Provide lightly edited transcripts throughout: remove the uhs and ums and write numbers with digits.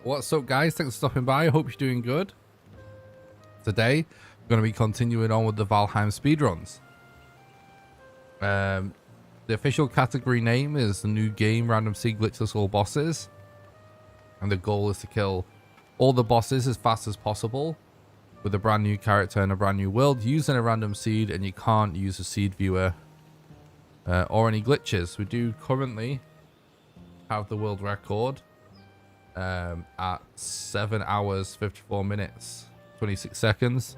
What's up, guys? Thanks for stopping by. I hope you're doing good. Today, we're going to be continuing on with the Valheim speedruns. The official category name is the new game, Random Seed Glitchless All Bosses. And the goal is to kill all the bosses as fast as possible with a brand new character and a brand new world using a random seed, and you can't use a seed viewer or any glitches. We do currently have the world record at 7 hours 54 minutes 26 seconds,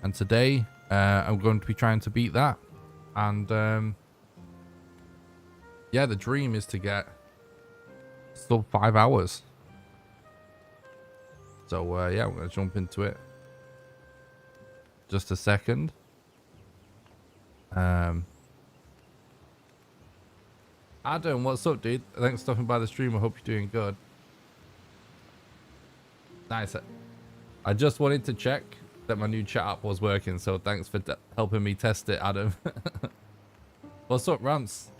and today I'm going to be trying to beat that. And yeah, the dream is to get sub 5 hours. So yeah, we're gonna jump into it. Just a second. Adam, what's up, dude? Thanks for stopping by the stream. I hope you're doing good. Nice. I just wanted to check that my new chat app was working, so thanks for helping me test it, Adam. What's up, Rance?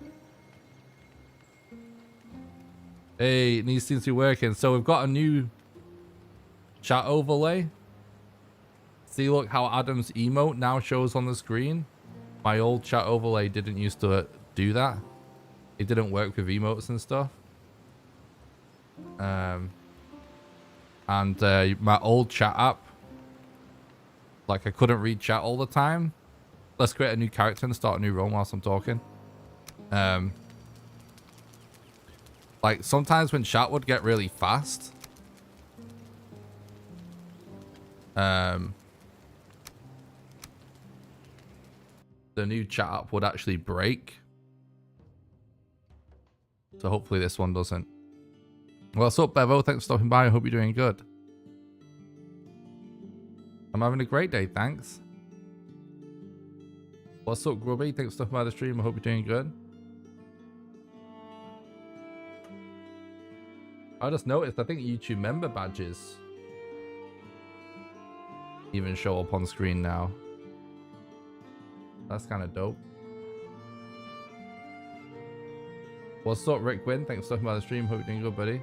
Hey, these seems to be working. So we've got a new chat overlay. See, look how Adam's emote now shows on the screen. My old chat overlay didn't used to do that. It didn't work with emotes and stuff. And my old chat app, like, I couldn't read chat all the time. Let's create a new character and start a new role whilst I'm talking. Like, sometimes when chat would get really fast, the new chat app would actually break. So hopefully this one doesn't. What's up, Bevo? Thanks for stopping by. I hope you're doing good. I'm having a great day, thanks. What's up, Grubby? Thanks for stopping by the stream. I hope you're doing good. I just noticed, I think YouTube member badges even show up on screen now. That's kind of dope. What's up, Rick Wynn? Thanks for stopping by the stream. Hope you're doing good, buddy.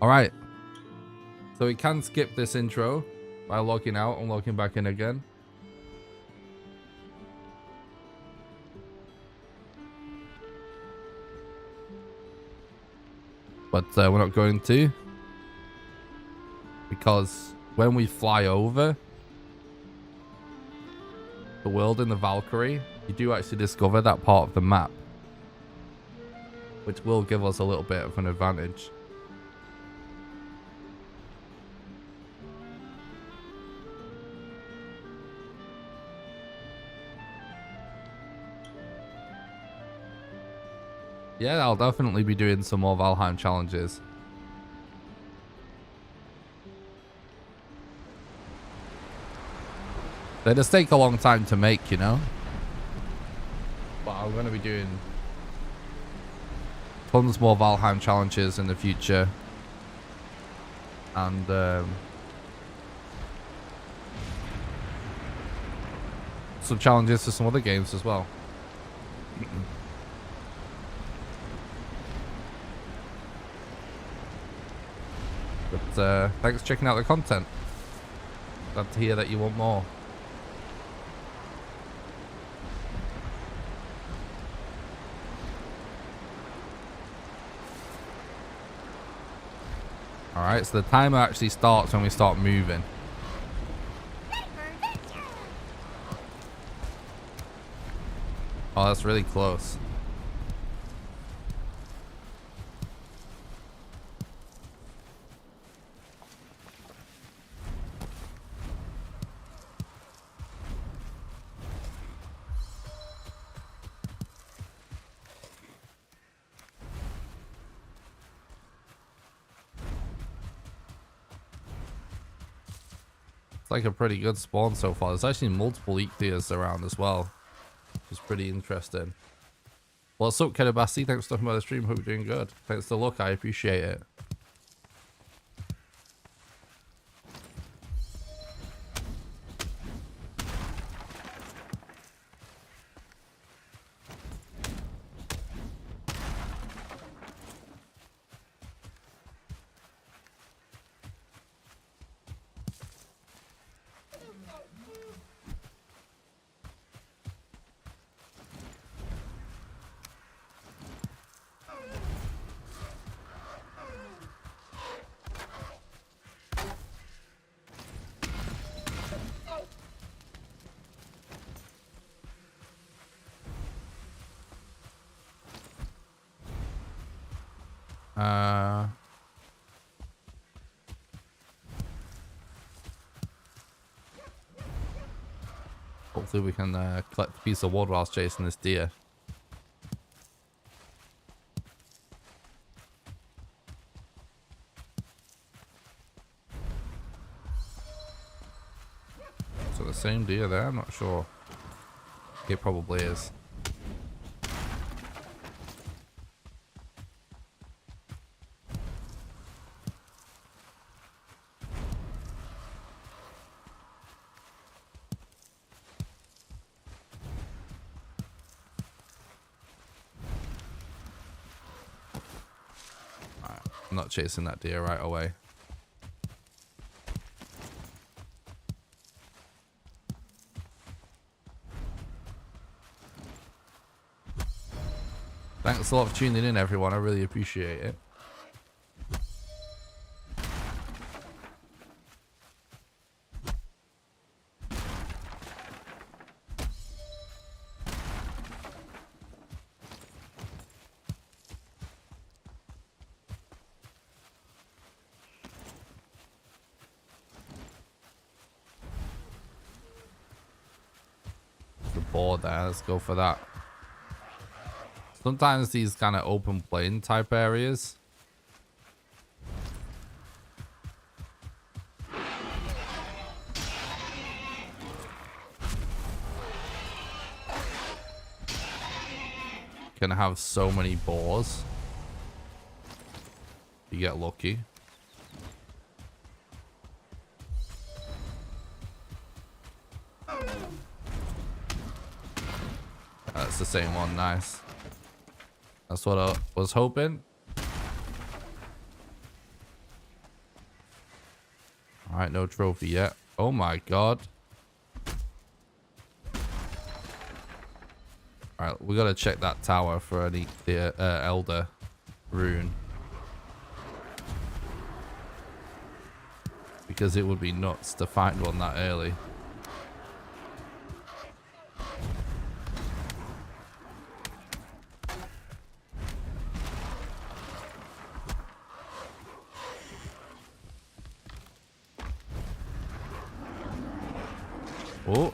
All right. So we can skip this intro by logging out and logging back in again. But we're not going to, because when we fly over the world in the Valkyrie, you do actually discover that part of the map, which will give us a little bit of an advantage. Yeah, I'll definitely be doing some more Valheim challenges. They just take a long time to make, you know? But I'm going to be doing tons more Valheim challenges in the future. And some challenges to some other games as well. But thanks for checking out the content. Glad to hear that you want more. Alright, so the timer actually starts when we start moving. Oh, that's really close. It's like a pretty good spawn so far. There's actually multiple Eichteers around as well, which is pretty interesting. What's up, Kedabasti? Thanks for stopping by the stream. Hope you're doing good. Thanks for the look. I appreciate it. Hopefully we can collect a piece of wood whilst chasing this deer. So the same deer there? I'm not sure. It probably is. I'm not chasing that deer right away. Thanks a lot for tuning in, everyone. I really appreciate it. The board there. Let's go for that. Sometimes these kind of open plain type areas can have so many boars. You get lucky. That's the same one. Nice. That's what I was hoping. Alright, no trophy yet. Oh my god. Alright, we gotta check that tower for any elder rune. Because it would be nuts to find one that early. Oh.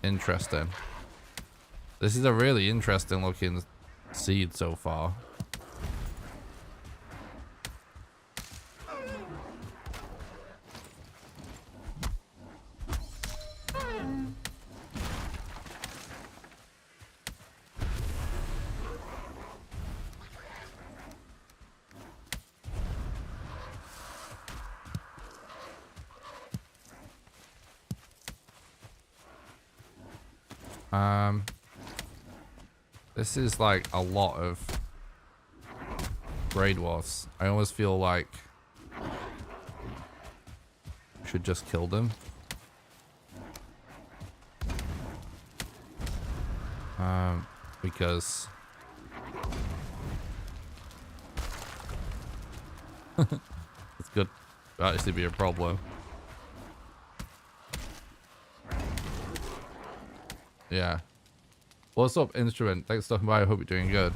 Interesting. This is a really interesting looking seed so far. This is like a lot of grey dwarfs. I almost feel like we should just kill them. Because it's good to actually be a problem. Yeah. What's up, Instrument? Thanks for stopping by. I hope you're doing good.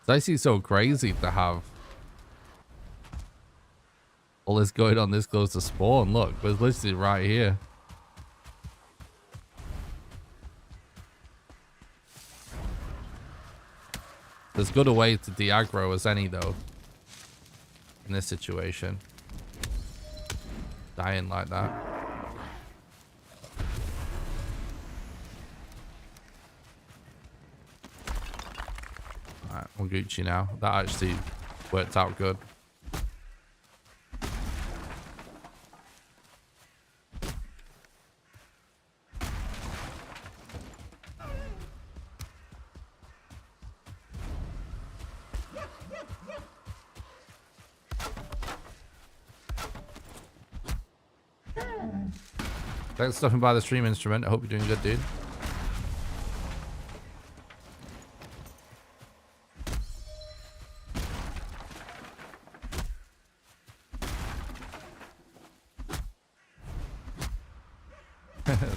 It's actually so crazy to have all this going on this close to spawn. Look, we're literally right here. There's good a way to de-aggro as any, though, in this situation. Dying like that. Alright, we're Gucci now. That actually worked out good. Thanks for stopping by the stream, Instrument. I hope you're doing good, dude.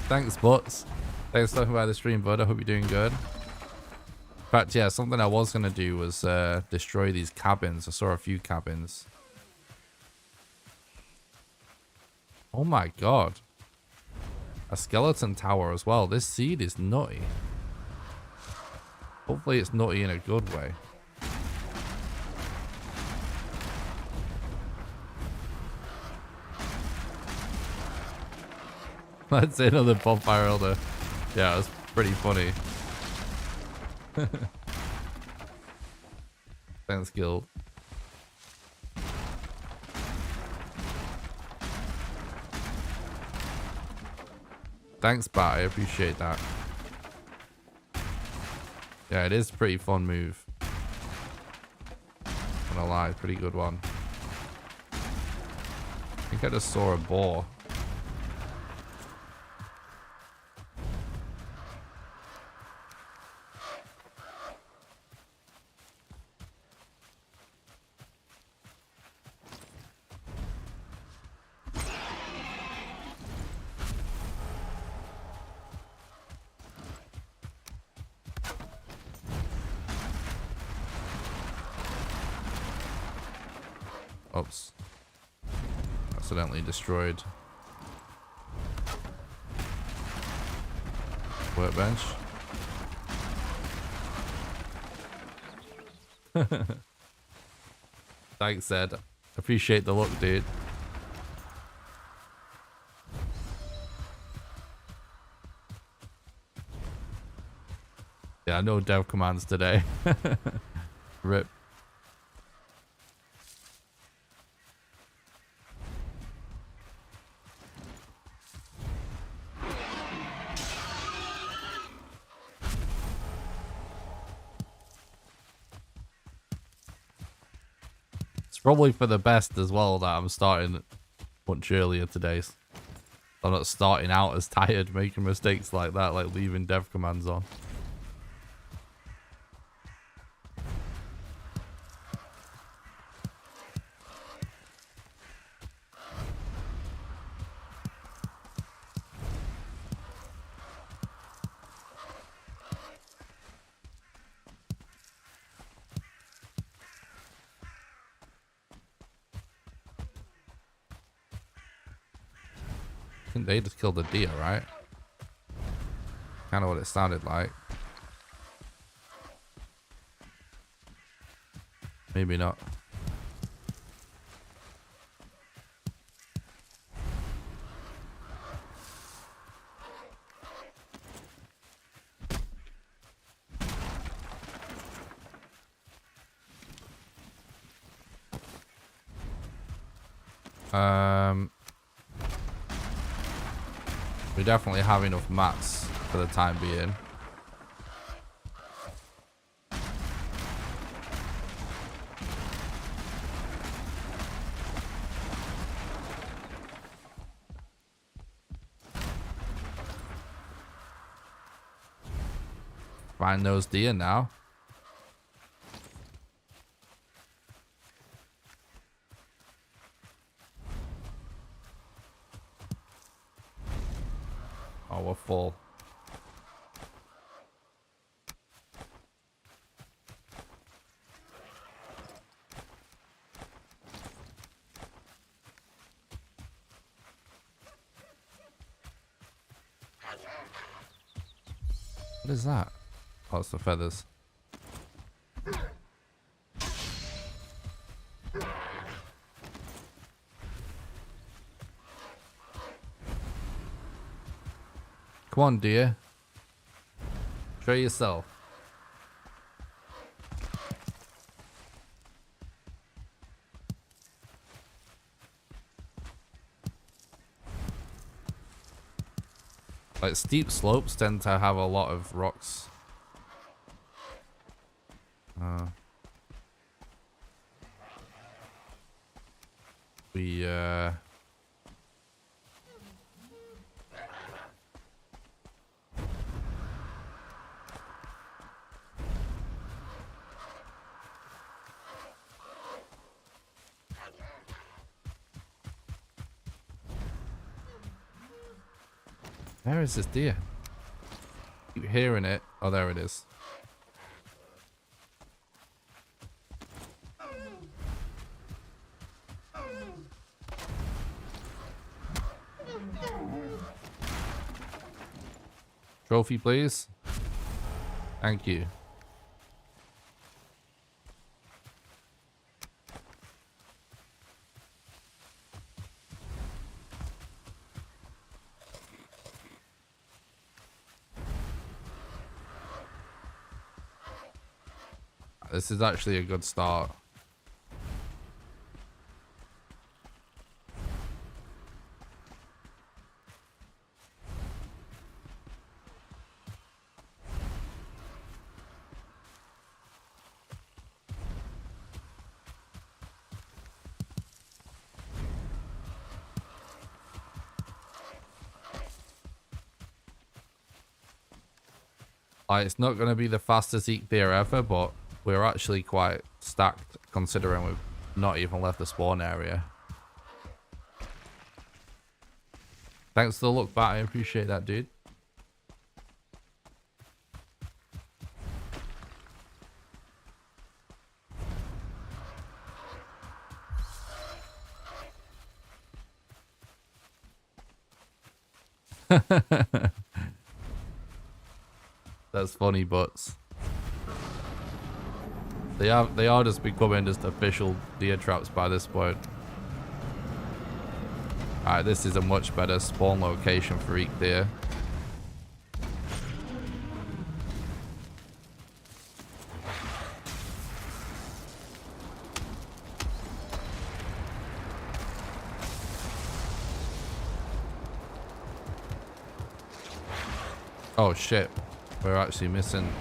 Thanks, Butts. Thanks for stopping by the stream, bud. I hope you're doing good. In fact, yeah, something I was going to do was destroy these cabins. I saw a few cabins. Oh my god. A skeleton tower as well. This seed is nutty. Hopefully it's nutty in a good way. Let's say another bonfire elder. Yeah, it was pretty funny. Thanks, Guild. Thanks, Bat. I appreciate that. Yeah, it is a pretty fun move. Not gonna lie, pretty good one. I think I just saw a boar. Oops. Accidentally destroyed. Workbench. Thanks, Ed. Appreciate the look, dude. Yeah, no dev commands today. Rip. Probably for the best as well that I'm starting much earlier today. I'm not starting out as tired, making mistakes like that, like leaving dev commands on. I think they just killed a deer, right? Kind of what it sounded like. Maybe not. We definitely have enough mats for the time being. Find those deer now. Oh, we're full. What is that? Oh, it's the feathers. Come on, dear. Show yourself. Like, steep slopes tend to have a lot of rocks. Where is this deer? Keep hearing it. Oh, there it is. Trophy, please. Thank you. This is actually a good start. It's not going to be the fastest eat there ever, but we're actually quite stacked considering we've not even left the spawn area. Thanks for the look back. I appreciate that, dude. That's funny, butts. They are just becoming just official deer traps by this point. Alright, this is a much better spawn location for each deer. Oh shit, we're actually missing.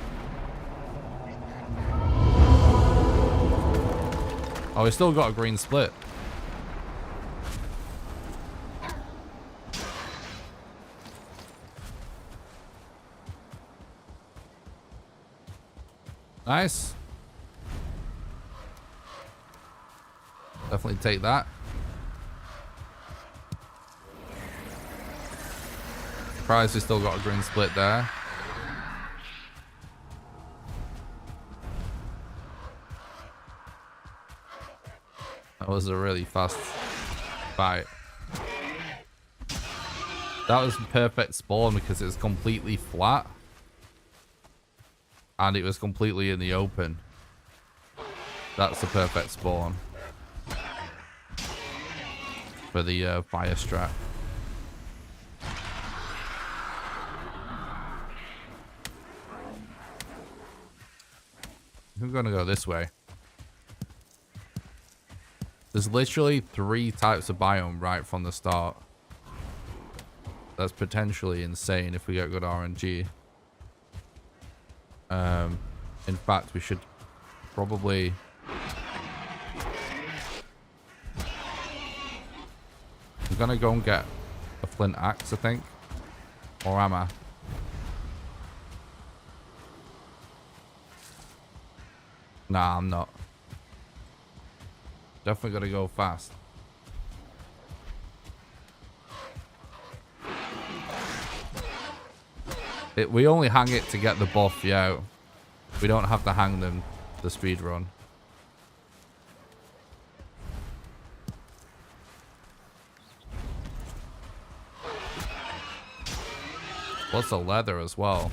Oh, we still got a green split. Nice. Definitely take that. Surprised we still got a green split there. That was a really fast fight. That was perfect spawn because it was completely flat. And it was completely in the open. That's the perfect spawn. For the fire strat. I'm gonna go this way. There's literally 3 types of biome right from the start. That's potentially insane if we get good RNG. In fact, we should probably... I'm gonna go and get a flint axe, I think. Or am I? Nah, I'm not. Definitely gotta go fast. We only hang it to get the buff, yeah. We don't have to hang them the speed run. Lots of leather as well.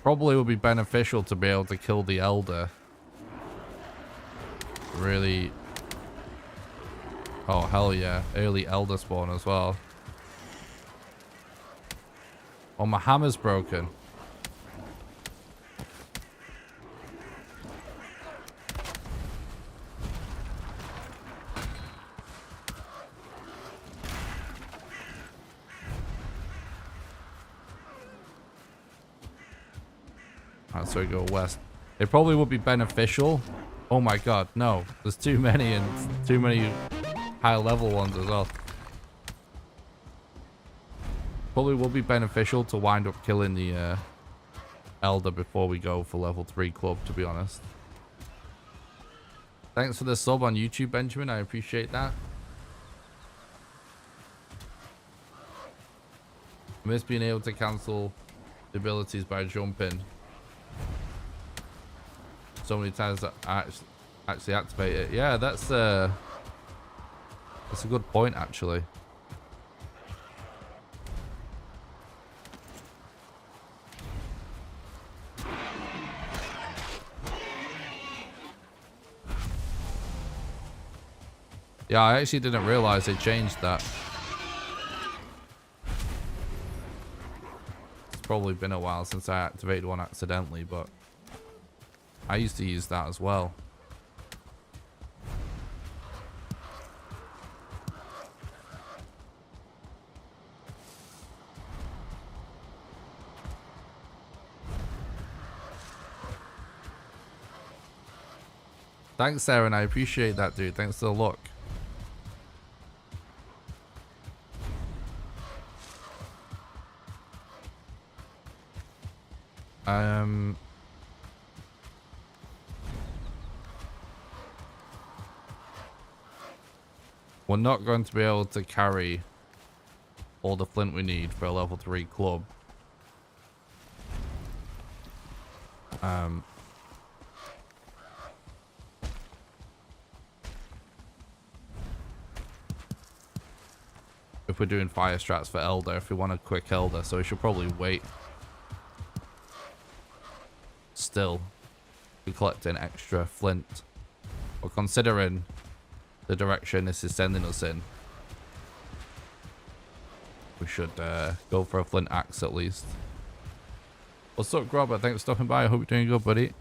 Probably would be beneficial to be able to kill the elder. Really. Oh, hell yeah. Early elder spawn as well. Oh, my hammer's broken. Alright, so we go west. It probably would be beneficial. Oh my god, no. There's too many and too many high level ones as well. Probably will be beneficial to wind up killing the Elder before we go for level 3 club, to be honest. Thanks for the sub on YouTube, Benjamin. I appreciate that. I miss being able to cancel the abilities by jumping. So many times that I actually activate it. Yeah, that's a good point, actually. Yeah, I actually didn't realize they changed that. It's probably been a while since I activated one accidentally, but I used to use that as well. Thanks, Aaron. I appreciate that, dude. Thanks for the look. We're not going to be able to carry all the flint we need for a level 3 club. If we're doing fire strats for Elder, if we want a quick Elder, so we should probably wait. Still, we're collecting extra flint. But considering the direction this is sending us in, we should go for a flint axe at least. What's up, Grobber? Thanks for stopping by. I hope you're doing good, buddy.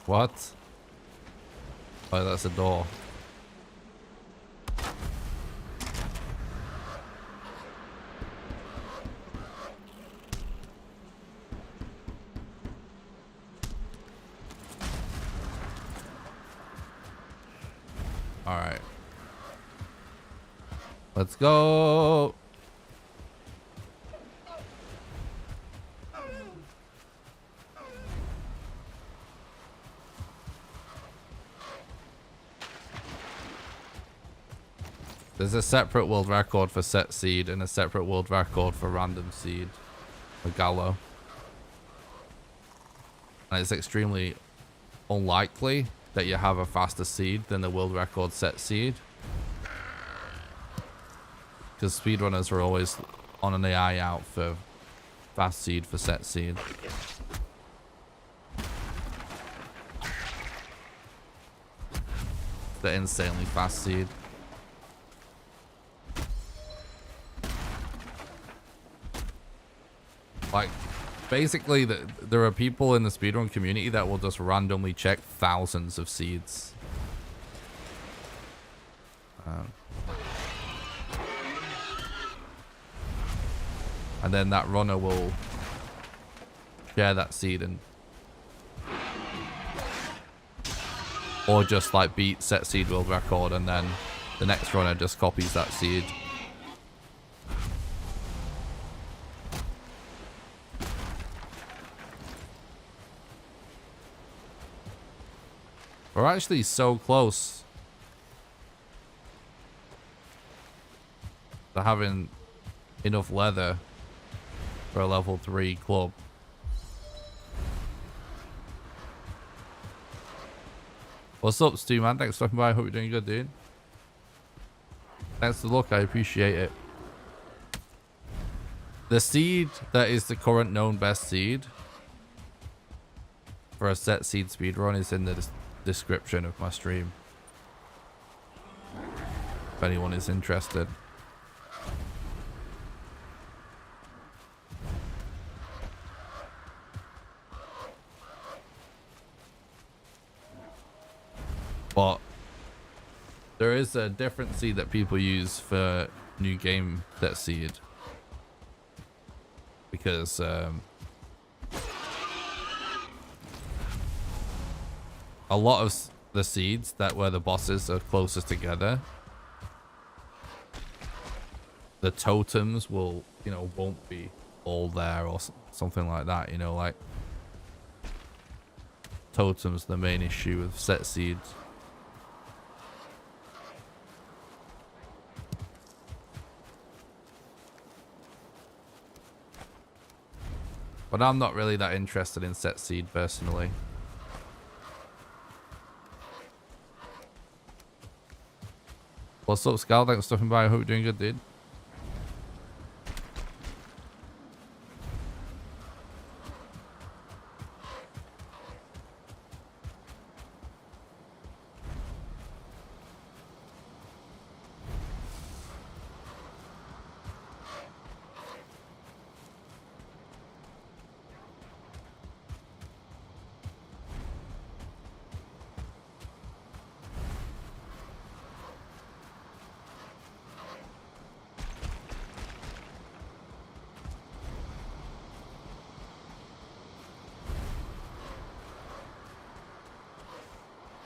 What? Oh, that's a door. All right. Let's go. There's a separate world record for set seed and a separate world record for random seed for Gallo. And it's extremely unlikely that you have a faster seed than the world record set seed. Because speedrunners are always on the eye out for fast seed for set seed. The insanely fast seed. Like, basically, there are people in the speedrun community that will just randomly check thousands of seeds. And then that runner will share that seed and... Or just, like, beat set seed world record, and then the next runner just copies that seed. We're actually so close to having enough leather for a level 3 club. What's up, Stu, man? Thanks for stopping by. I hope you're doing good, dude. Thanks for the look. I appreciate it. The seed that is the current known best seed for a set seed speedrun is in the description of my stream. If anyone is interested. But there is a different seed that people use for new game that seed. Because a lot of the seeds that where the bosses are closest together, the totems will, you know, won't be all there or something like that, you know, like totems the main issue with set seeds. But I'm not really that interested in set seed personally. What's up, Scal? Thanks for stopping by. I hope you're doing good, dude.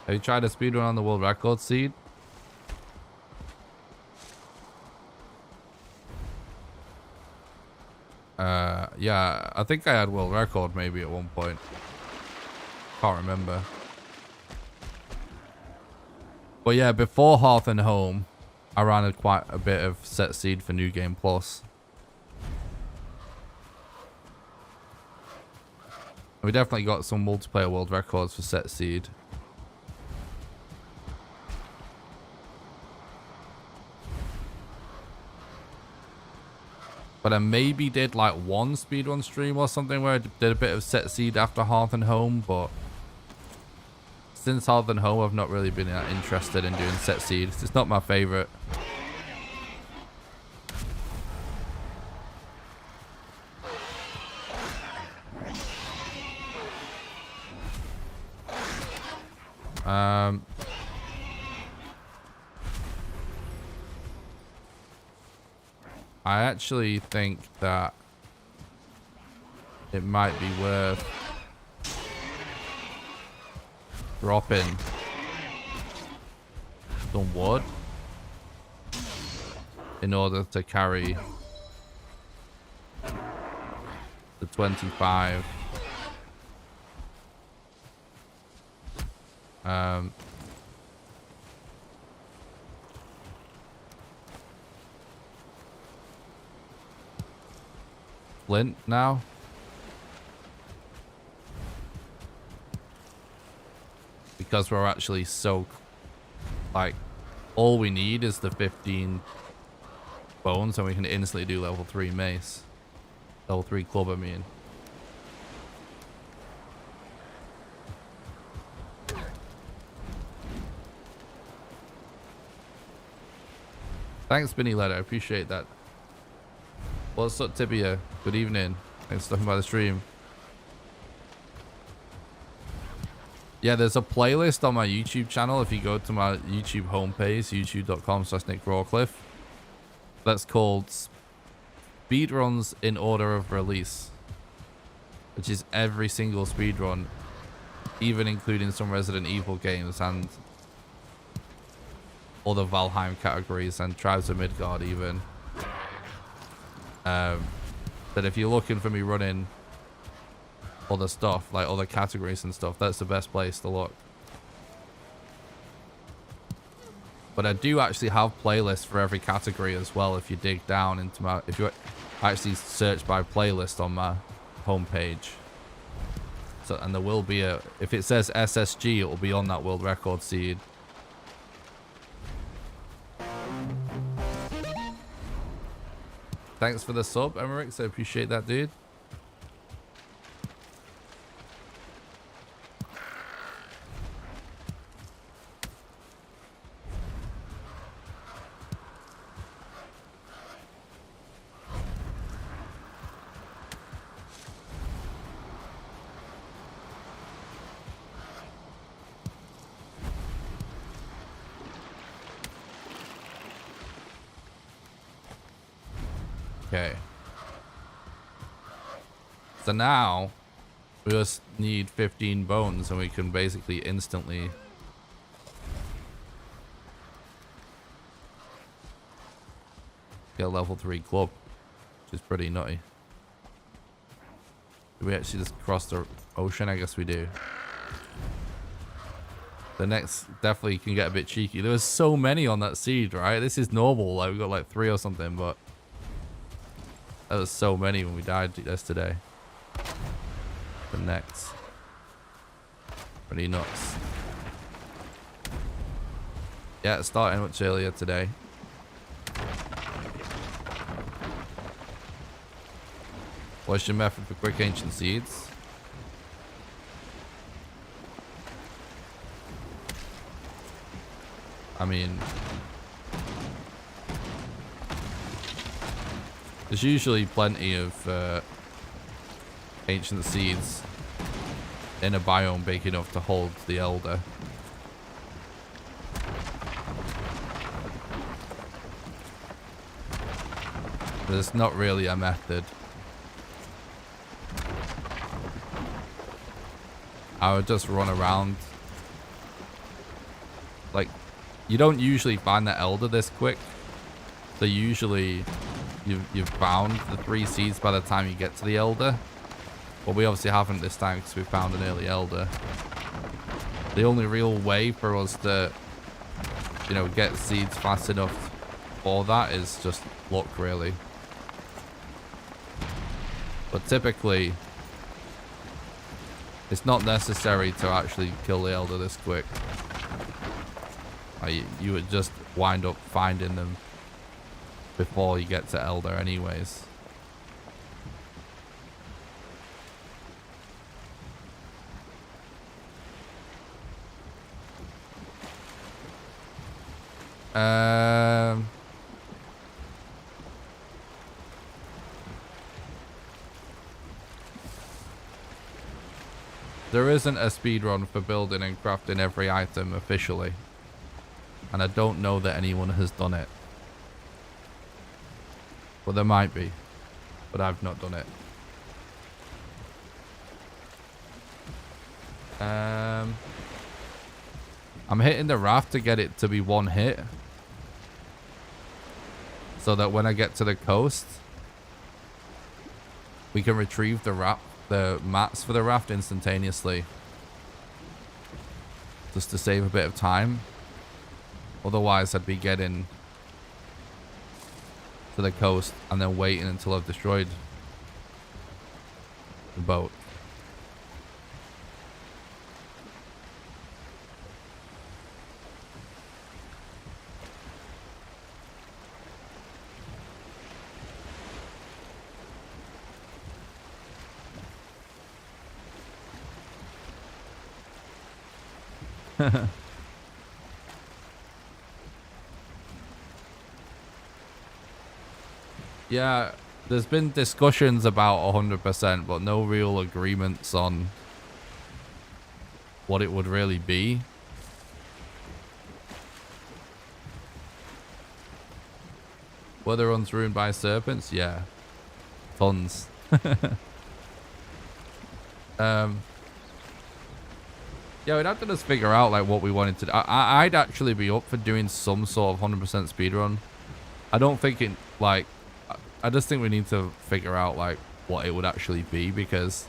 Have you tried a speedrun on the world record seed? Yeah, I think I had world record maybe at one point. Can't remember. But yeah, before Hearth and Home, I ran quite a bit of set seed for New Game Plus. We definitely got some multiplayer world records for set seed. But I maybe did like one speedrun stream or something where I did a bit of set seed after Hearth and Home, but since Hearth and Home I've not really been that interested in doing set seed. It's not my favorite. I actually think that it might be worth dropping some wood in order to carry the 25. Flint now. Because we're actually so, like, all we need is the 15 bones and we can instantly do level 3 mace. Level 3 club, I mean. Thanks, Binny Letter. I appreciate that. What's up, Tibia? Good evening. Thanks for stopping by the stream. Yeah, there's a playlist on my YouTube channel. If you go to my YouTube homepage, youtube.com/NickRawcliffe, that's called Speedruns in Order of Release, which is every single speedrun, even including some Resident Evil games and other Valheim categories and Tribes of Midgard even. That if you're looking for me running other stuff, like other categories and stuff, that's the best place to look. But I do actually have playlists for every category as well. If you dig down into my, if you actually search by playlist on my homepage. So So, and there will be a, if it says SSG, it will be on that world record seed. Thanks for the sub, Emmerich. I appreciate that, dude. Okay. So now we just need 15 bones and we can basically instantly get a level 3 club, which is pretty nutty. Do we actually just cross the ocean? I guess we do. The next definitely can get a bit cheeky. There was so many on that seed, right? This is normal. Like we got like 3 or something, but there was so many when we died yesterday. The next. Pretty nuts. Yeah, it's starting much earlier today. What's your method for quick ancient seeds? I mean, there's usually plenty of ancient seeds in a biome big enough to hold the elder. There's not really a method. I would just run around. Like, you don't usually find the elder this quick. So usually you've found the 3 seeds by the time you get to the elder. But we obviously haven't this time because we found an early elder. The only real way for us to, you know, get seeds fast enough for that is just luck, really. But typically, it's not necessary to actually kill the elder this quick. You would just wind up finding them before you get to elder anyways. There isn't a speedrun for building and crafting every item officially. And I don't know that anyone has done it. Well, there might be, but I've not done it. I'm hitting the raft to get it to be 1 hit. So that when I get to the coast, we can retrieve the mats for the raft instantaneously. Just to save a bit of time. Otherwise, I'd be getting to the coast and then waiting until I've destroyed the boat. Yeah, there's been discussions about 100%, but no real agreements on what it would really be. Were the runs ruined by serpents? Yeah, tons. Yeah, we'd have to just figure out like what we wanted to do. I'd actually be up for doing some sort of 100% speedrun. I don't think it, like, I just think we need to figure out like what it would actually be, because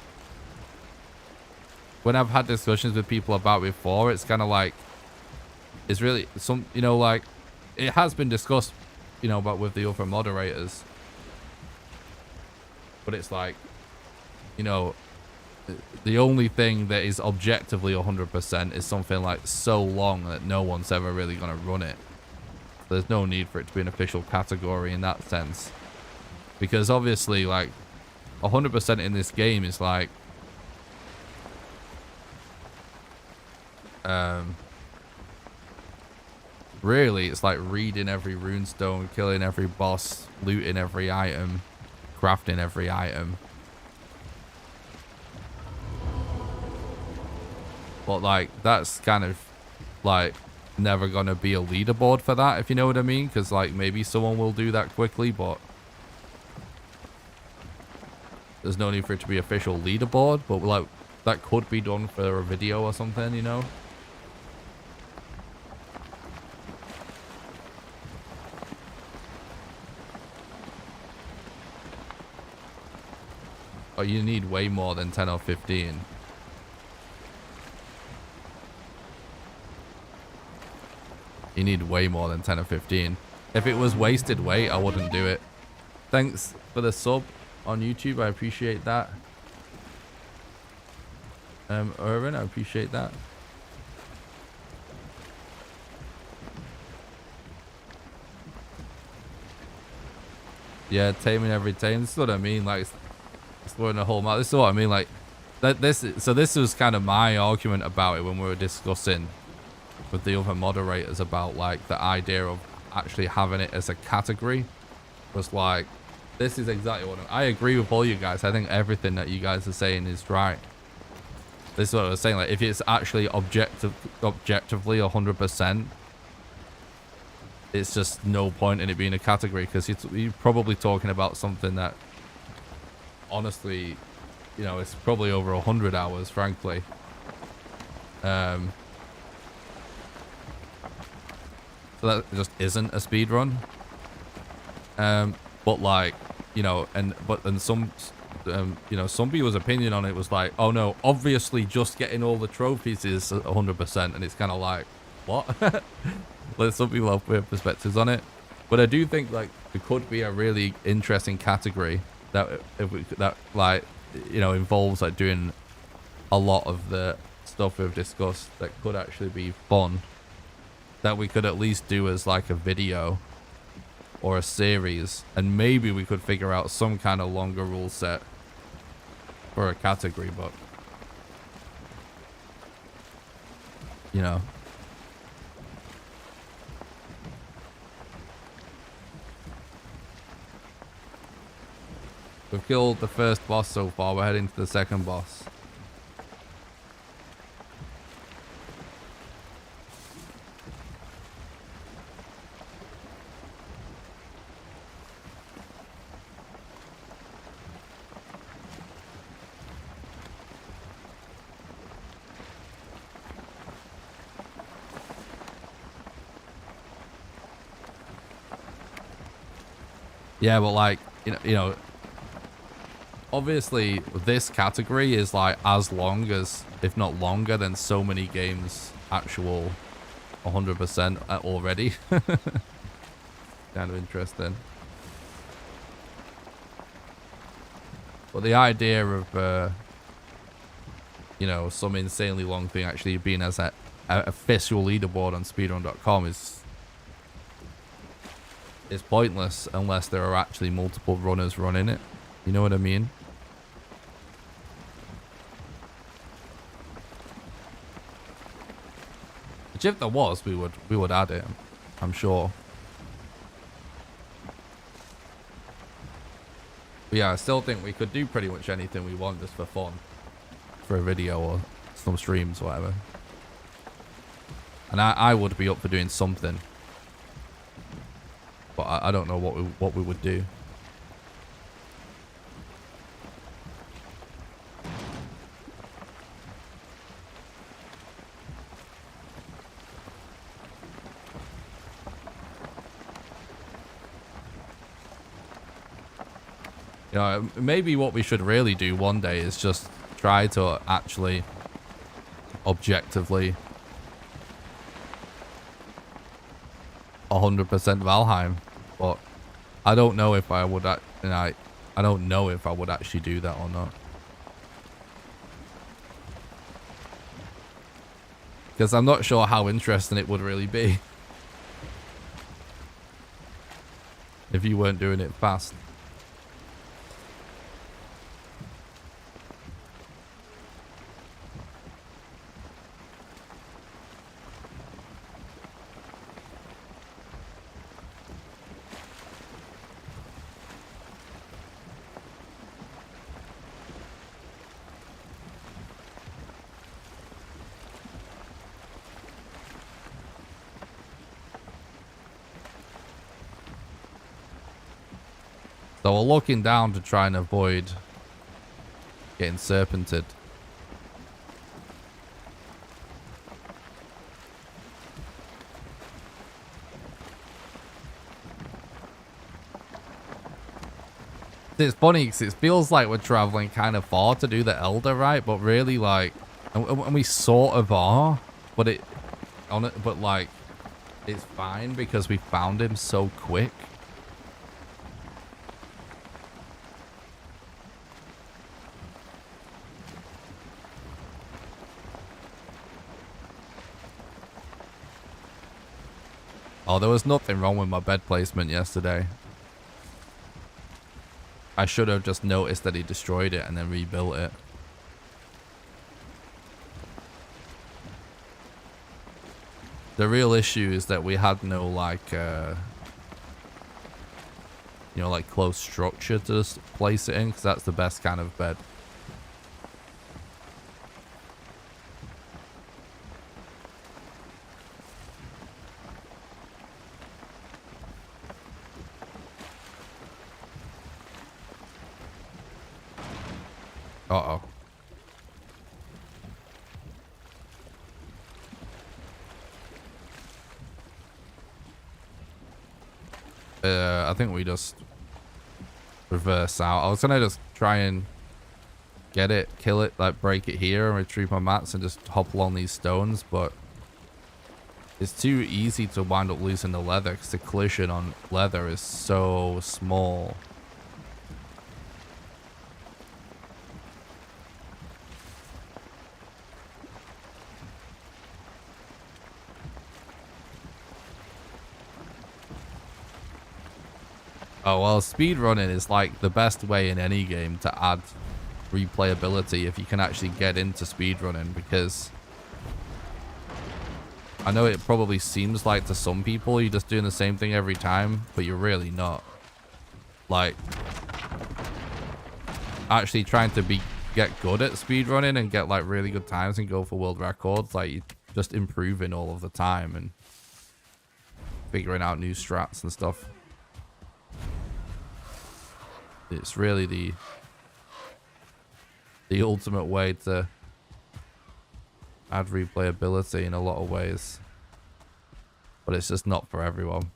when I've had discussions with people about it before, it's kind of like, it's really some, you know, like it has been discussed, you know, but with the other moderators, but it's like, you know, the only thing that is objectively 100% is something like so long that no one's ever really going to run it. There's no need for it to be an official category in that sense. Because obviously, like, 100% in this game is like... really, it's like reading every runestone, killing every boss, looting every item, crafting every item. But, like, that's kind of, like, never going to be a leaderboard for that, if you know what I mean. Because, like, maybe someone will do that quickly, but there's no need for it to be official leaderboard. But, like, that could be done for a video or something, you know? Oh, you need way more than 10 or 15. You need way more than 10 or 15. If it was wasted weight, I wouldn't do it. Thanks for the sub on YouTube. I appreciate that. Irvin, I appreciate that. Yeah, taming every tame. This is what I mean. Like, exploring the whole map. This is what I mean. Like, so this was kind of my argument about it when we were discussing with the other moderators about, like, the idea of actually having it as a category. Was like, this is exactly what I agree with all you guys. I think everything that you guys are saying is right. This is what I was saying. Like, if it's actually objectively 100%, it's just no point in it being a category, because you're probably talking about something that, honestly, you know, it's probably over 100 hours, frankly. So that just isn't a speed run. But, like, you know, and some you know, some people's opinion on it was like, oh no, obviously just getting all the trophies is 100%, and it's kind of like, what? Like, some people have weird perspectives on it, but I do think, like, it could be a really interesting category that that, like, you know, involves, like, doing a lot of the stuff we've discussed that could actually be fun, that we could at least do as, like, a video or a series, and maybe we could figure out some kind of longer rule set for a category. But, you know, we've killed the first boss so far. We're heading to the second boss. Yeah, but, like, you know, obviously this category is, like, as long as, if not longer than, so many games actual 100% already. Kind of interesting. But the idea of, you know, some insanely long thing actually being as an official leaderboard on speedrun.com is pointless unless there are actually multiple runners running it. You know what I mean? Which, if there was, we would add it, I'm sure. But yeah, I still think we could do pretty much anything we want just for fun, for a video or some streams or whatever. And I would be up for doing something, but I don't know what we would do. You know, maybe what we should really do one day is just try to actually objectively 100% Valheim, but I don't know if I would, I don't know if I would actually do that or not. Because I'm not sure how interesting it would really be if you weren't doing it fast. So we're looking down to try and avoid getting serpented. It's funny because it feels like we're traveling kind of far to do the Elder, right? But really, like, and we sort of are, but but like, it's fine because we found him so quick. Oh, there was nothing wrong with my bed placement yesterday. I should have just noticed that he destroyed it and then rebuilt it. The real issue is that we had no, like, you know, like close structure to just place it in, because that's the best kind of bed. Uh-oh. I think we just reverse out. I was gonna just try and get it, kill it, like break it here and retrieve my mats and just hop along these stones, but it's too easy to wind up losing the leather because the collision on leather is so small. Oh, well, speedrunning is like the best way in any game to add replayability if you can actually get into speedrunning, because I know it probably seems like to some people you're just doing the same thing every time, but you're really not. Like, actually trying to get good at speedrunning and get like really good times and go for world records, like you're just improving all of the time and figuring out new strats and stuff. It's really the ultimate way to add replayability in a lot of ways, but it's just not for everyone.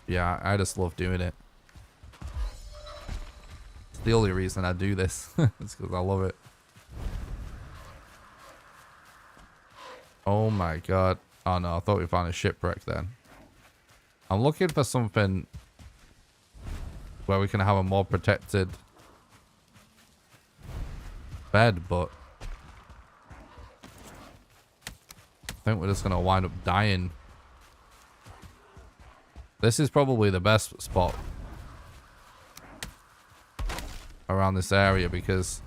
Yeah, I just love doing it. It's the only reason I do this. It's because I love it. Oh my god. Oh no, I thought we found a shipwreck then. I'm looking for something where we can have a more protected bed, but I think we're just going to wind up dying. This is probably the best spot around this area because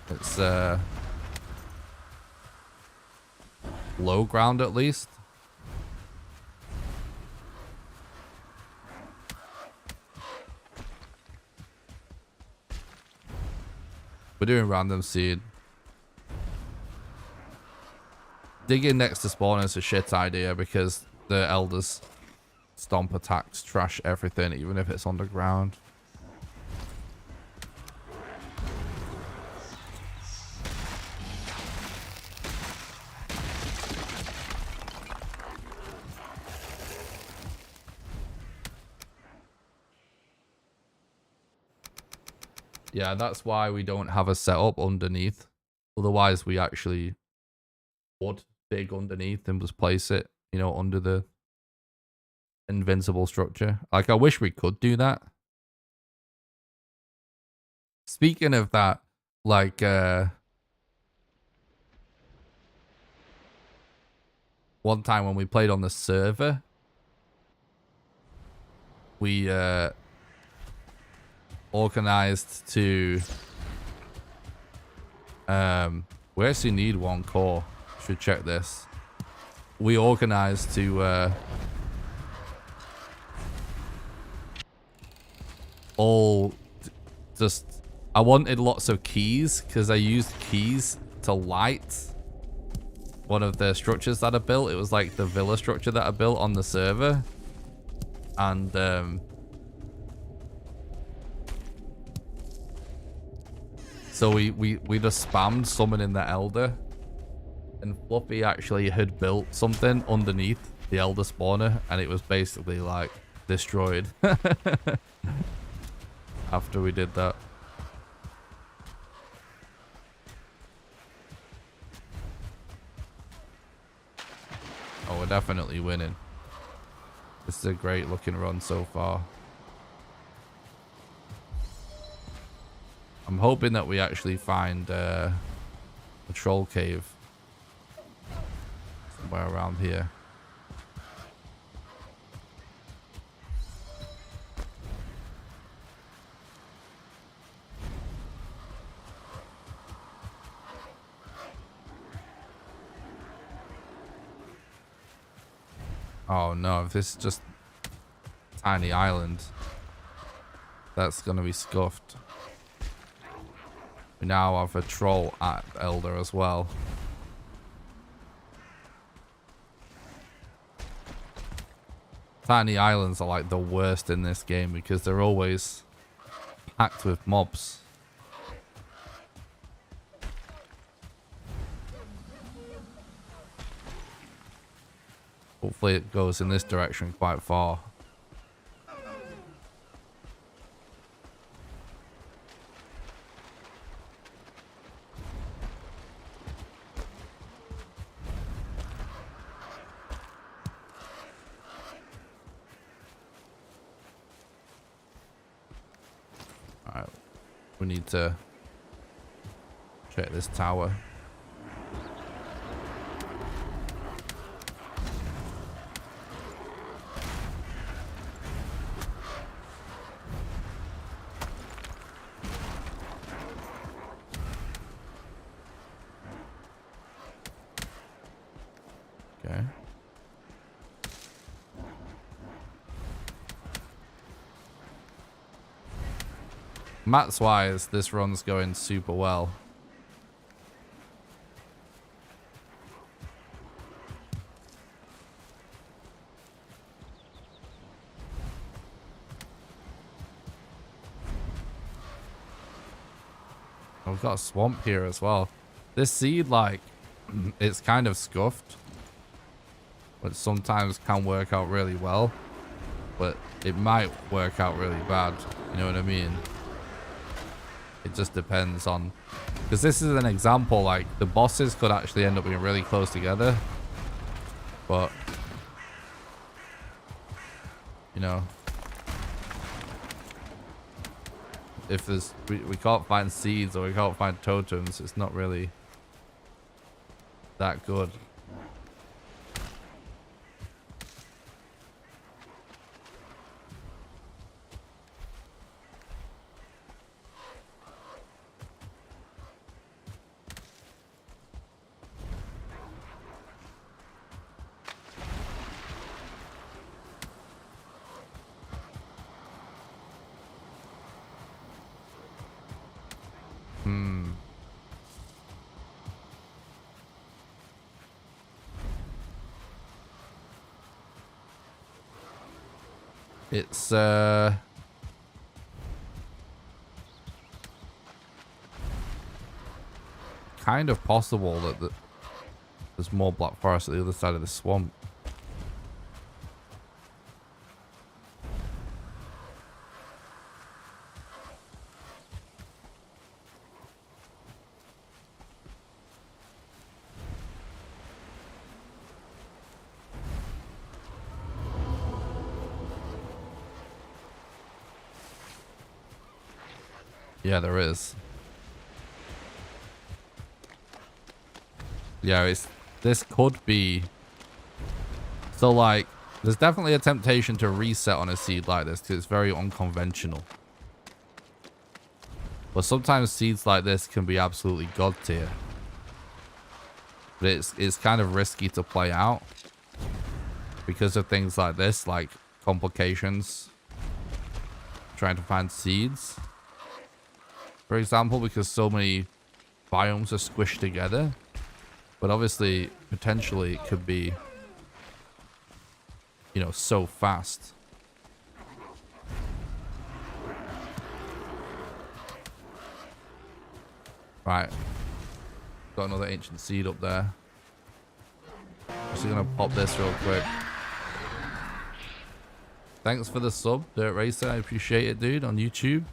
it's low ground at least. We're doing random seed. Digging next to spawn is a shit idea because the elders stomp attacks trash everything, even if it's underground. Yeah, that's why we don't have a setup underneath. Otherwise, we actually would dig underneath and just place it, you know, under the invincible structure. Like, I wish we could do that. Speaking of that, like, one time when we played on the server, we organized to we actually need one core. Should check this. We organized to all just, I wanted lots of keys because I used keys to light one of the structures that I built. It was like the villa structure that I built on the server. And so we just spammed summoning the elder, and Fluffy actually had built something underneath the elder spawner, and it was basically like destroyed after we did that. Oh, we're definitely winning. This is a great looking run so far. I'm hoping that we actually find a troll cave somewhere around here. Oh no, if this is just a tiny island, that's gonna be scuffed. We now have a troll at Elder as well. Tiny islands are like the worst in this game because they're always packed with mobs. Hopefully it goes in this direction quite far. Alright, we need to check this tower. Okay. Mats wise, this run's going super well. We've got a swamp here as well. This seed, like, it's kind of scuffed, but sometimes can work out really well, but it might work out really bad. You know what I mean? It just depends on, because this is an example, like the bosses could actually end up being really close together, but you know, if there's we can't find seeds or we can't find totems, it's not really that good. It's kind of possible that there's more black forest at the other side of the swamp. Yeah, there is. Yeah, this could be. So like, there's definitely a temptation to reset on a seed like this because it's very unconventional. But sometimes seeds like this can be absolutely god tier. But it's kind of risky to play out because of things like this, like complications. Trying to find seeds, for example, because so many biomes are squished together. But obviously, potentially, it could be, you know, so fast. Right. Got another ancient seed up there. Just gonna pop this real quick. Thanks for the sub, Dirt Racer. I appreciate it, dude, on YouTube.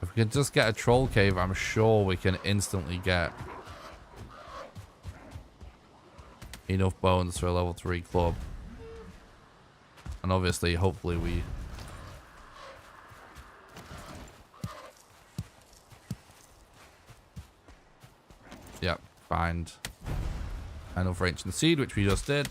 If we can just get a troll cave, I'm sure we can instantly get enough bones for a level 3 club. And obviously, hopefully we... Yep, find another ancient seed, which we just did.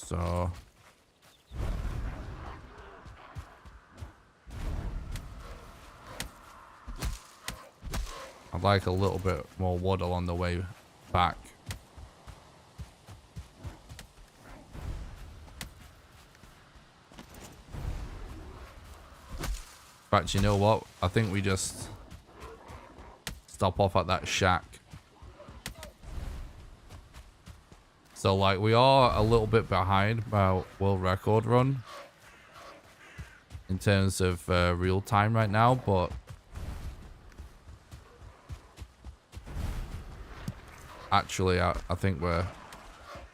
So... I'd like a little bit more wood along the way back. In fact, you know what? I think we just stop off at that shack. So, like, we are a little bit behind our world record run in terms of real time right now, but actually, I think we're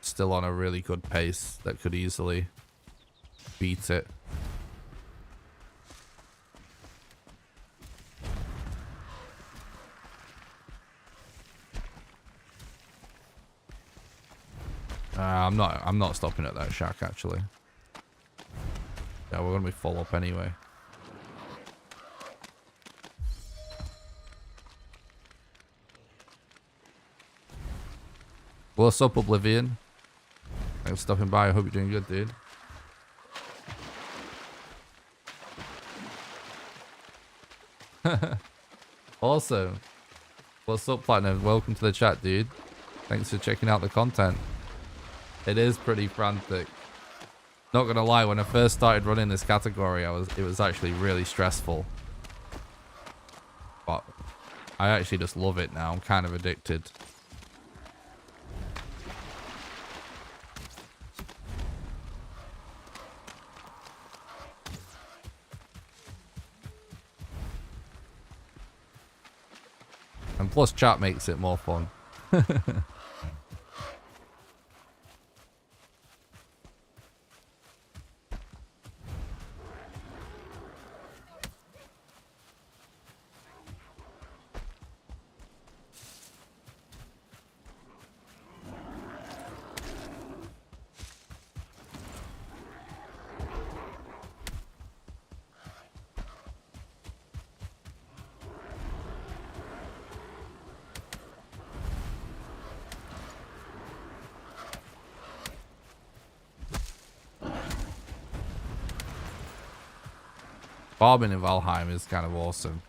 still on a really good pace that could easily beat it. I'm not stopping at that shack actually. Yeah, we're gonna be full up anyway. What's up, Oblivion? Thanks for stopping by. I hope you're doing good, dude. Awesome. What's up, Platinum? Welcome to the chat, dude. Thanks for checking out the content. It is pretty frantic. Not gonna lie, when I first started running this category, it was actually really stressful. But I actually just love it now. I'm kind of addicted. And plus chat makes it more fun. Farming in Valheim is kind of awesome.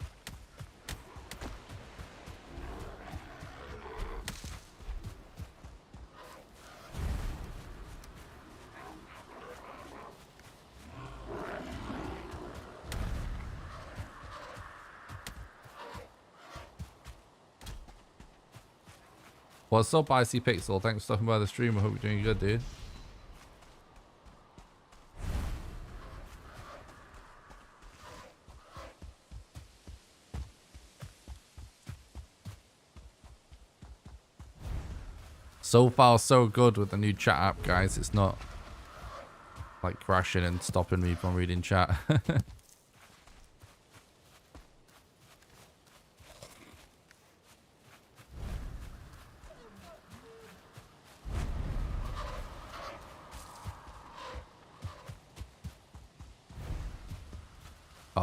What's up, Icy Pixel? Thanks for stopping by the stream. I hope you're doing good, dude. So far, so good with the new chat app, guys. It's not like crashing and stopping me from reading chat.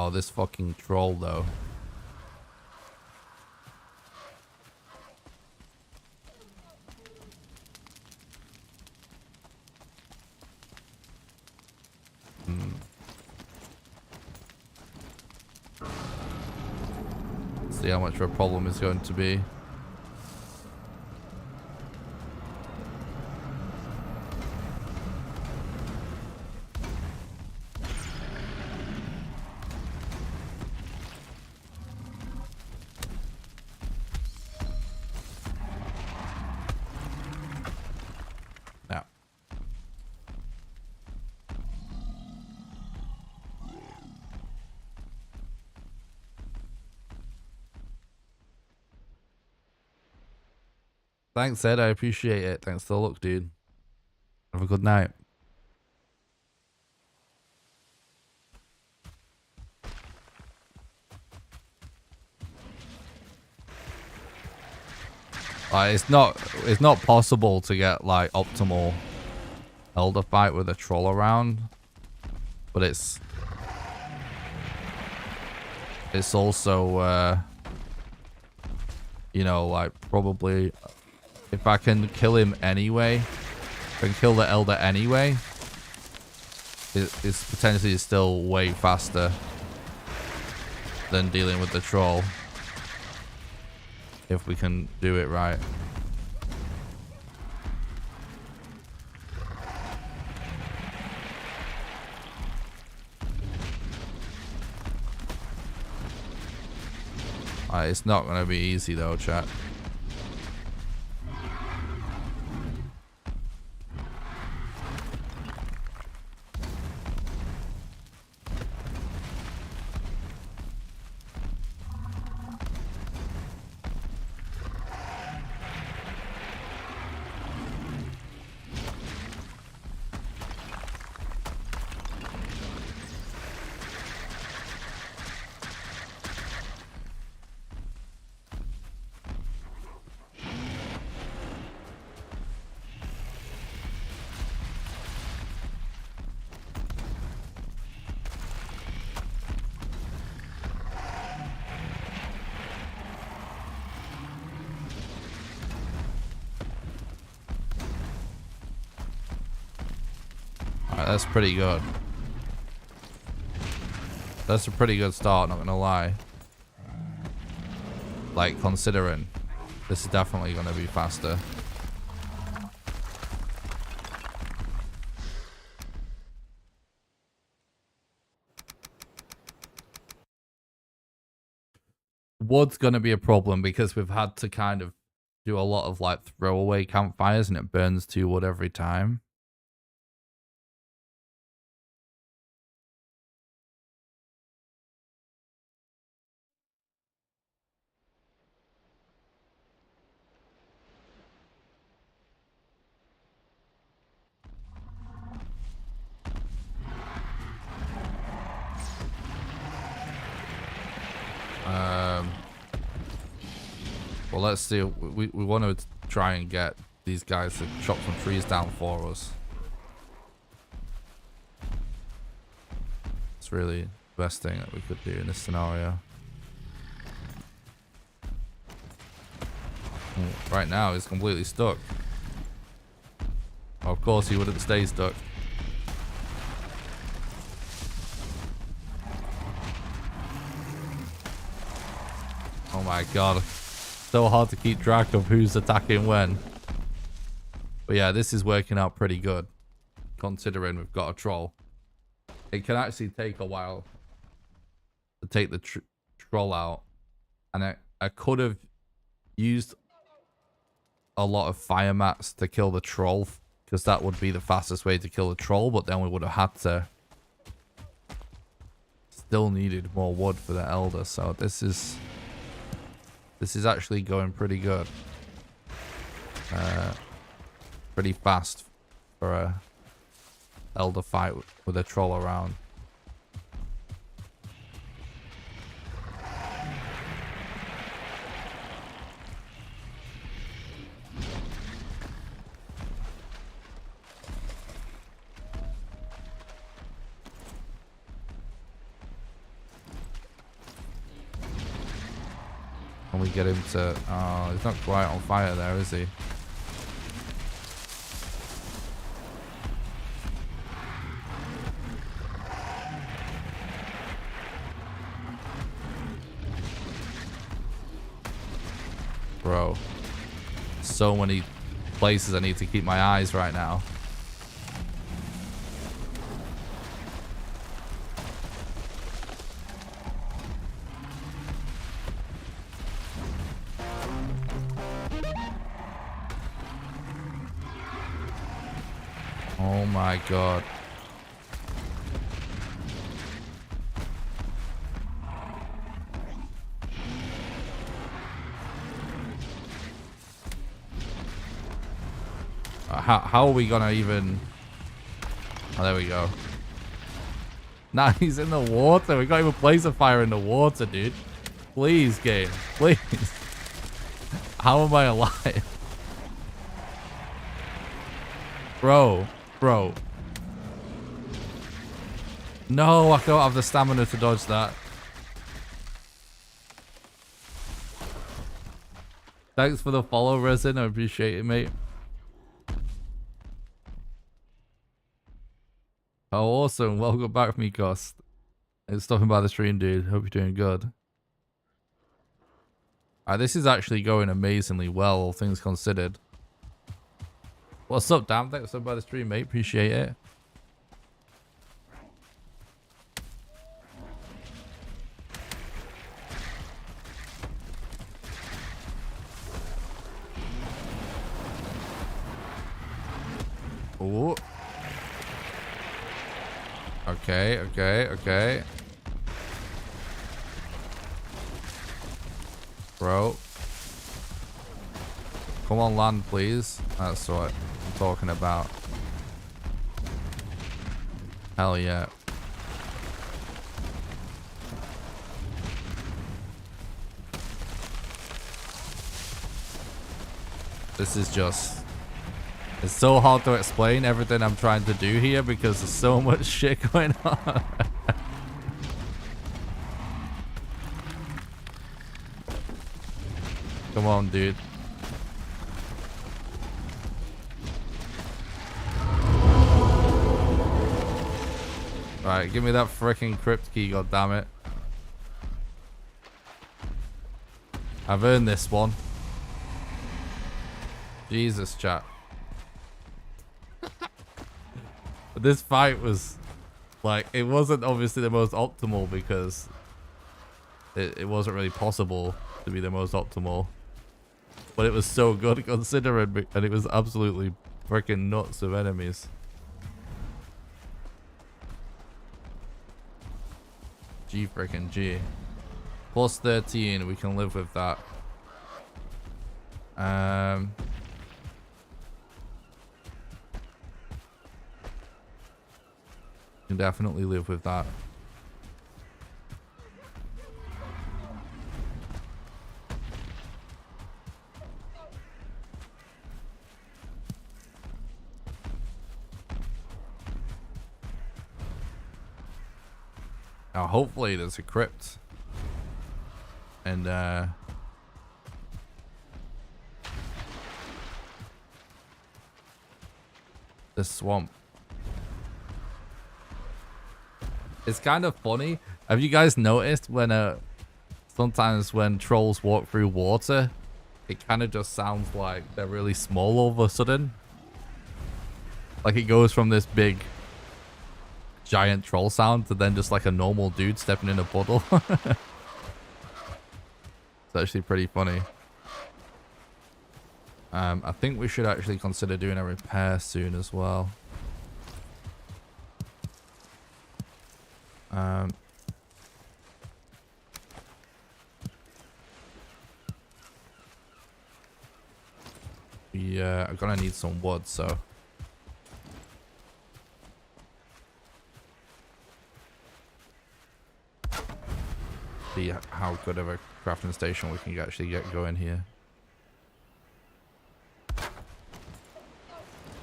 Oh, this fucking troll, though. See how much of a problem it's going to be. Now. Thanks, Ed. I appreciate it. Thanks for the look, dude. Have a good night. It's not possible to get like optimal elder fight with a troll around, but it's also you know, like probably if I can kill him anyway, if I can kill the elder anyway, it's potentially still way faster than dealing with the troll. If we can do it right. It's not going to be easy though, chat. That's pretty good. That's a pretty good start, not gonna lie. Like, considering this is definitely gonna be faster. Wood's gonna be a problem because we've had to kind of do a lot of like throwaway campfires and it burns 2 wood every time. Well, let's see. We want to try and get these guys to chop some trees down for us. It's really the best thing that we could do in this scenario. Right now, he's completely stuck. Of course, he wouldn't stay stuck. Oh my god. So hard to keep track of who's attacking when. But yeah, this is working out pretty good. Considering we've got a troll. It can actually take a while to take the troll out. And I could have used a lot of fire mats to kill the troll, because that would be the fastest way to kill the troll, but then we would have had to still needed more wood for the elder. So this is actually going pretty good. Pretty fast for a elder fight with a troll around. Can we get him to... Oh, he's not quite on fire there, is he? Bro. So many places I need to keep my eyes right now. Oh my god. How are we gonna even... Oh, there we go. Nah, he's in the water. We can't even place a fire in the water, dude. Please, game. Please. How am I alive? Bro. No, I don't have the stamina to dodge that. Thanks for the follow, Resin. I appreciate it, mate. Oh, awesome. Welcome back, Mikos. Thanks for stopping by the stream, dude. Hope you're doing good. This is actually going amazingly well, all things considered. What's up, Dan? Thanks for stopping by the stream, mate. Appreciate it. Oh. Okay. Bro. Come on, land, please. That's what I'm talking about. Hell yeah. This is just... It's so hard to explain everything I'm trying to do here because there's so much shit going on. Come on, dude. Alright, give me that freaking crypt key, goddammit. I've earned this one. Jesus, chat. This fight was like, it wasn't obviously the most optimal because it wasn't really possible to be the most optimal, but it was so good considering, and it was absolutely freaking nuts of enemies. G freaking G. Plus 13, we can live with that. Can definitely live with that. Now hopefully there's a crypt and the swamp. It's kind of funny. Have you guys noticed when sometimes when trolls walk through water, it kind of just sounds like they're really small all of a sudden? Like it goes from this big giant troll sound to then just like a normal dude stepping in a puddle. It's actually pretty funny. I think we should actually consider doing a repair soon as well. Yeah, I'm gonna need some wood, so. See how good of a crafting station we can actually get going here.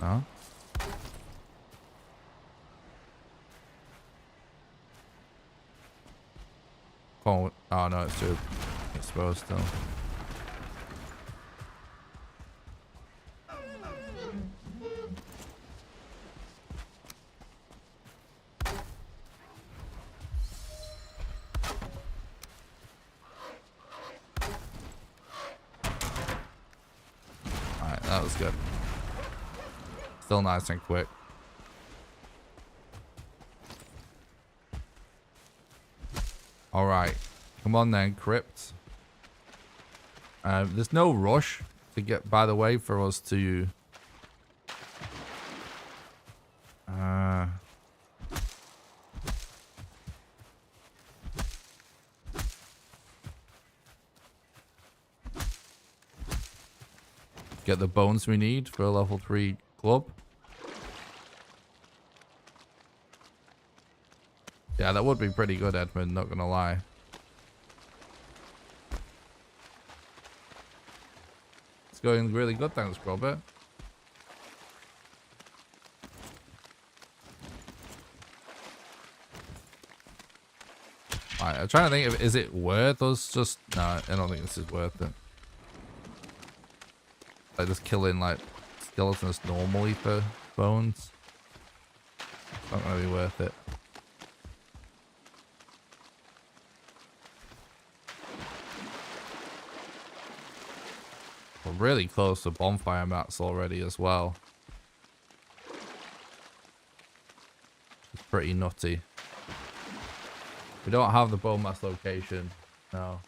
Huh? Oh no, it's too exposed still. Alright, that was good. Still nice and quick. Alright. Come on then, Crypt. There's no rush to get, by the way, for us to... get the bones we need for a level 3 club. Yeah, that would be pretty good, Edmund, not gonna lie. It's going really good, thanks, Robert. Alright, I'm trying to think of, is it worth us just... No, I don't think this is worth it. Like just killing like skeletons normally for bones. It's not gonna be worth it. We're really close to bonfire mats already as well. It's pretty nutty. We don't have the bone mass location. No.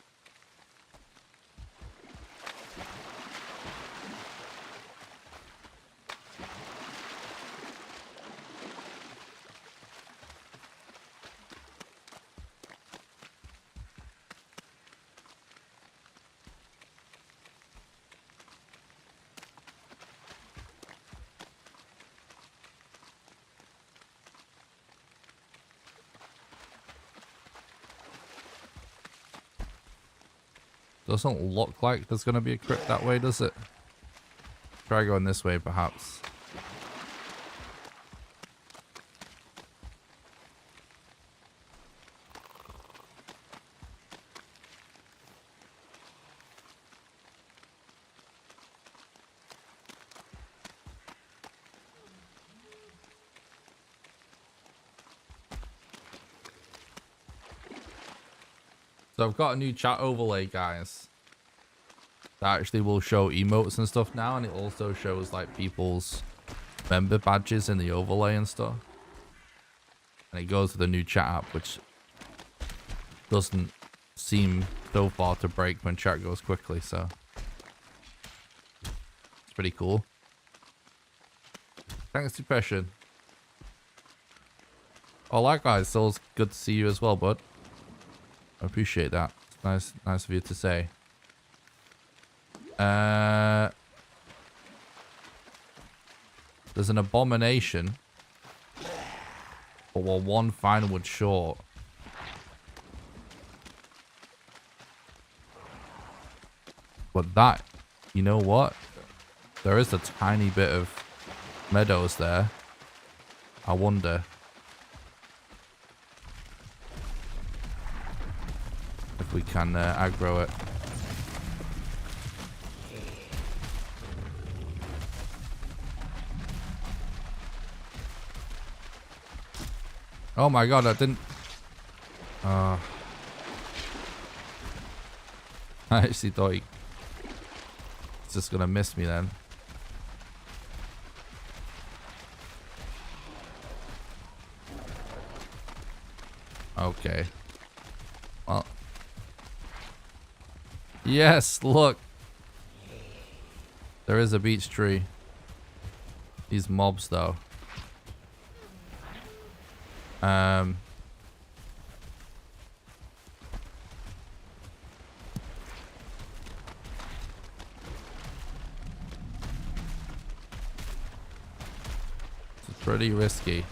Doesn't look like there's going to be a crypt that way, does it? Try going this way, perhaps. So I've got a new chat overlay, guys. That actually will show emotes and stuff now, and it also shows like people's member badges in the overlay and stuff. And it goes to the new chat app, which doesn't seem so far to break when chat goes quickly, so it's pretty cool. Thanks, Depression. Oh, likewise, Soul's good to see you as well, bud. I appreciate that. It's nice of you to say. There's an abomination, but we're one fine wood short. But that, you know what? There is a tiny bit of meadows there. I wonder if we can aggro it. Oh my god, I didn't... I actually thought he was just gonna miss me then. Okay. Well. Yes, look. There is a beech tree. These mobs though. It's pretty risky.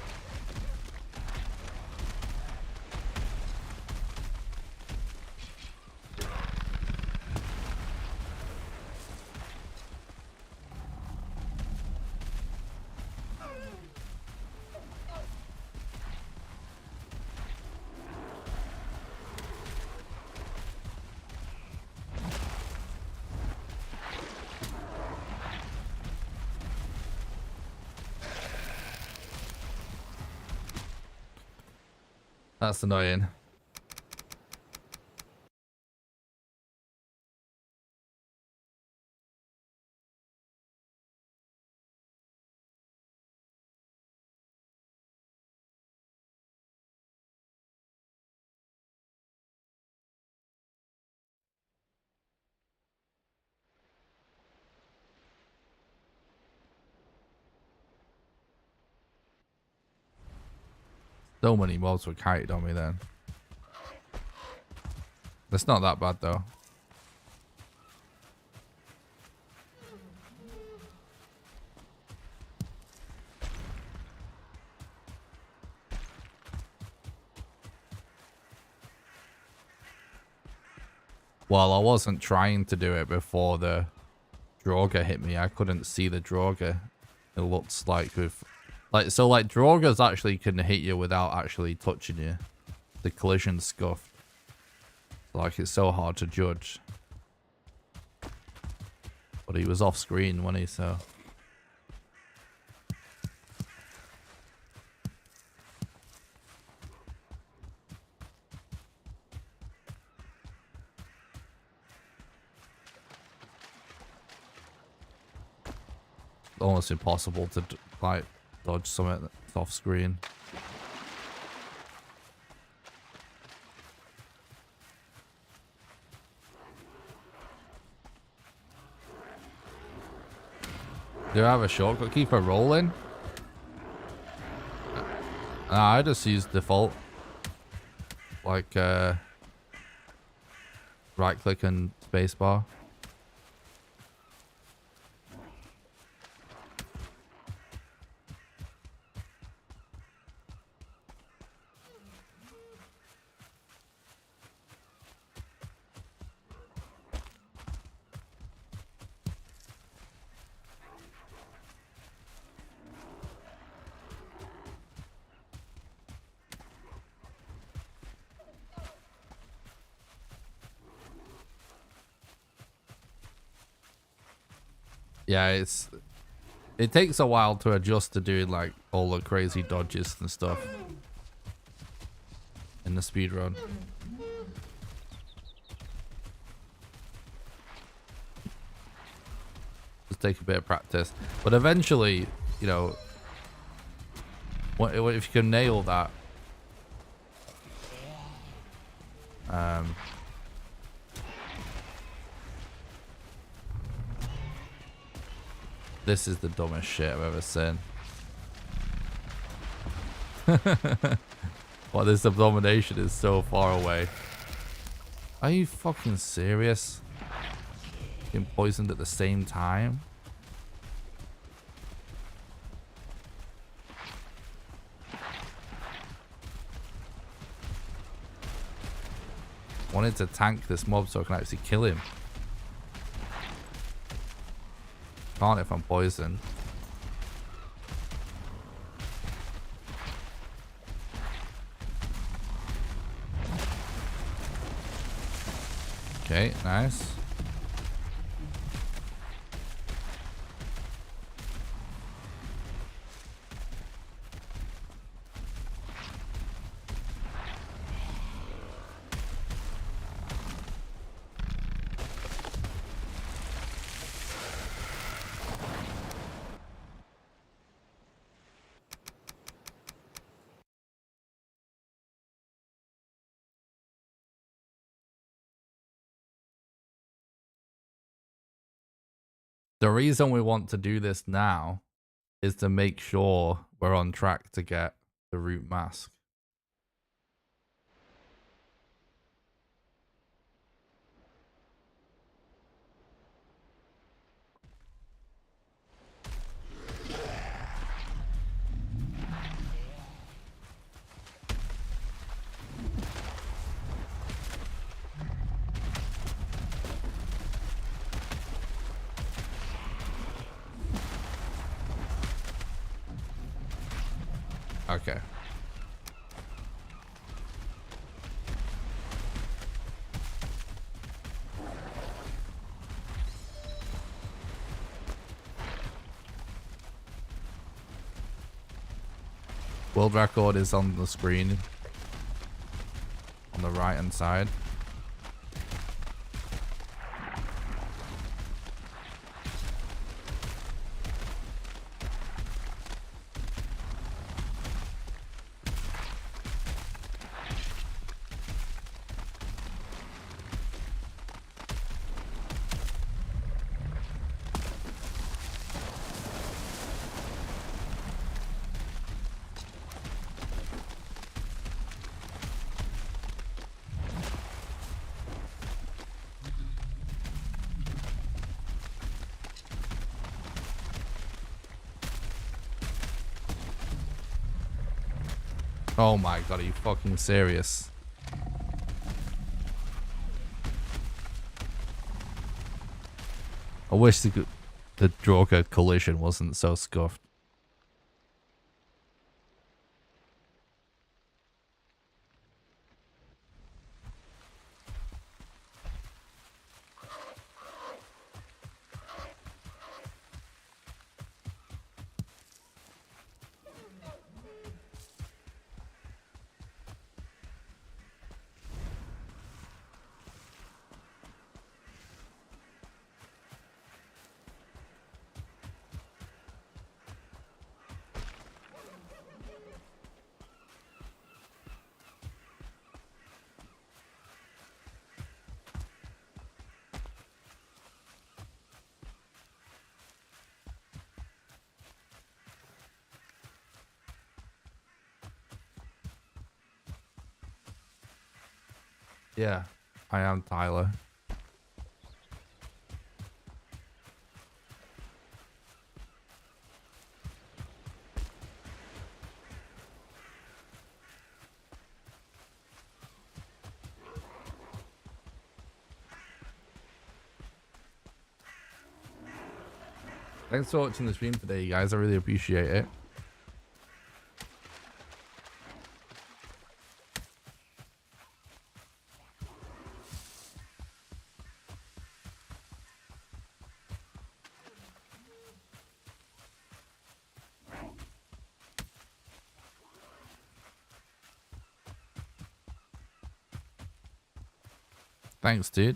That's annoying. So many mobs were kited on me then. It's not that bad though. Well, I wasn't trying to do it before the Droga hit me. I couldn't see the Droga. It looks like with like Drogas actually can hit you without actually touching you. The collision scuffed. Like it's so hard to judge. But he was off screen, wasn't he? So almost impossible to like dodge something that's off screen. Do I have a shortcut key for rolling? Nah, I just use default. Like right click and spacebar. Yeah, it takes a while to adjust to doing like all the crazy dodges and stuff in the speedrun. Just take a bit of practice, but eventually, you know, what if you can nail that? This is the dumbest shit I've ever seen. Well, this abomination is so far away. Are you fucking serious? Getting poisoned at the same time? Wanted to tank this mob so I can actually kill him. Can't if I'm poisoned. Okay, nice. The reason we want to do this now is to make sure we're on track to get the root mask. Okay. World record is on the screen on the right hand side. Oh my god, are you fucking serious? I wish the Joker collision wasn't so scuffed. Yeah, I am Tyler. Thanks for watching the stream today, you guys. I really appreciate it. Thanks, dude.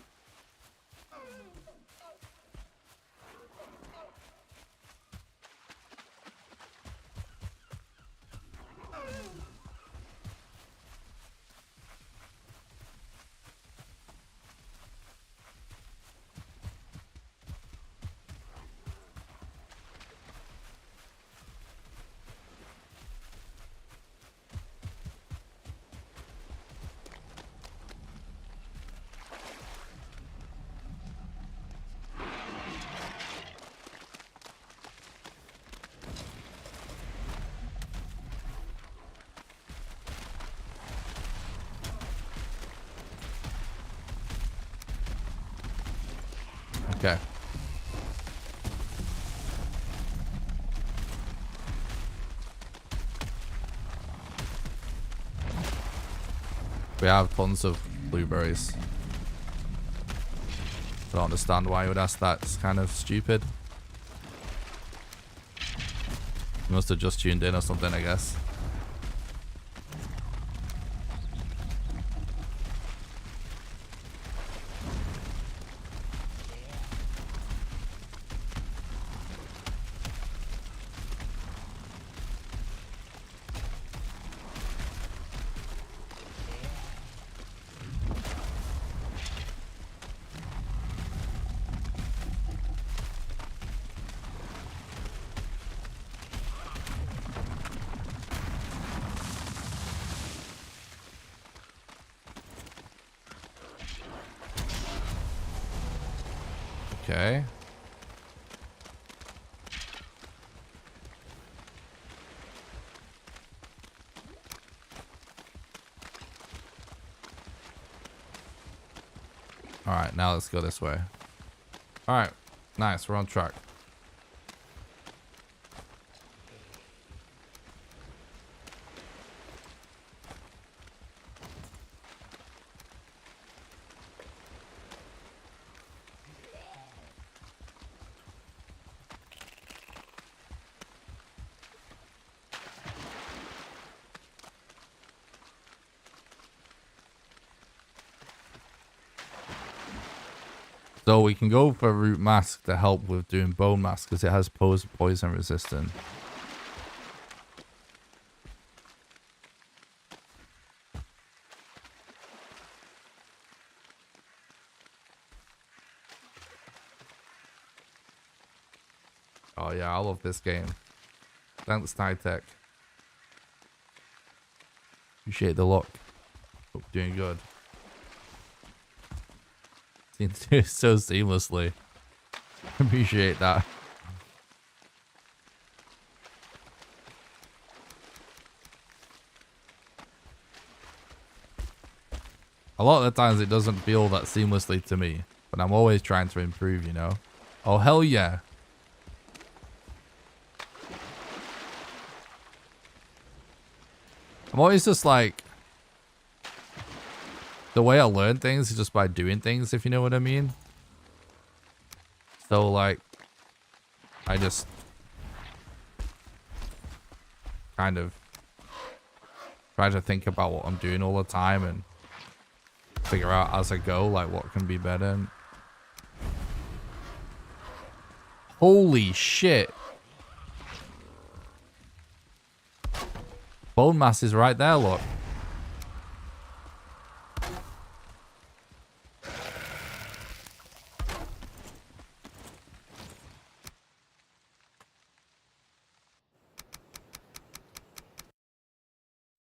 Okay. We have tons of blueberries. I don't understand why you would ask that. It's kind of stupid. You must have just tuned in or something, I guess. Okay. All right, now let's go this way. All right, nice. We're on track. So we can go for root mask to help with doing bone mask because it has poison resistant. Oh yeah, I love this game. Thanks, Titech. Appreciate the luck. Hope you're doing good. Seems to do it so seamlessly. Appreciate that. A lot of the times it doesn't feel that seamlessly to me, but I'm always trying to improve, you know? Oh, hell yeah. I'm always just like, the way I learn things is just by doing things, if you know what I mean. So like, I just kind of try to think about what I'm doing all the time and figure out as I go, like what can be better. Holy shit. Bone mass is right there, look.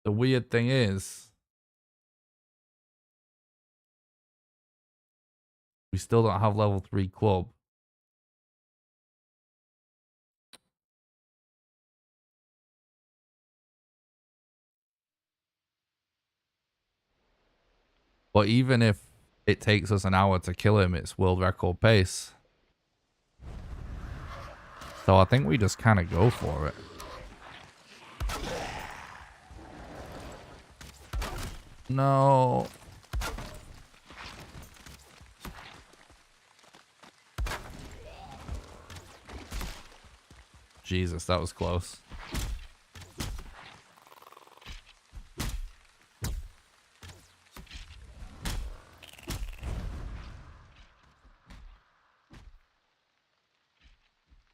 The weird thing is, we still don't have level 3 club. But even if it takes us an hour to kill him, it's world record pace. So I think we just kind of go for it. No. Jesus, that was close.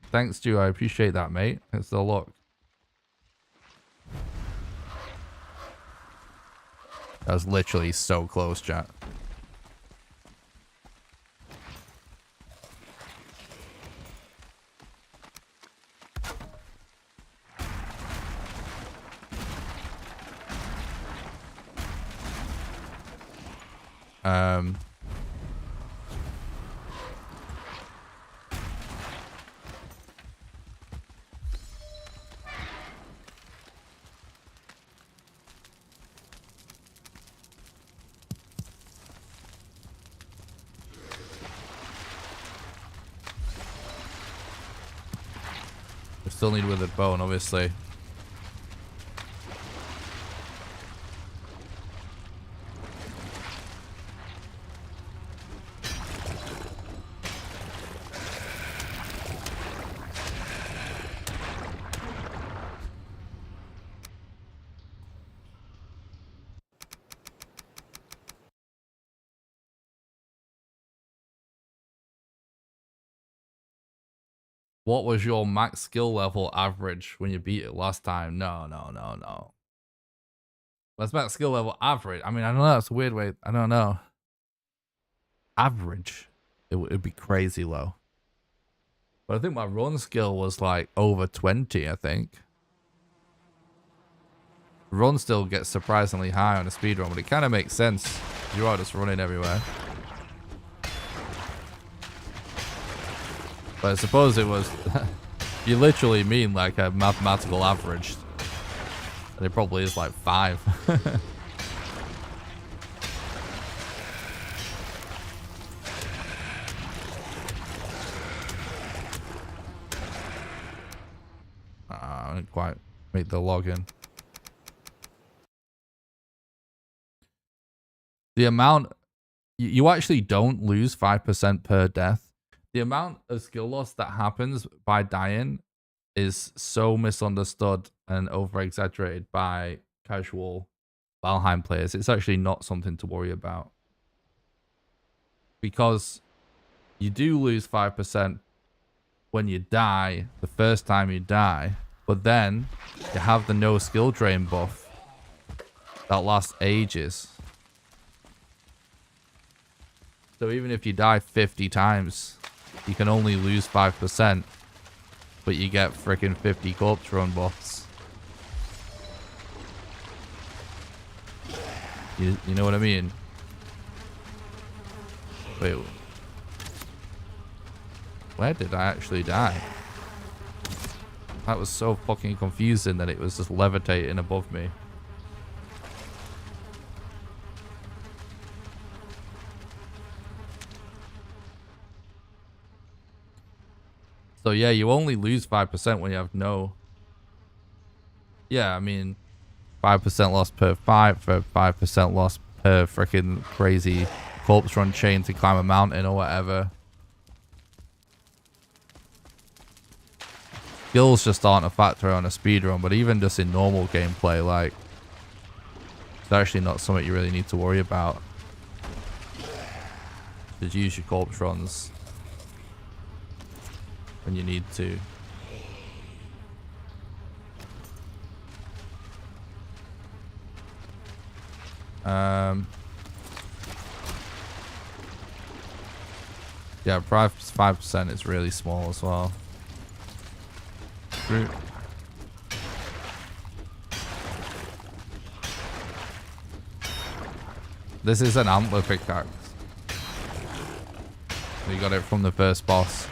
Thanks, Stu. I appreciate that, mate. It's the luck. That was literally so close, chat. Still need withered bone, obviously. What was your max skill level average when you beat it last time? No. What's max skill level average? I mean, I don't know. It's a weird way. I don't know. Average. It'd be crazy low. But I think my run skill was like over 20, I think. Run still gets surprisingly high on a speedrun, but it kind of makes sense. You are just running everywhere. But I suppose it was... you literally mean like a mathematical average. And it probably is like 5. I didn't quite make the login. The amount... You actually don't lose 5% per death. The amount of skill loss that happens by dying is so misunderstood and over-exaggerated by casual Valheim players. It's actually not something to worry about. Because you do lose 5% when you die, the first time you die, but then you have the no skill drain buff that lasts ages. So even if you die 50 times, you can only lose 5%, but you get freaking 50 corpse run buffs. You know what I mean? Wait. Where did I actually die? That was so fucking confusing that it was just levitating above me. So yeah, you only lose 5% when you have no... Yeah, I mean, 5% loss per fight for 5% loss per freaking crazy corpse run chain to climb a mountain or whatever. Skills just aren't a factor on a speedrun, but even just in normal gameplay, like, it's actually not something you really need to worry about. Just use your corpse runs when you need to. Yeah, 5% is really small as well. This is an antler pickaxe. We got it from the first boss.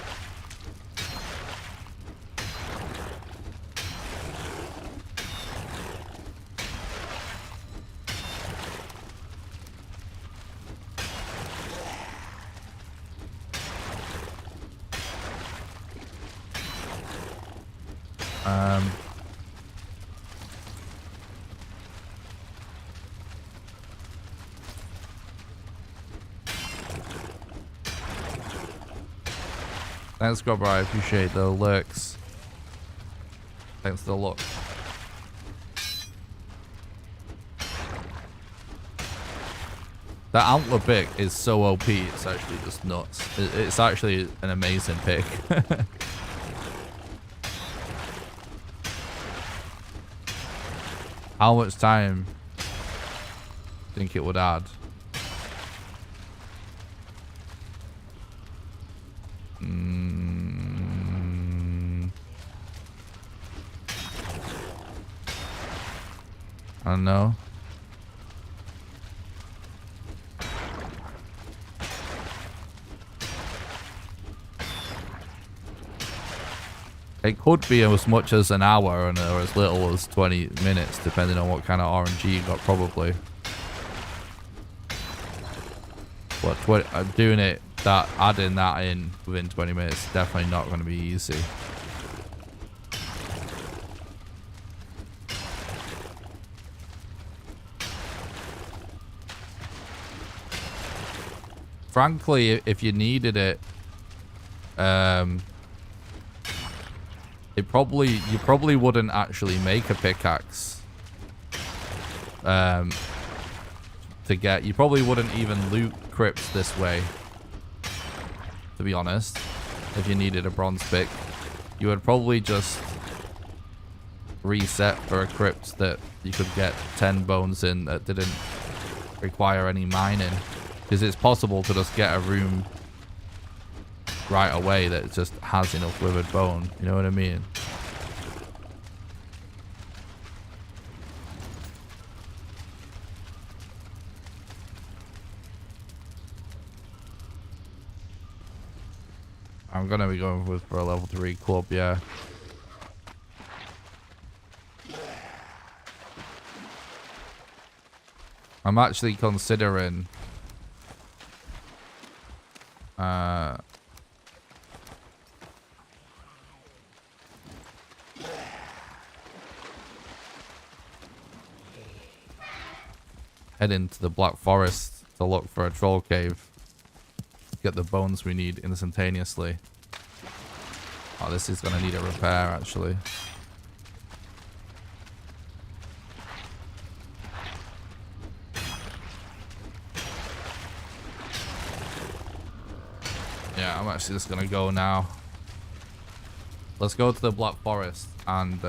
Thanks, Grubber. I appreciate the lurks. Thanks for the look. That antler pick is so OP, it's actually just nuts. It's actually an amazing pick. How much time do you think it would add? I don't know. It could be as much as an hour or as little as 20 minutes, depending on what kind of RNG you got, probably. But I'm doing it, adding that in within 20 minutes, definitely not going to be easy. Frankly, if you needed it, you probably wouldn't actually make a pickaxe. You probably wouldn't even loot crypts this way, to be honest. If you needed a bronze pick, you would probably just reset for a crypt that you could get 10 bones in that didn't require any mining. Because it's possible to just get a room right away that just has enough withered bone. You know what I mean? I'm gonna be going with for a level 3 club, yeah. I'm actually considering heading to the Black Forest to look for a troll cave. Get the bones we need instantaneously. Oh, this is gonna need a repair actually. Yeah, I'm actually just gonna go now. Let's go to the Black Forest and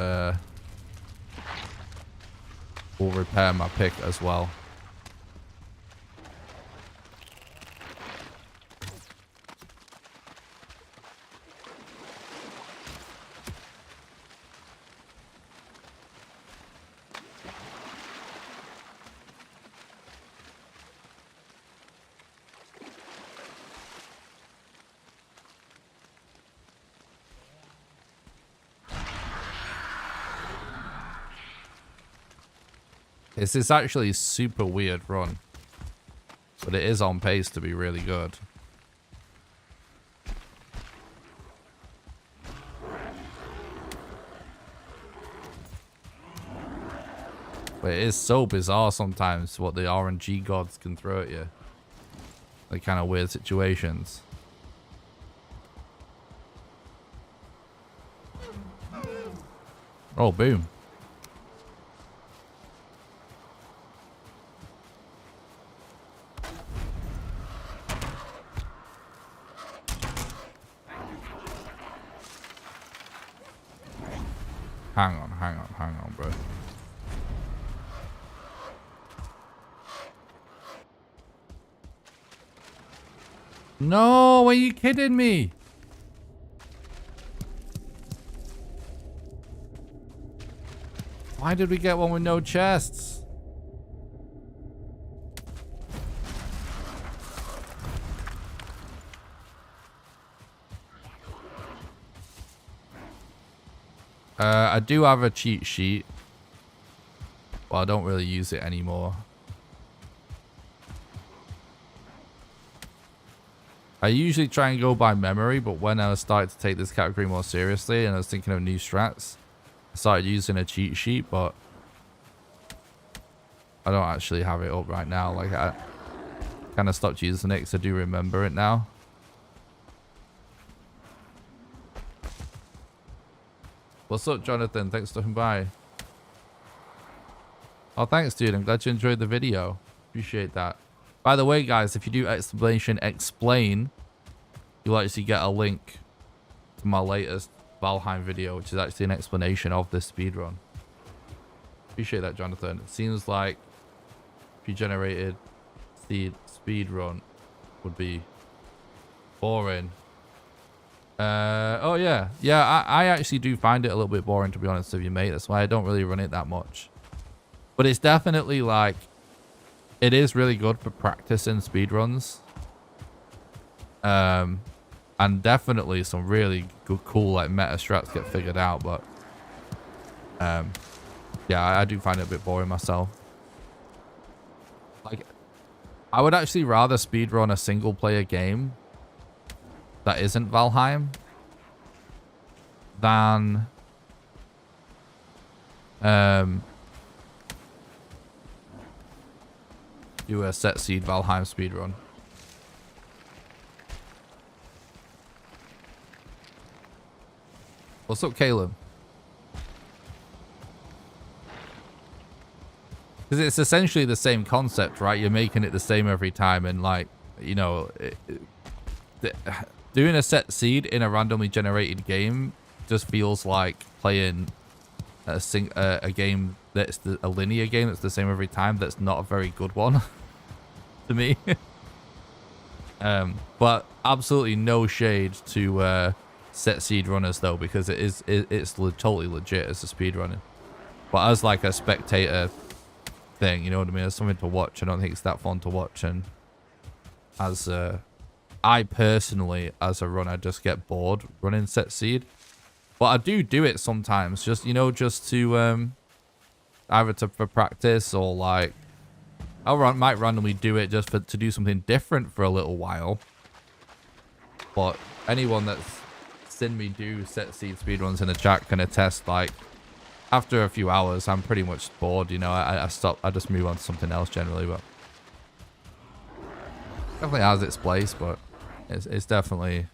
we'll repair my pick as well. This is actually a super weird run, but it is on pace to be really good. But it is so bizarre sometimes what the RNG gods can throw at you. Like kind of weird situations. Oh, boom. Hang on, bro. No, are you kidding me? Why did we get one with no chests? I do have a cheat sheet, but I don't really use it anymore. I usually try and go by memory, but when I started to take this category more seriously and I was thinking of new strats, I started using a cheat sheet, but I don't actually have it up right now. Like, I kind of stopped using it because I do remember it now. What's up, Jonathan? Thanks for stopping by. Oh, thanks, dude. I'm glad you enjoyed the video. Appreciate that. By the way, guys, if you do exclamation explain, you'll actually get a link to my latest Valheim video, which is actually an explanation of this speedrun. Appreciate that, Jonathan. It seems like if you generated the speedrun would be boring. Oh yeah, I actually do find it a little bit boring, to be honest with you, mate. That's why I don't really run it that much. But it's definitely like, it is really good for practicing speedruns. And definitely some really good, cool like meta strats get figured out. But yeah, I do find it a bit boring myself. Like, I would actually rather speedrun a single player game that isn't Valheim than do a set seed Valheim speedrun. What's up, Caleb? Because it's essentially the same concept, right? You're making it the same every time, and like, you know, doing a set seed in a randomly generated game just feels like playing a game that's a linear game that's the same every time. That's not a very good one to me. But absolutely no shade to set seed runners though, because it's totally legit as a speed running. But as like a spectator thing, you know what I mean? As something to watch, I don't think it's that fun to watch. And as I personally, as a runner, just get bored running set seed. But I do it sometimes, just, you know, just to, either for practice or like, I might randomly do it just to do something different for a little while. But anyone that's seen me do set seed speedruns in the chat can attest, like, after a few hours, I'm pretty much bored, you know, I stop, I just move on to something else generally, but definitely has its place, but it's definitely,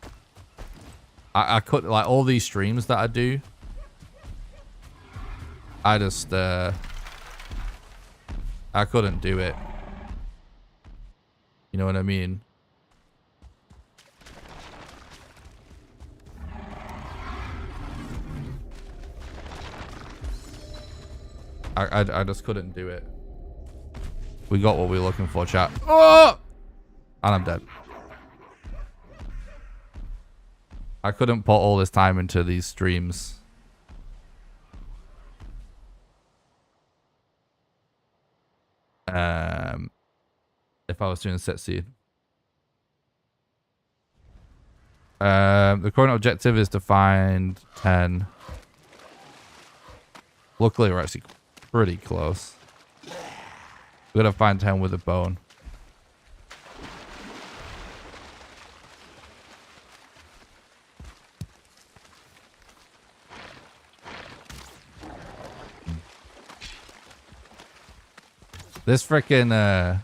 I could, like, all these streams that I do, I just, I couldn't do it. You know what I mean? I just couldn't do it. We got what we were looking for, chat. Oh! And I'm dead. I couldn't put all this time into these streams. If I was doing set seed. The current objective is to find 10. Luckily, we're actually pretty close. We're gonna find 10 with a bone. This freaking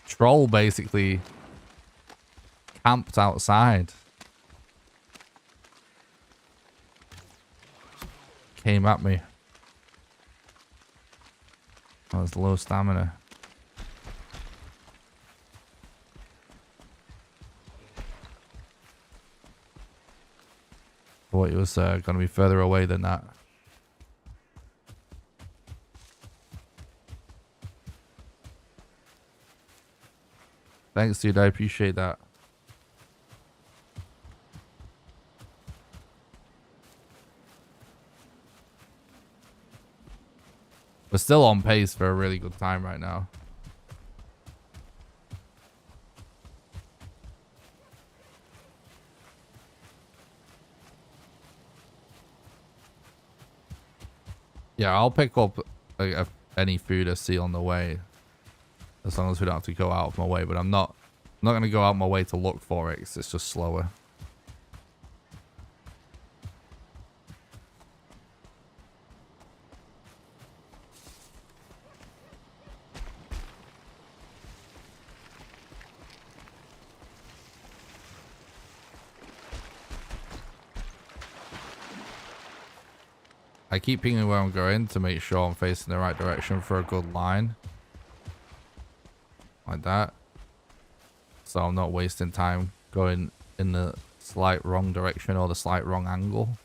troll basically camped outside. Came at me. I was low stamina. Thought it was going to be further away than that. Thanks, dude. I appreciate that. We're still on pace for a really good time right now. Yeah, I'll pick up any food I see on the way, as long as we don't have to go out of my way. But I'm not going to go out of my way to look for it, 'cause it's just slower. I keep pinging where I'm going to make sure I'm facing the right direction for a good line. Like that. So I'm not wasting time going in the slight wrong direction or the slight wrong angle.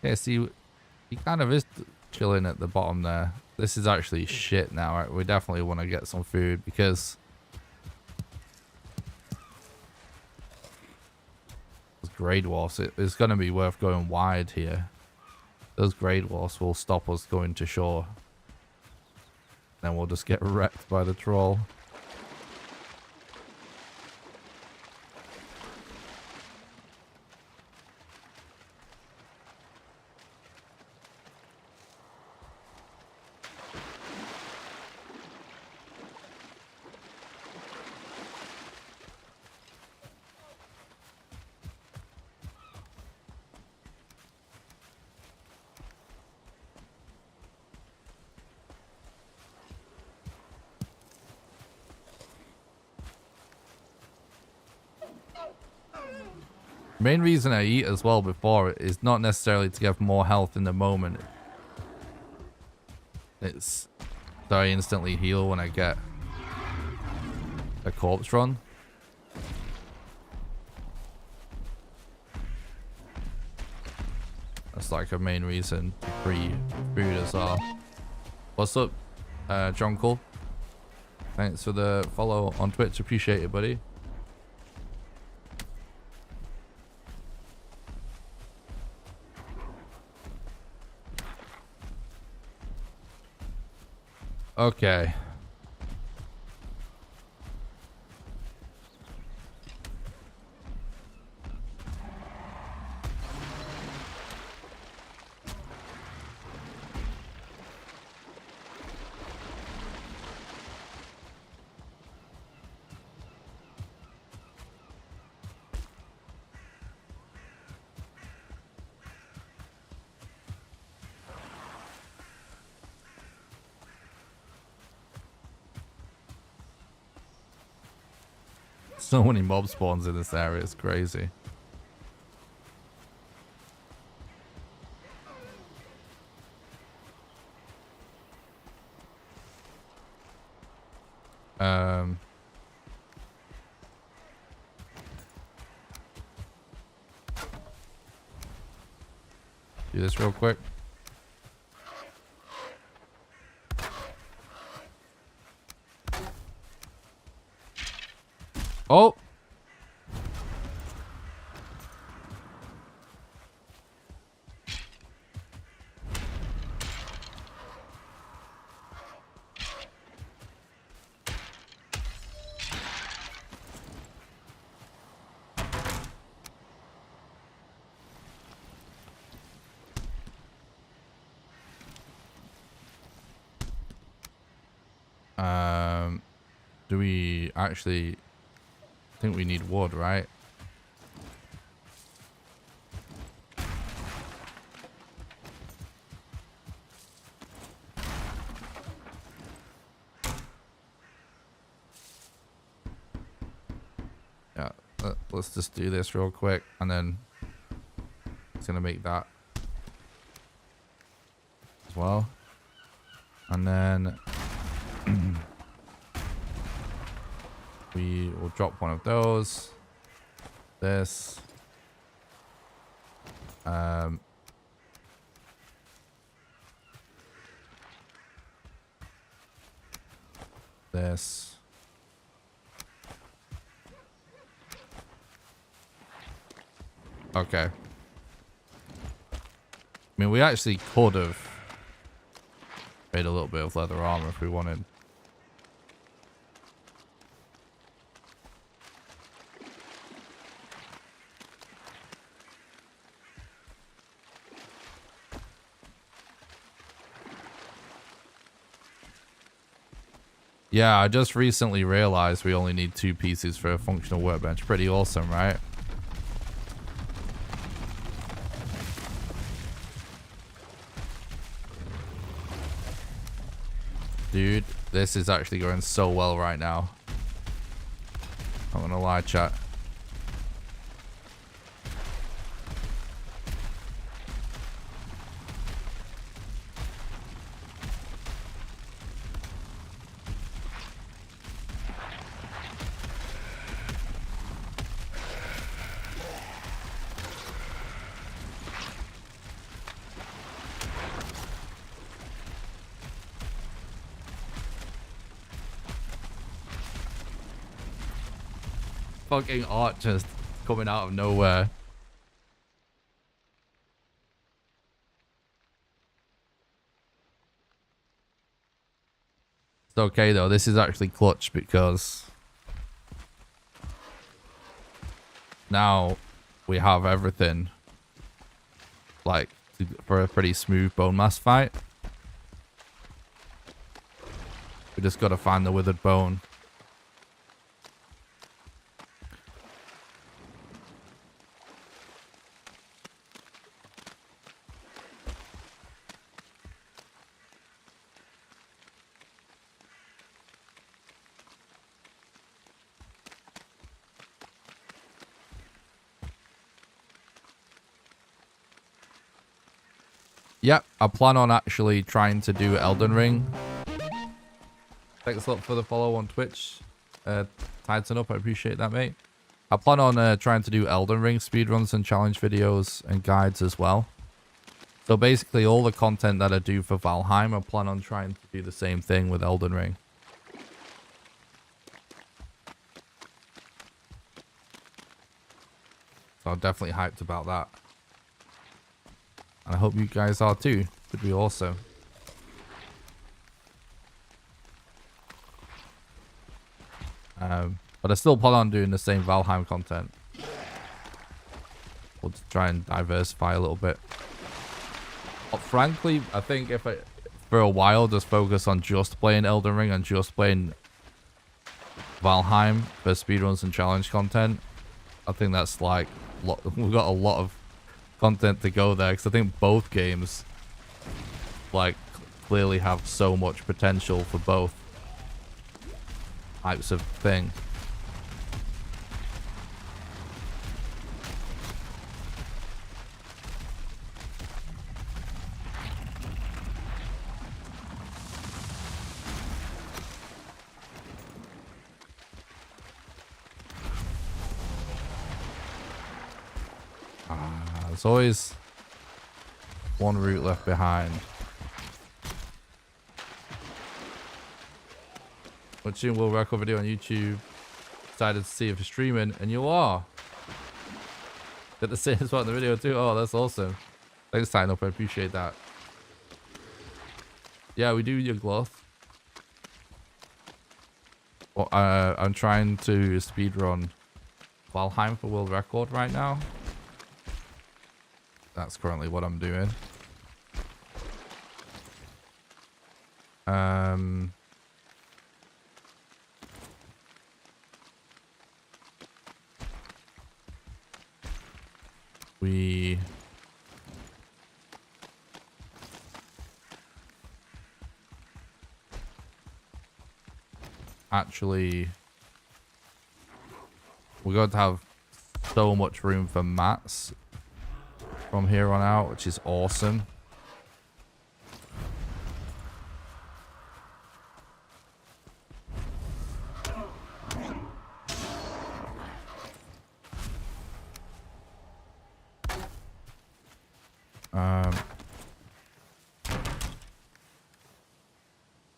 Yeah, see, he kind of is chilling at the bottom there. This is actually shit now. Right? We definitely want to get some food because those grade walls, it's going to be worth going wide here. Those grade walls will stop us going to shore. Then we'll just get wrecked by the troll. Main reason I eat as well before is not necessarily to get more health in the moment. It's so I instantly heal when I get a corpse run. That's like a main reason to free food as well. What's up, John Cole? Thanks for the follow on Twitch. Appreciate it, buddy. Okay. So many mob spawns in this area, it's crazy. Do this real quick. Oh! Do we actually think we need wood, right? Yeah, let's just do this real quick and then it's gonna make that as well. And then we will drop one of those. This. This. Okay. I mean, we actually could have made a little bit of leather armor if we wanted. Yeah, I just recently realized we only need 2 pieces for a functional workbench. Pretty awesome, right? Dude, this is actually going so well right now. I'm not gonna lie, chat. Fucking art just coming out of nowhere. It's okay though, this is actually clutch because now we have everything like for a pretty smooth bone mass fight. We just gotta find the withered bone. Yep, I plan on actually trying to do Elden Ring. Thanks a lot for the follow on Twitch. Tighten up. I appreciate that, mate. I plan on trying to do Elden Ring speedruns and challenge videos and guides as well. So basically all the content that I do for Valheim, I plan on trying to do the same thing with Elden Ring. So I'm definitely hyped about that. And I hope you guys are too. Could be awesome. But I still plan on doing the same Valheim content. We'll try and diversify a little bit. But frankly, I think if I, for a while, just focus on just playing Elden Ring and just playing Valheim for speedruns and challenge content, I think that's like, we've got a lot of content to go there. Because I think both games, like, clearly have so much potential for both types of thing. There's always one route left behind. Watching world record video on YouTube. Decided to see if you're streaming, and you are. At the same spot in the video too. Oh, that's awesome. Thanks, sign up. I appreciate that. Yeah, we do your gloth. Well, I'm trying to speedrun Valheim for world record right now. That's currently what I'm doing. We actually, we're going to have so much room for mats from here on out, which is awesome.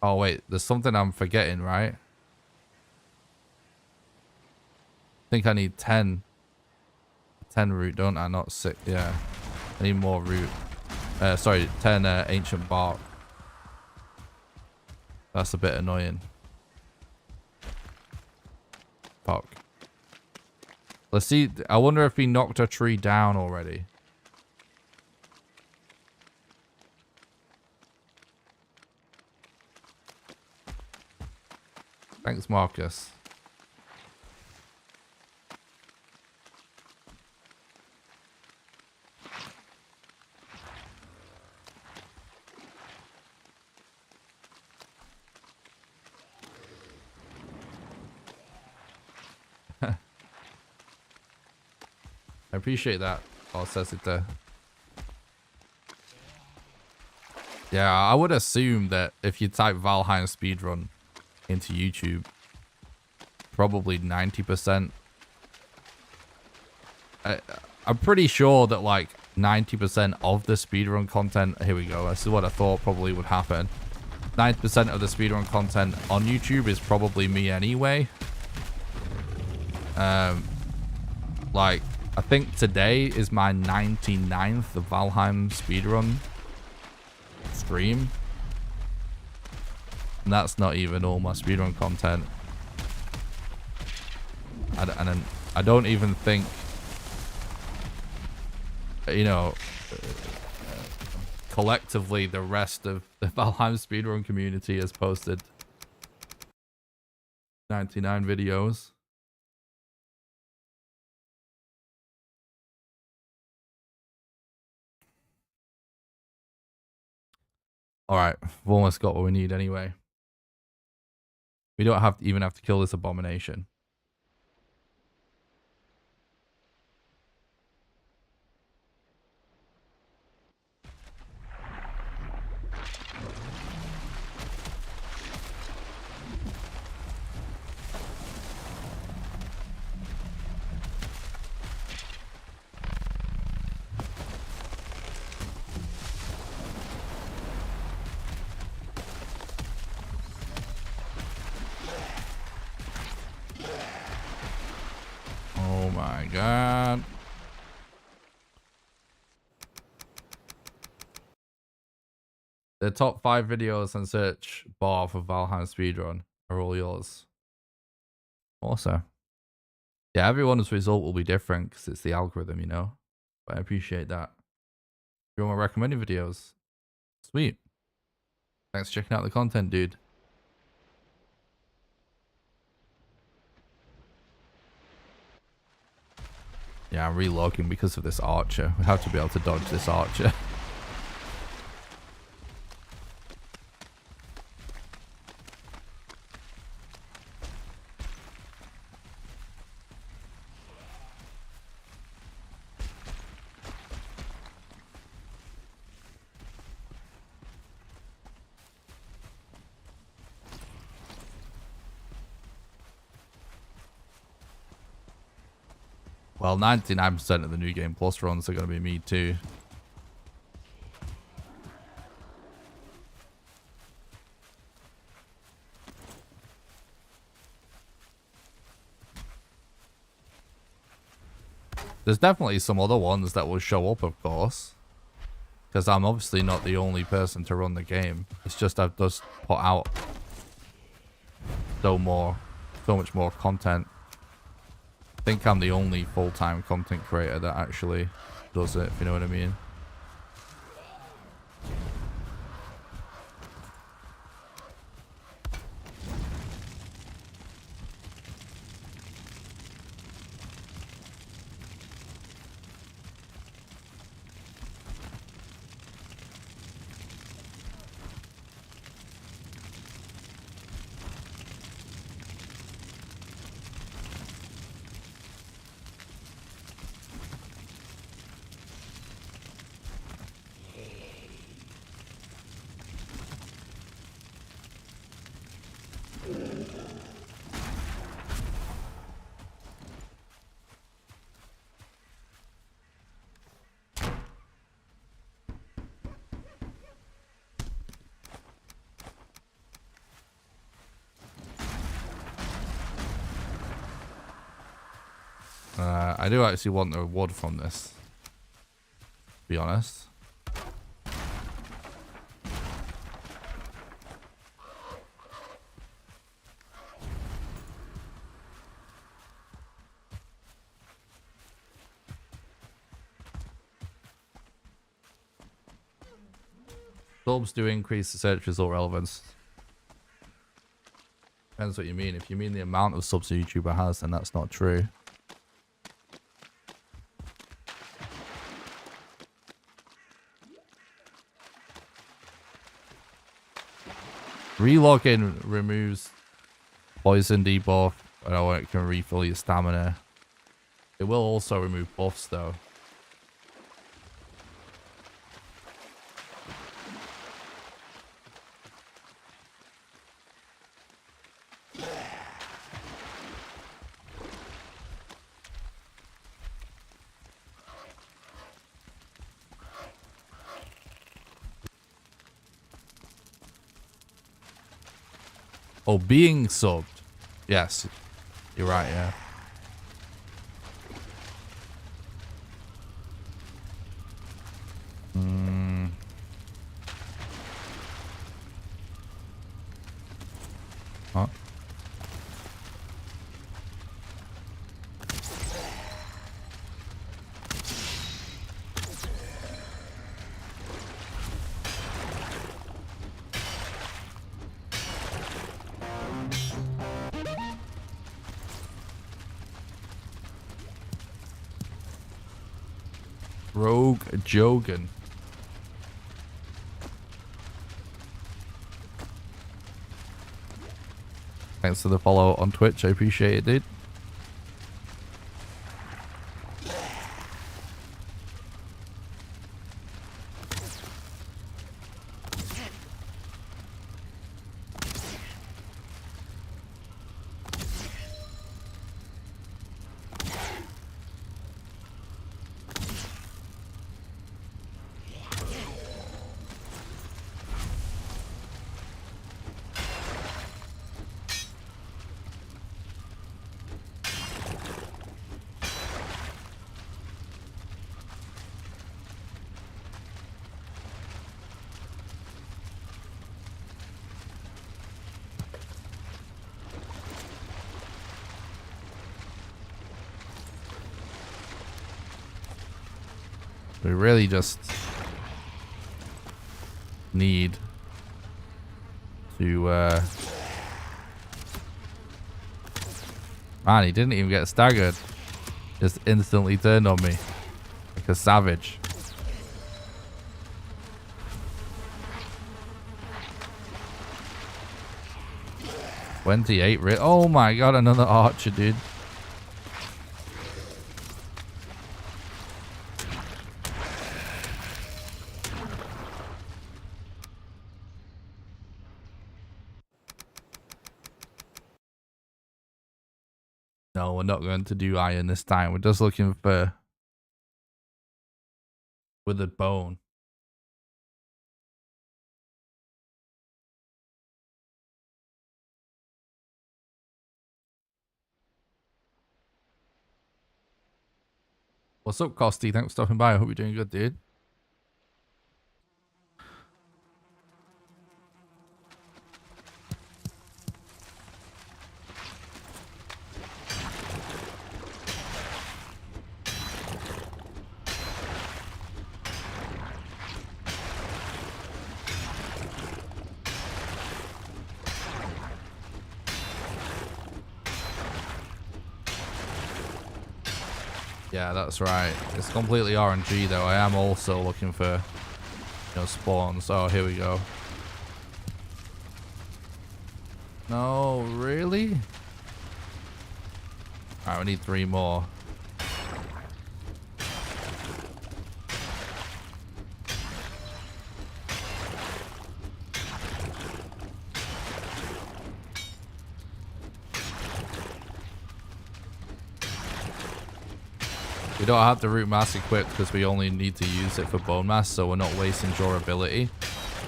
Oh wait, there's something I'm forgetting, right? I think I need 10 root, don't I? Not 6. Yeah, I need more root. Sorry, 10 ancient bark. That's a bit annoying. Fuck. Let's see. I wonder if he knocked a tree down already. Thanks, Marcus. I appreciate that. Oh, says it there. Yeah, I would assume that if you type Valheim Speedrun into YouTube, probably 90%. I'm pretty sure that like 90% of the speedrun content, here we go, this is what I thought probably would happen. 90% of the speedrun content on YouTube is probably me anyway. Like, I think today is my 99th of Valheim Speedrun stream. And that's not even all my speedrun content. And I don't even think, you know, collectively the rest of the Valheim speedrun community has posted 99 videos. Alright, we've almost got what we need anyway. We don't even have to kill this abomination. my god. The top 5 videos and search bar for Valheim Speedrun are all yours. Also, yeah, everyone's result will be different because it's the algorithm, you know. But I appreciate that. If you want my recommended videos, sweet. Thanks for checking out the content, dude. Yeah, I'm relogging because of this archer. We have to be able to dodge this archer. Well, 99% of the New Game Plus runs are going to be me too. There's definitely some other ones that will show up, of course. Because I'm obviously not the only person to run the game. It's just I've just put out so much more content. I think I'm the only full-time content creator that actually does it, if you know what I mean. I do actually want the reward from this, to be honest. Subs do increase the search result relevance. Depends what you mean. If you mean the amount of subs a YouTuber has, then that's not true. Relogging removes poison debuff, and it can refill your stamina. It will also remove buffs though. Oh, being subbed. Yes. You're right, yeah. Huh? Rogue Jogan. Thanks for the follow on Twitch. I appreciate it, dude. We really just need to man, he didn't even get staggered. Just instantly turned on me like a savage. $28. Oh my god, another archer, dude. No, we're not going to do iron this time. We're just looking for withered bone. What's up, Costy? Thanks for stopping by. I hope you're doing good, dude. Yeah, that's right. It's completely RNG though. I am also looking for, you know, spawns. Oh, here we go. No, really? Alright, we need 3 more. We don't have the root mass equipped because we only need to use it for bone mass, so we're not wasting durability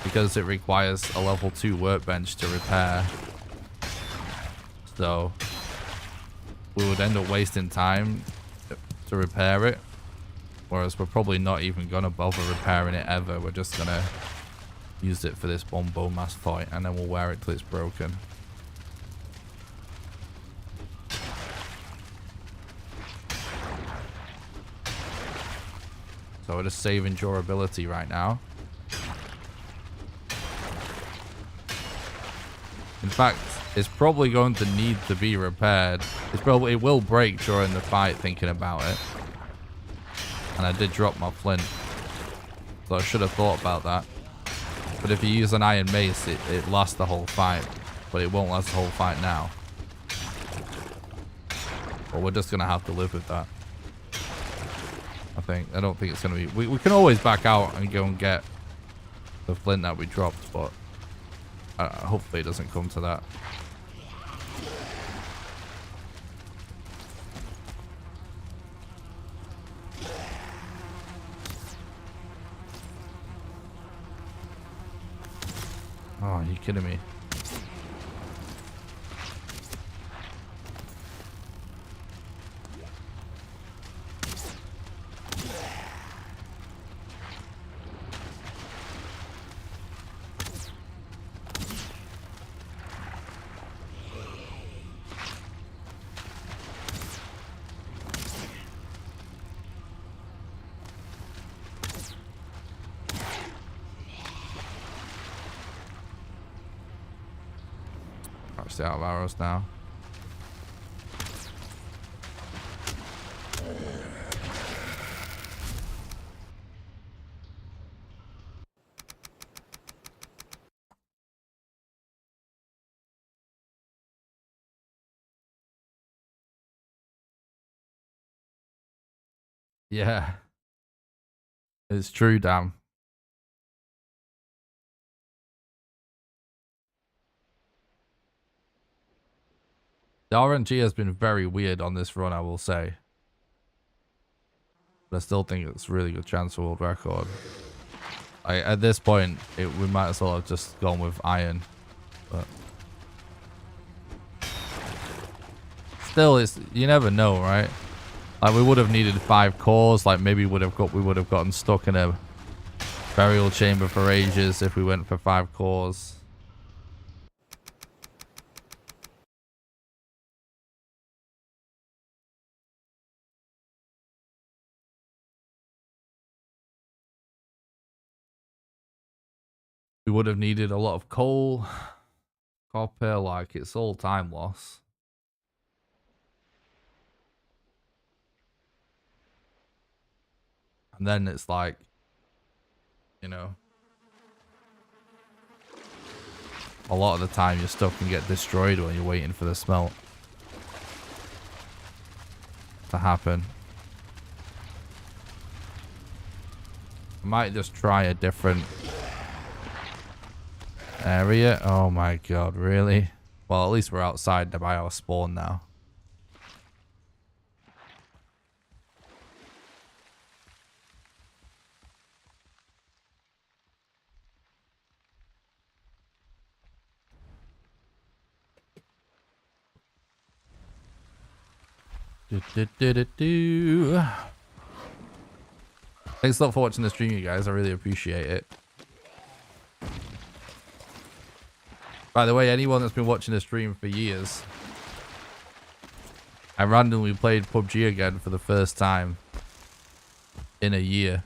because it requires a level 2 workbench to repair. So we would end up wasting time to repair it, whereas we're probably not even gonna bother repairing it ever. We're just gonna use it for this one bone mass fight and then we'll wear it till it's broken. So we're just saving durability right now. In fact, it's probably going to need to be repaired. It will break during the fight, thinking about it. And I did drop my flint, so I should have thought about that. But if you use an iron mace, it lasts the whole fight, but it won't last the whole fight now. But we're just gonna have to live with that. I don't think it's gonna be. We can always back out and go and get the flint that we dropped, but hopefully it doesn't come to that. Oh, are you kidding me? Out of arrows now. Yeah, it's true, damn. The RNG has been very weird on this run, I will say. But I still think it's a really good chance for world record. At this point, we might as well have just gone with iron. But still, you never know, right? Like we would have needed 5 cores. Like maybe we would have gotten stuck in a burial chamber for ages if we went for 5 cores. We would have needed a lot of coal, copper, like it's all time loss. And then it's like, you know, a lot of the time your stuff can get destroyed when you're waiting for the smelt to happen. I might just try a different area. Oh my god, really? Well, at least we're outside by our spawn now. Thanks a lot for watching the stream, you guys. I really appreciate it. By the way, anyone that's been watching the stream for years, I randomly played PUBG again for the first time in a year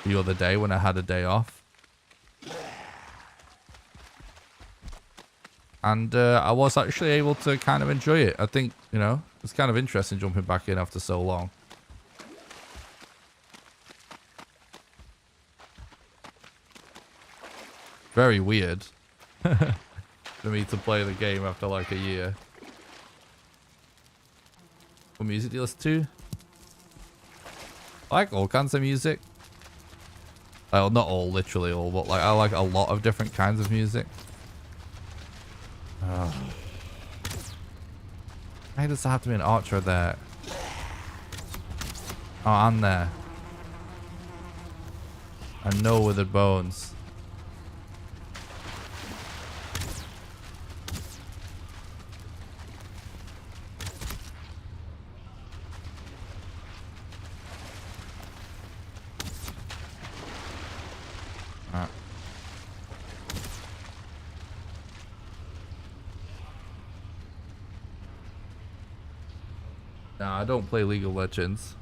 the other day when I had a day off. And I was actually able to kind of enjoy it. I think, you know, it's kind of interesting jumping back in after so long. Very weird for me to play the game after like a year. What music do you listen to? I like all kinds of music. Well, not all, literally all, but like I like a lot of different kinds of music. Oh. Why does there have to be an archer there? Oh, I'm there. And no withered bones. I don't play League of Legends.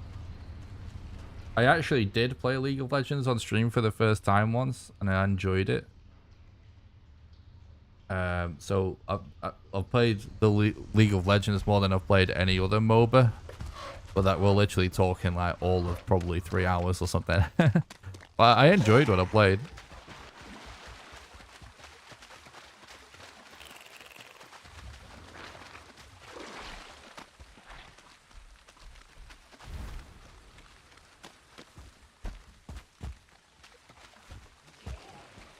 I actually did play League of Legends on stream for the first time once, and I enjoyed it. So I've played the League of Legends more than I've played any other MOBA, but that we're literally talking like all of probably 3 hours or something. But I enjoyed what I played.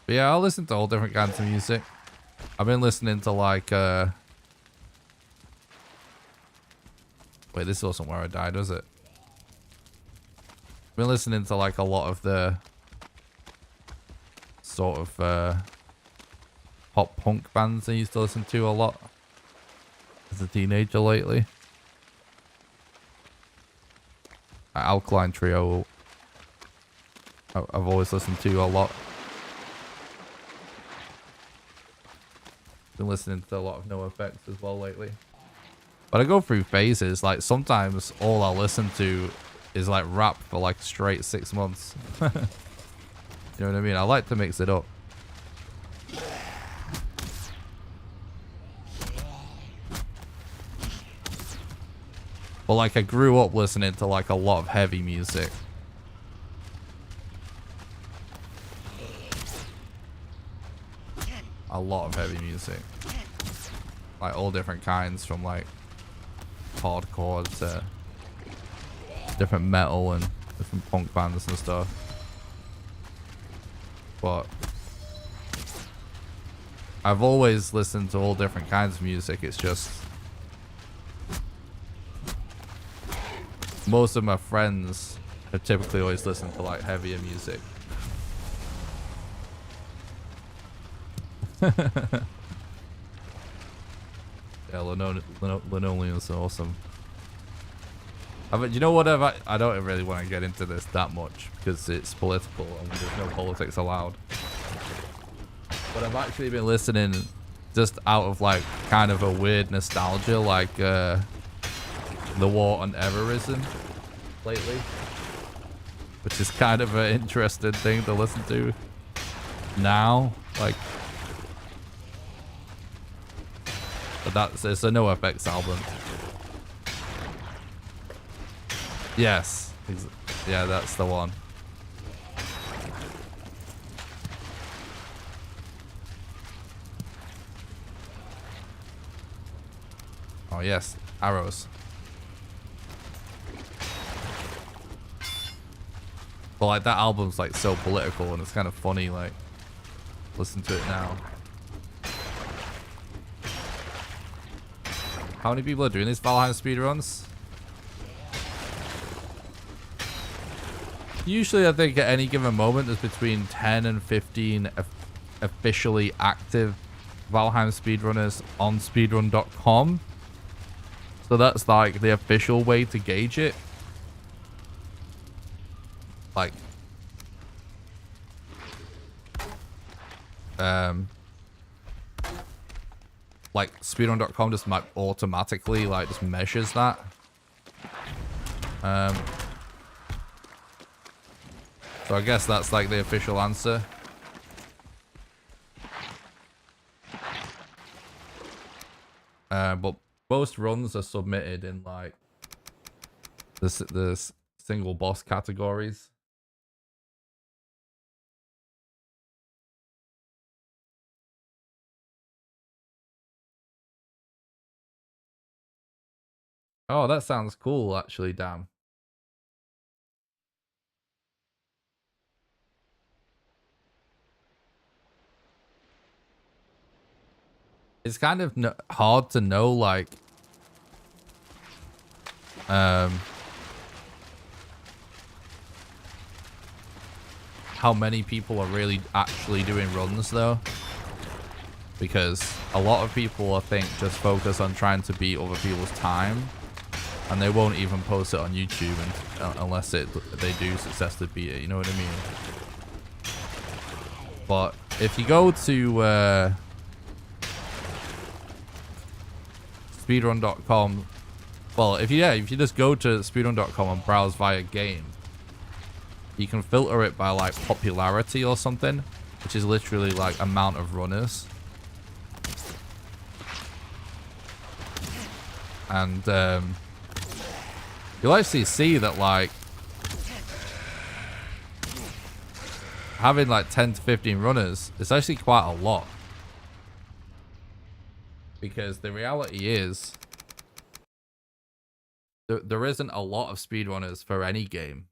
But yeah, I'll listen to all different kinds of music. I've been listening to like wait, this wasn't where I died, was it? I've been listening to like a lot of the sort of pop punk bands I used to listen to a lot as a teenager lately. Alkaline Trio I've always listened to a lot. Been listening to a lot of No Effects as well lately. But I go through phases. Like sometimes all I listen to is like rap for like straight 6 months. You know what I mean? I like to mix it up. But like I grew up listening to like a lot of heavy music. A lot of heavy music, like all different kinds, from like hardcore to different metal and different punk bands and stuff. But I've always listened to all different kinds of music. It's just most of my friends have typically always listened to like heavier music. Yeah, linoleum is awesome. You know what? I don't really want to get into this that much because it's political and there's no politics allowed. But I've actually been listening just out of like kind of a weird nostalgia, like the war on terrorism lately, which is kind of an interesting thing to listen to. now. Like, but it's a NoFX album. Yes. Yeah, that's the one. Oh, yes. Arrows. But, like, that album's, like, so political, and it's kind of funny, like, listen to it now. How many people are doing these Valheim speedruns? Usually, I think at any given moment, there's between 10 and 15 officially active Valheim speedrunners on speedrun.com. So that's like the official way to gauge it. Like, speedrun.com just might automatically like just measures that. So I guess that's like the official answer. But most runs are submitted in like the single boss categories. Oh, that sounds cool, actually, damn. It's kind of hard to know, like, how many people are really actually doing runs, though. Because a lot of people, I think, just focus on trying to beat other people's time. And they won't even post it on YouTube unless they do successfully beat it, you know what I mean? But if you go to speedrun.com, well, if you just go to speedrun.com and browse via game, you can filter it by like popularity or something, which is literally like amount of runners. And you'll actually see that like having like 10 to 15 runners is actually quite a lot. Because the reality is there isn't a lot of speedrunners for any game.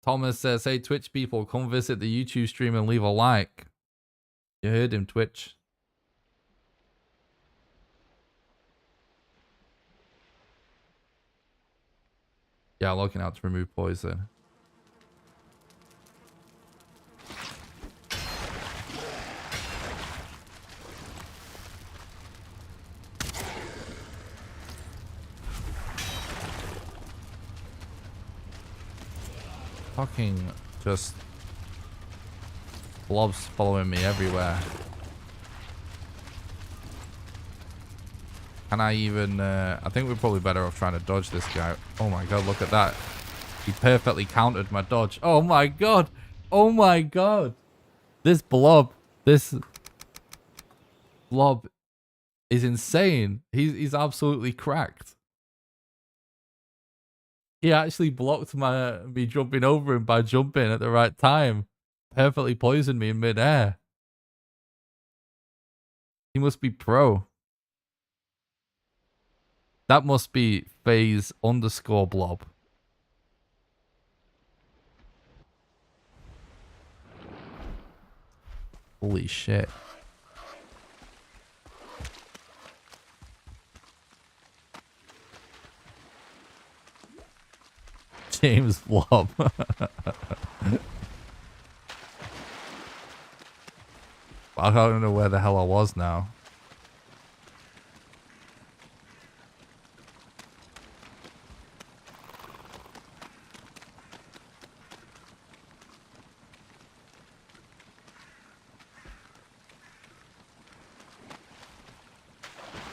Thomas says, hey, Twitch people, come visit the YouTube stream and leave a like. You heard him, Twitch. Yeah, looking out to remove poison. Fucking just blobs following me everywhere. Can I even I think we're probably better off trying to dodge this guy. Oh my god, look at that. He perfectly countered my dodge. Oh my god. Oh my god. This blob is insane. He's absolutely cracked. He actually blocked me jumping over him by jumping at the right time. Perfectly poisoned me in midair. He must be pro. That must be phase_blob. Holy shit. James Blob. I don't know where the hell I was now.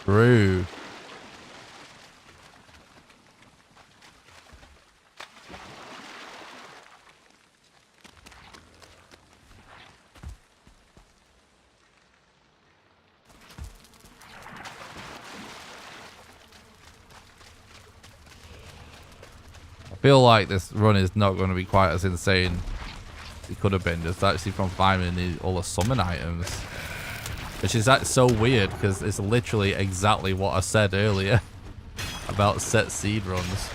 True. feel like this run is not going to be quite as insane as it could have been, just actually from finding all the summon items. Which is so weird, because it's literally exactly what I said earlier about set seed runs.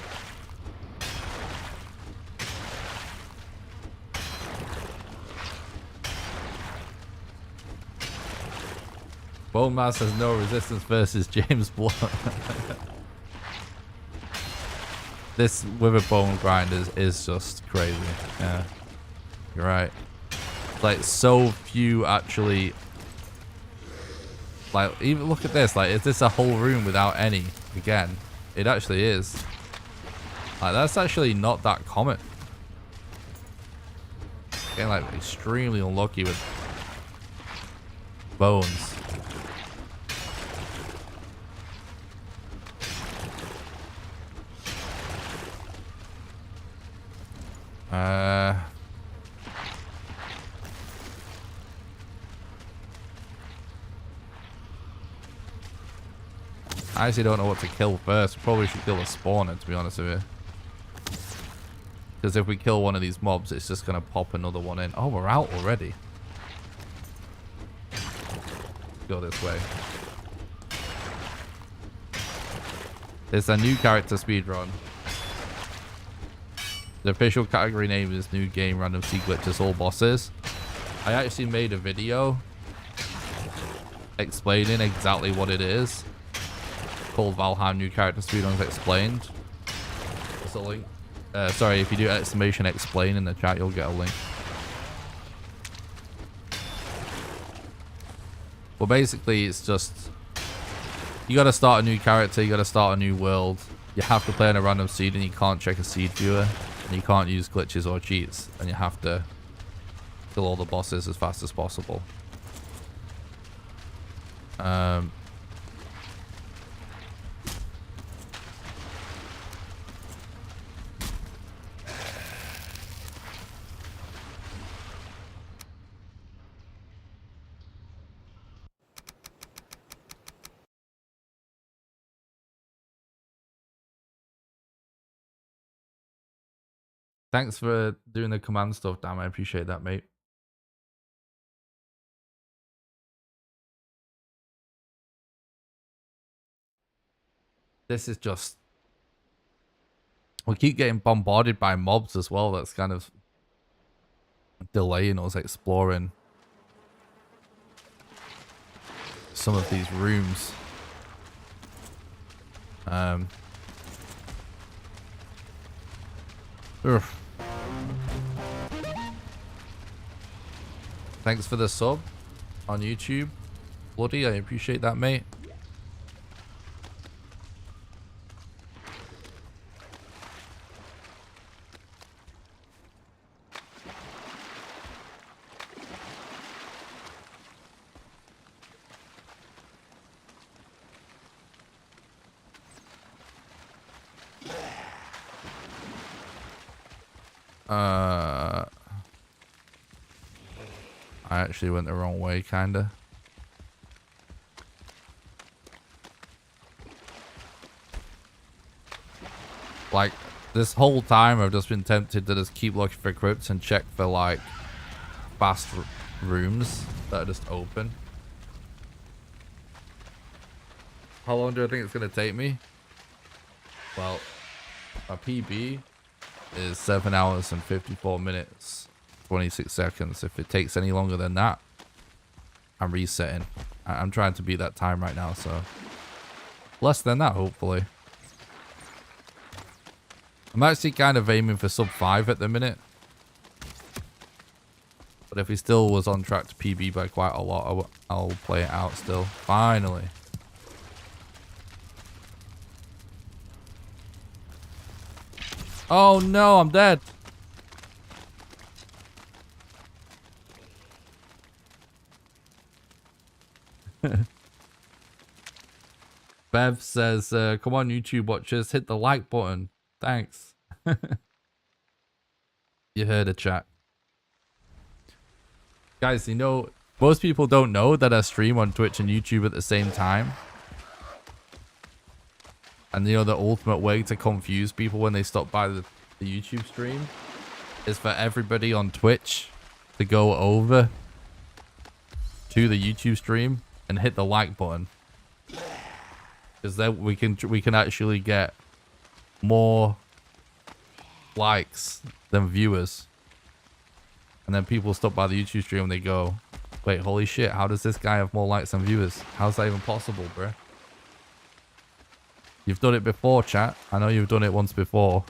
Bone Mass has no resistance versus James Blunt. This Witherbone grind is just crazy. Yeah, you're right. Like, so few actually... Like, even look at this. Like, is this a whole room without any? Again, it actually is. Like, that's actually not that common. Getting, like, extremely unlucky with bones. I actually don't know what to kill first. Probably should kill a spawner, to be honest with you. Because if we kill one of these mobs, it's just going to pop another one in. Oh, we're out already. Go this way. It's a new character speedrun. The official category name is New Game Random Sea Glitches All Bosses. I actually made a video explaining exactly what it is, called Valheim New Character Speedruns Explained. There's a link. Sorry, if you do exclamation explain in the chat, you'll get a link. Well, basically, it's just... You gotta start a new character, you gotta start a new world. You have to play on a random seed and you can't check a seed viewer. And you can't use glitches or cheats. And you have to kill all the bosses as fast as possible. Thanks for doing the command stuff, damn. I appreciate that, mate. This is just... We keep getting bombarded by mobs as well. That's kind of delaying us exploring some of these rooms. Thanks for the sub on YouTube, Bloody. I appreciate that, mate. I actually went the wrong way, kinda. Like, this whole time I've just been tempted to just keep looking for crypts and check for, like, fast rooms that are just open. How long do I think it's gonna take me? Well, my PB is 7 hours and 54 minutes, 26 seconds. If it takes any longer than that, I'm resetting. I'm trying to beat that time right now, so less than that, hopefully. I'm actually kind of aiming for sub 5 at the minute, but if he still was on track to PB by quite a lot, I'll play it out still. Finally. Oh no, I'm dead. Bev says, come on, YouTube watchers, hit the like button. Thanks. You heard a chat. Guys, you know, most people don't know that I stream on Twitch and YouTube at the same time. And you know, the ultimate way to confuse people when they stop by the the YouTube stream is for everybody on Twitch to go over to the YouTube stream and hit the like button, because then we can actually get more likes than viewers, and then people stop by the YouTube stream and they go, wait, holy shit, how does this guy have more likes than viewers? How's that even possible, bruh? You've done it before, chat. I know you've done it once before.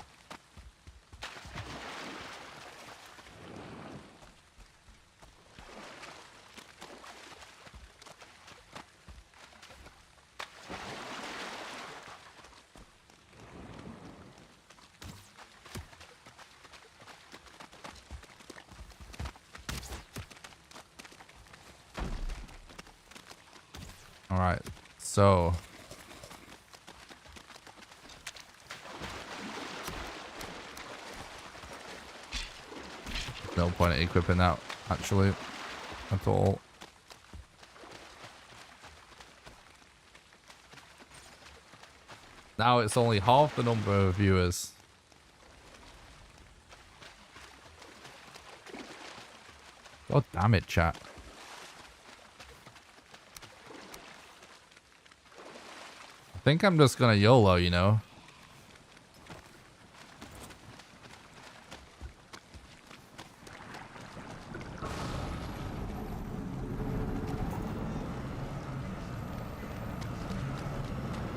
All right, so no point in equipping that actually at all. Now it's only half the number of viewers. God damn it, chat. I think I'm just gonna YOLO, you know.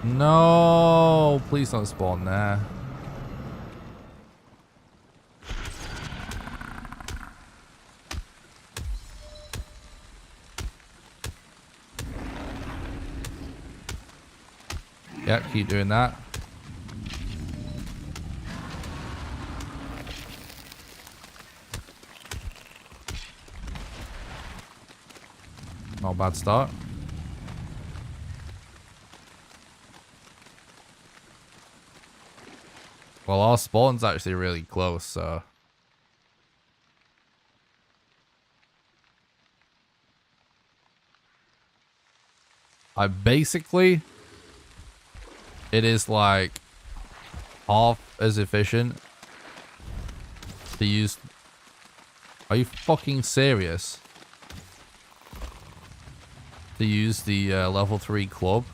No, please don't spawn there. Yeah, keep doing that. Not a bad start. Well, our spawn's actually really close, so... basically... It is like... half as efficient to use... Are you fucking serious? To use the level 3 club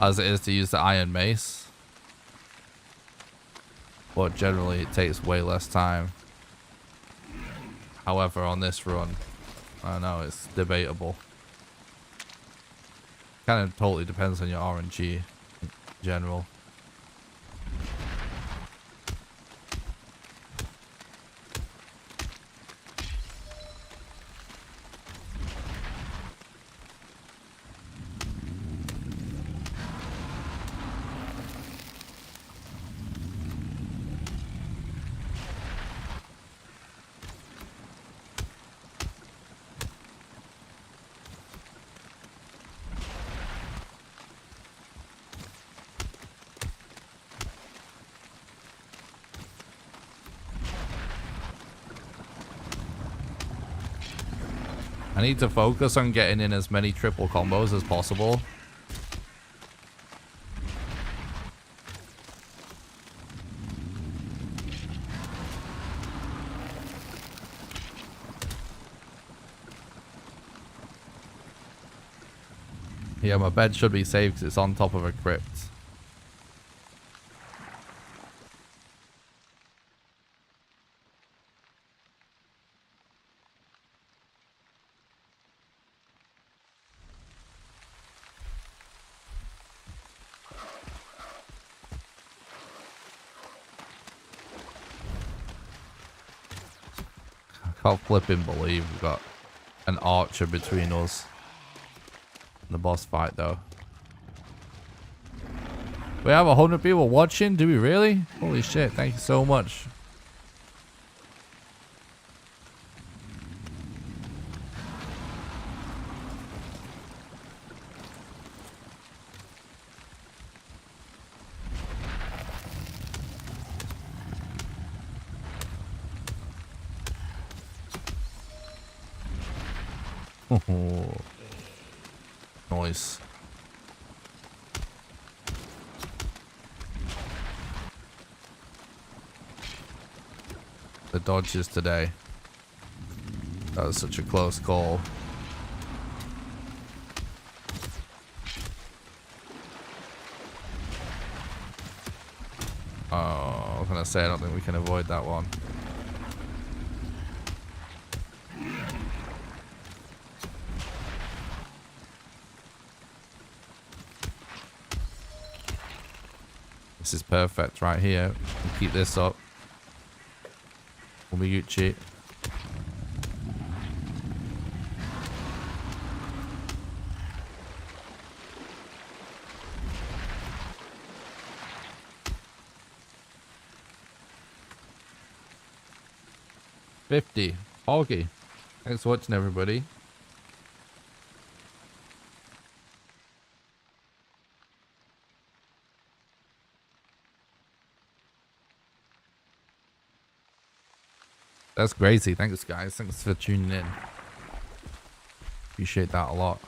as it is to use the iron mace, but generally it takes way less time. However, on this run, I don't know, it's debatable. Kind of totally depends on your RNG in general. I need to focus on getting in as many triple combos as possible. Yeah, my bed should be safe because it's on top of a crypt. I can't flipping believe we've got an archer between us and the boss fight, though. We have 100 people watching? Do we really? Holy shit, thank you so much. Nice. the dodges today. That was such a close call. Oh, I was gonna say I don't think we can avoid that one. This is perfect right here. We'll keep this up. Gucci. $50. Poggy. Thanks for watching, everybody. That's crazy. Thanks, guys. Thanks for tuning in. Appreciate that a lot.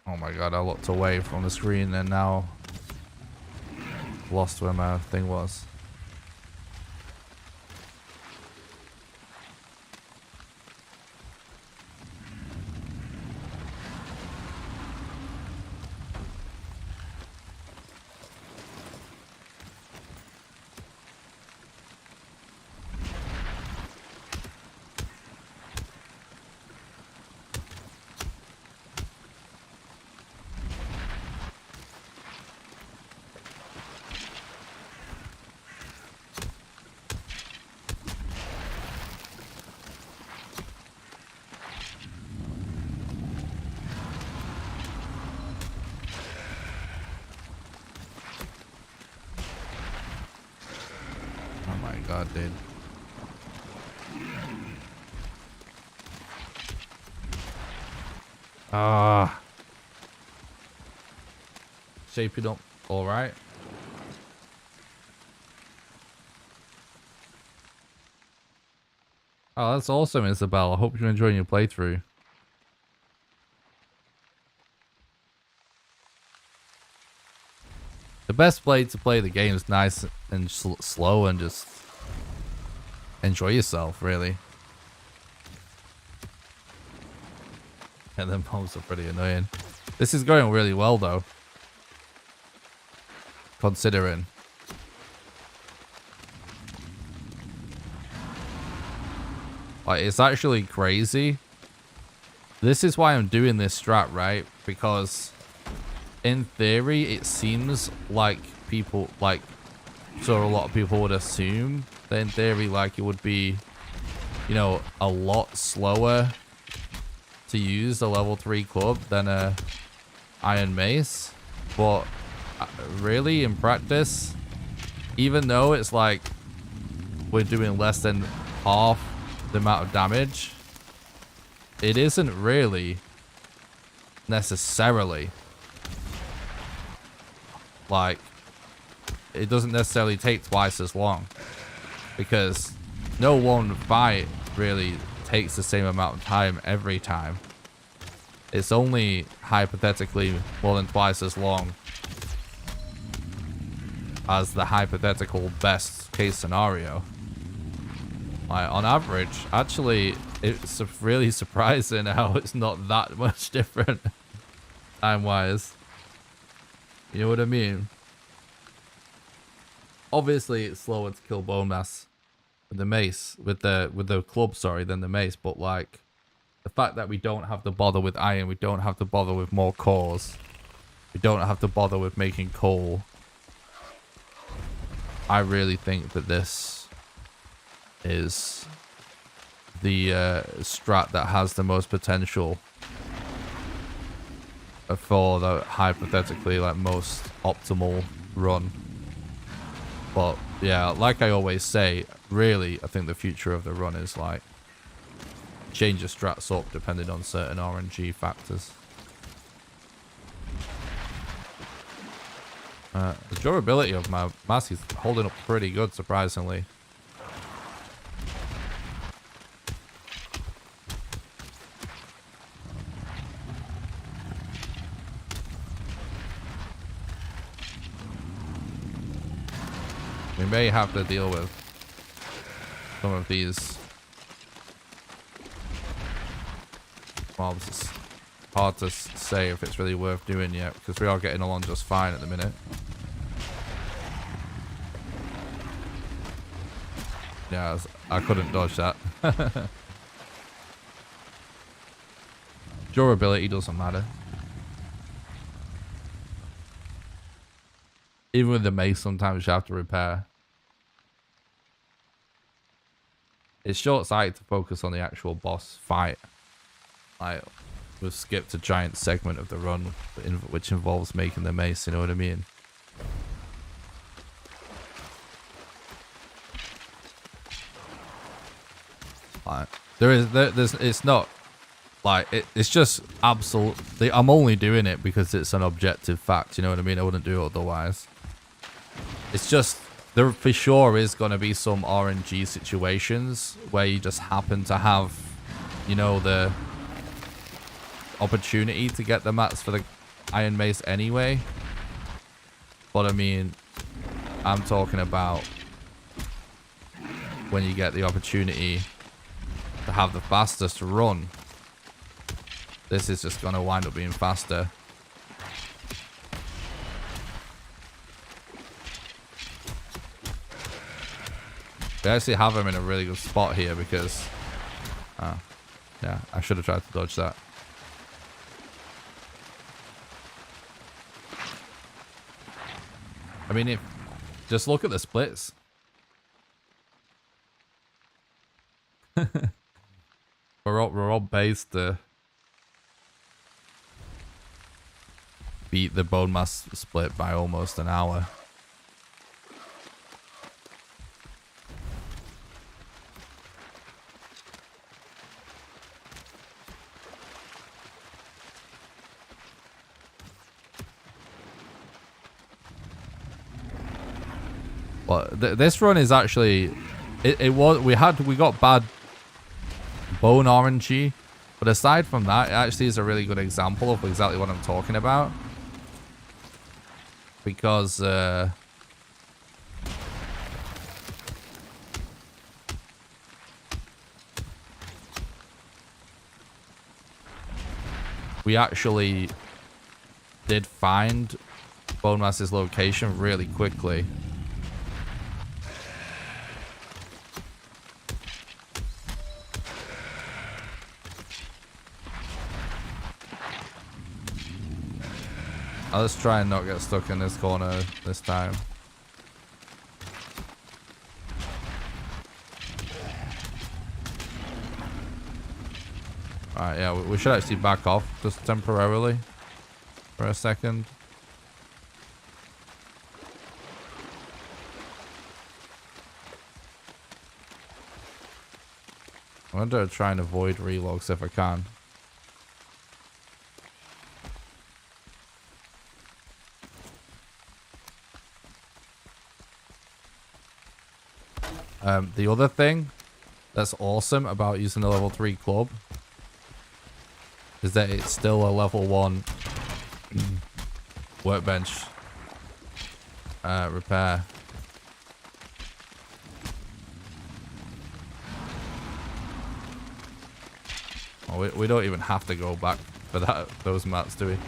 Oh my god, I looked away from the screen and now lost where my thing was. Dude. Shape it up. All right. Oh, that's awesome, Isabel. I hope you're enjoying your playthrough. The best way to play the game is nice and slow and just enjoy yourself, really. And then bombs are pretty annoying. This is going really well, though. Considering. Like, it's actually crazy. This is why I'm doing this strat, right? Because in theory, it seems like people, like, so a lot of people would assume that in theory, like, it would be, you know, a lot slower to use a level 3 club than a iron mace. But really, in practice, even though it's like we're doing less than half the amount of damage, it isn't really necessarily like, it doesn't necessarily take twice as long, because no one fight really takes the same amount of time every time. It's only hypothetically more than twice as long as the hypothetical best case scenario. Like, on average, actually, it's really surprising how it's not that much different time-wise. You know what I mean? Obviously, it's slower to kill bone mass with the mace, with the club, sorry, than the mace. But like, the fact that we don't have to bother with iron, we don't have to bother with more cores, we don't have to bother with making coal. I really think that this is the strat that has the most potential for the hypothetically like most optimal run. But yeah, like I always say, really, I think the future of the run is like change your strats up depending on certain RNG factors. The durability of my mask is holding up pretty good, surprisingly. We may have to deal with some of these mobs. It's hard to say if it's really worth doing yet, because we are getting along just fine at the minute. Yeah, I couldn't dodge that. Durability doesn't matter. Even with the mace, sometimes you have to repair. It's short-sighted to focus on the actual boss fight. Like, we've skipped a giant segment of the run, which involves making the mace, you know what I mean? Like, it's not, like, it's just absolutely, I'm only doing it because it's an objective fact, you know what I mean? I wouldn't do it otherwise. It's just, there for sure is going to be some RNG situations where you just happen to have, you know, the opportunity to get the mats for the Iron Mace anyway. But I mean, I'm talking about when you get the opportunity to have the fastest run. This is just going to wind up being faster. We actually have him in a really good spot here because... yeah, I should have tried to dodge that. I mean, just look at the splits. we're all based to beat the bone mass split by almost an hour. But this run is actually, we got bad bone RNG, but aside from that, it actually is a really good example of exactly what I'm talking about. Because we actually did find Bone Mass's location really quickly. Let's try and not get stuck in this corner this time. Alright, yeah, we should actually back off just temporarily for a second. I'm going to try and avoid relogs if I can. The other thing that's awesome about using the level 3 club is that it's still a level 1 workbench repair. Oh, we don't even have to go back for those mats, do we?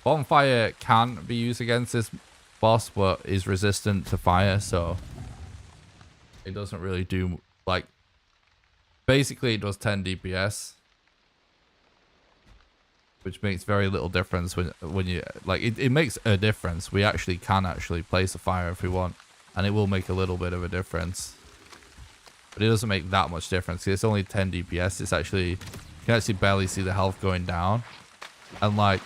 Bonfire can be used against this boss, but is resistant to fire, so it doesn't really do, like, basically it does 10 DPS, which makes very little difference when you, like, it makes a difference. We actually can place a fire if we want, and it will make a little bit of a difference, but it doesn't make that much difference. It's only 10 DPS. It's actually, you can actually barely see the health going down. And like,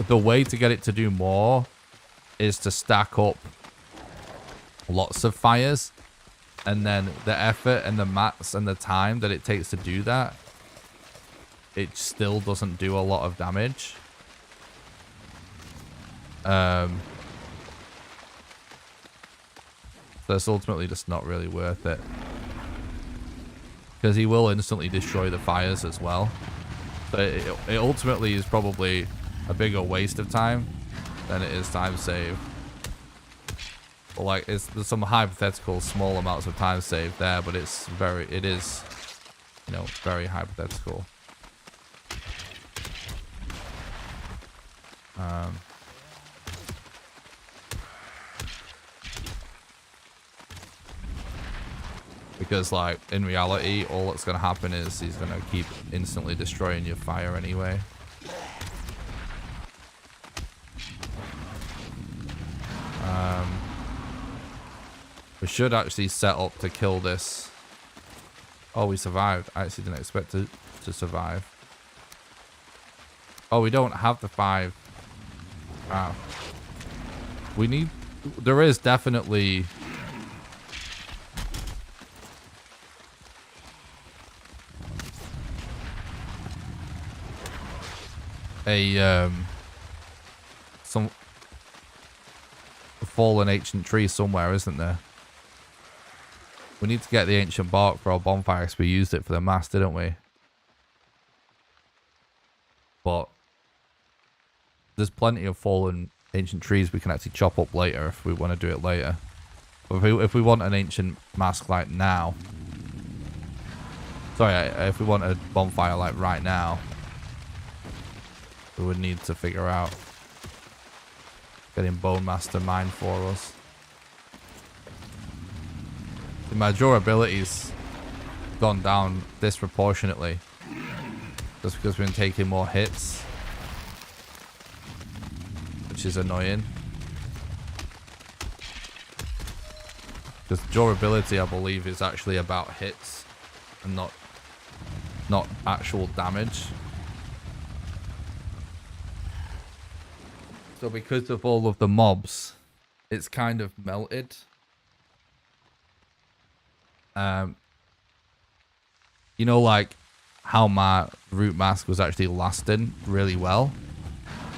the way to get it to do more is to stack up lots of fires, and then the effort and the mats and the time that it takes to do that, it still doesn't do a lot of damage. So it's ultimately just not really worth it. because he will instantly destroy the fires as well. So it ultimately is probably a bigger waste of time than it is time save. But like, there's some hypothetical small amounts of time saved there, but it is, you know, very hypothetical. Because like in reality, all that's gonna happen is he's gonna keep instantly destroying your fire anyway. We should actually set up to kill this. Oh, we survived. I actually didn't expect to survive. Oh, we don't have the 5. Wow. We need... There is definitely... some fallen ancient tree somewhere, isn't there? We need to get the ancient bark for our bonfire because we used it for the mast, didn't we? But there's plenty of fallen ancient trees we can actually chop up later if we want to do it later. But if we want an ancient mask like now, sorry, if we want a bonfire like right now, we would need to figure out getting Bone Master mined for us. My durability's gone down disproportionately just because we've been taking more hits, which is annoying. Because durability, I believe, is actually about hits and not actual damage. So because of all of the mobs, it's kind of melted. You know, like how my root mask was actually lasting really well,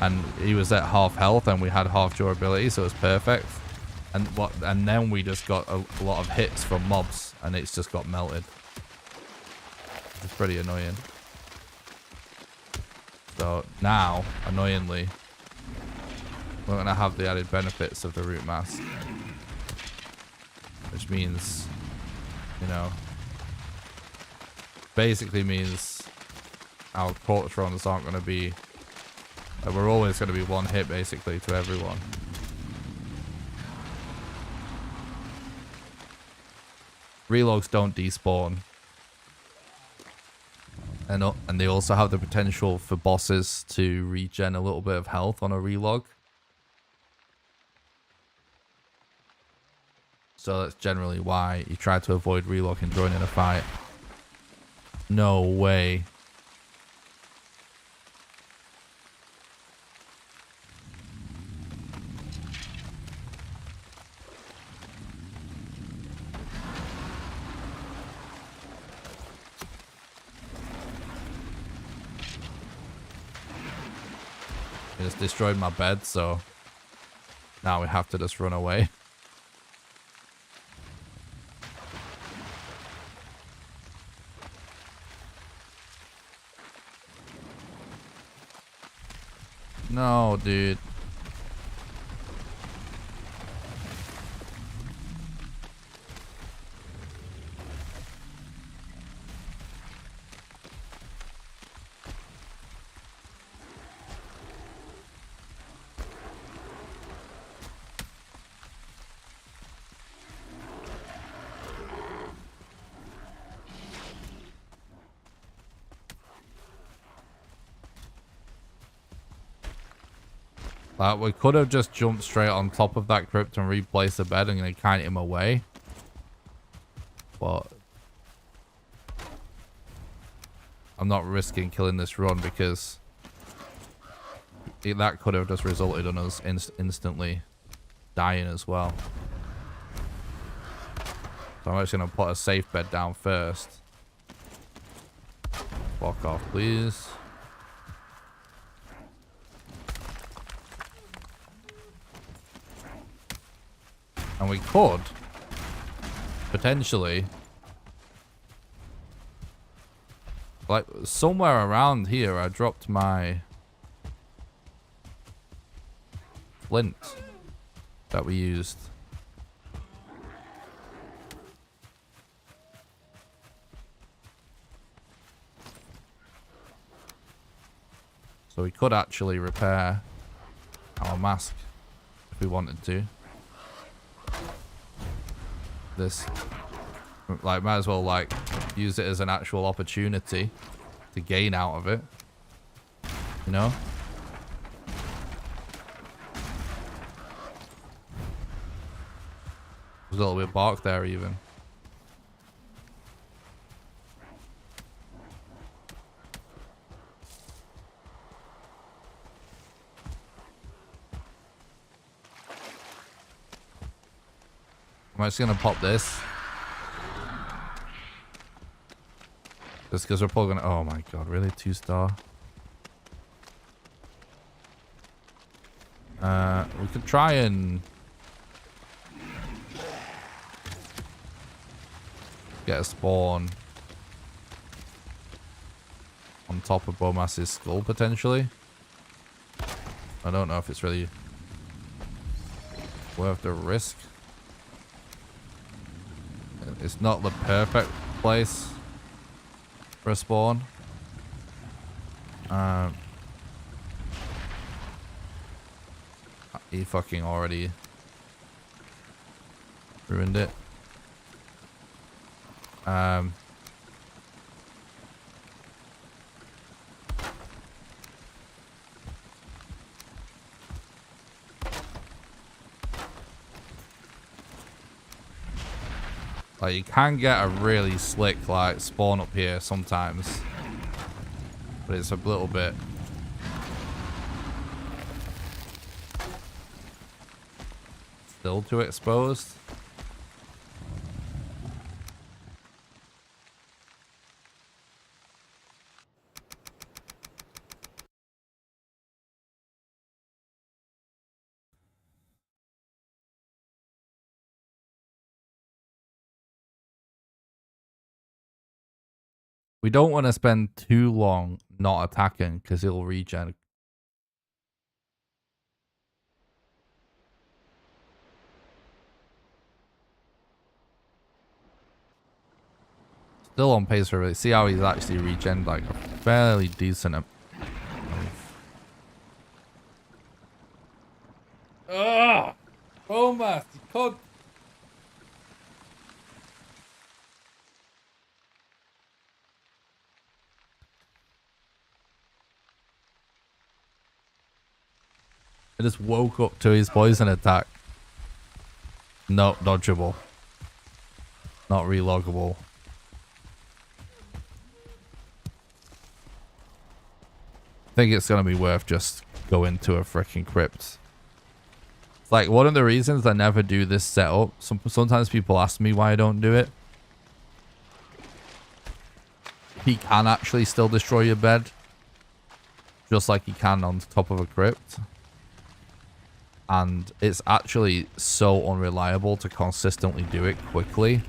and he was at half health and we had half durability, so it was perfect. And then we just got a lot of hits from mobs and it's just got melted. It's pretty annoying. So now, annoyingly, we're gonna have the added benefits of the root mask, which means, you know, basically means our Cortron aren't going to be, we're always going to be one hit basically to everyone. Relogs don't despawn, and they also have the potential for bosses to regen a little bit of health on a relog. So that's generally why you try to avoid relogging during a fight. No way. He just destroyed my bed, so now we have to just run away. No, dude. We could have just jumped straight on top of that crypt and replaced the bed and they kite him away. But I'm not risking killing this run because that could have just resulted in us instantly dying as well. So I'm actually going to put a safe bed down first. Fuck off, please. And we could potentially like somewhere around here I dropped my flint that we used. So we could actually repair our mask if we wanted to. This, like, might as well like use it as an actual opportunity to gain out of it, you know. There's a little bit of bark there even. I'm just gonna pop this. Just because we're probably gonna... Oh my god, really? 2-star? We could try and... get a spawn on top of Bomas's skull, potentially. I don't know if it's really worth the risk. It's not the perfect place for a spawn. He fucking already ruined it. Like, you can get a really slick, like, spawn up here sometimes. But it's a little bit... still too exposed. We don't want to spend too long not attacking because it'll regen. Still on pace for it. See how he's actually regen like a fairly decent amount. Ugh! Bomas, you could. I just woke up to his poison attack. Not dodgeable. Not reloggable. I think it's gonna be worth just going to a freaking crypt. It's like one of the reasons I never do this setup. Sometimes people ask me why I don't do it. He can actually still destroy your bed, just like he can on top of a crypt. And it's actually so unreliable to consistently do it quickly.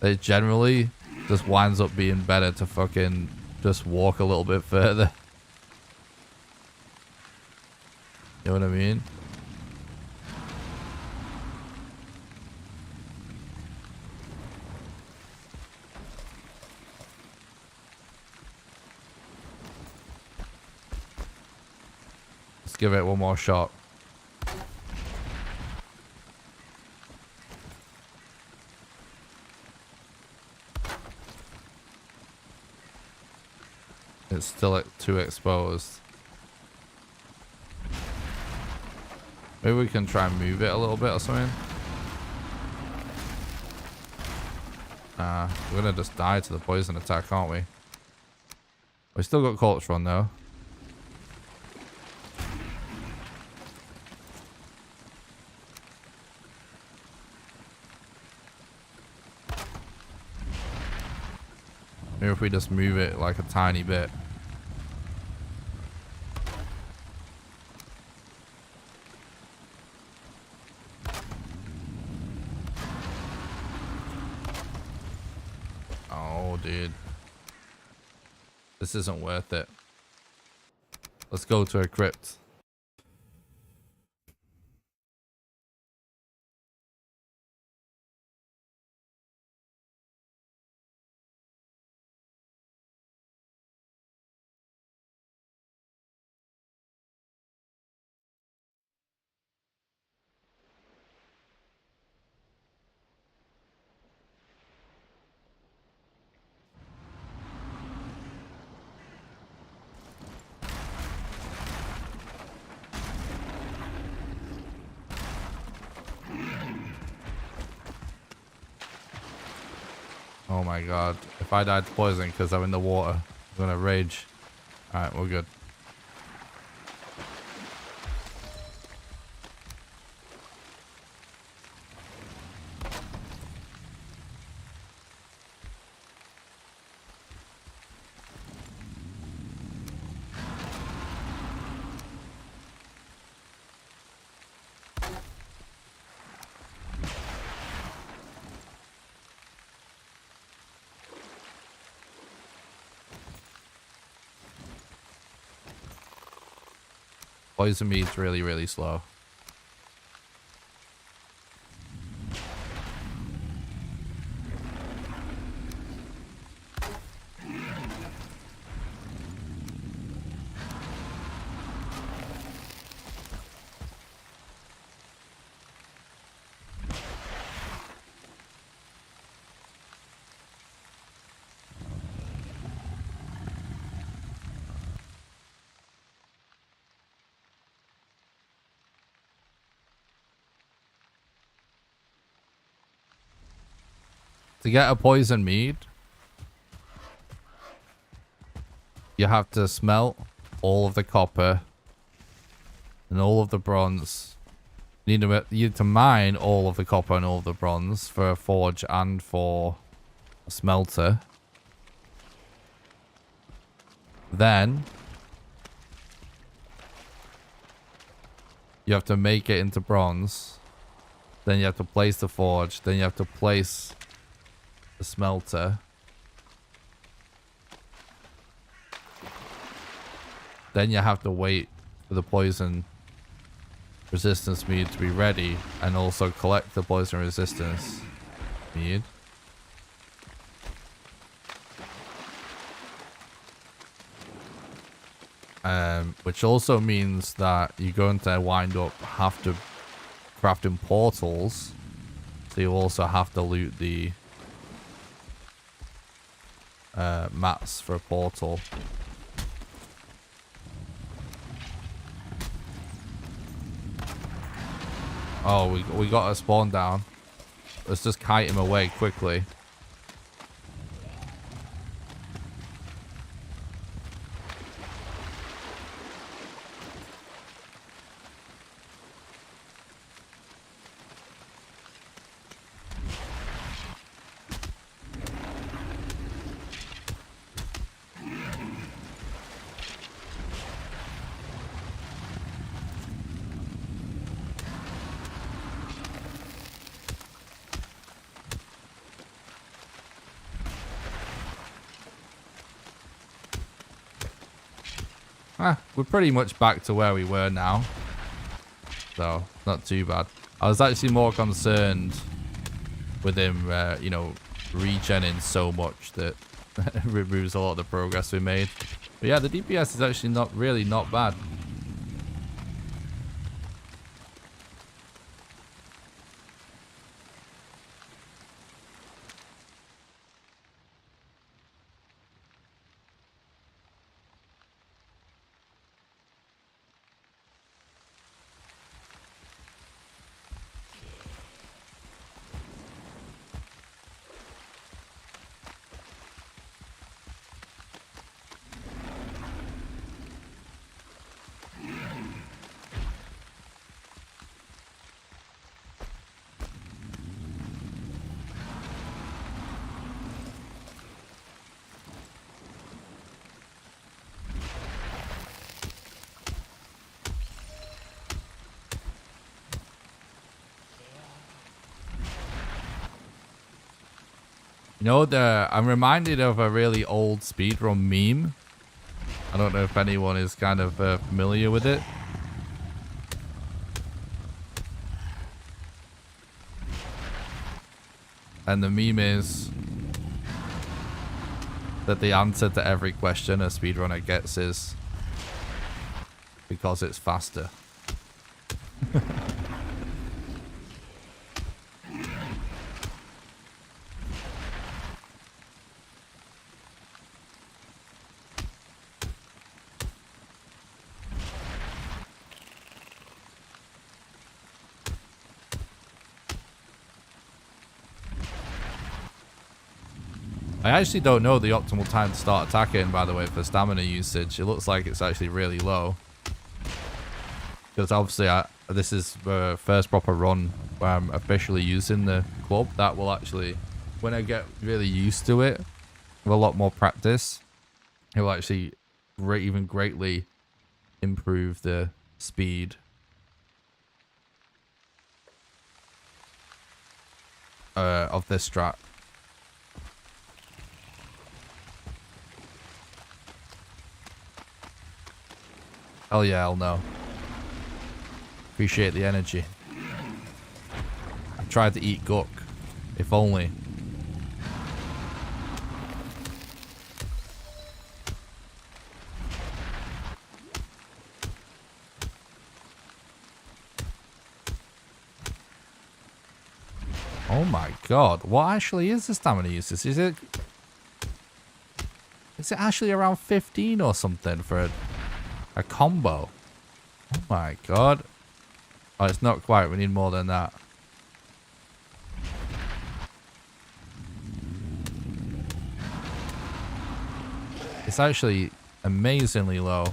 It generally just winds up being better to fucking just walk a little bit further. You know what I mean? Let's give it one more shot. It's still too exposed. Maybe we can try and move it a little bit or something. We're gonna just die to the poison attack, aren't we? We still got Corpse Run though. Maybe if we just move it like a tiny bit. Oh, dude. This isn't worth it. Let's go to a crypt. Oh my god. If I died to poison because I'm in the water, I'm gonna rage. Alright, we're good. Poison meat's really, really slow. To get a poison mead, you have to smelt all of the copper and all of the bronze. You need to mine all of the copper and all of the bronze for a forge and for a smelter. Then you have to make it into bronze. Then you have to place the forge. Then you have to place the smelter. Then you have to wait for the poison resistance mead to be ready and also collect the poison resistance mead. Which also means that you're going to wind up have to crafting portals, so you also have to loot the mats for a portal. Oh, we got a spawn down. Let's just kite him away quickly. We're pretty much back to where we were now. So, not too bad. I was actually more concerned with him, you know, regenning so much that it removes a lot of the progress we made. But yeah, the DPS is actually not bad. You know, I'm reminded of a really old speedrun meme I don't know if anyone is kind of familiar with it. And the meme is that the answer to every question a speedrunner gets is because it's faster. I actually don't know the optimal time to start attacking, by the way, for stamina usage. It looks like it's actually really low. Because obviously, this is the first proper run where I'm officially using the club. That will actually, when I get really used to it, with a lot more practice, it will actually even greatly improve the speed of this strat. Hell yeah, hell no. Appreciate the energy. I tried to eat guck. If only. Oh my god. What actually is the stamina usage? Is it actually around 15 or something for a combo? Oh my god. Oh, it's not quite. We need more than that. It's actually amazingly low.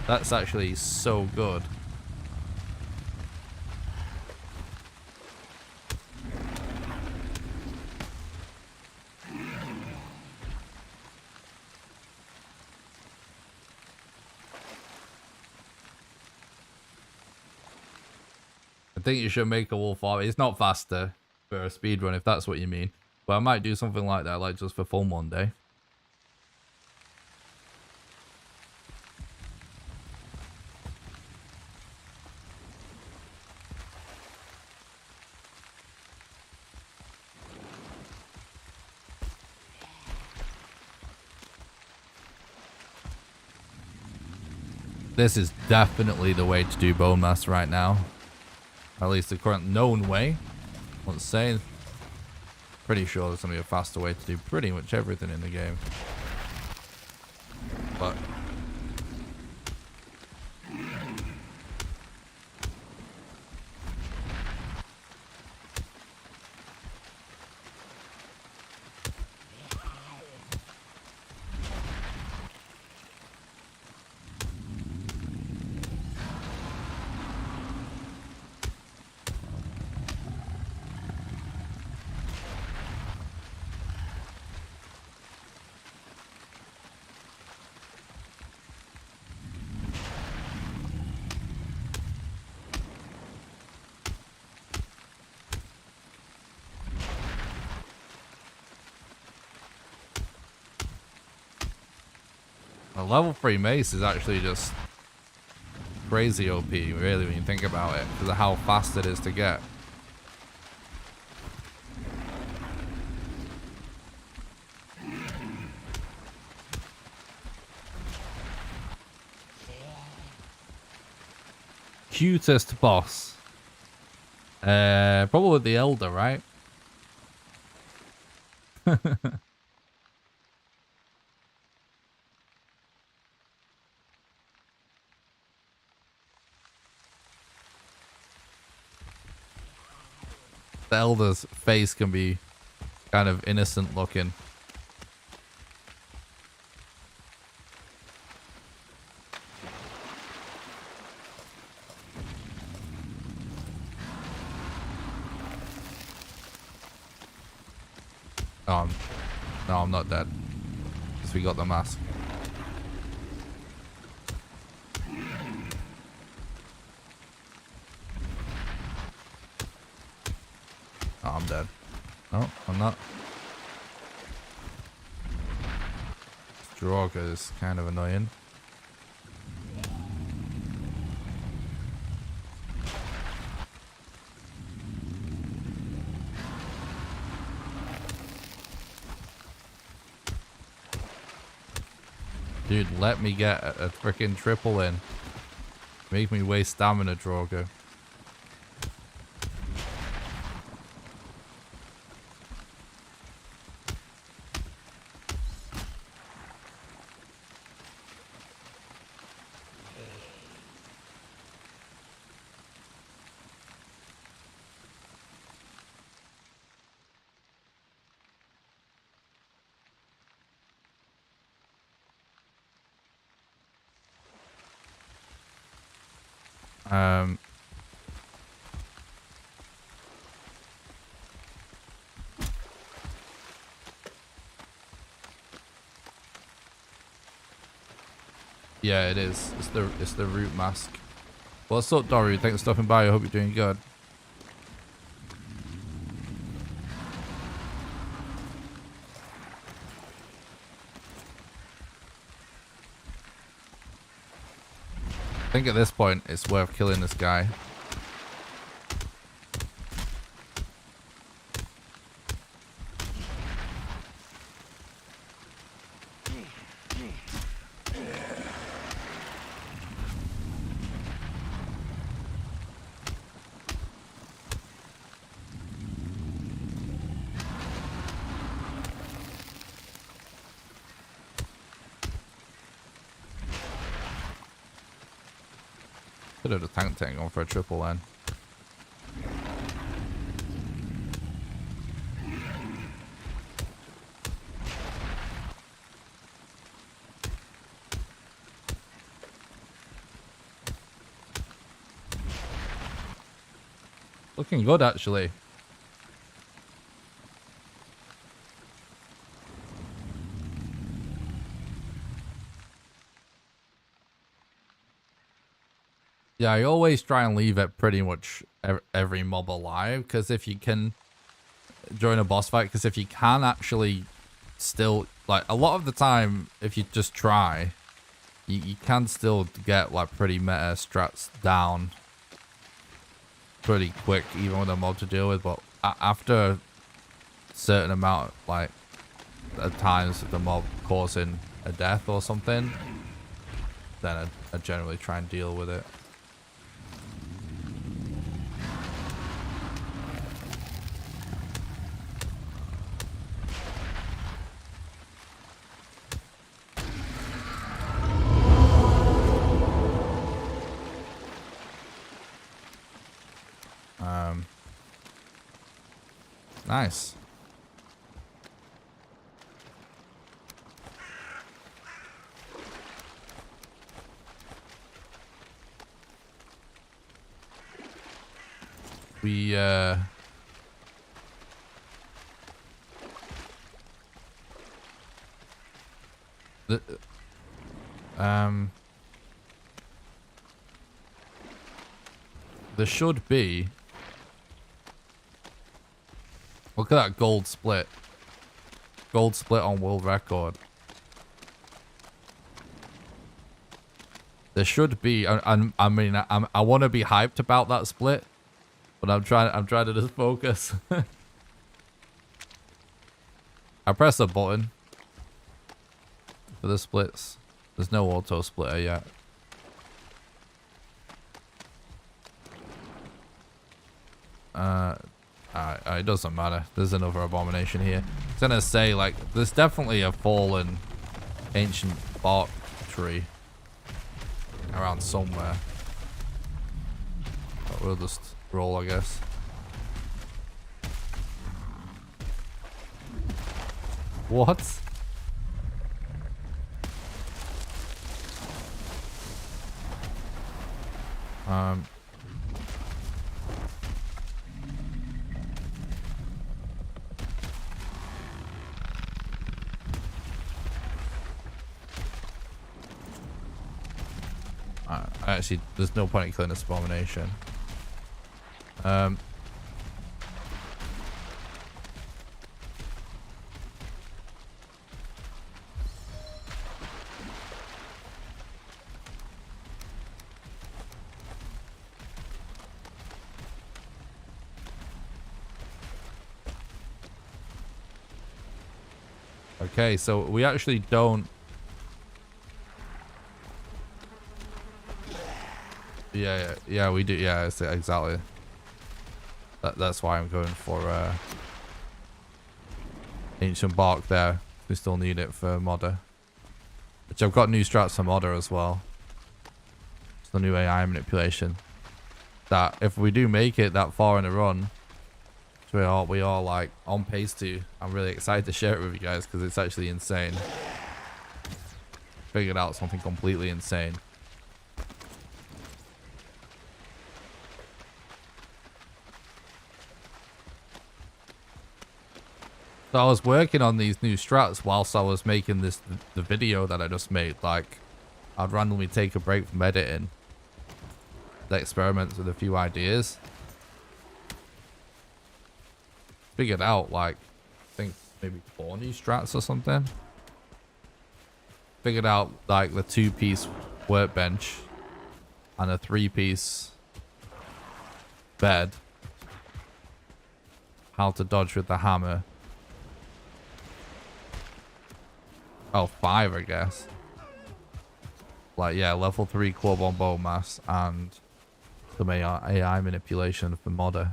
That's actually so good. I think you should make a wolf army. It's not faster for a speedrun if that's what you mean. But I might do something like that, like just for fun one day. This is definitely the way to do bone mass right now. At least the current known way. Let's say. Pretty sure there's going to be a faster way to do pretty much everything in the game. But a level 3 mace is actually just crazy OP, really, when you think about it, because of how fast it is to get. Cutest boss. Probably the Elder, right? The Elder's face can be kind of innocent looking. Oh, no, I'm not dead. Because we got the mask. Oh, I'm dead. No, I'm not. Draugr is kind of annoying. Dude, let me get a freaking triple in. Make me waste stamina, Draugr. Yeah, it is. It's the root mask. What's up, Dory? Thanks for stopping by. I hope you're doing good. I think at this point it's worth killing this guy. Could have the tank on for a triple then. Looking good, actually. Yeah, I always try and leave it pretty much every mob alive, because if you can join a boss fight, because if you can actually still, like, a lot of the time, if you just try, you can still get, like, pretty meta strats down pretty quick, even with a mob to deal with, but after a certain amount, like, at times the mob causing a death or something, then I generally try and deal with it. Nice. We there should be. Look at that gold split. Gold split on world record. There should be. I mean, I want to be hyped about that split, but I'm trying to just focus. I press a button for the splits. There's no auto splitter yet. It doesn't matter. There's another abomination here. I was gonna say, like, there's definitely a fallen ancient bark tree around somewhere. But we'll just roll, I guess. What? Actually, there's no point in killing this abomination. Okay, so we actually don't. Yeah, we do. Yeah, exactly. That's why I'm going for ancient bark there. We still need it for modder, which I've got new strats for modder as well. It's the new AI manipulation. That if we do make it that far in a run, which we are like on pace to. I'm really excited to share it with you guys because it's actually insane. Figured out something completely insane. So I was working on these new strats whilst I was making the video that I just made. Like, I'd randomly take a break from editing, experiments with a few ideas. Figured out, like, I think maybe 4 new strats or something. Figured out, like, the 2-piece workbench and a 3-piece bed. How to dodge with the hammer. Oh, 5, I guess. Like, yeah, level 3 Quabbon Bowmass and some AI manipulation for modder.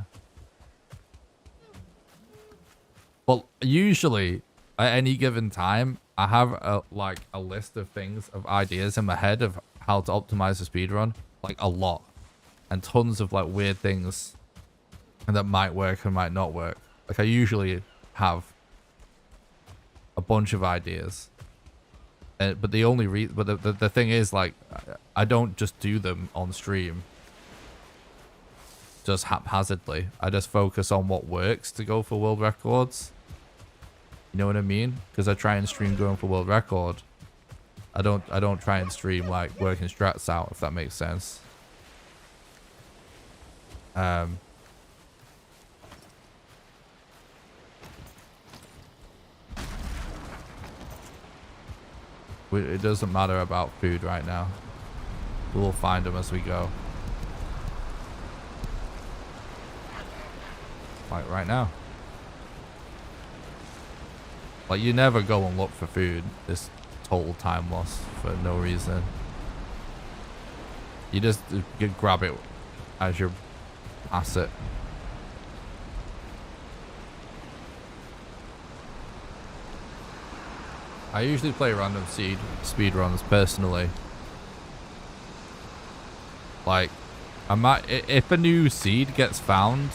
Well, usually, at any given time, I have a list of things, of ideas in my head of how to optimize the speedrun. Like, a lot. And tons of, like, weird things that might work and might not work. Like, I usually have a bunch of ideas. But the only the thing is, like, I don't just do them on stream just haphazardly. I just focus on what works to go for world records. You know what I mean? Because I try and stream going for world record. I don't try and stream like working strats out, if that makes sense. It doesn't matter about food right now. We'll find them as we go. Like right now. Like, you never go and look for food. It's total time loss for no reason. You just grab it as you pass it. I usually play random speedruns personally. Like, if a new seed gets found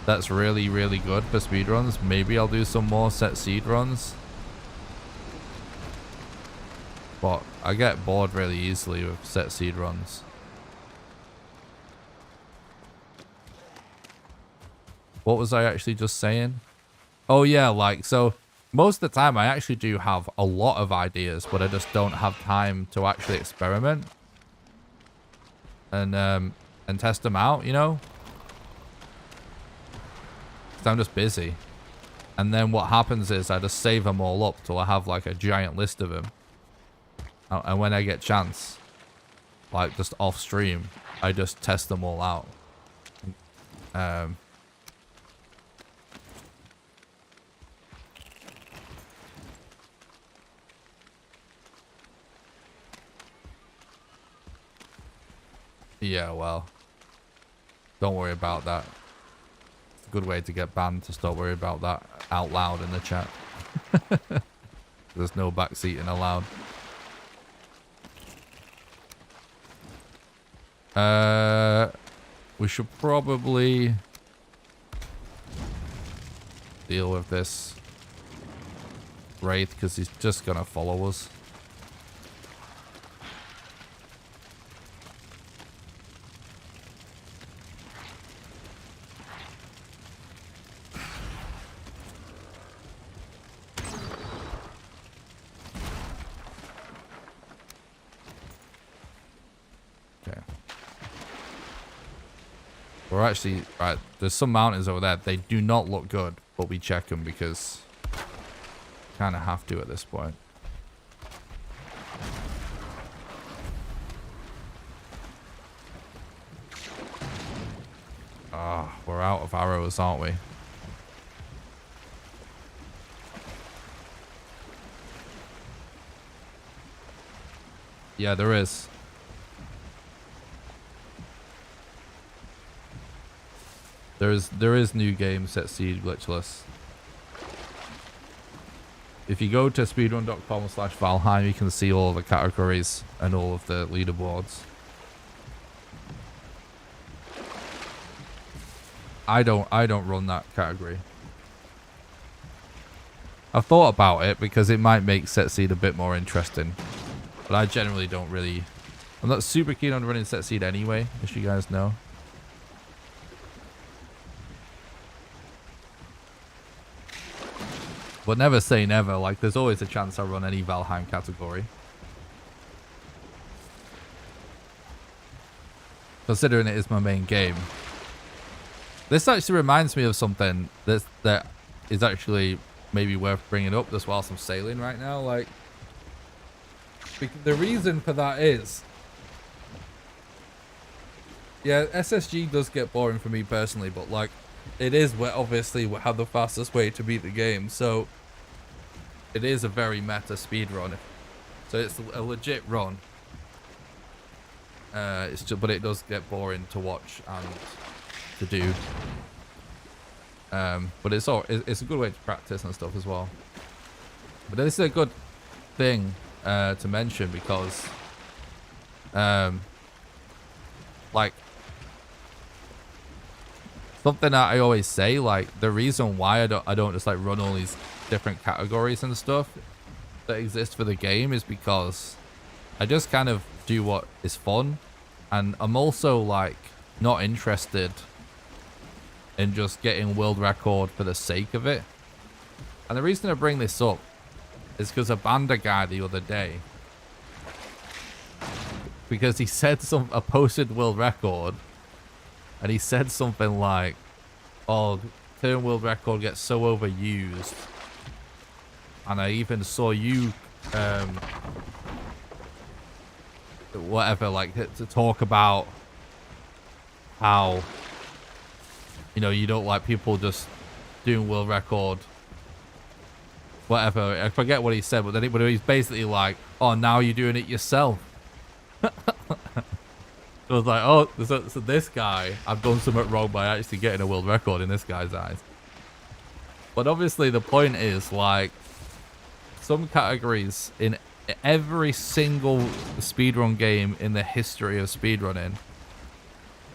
that's really, really good for speedruns, maybe I'll do some more set seed runs. But I get bored really easily with set seed runs. What was I actually just saying? Oh yeah, like, so most of the time I actually do have a lot of ideas, but I just don't have time to actually experiment and test them out, you know? 'Cause I'm just busy. And then what happens is I just save them all up till I have like a giant list of them. And when I get chance, like just off stream, I just test them all out. Yeah, well, don't worry about that. It's a good way to get banned, to stop worrying about that out loud in the chat. There's no backseating allowed. We should probably deal with this Wraith because he's just gonna follow us. We're actually, right, there's some mountains over there. They do not look good, but we check them because kind of have to at this point. Ah, we're out of arrows, aren't we? Yeah, there is. There is new games set seed glitchless. If you go to speedrun.com/Valheim, you can see all the categories and all of the leaderboards. I don't run that category. I've thought about it because it might make set seed a bit more interesting. But I generally don't really... I'm not super keen on running set seed anyway, as you guys know. But never say never. Like, there's always a chance I'll run any Valheim category. Considering it is my main game. This actually reminds me of something that is actually maybe worth bringing up just whilst I'm sailing right now. Like, the reason for that is... Yeah, SSG does get boring for me personally, but like, it is obviously how the fastest way to beat the game, so it is a very meta speed run. So it's a legit run. It's just, but it does get boring to watch and to do. But it's a good way to practice and stuff as well. But this is a good thing to mention because, like, something that I always say, like, the reason why I don't just like run all these different categories and stuff that exist for the game is because I just kind of do what is fun, and I'm also like not interested in just getting world record for the sake of it. And the reason I bring this up is because I banned a guy the other day because he said a posted world record. And he said something like, oh, term world record gets so overused. And I even saw you, whatever, like, to talk about how, you know, you don't like people just doing world record, whatever. I forget what he said, but then he's basically like, oh, now you're doing it yourself. So I was like, oh, so this guy, I've done something wrong by actually getting a world record in this guy's eyes. But obviously the point is, like, some categories in every single speedrun game in the history of speedrunning,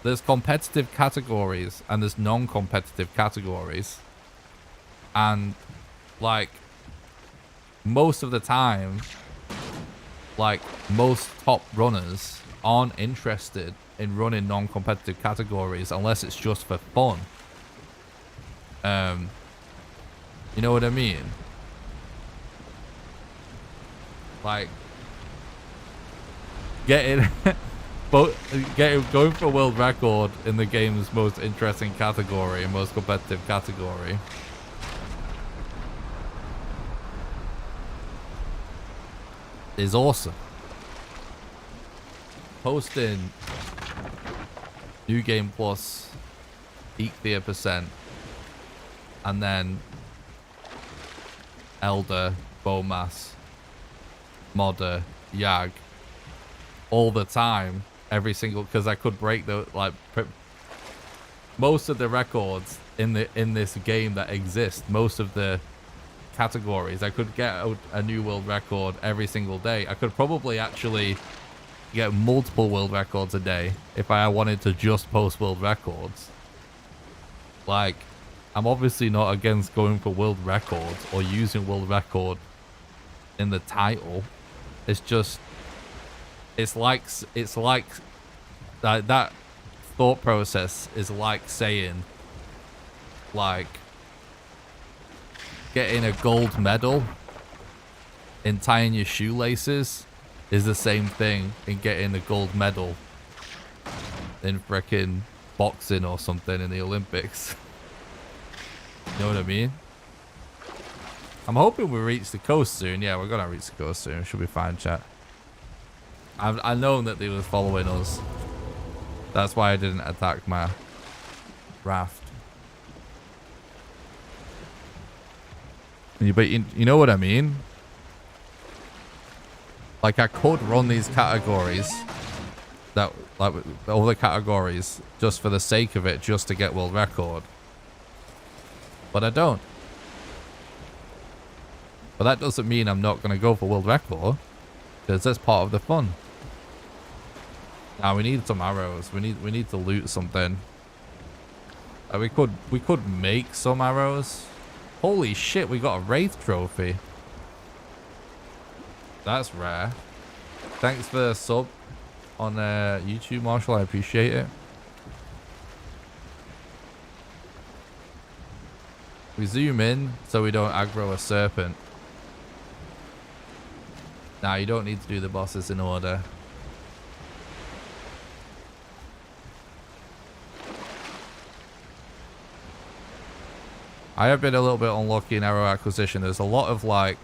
there's competitive categories and there's non-competitive categories. And, like, most of the time, like, most top runners aren't interested in running non-competitive categories unless it's just for fun. You know what I mean? Like, going for world record in the game's most interesting category and most competitive category is awesome. Posting New Game Plus, Peak Fear %, and then Elder, Bowmass, Modder, Yag, all the time, every single, because I could break the, like, most of the records in this game that exist, most of the categories, I could get a new world record every single day. I could probably actually get multiple world records a day if I wanted to just post world records. Like, I'm obviously not against going for world records or using world record in the title. It's just, it's like that thought process is like saying, like, getting a gold medal in tying your shoelaces is the same thing in getting a gold medal in frickin' boxing or something in the Olympics. You know what I mean? I'm hoping we reach the coast soon. Yeah, we're gonna reach the coast soon. Should be fine, chat. I know that they were following us. That's why I didn't attack my raft. But you know what I mean? Like, I could run these categories, that, like, all the categories, just for the sake of it, just to get world record. But I don't. But that doesn't mean I'm not going to go for world record, because that's part of the fun. Now we need some arrows. We need to loot something. We could make some arrows. Holy shit, we got a Wraith trophy. That's rare. Thanks for the sub on YouTube, Marshall. I appreciate it. We zoom in so we don't aggro a serpent. Nah, you don't need to do the bosses in order. I have been a little bit unlucky in arrow acquisition. There's a lot of, like,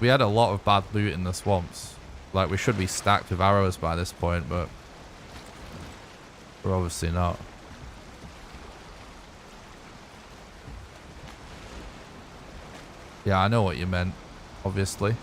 we had a lot of bad loot in the swamps. Like, we should be stacked with arrows by this point, but we're obviously not. Yeah, I know what you meant, obviously.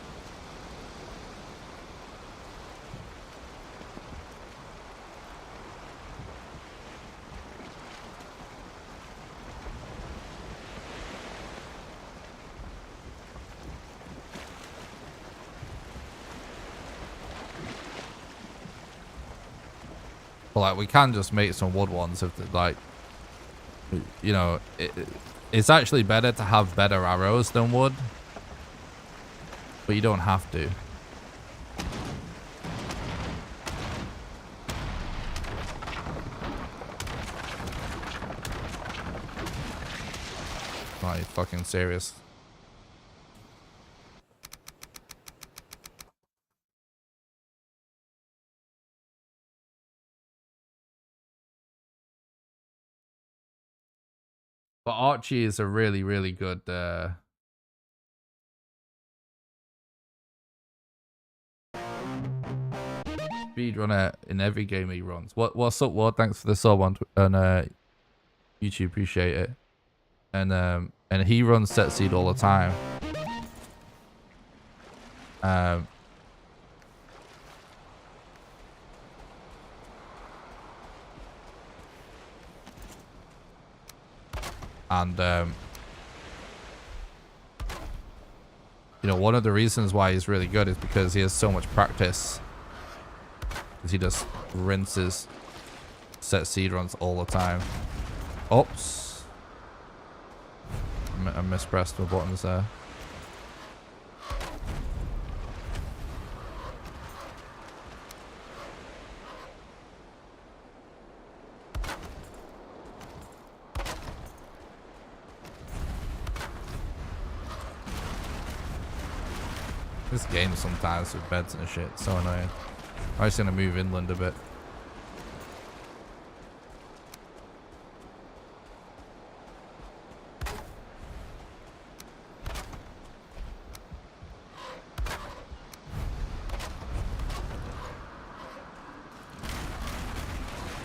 But like, we can just make some wood ones if, like, you know, it's actually better to have better arrows than wood, but you don't have to. Are you fucking serious? But Archie is a really, really good speedrunner in every game he runs. What's up, Ward? Thanks for the sub on YouTube, appreciate it. And he runs set seed all the time. And you know, one of the reasons why he's really good is because he has so much practice. Because he just rinses set seed runs all the time. Oops. I mispressed my buttons there. This game sometimes with beds and shit, so annoying. I'm just gonna move inland a bit.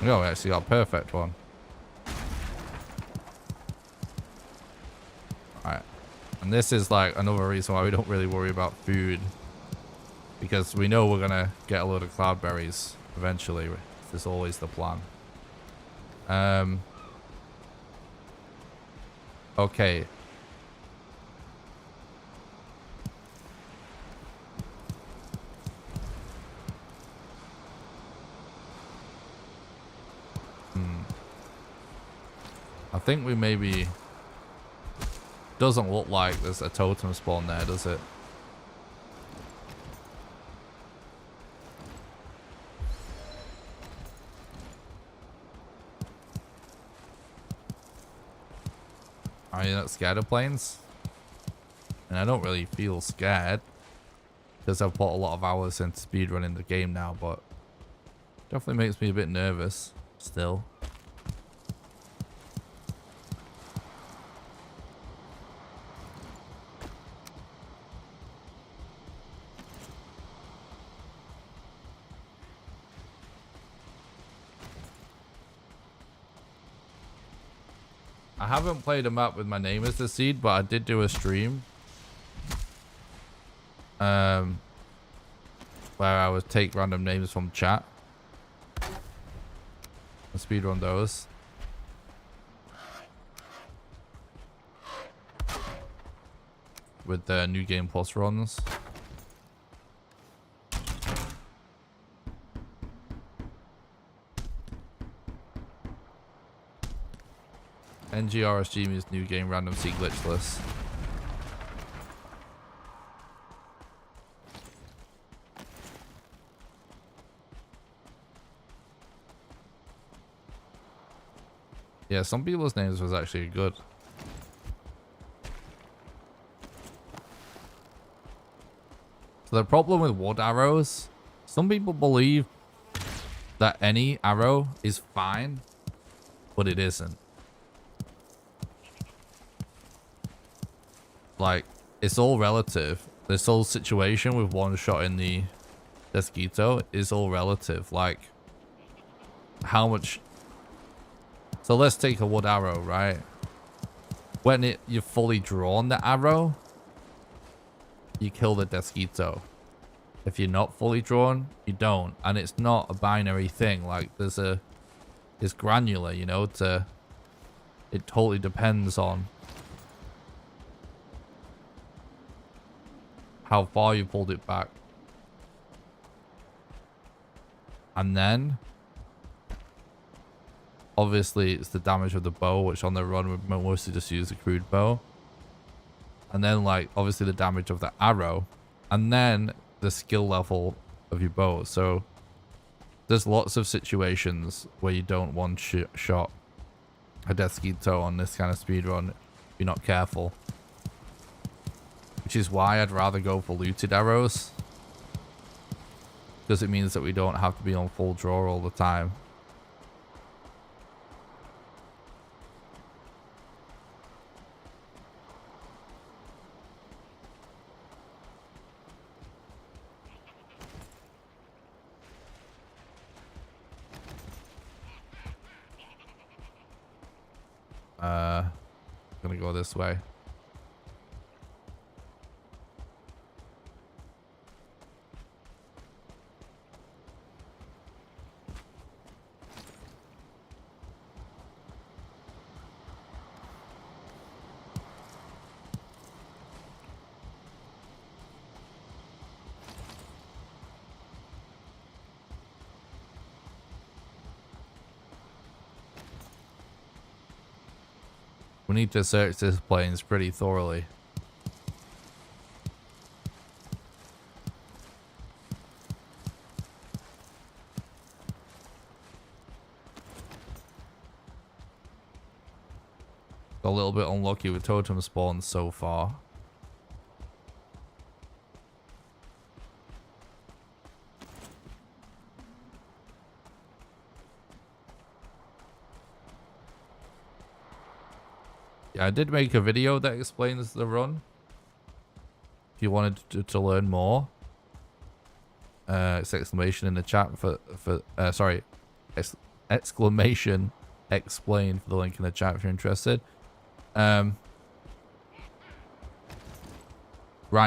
Oh, we actually got a perfect one. Alright. And this is like another reason why we don't really worry about food. Because we know we're gonna get a load of cloudberries eventually. This is always the plan. Okay. I think we maybe... Doesn't look like there's a totem spawn there, does it? Are you not scared of planes? And I don't really feel scared because I've put a lot of hours into speedrunning the game now, but definitely makes me a bit nervous still. I haven't played a map with my name as the seed, but I did do a stream. where I would take random names from chat and speedrun those. With the New Game Plus runs. NGRSG means New Game Random C Glitchless. Yeah, some people's names was actually good. So the problem with wood arrows, some people believe that any arrow is fine, but it isn't. Like, it's all relative. This whole situation with one shot in the Desquito is all relative. Like, how much... So let's take a wood arrow, right? When you've fully drawn the arrow, you kill the Desquito. If you're not fully drawn, you don't. And it's not a binary thing. Like, it's granular, you know, it totally depends on how far you pulled it back. And then obviously it's the damage of the bow, which on the run would mostly just use the crude bow. And then, like, obviously the damage of the arrow, and then the skill level of your bow. So there's lots of situations where you don't one shot a Desquito on this kind of speedrun if you're not careful. Which is why I'd rather go for looted arrows, because it means that we don't have to be on full draw all the time. Gonna go this way. We need to search this plains pretty thoroughly. A little bit unlucky with totem spawns so far. Yeah, I did make a video that explains the run. If you wanted to learn more, it's exclamation in the chat sorry, exclamation explain for the link in the chat if you're interested. Right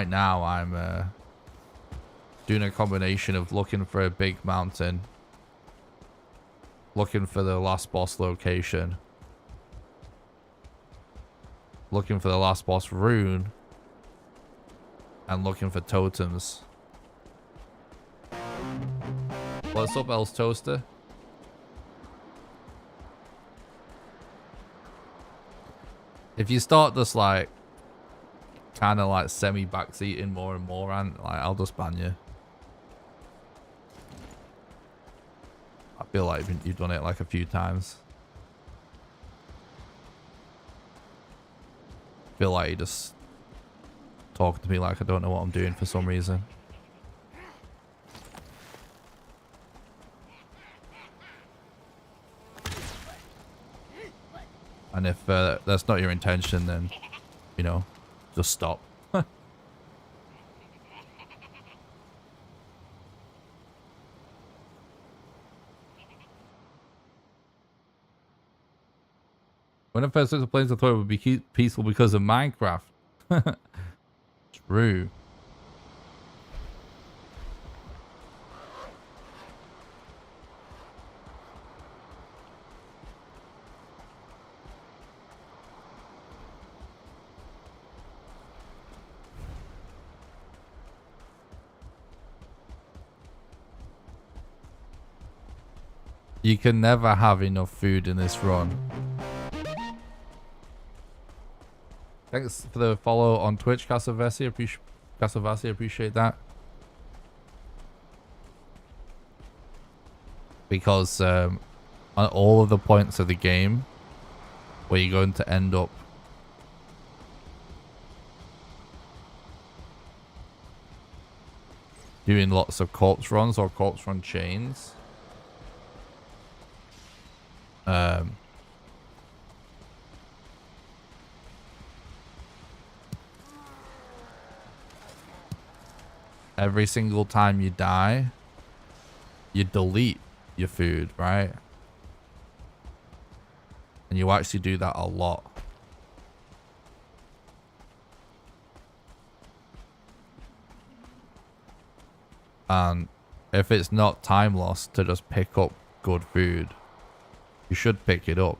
now I'm doing a combination of looking for a big mountain, looking for the last boss location, looking for the last boss rune, and looking for totems. What's up, Els Toaster? If you start just like kind of like semi backseating more and more, and like I'll just ban you. I feel like you've done it like a few times. I feel like you just talking to me like I don't know what I'm doing for some reason. And if that's not your intention, then, you know, just stop. When I first took the planes, I thought it would be peaceful because of Minecraft. True. You can never have enough food in this run. Thanks for the follow on Twitch, Casavasi. Appreciate that. Because on all of the points of the game where you're going to end up doing lots of corpse runs or corpse run chains, every single time you die, you delete your food, right? And you actually do that a lot. And if it's not time loss to just pick up good food, you should pick it up.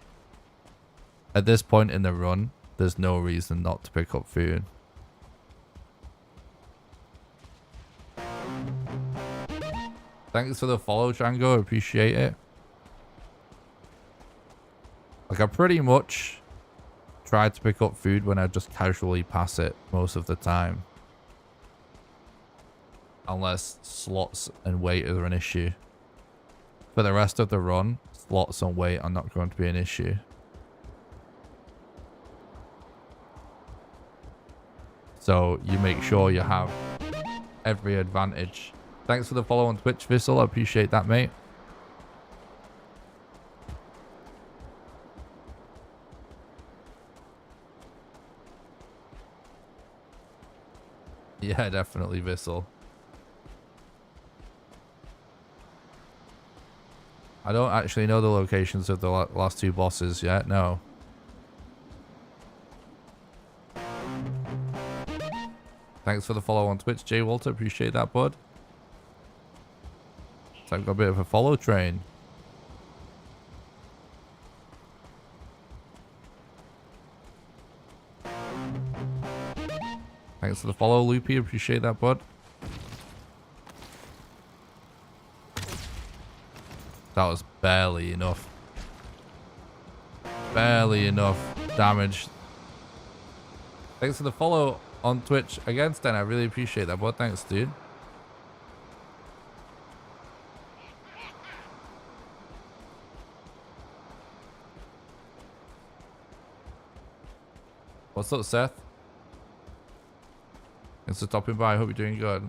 At this point in the run, there's no reason not to pick up food. Thanks for the follow, Django. Appreciate it. Like, I pretty much try to pick up food when I just casually pass it most of the time. Unless slots and weight are an issue. For the rest of the run, slots and weight are not going to be an issue. So you make sure you have every advantage. Thanks for the follow on Twitch, Vissel. I appreciate that, mate. Yeah, definitely, Vissel. I don't actually know the locations of the last two bosses yet, no. Thanks for the follow on Twitch, Jay Walter. Appreciate that, bud. So I've got a bit of a follow train. Thanks for the follow, Loopy. Appreciate that, bud. That was barely enough. Barely enough damage. Thanks for the follow on Twitch again, Stan. I really appreciate that, bud. Thanks, dude. What's up, Seth? Thanks for stopping by. I hope you're doing good.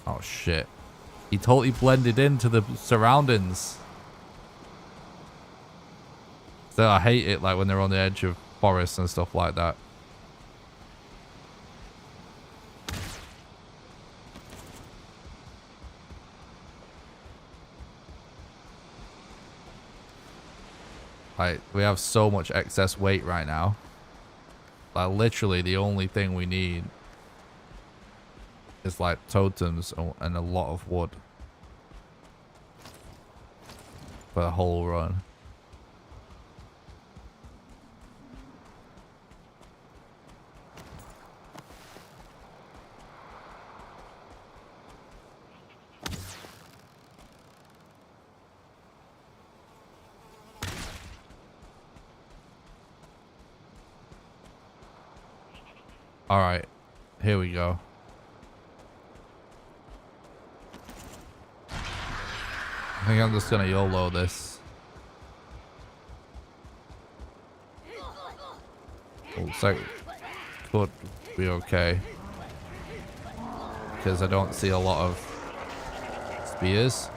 Oh shit. He totally blended into the surroundings. So I hate it, like when they're on the edge of forests and stuff like that. Like, we have so much excess weight right now. Like, literally the only thing we need is like totems and a lot of wood for the whole run. All right, here we go. I think I'm just gonna YOLO this. Looks like could be okay. Because I don't see a lot of spears.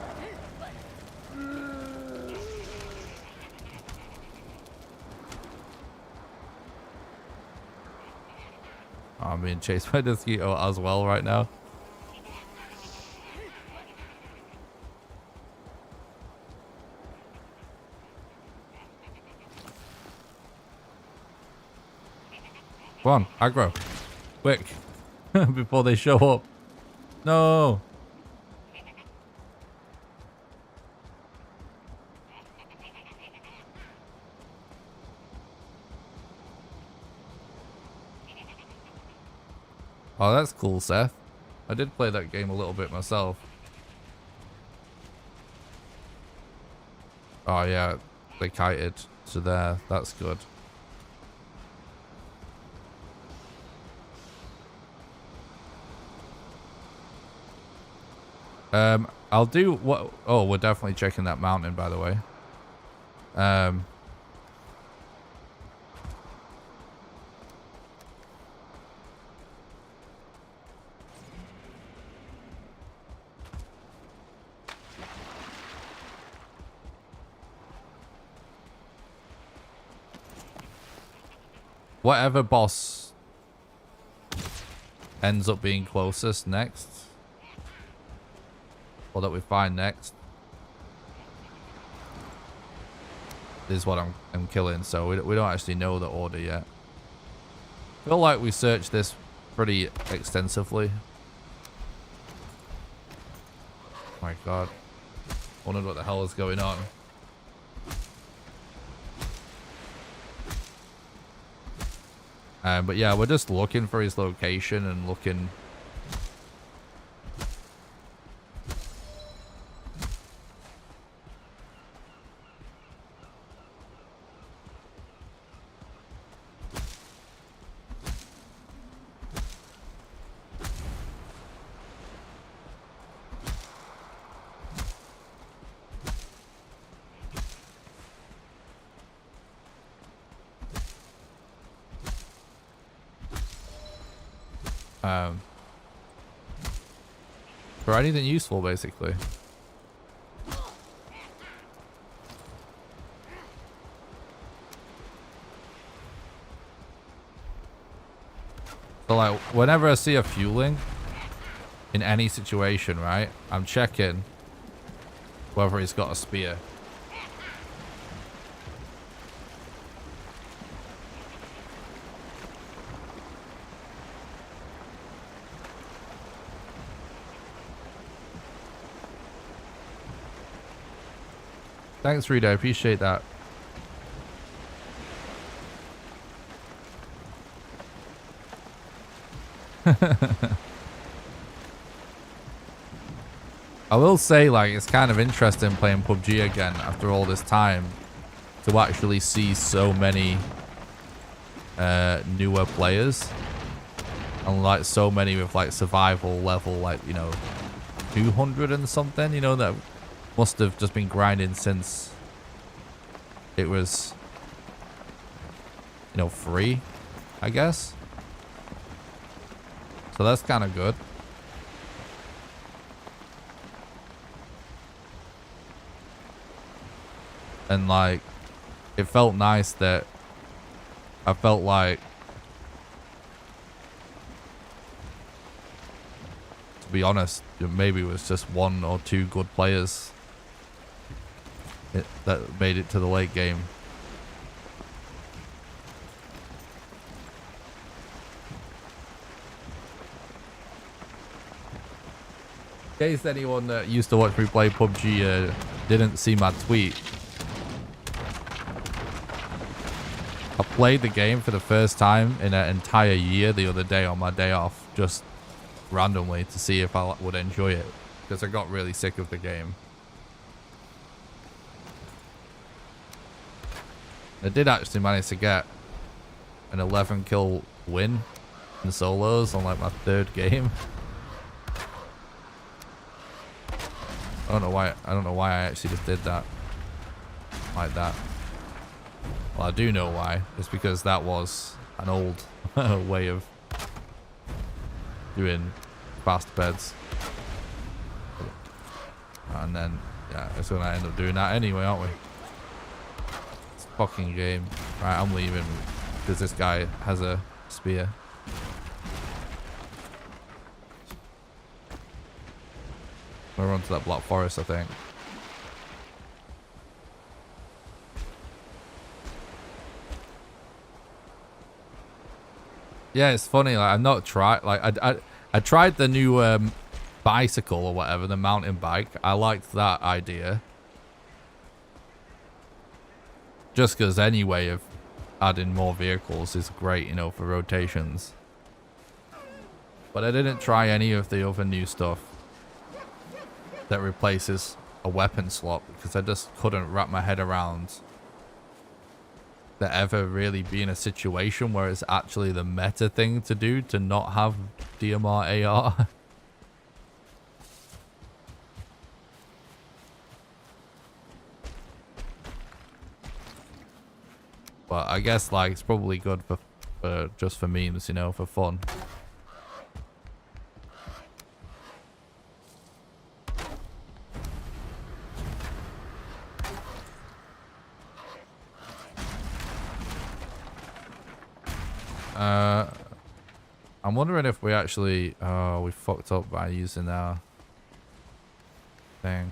Oh, I'm being chased by mosquito as well right now. Come on, aggro. Quick. Before they show up. No. Oh, that's cool, Seth. I did play that game a little bit myself. Oh yeah, they kited to there. That's good. I'll do what... Oh, we're definitely checking that mountain, by the way. Whatever boss ends up being closest next, or that we find next, is what I'm killing. So we don't actually know the order yet. I feel like we searched this pretty extensively. Oh my god. Wondered what the hell is going on. But yeah, we're just looking for his location and looking... for anything useful, basically. So like, whenever I see a fueling in any situation, right, I'm checking whether he's got a spear. Thanks, Rita. I appreciate that. I will say, like, it's kind of interesting playing PUBG again after all this time to actually see so many newer players and like so many with like survival level, like, you know, 200 and something, you know, that must have just been grinding since it was, you know, free, I guess. So that's kind of good. And like, it felt nice that I felt like, to be honest, maybe it was just one or two good players that made it to the late game. In case anyone that used to watch me play PUBG didn't see my tweet, I played the game for the first time in an entire year the other day on my day off, just randomly to see if I would enjoy it, because I got really sick of the game. I did actually manage to get an 11 kill win in solos on like my third game. I don't know why I actually just did that like that. Well, I do know why. It's because that was an old way of doing fast beds. And then, yeah, it's gonna end up doing that anyway, aren't we? It's a fucking game. Right, I'm leaving because this guy has a spear. We'll run to that Black Forest, I think. Yeah, it's funny. Like, I've not tried. Like, I tried the new bicycle or whatever, the mountain bike. I liked that idea. Just because any way of adding more vehicles is great, you know, for rotations. But I didn't try any of the other new stuff that replaces a weapon slot because I just couldn't wrap my head around there ever really being a situation where it's actually the meta thing to do to not have DMR AR. But I guess like it's probably good for just for memes, you know, for fun. I'm wondering if we actually we fucked up by using our thing.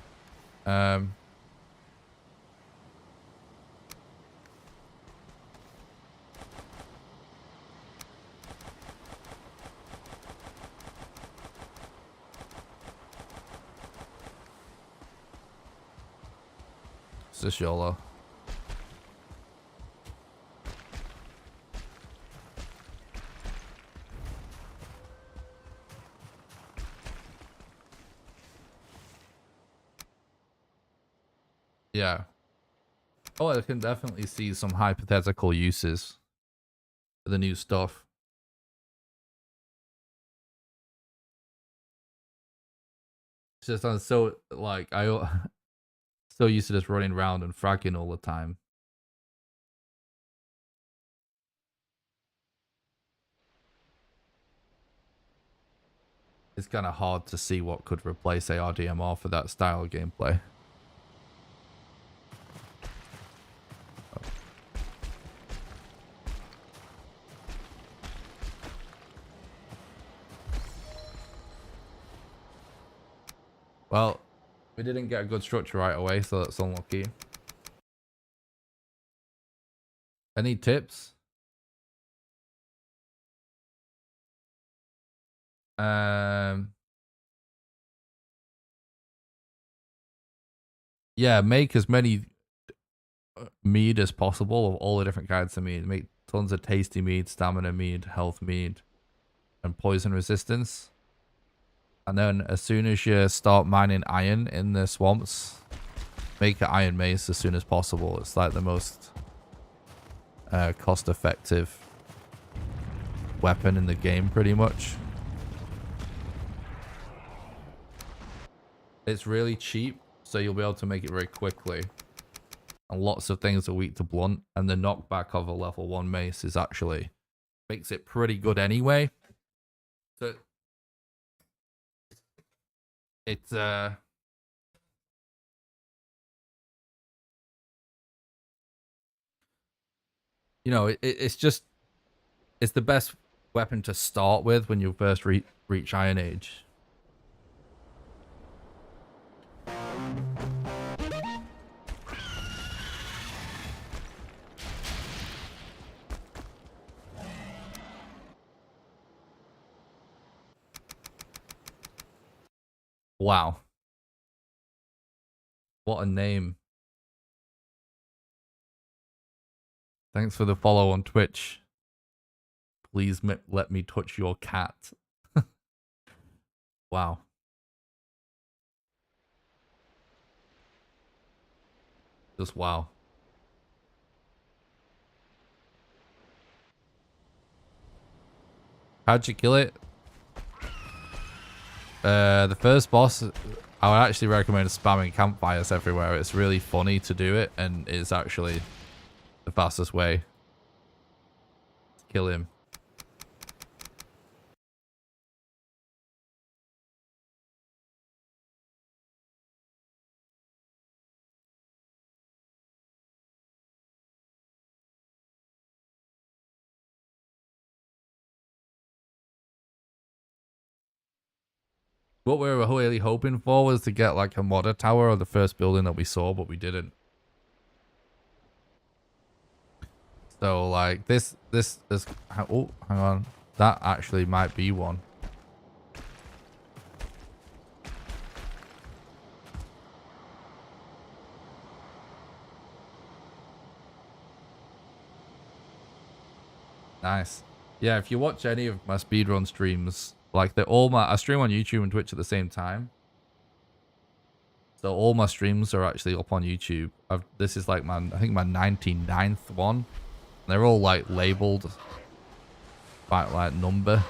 It's just YOLO. Yeah. Oh, I can definitely see some hypothetical uses for the new stuff. It's just I'm so like so used to just running around and fragging all the time. It's kind of hard to see what could replace ARDMR for that style of gameplay. Well, we didn't get a good structure right away, so that's unlucky. Any tips? Yeah, make as many mead as possible of all the different kinds of mead. Make tons of tasty mead, stamina mead, health mead, and poison resistance. And then as soon as you start mining iron in the swamps, make an iron mace as soon as possible. It's like the most cost-effective weapon in the game, pretty much. It's really cheap, so you'll be able to make it very quickly. And lots of things are weak to blunt, and the knockback of a level 1 mace is actually makes it pretty good anyway. So it's you know, it's just it's the best weapon to start with when you first reach Iron Age. Wow. What a name. Thanks for the follow on Twitch. Please let me touch your cat. Wow. Just wow. How'd you kill it? The first boss, I would actually recommend spamming campfires everywhere. It's really funny to do it, and it's actually the fastest way to kill him. What we were really hoping for was to get like a modder tower or the first building that we saw, but we didn't. So like this is, oh, hang on. That actually might be one. Nice. Yeah, if you watch any of my speedrun streams, Like I stream on YouTube and Twitch at the same time. So all my streams are actually up on YouTube. This is like I think my 99th one. They're all like labeled by like number.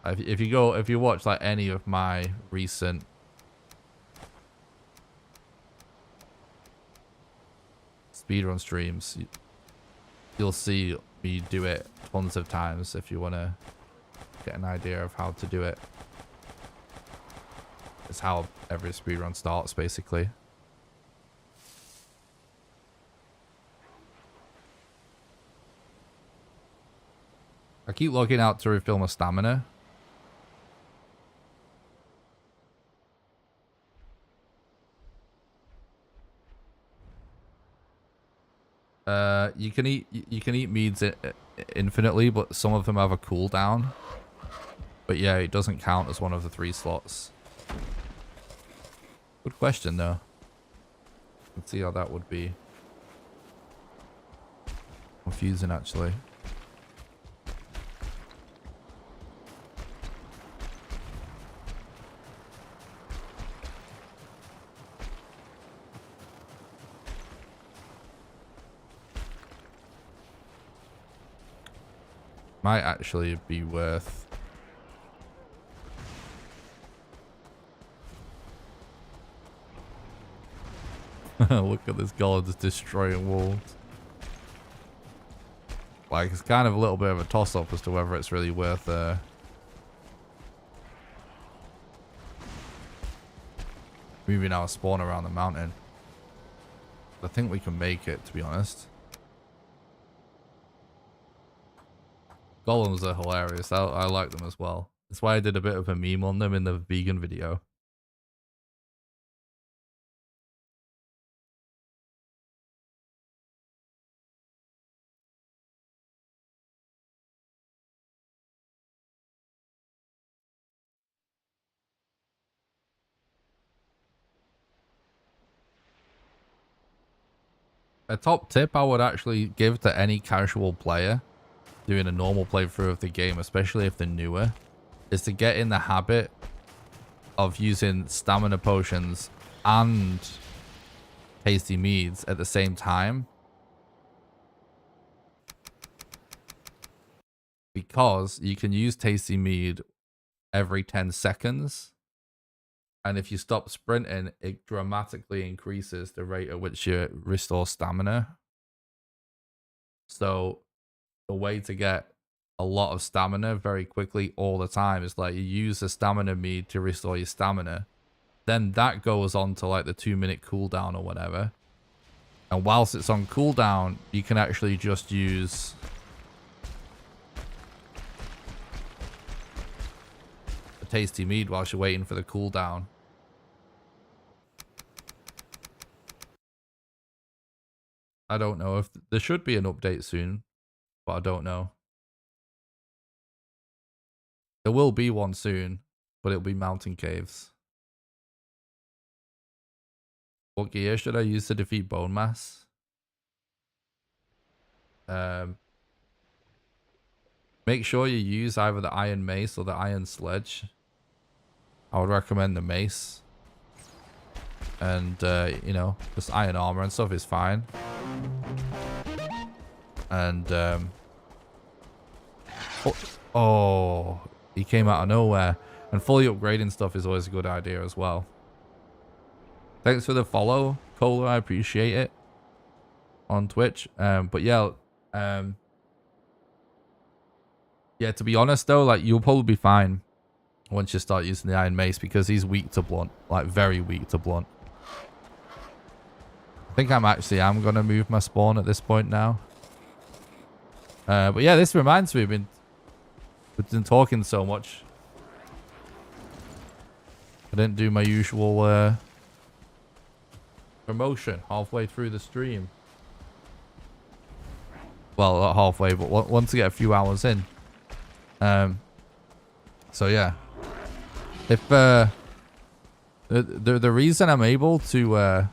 If you watch like any of my recent speedrun streams, you'll see me do it tons of times if you want to get an idea of how to do it. It's how every speedrun starts, basically. I keep looking out to refill my stamina. You can eat meads infinitely, but some of them have a cooldown. But yeah, it doesn't count as one of the 3 slots. Good question though. Let's see how that would be. Confusing actually. Might actually be worth. Look at this guy just destroying walls. Like, it's kind of a little bit of a toss-up as to whether it's really worth moving our spawn around the mountain. I think we can make it, to be honest. Golems are hilarious. I like them as well. That's why I did a bit of a meme on them in the vegan video. A top tip I would actually give to any casual player doing a normal playthrough of the game, especially if they're newer, is to get in the habit of using stamina potions and tasty meads at the same time, because you can use tasty mead every 10 seconds, and if you stop sprinting, it dramatically increases the rate at which you restore stamina. So the way to get a lot of stamina very quickly all the time is like you use a stamina mead to restore your stamina, then that goes on to like the 2-minute cooldown or whatever, and whilst it's on cooldown you can actually just use a tasty mead whilst you're waiting for the cooldown. I don't know if there should be an update soon, but I don't know. There will be one soon, but it'll be mountain caves. What gear should I use to defeat bone mass? Make sure you use either the iron mace or the iron sledge. I would recommend the mace. And, you know, just iron armor and stuff is fine. And, oh, he came out of nowhere. And fully upgrading stuff is always a good idea as well. Thanks for the follow, Cola. I appreciate it on Twitch. But yeah, yeah, to be honest though, like you'll probably be fine once you start using the iron mace, because he's weak to blunt, like very weak to blunt. I think I'm gonna move my spawn at this point now. But yeah, this reminds me, we've been talking so much. I didn't do my usual promotion halfway through the stream. Well, not halfway, but once I get a few hours in. So yeah, if the reason I'm able to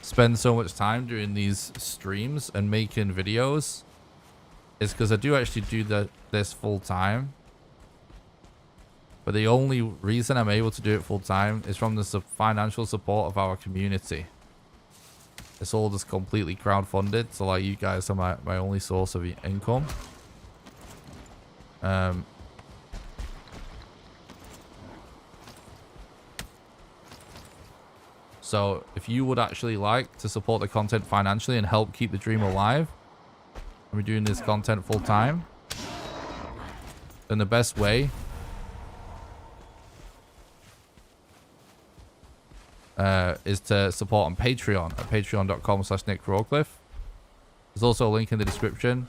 spend so much time doing these streams and making videos is because I do actually do this full time. But the only reason I'm able to do it full time is from the financial support of our community. It's all just completely crowdfunded. So like you guys are my only source of income. So if you would actually like to support the content financially and help keep the dream alive, and we're doing this content full time, then the best way is to support on Patreon at patreon.com/NickRawcliffe. There's also a link in the description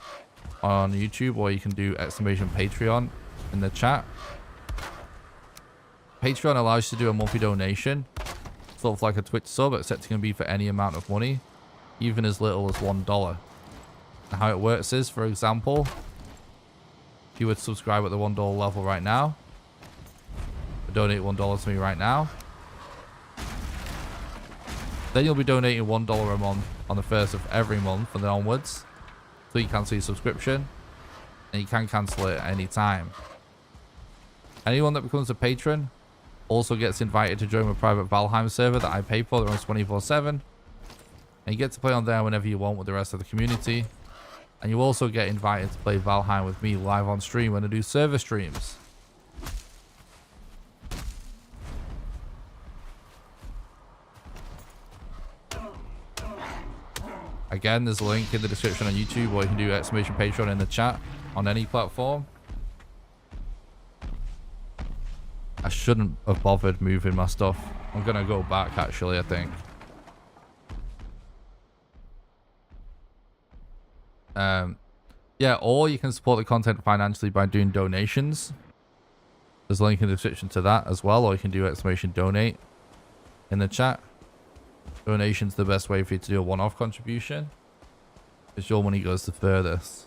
on YouTube, or you can do !Patreon in the chat. Patreon allows you to do a monthly donation, sort of like a Twitch sub, except it can be for any amount of money, even as little as $1. And how it works is, for example, if you would subscribe at the $1 level right now, or donate $1 to me right now, then you'll be donating $1 a month on the 1st of every month and then onwards. So you cancel your subscription, and you can cancel it at any time. Anyone that becomes a patron also gets invited to join my private Valheim server that I pay for that runs 24/7. And you get to play on there whenever you want with the rest of the community. And you also get invited to play Valheim with me live on stream when I do server streams. Again, there's a link in the description on YouTube, or you can do !Patreon in the chat on any platform. I shouldn't have bothered moving my stuff. I'm going to go back, actually, I think. Yeah, or you can support the content financially by doing donations. There's a link in the description to that as well, or you can do !Donate in the chat. Donation's the best way for you to do a one-off contribution, because your money goes the furthest.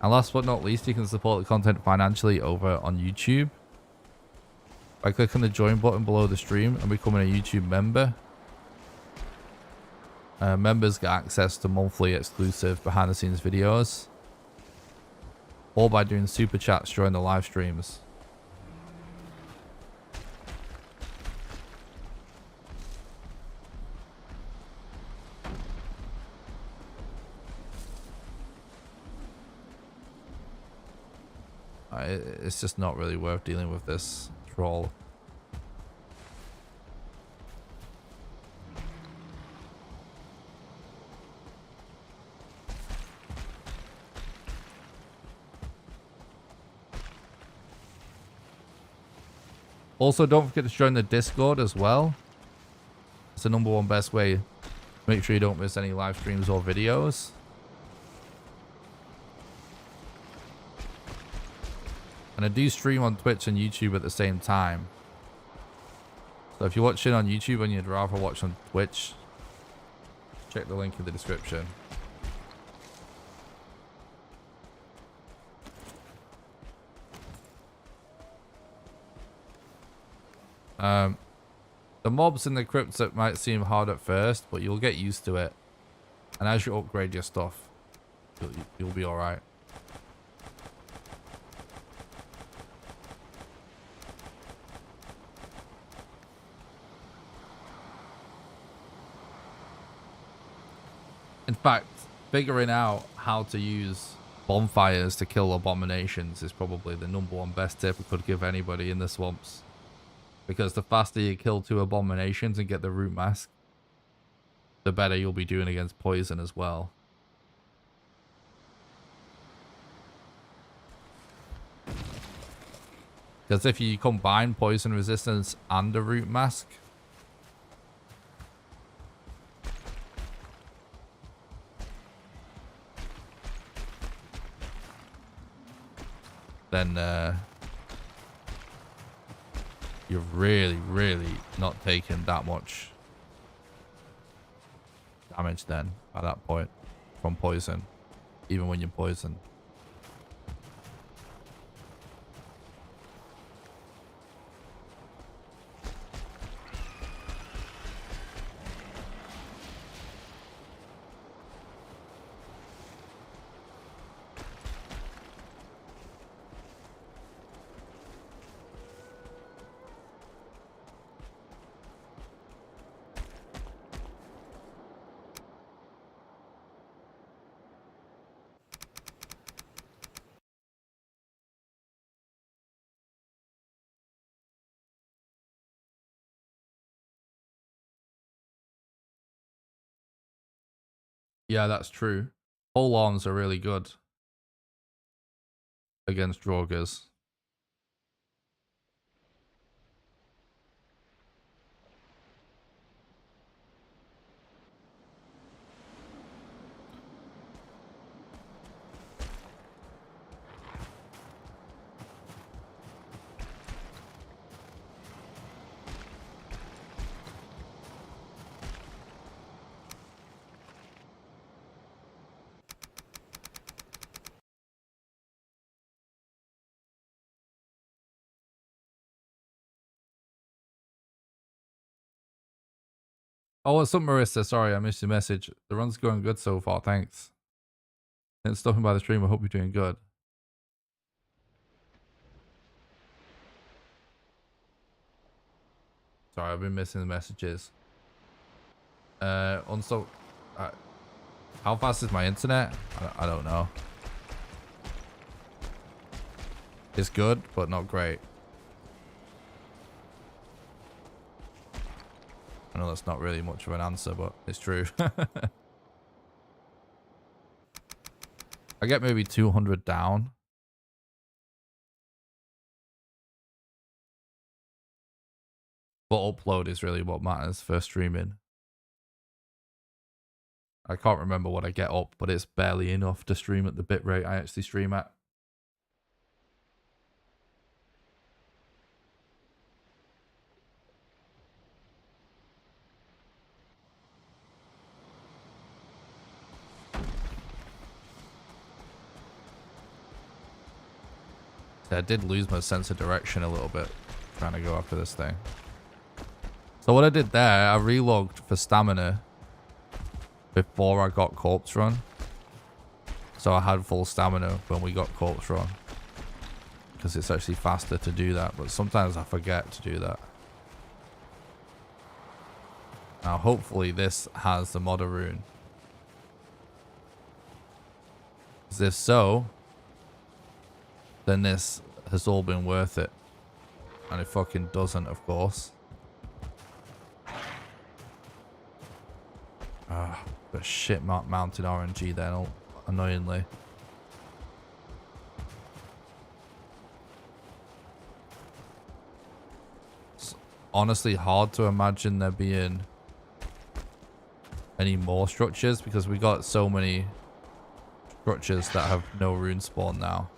And last but not least, you can support the content financially over on YouTube by clicking the join button below the stream and becoming a YouTube member. Members get access to monthly exclusive behind the scenes videos, or by doing super chats during the live streams. It's just not really worth dealing with this troll. Also, don't forget to join the Discord as well. It's the #1 best way to make sure you don't miss any live streams or videos. And I do stream on Twitch and YouTube at the same time. So if you're watching on YouTube and you'd rather watch on Twitch, check the link in the description. The mobs in the crypts that might seem hard at first, but you'll get used to it. And as you upgrade your stuff, you'll be alright. In fact, figuring out how to use bonfires to kill abominations is probably the #1 best tip we could give anybody in the swamps. Because the faster you kill 2 abominations and get the root mask, the better you'll be doing against poison as well. Because if you combine poison resistance and a root mask, then you're really not taking that much damage then at that point from poison, even when you're poisoned. Yeah, that's true. Pole arms are really good against Draugrs. Oh, what's up, Marissa? Sorry, I missed your message. The run's going good so far, thanks. And stopping by the stream, I hope you're doing good. Sorry, I've been missing the messages. Also, how fast is my internet? I don't know. It's good, but not great. I know that's not really much of an answer, but it's true. I get maybe 200 down. But upload is really what matters for streaming. I can't remember what I get up, but it's barely enough to stream at the bitrate I actually stream at. So I did lose my sense of direction a little bit trying to go after this thing. So what I did there, I relogged for stamina before I got corpse run. So I had full stamina when we got corpse run. Because it's actually faster to do that, but sometimes I forget to do that. Now hopefully this has the modder rune. Because if so, then this has all been worth it. And it fucking doesn't, of course. But shit mounted RNG then, annoyingly. It's honestly hard to imagine there being any more structures because we got so many structures that have no rune spawn now.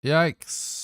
Yikes.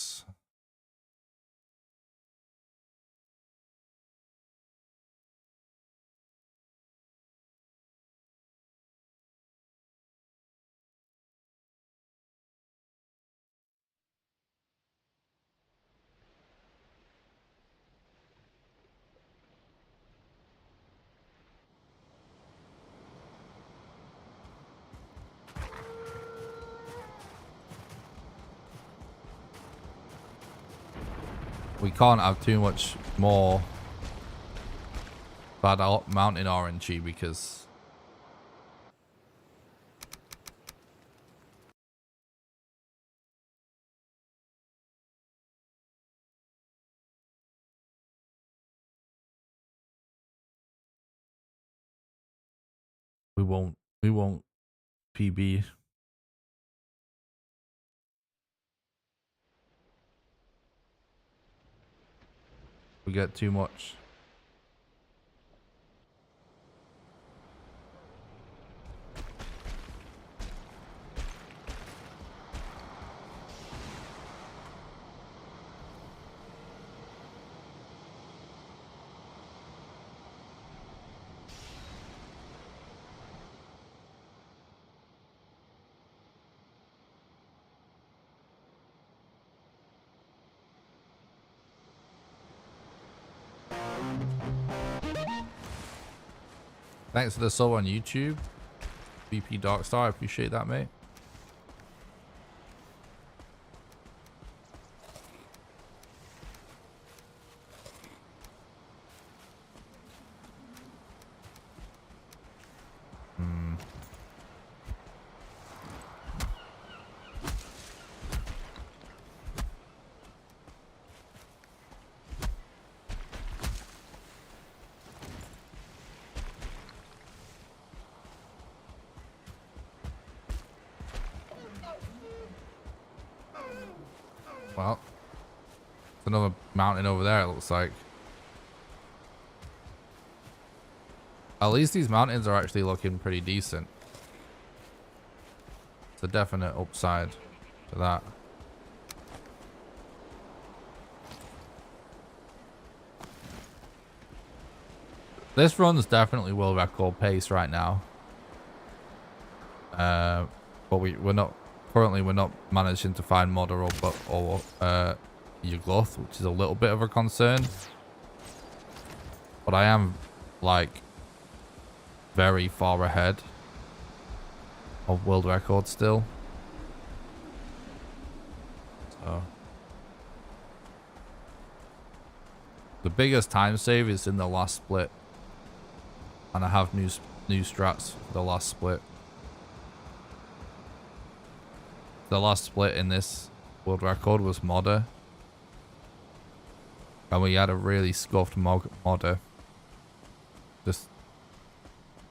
We can't have too much more bad mountain RNG because we won't PB. We get too much. Thanks for the sub on YouTube. BP Darkstar, I appreciate that, mate. Well, it's another mountain over there, it looks like. At least these mountains are actually looking pretty decent. It's a definite upside to that. This run's definitely world record pace right now. But we're not managing to find mod or Yugloth, which is a little bit of a concern. But I am like very far ahead of world record still. So the biggest time save is in the last split, and I have new strats for the last split. The last split in this world record was modder, and we had a really scuffed modder just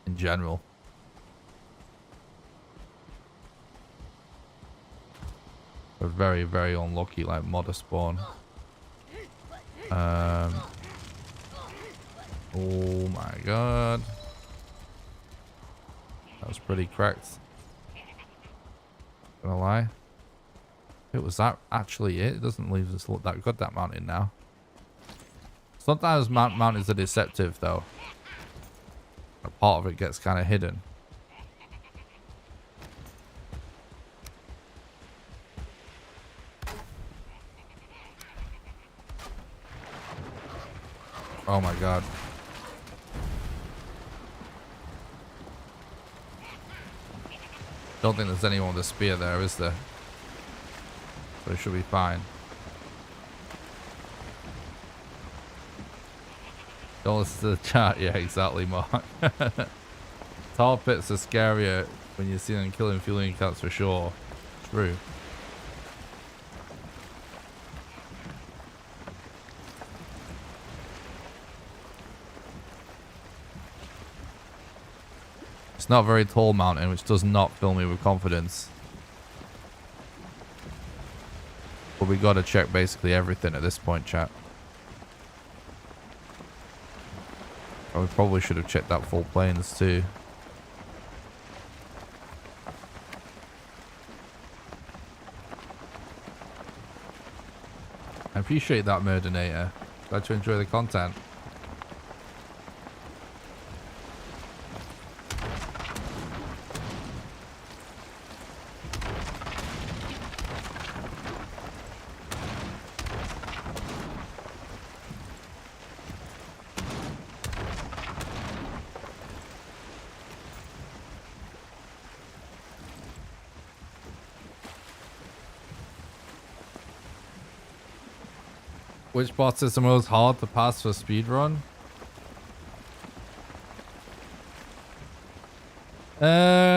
in general. We're very, very unlucky, like modder spawn. Oh my god, that was pretty cracked. Gonna lie, it was that actually it doesn't leave us look that good, that mountain now. Sometimes mountains are deceptive though. A part of it gets kind of hidden. Oh my god. Don't think there's anyone with a spear there, is there? So it should be fine. Don't listen to the chat. Yeah, exactly, Mark. Tar pits are scarier when you see them killing fueling cats for sure. True. It's not a very tall mountain, which does not fill me with confidence. But we gotta check basically everything at this point, chat. Oh, we probably should have checked that full plains too. I appreciate that, Murdinator. Glad to enjoy the content. Which boss is the most hard to pass for speedrun? I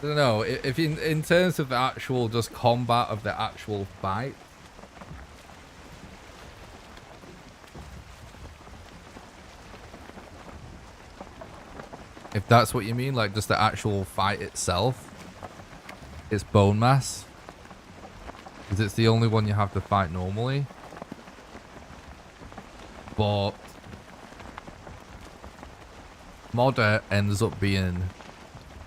don't know, if in terms of the actual just combat of the actual fight, if that's what you mean, like just the actual fight itself, it's bone mass, because it's the only one you have to fight normally. But modder ends up being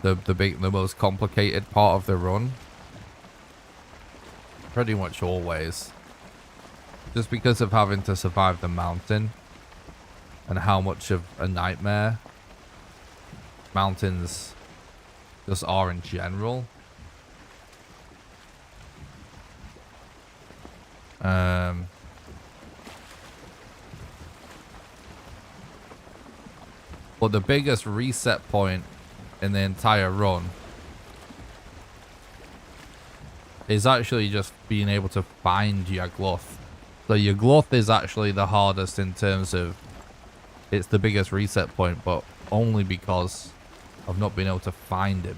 the most complicated part of the run, pretty much always, just because of having to survive the mountain and how much of a nightmare mountains just are in general. But the biggest reset point in the entire run is actually just being able to find Yugloth. So Yugloth is actually the hardest in terms of it's the biggest reset point, but only because I've not been able to find him.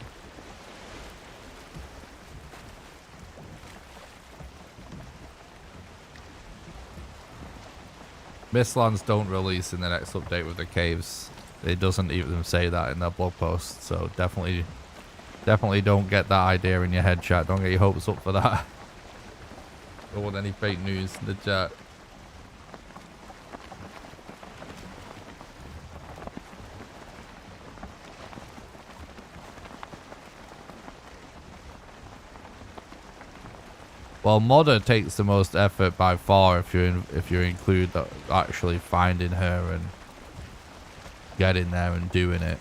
Mistlands don't release in the next update with the caves. It doesn't even say that in their blog post. So definitely don't get that idea in your head, chat. Don't get your hopes up for that. Don't want any fake news in the chat. Well, Modder takes the most effort by far if you include that actually finding her and getting there and doing it.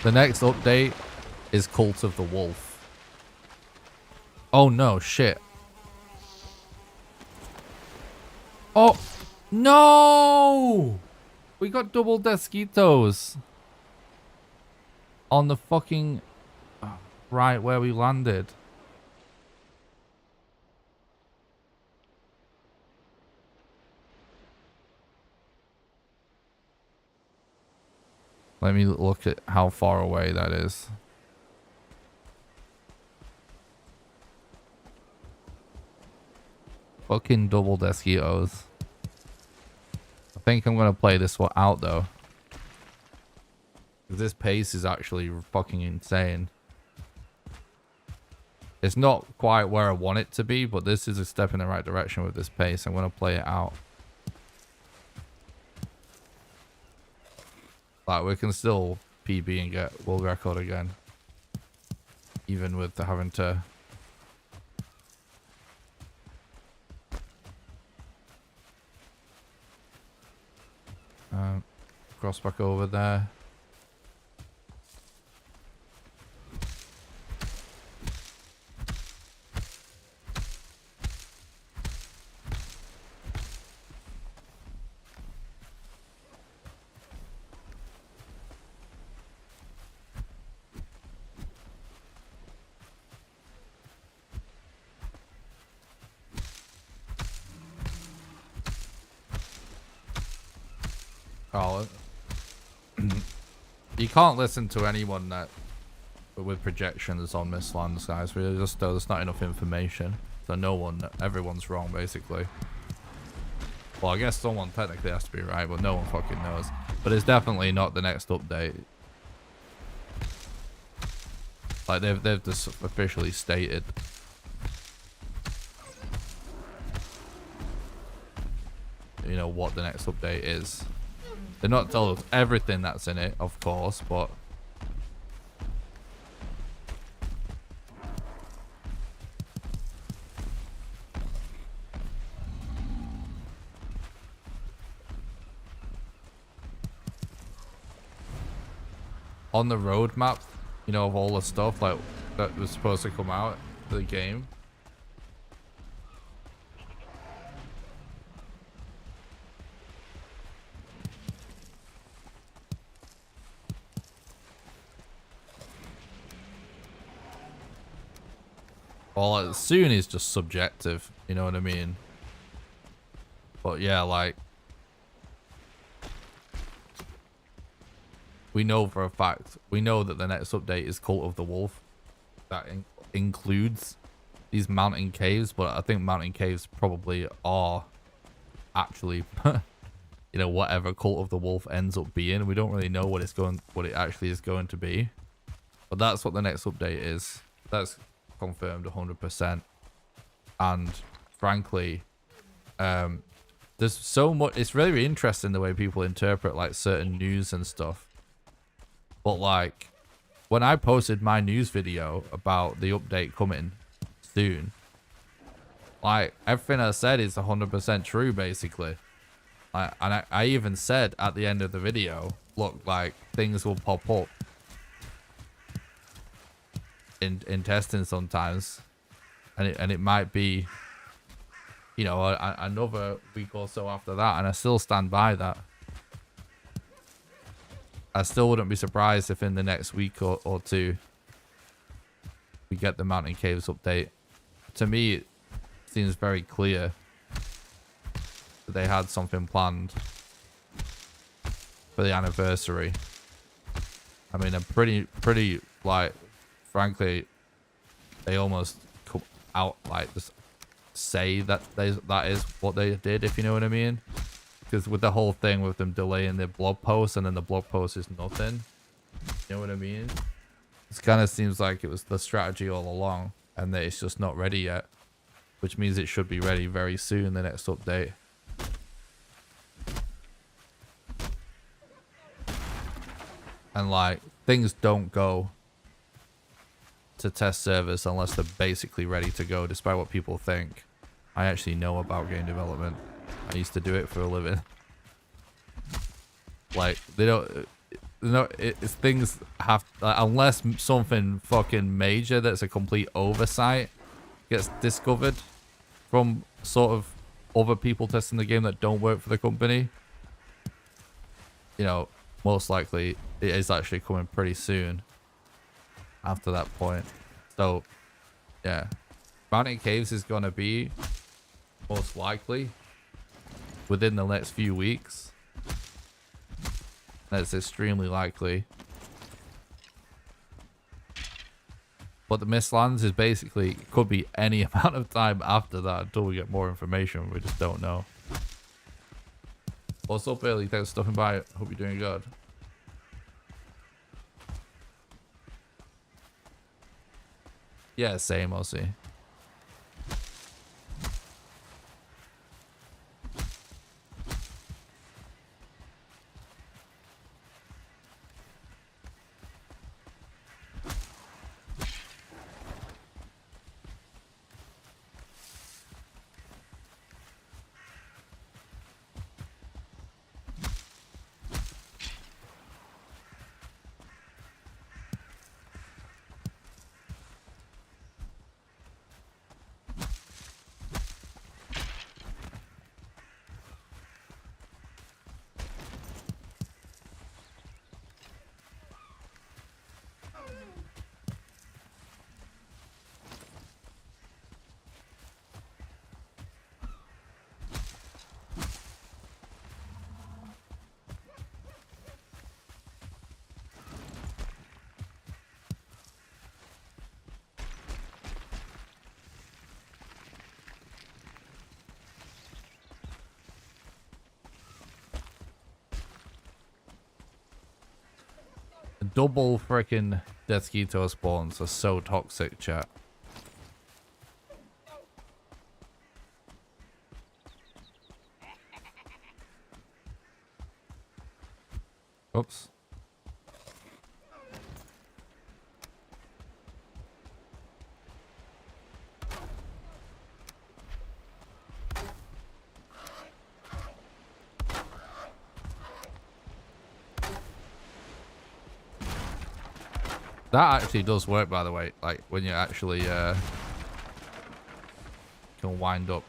The next update is Cult of the Wolf. Oh no, shit. Oh no! We got double Desquitos on the fucking right where we landed. Let me look at how far away that is. Fucking double Desquitos. I think I'm gonna play this one out though. This pace is actually fucking insane. It's not quite where I want it to be, but this is a step in the right direction with this pace. I'm gonna play it out. Like, we can still PB and get world record again. Even with having to... cross back over there. Oh, you can't listen to anyone that with projections on Mistlands, guys. There's not enough information, so everyone's wrong basically. Well, I guess someone technically has to be right, but no one fucking knows. But it's definitely not the next update. Like they've just officially stated. You know what the next update is. They're not telling us everything that's in it, of course, but on the roadmap, you know, of all the stuff like that was supposed to come out of the game. Well, soon is just subjective, you know what I mean? But yeah, like, we know for a fact, we know that the next update is Cult of the Wolf. That includes these mountain caves, but I think mountain caves probably are actually, you know, whatever Cult of the Wolf ends up being. We don't really know what it actually is going to be. But that's what the next update is. That's confirmed 100%. And frankly, there's so much. It's really interesting the way people interpret like certain news and stuff. But like, when I posted my news video about the update coming soon, like everything I said is 100% true basically. And I even said at the end of the video, look, like things will pop up in testing sometimes, and it might be, you know, another week or so after that, and I still stand by that. I still wouldn't be surprised if in the next week or two we get the Mountain Caves update. To me, it seems very clear that they had something planned for the anniversary. I mean, I'm pretty like, frankly, they almost come out like just say that that is what they did, if you know what I mean. Because with the whole thing with them delaying their blog post and then the blog post is nothing, you know what I mean? It kind of seems like it was the strategy all along, and that it's just not ready yet, which means it should be ready very soon, the next update. And like, things don't go to test servers unless they're basically ready to go, despite what people think. I actually know about game development. I used to do it for a living. Like, they don't... No, it's things have... Like, unless something fucking major that's a complete oversight gets discovered from sort of other people testing the game that don't work for the company, you know, most likely it is actually coming pretty soon after that point. So, yeah. Mountain Caves is going to be most likely within the next few weeks. That's extremely likely. But the Mistlands is basically, could be any amount of time after that until we get more information. We just don't know. What's up, Billy? Thanks for stopping by. Hope you're doing good. Yeah, same, I'll see. Double freaking Deathketo spawns are so toxic, chat. Oops. That actually does work, by the way. Like, when you actually can wind up.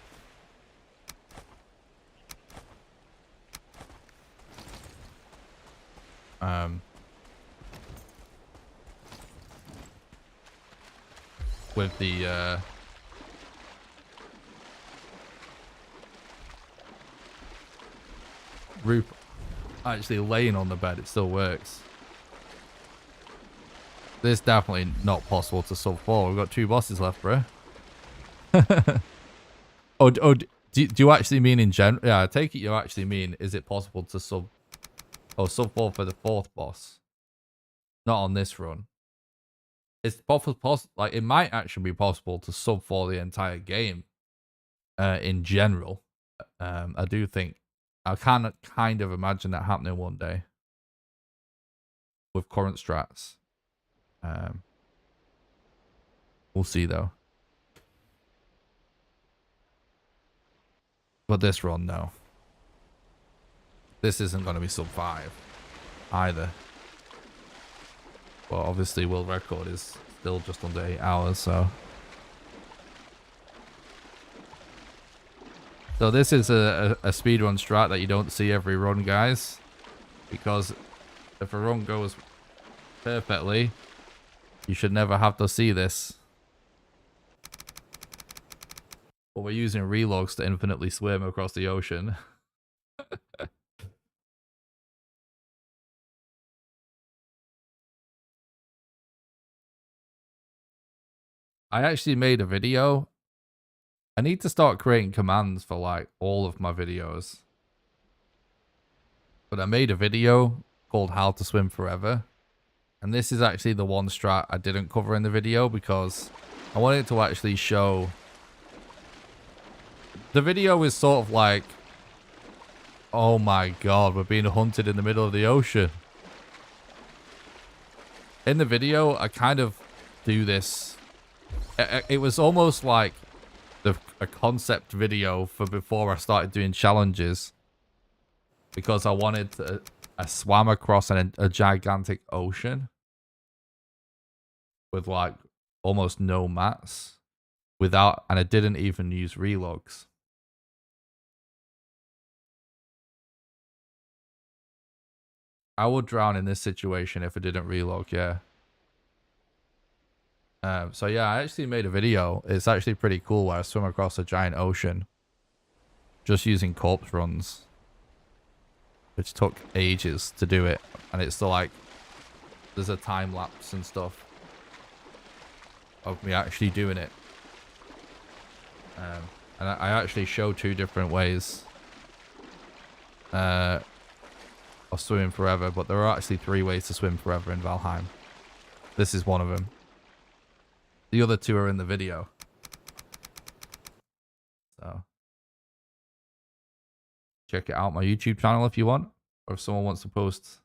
With the roof actually laying on the bed, it still works. This is definitely not possible to sub 4. We've got 2 bosses left, bro. Do you actually mean in general? Yeah, I take it you actually mean, is it possible to sub 4 for the 4th boss? Not on this run. It's possible, like, it might actually be possible to sub 4 the entire game in general. I do think, I can kind of imagine that happening one day with current strats. We'll see though. But this run, no. This isn't going to be sub 5 either. Well, obviously, world record is still just under 8 hours, so. So this is a speedrun strat that you don't see every run, guys. Because if a run goes perfectly, you should never have to see this. But we're using relogs to infinitely swim across the ocean. I actually made a video. I need to start creating commands for like all of my videos. But I made a video called How to Swim Forever. And this is actually the one strat I didn't cover in the video because I wanted to actually show. The video is sort of like, oh my god, we're being hunted in the middle of the ocean. In the video, I kind of do this. It was almost like a concept video for before I started doing challenges. Because I wanted to, I swam across a gigantic ocean. With like almost no mats. And I didn't even use relogs. I would drown in this situation if I didn't relog, yeah. So yeah, I actually made a video. It's actually pretty cool where I swim across a giant ocean. Just using corpse runs. Which took ages to do it. And it's still like, there's a time lapse and stuff. Of me actually doing it. And I actually show 2 different ways. Of swimming forever. But there are actually 3 ways to swim forever in Valheim. This is one of them. The other 2 are in the video. So check it out my YouTube channel if you want. Or if someone wants to post,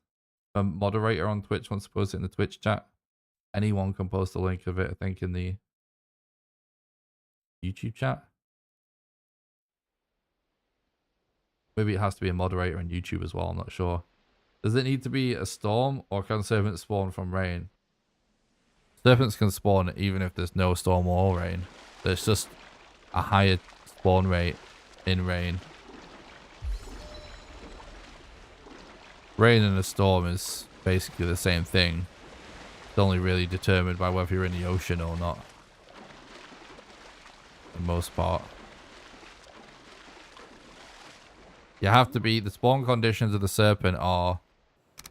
a moderator on Twitch wants to post it in the Twitch chat. Anyone can post a link of it, I think, in the YouTube chat. Maybe it has to be a moderator on YouTube as well, I'm not sure. Does it need to be a storm or can serpents spawn from rain? Serpents can spawn even if there's no storm or rain. There's just a higher spawn rate in rain. Rain and a storm is basically the same thing. It's only really determined by whether you're in the ocean or not. For the most part. You have to be, the spawn conditions of the serpent are,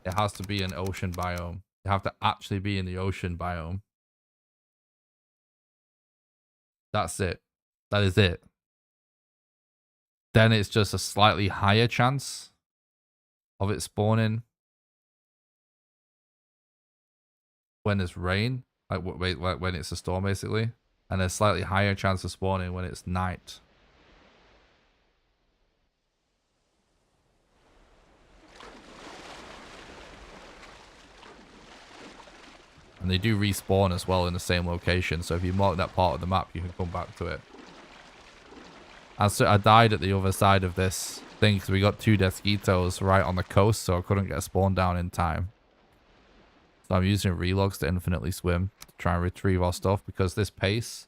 it has to be an ocean biome. You have to actually be in the ocean biome. That's it. That is it. Then it's just a slightly higher chance of it spawning when there's rain, like when it's a storm basically, and a slightly higher chance of spawning when it's night. And they do respawn as well in the same location, so if you mark that part of the map, you can come back to it. And so I died at the other side of this thing because we got 2 Desquitos right on the coast, so I couldn't get a spawn down in time. So I'm using relogs to infinitely swim to try and retrieve our stuff because this pace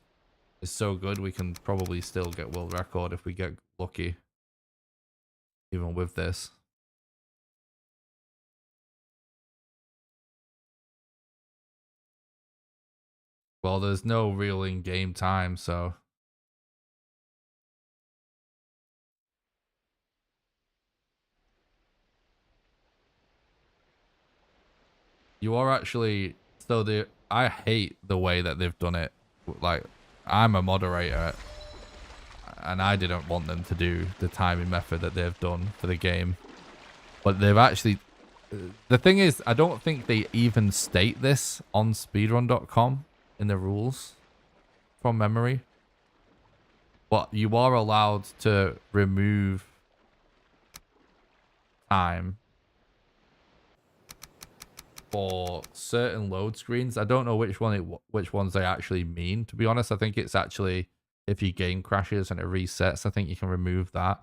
is so good we can probably still get world record if we get lucky. Even with this. Well, there's no real in-game time, so... You are actually... So I hate the way that they've done it. Like, I'm a moderator. And I didn't want them to do the timing method that they've done for the game. But they've actually... The thing is, I don't think they even state this on speedrun.com in the rules from memory. But you are allowed to remove time for certain load screens. I don't know which ones they actually mean, to be honest. I think it's actually if your game crashes and it resets, I think you can remove that.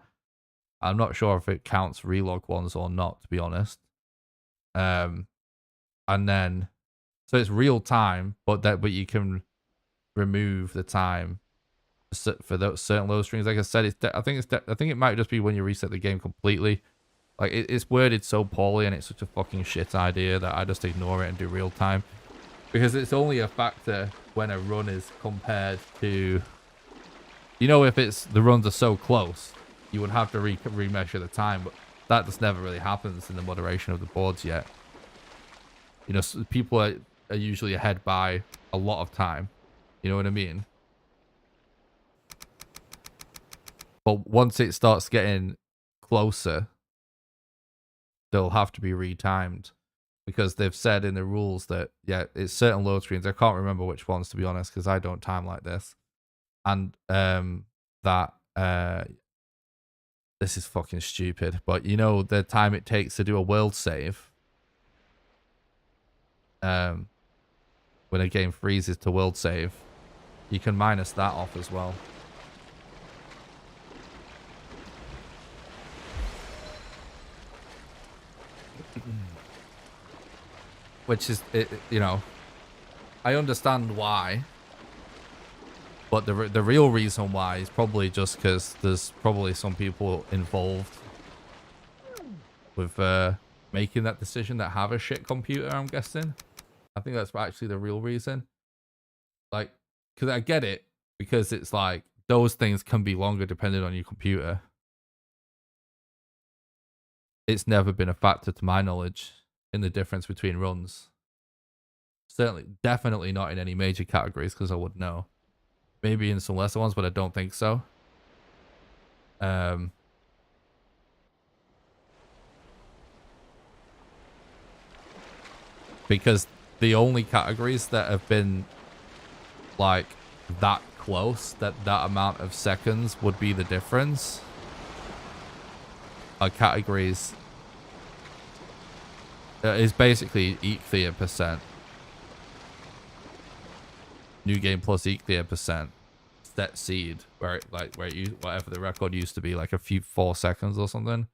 I'm not sure if it counts relog ones or not, to be honest. And then so it's real time, but you can remove the time for those certain load screens. Like I said, I think it might just be when you reset the game completely. Like, it's worded so poorly and it's such a fucking shit idea that I just ignore it and do real time. Because it's only a factor when a run is compared to... You know, if the runs are so close, you would have to remeasure the time. But that just never really happens in the moderation of the boards yet. You know, people are usually ahead by a lot of time. You know what I mean? But once it starts getting closer, they'll have to be retimed. Because they've said in the rules that, yeah, it's certain load screens. I can't remember which ones, to be honest, because I don't time like this. And that this is fucking stupid. But you know the time it takes to do a world save, when a game freezes to world save, you can minus that off as well. Which is, you know, I understand why, but the real reason why is probably just because there's probably some people involved with making that decision that have a shit computer, I'm guessing. I think that's actually the real reason. Like, because I get it, because it's like, those things can be longer depending on your computer. It's never been a factor to my knowledge in the difference between runs. Certainly, definitely not in any major categories, because I would know. Maybe in some lesser ones, but I don't think so. Because the only categories that have been like that close, that amount of seconds would be the difference, are categories is basically equally a percent. New game plus equally a percent. Set seed, where you whatever the record used to be, like 4 seconds or something,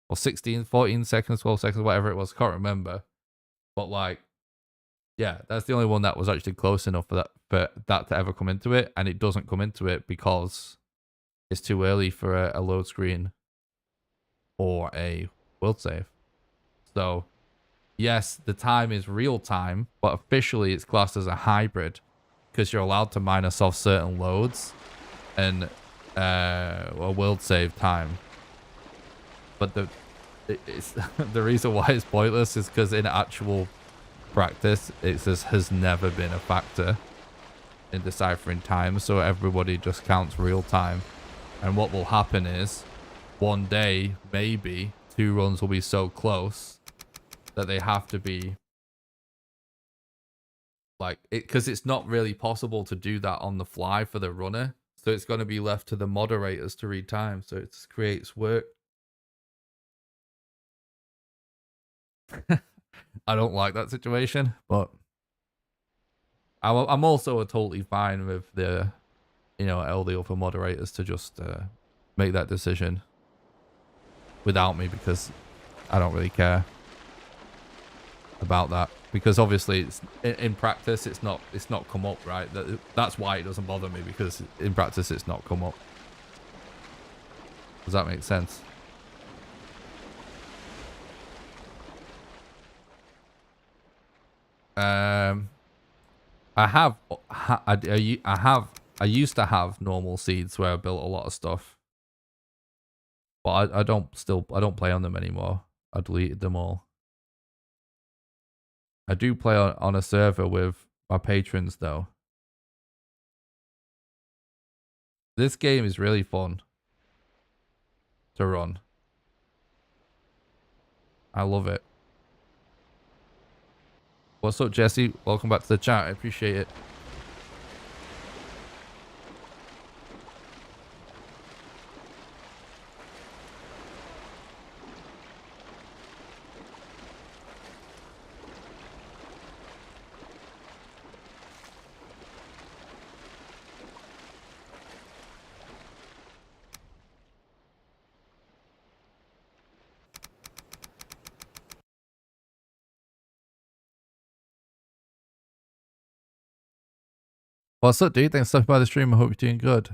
or 16, 14 seconds, 12 seconds, whatever it was. Can't remember, but like, yeah, that's the only one that was actually close enough for that to ever come into it, and it doesn't come into it because it's too early for a load screen or a world save. So yes, the time is real time, but officially it's classed as a hybrid because you're allowed to minus off certain loads and a world save time. But it's the reason why it's pointless is because in actual practice, it has never been a factor in deciphering time, so everybody just counts real time. And what will happen is, one day, maybe, 2 runs will be so close that they have to be like it, because it's not really possible to do that on the fly for the runner, so it's going to be left to the moderators to read time, so it just creates work. I don't like that situation, but I'm also totally fine with the, you know, LVL for moderators to just make that decision without me, because I don't really care about that, because obviously it's in practice it's not come up, right? That's why it doesn't bother me, because in practice it's not come up. Does that make sense? I used to have normal seeds where I built a lot of stuff, but I don't play on them anymore. I deleted them all. I do play on a server with my patrons though. This game is really fun to run. I love it. What's up, Jesse? Welcome back to the chat. I appreciate it. What's up, dude? Thanks for stopping by the stream. I hope you're doing good.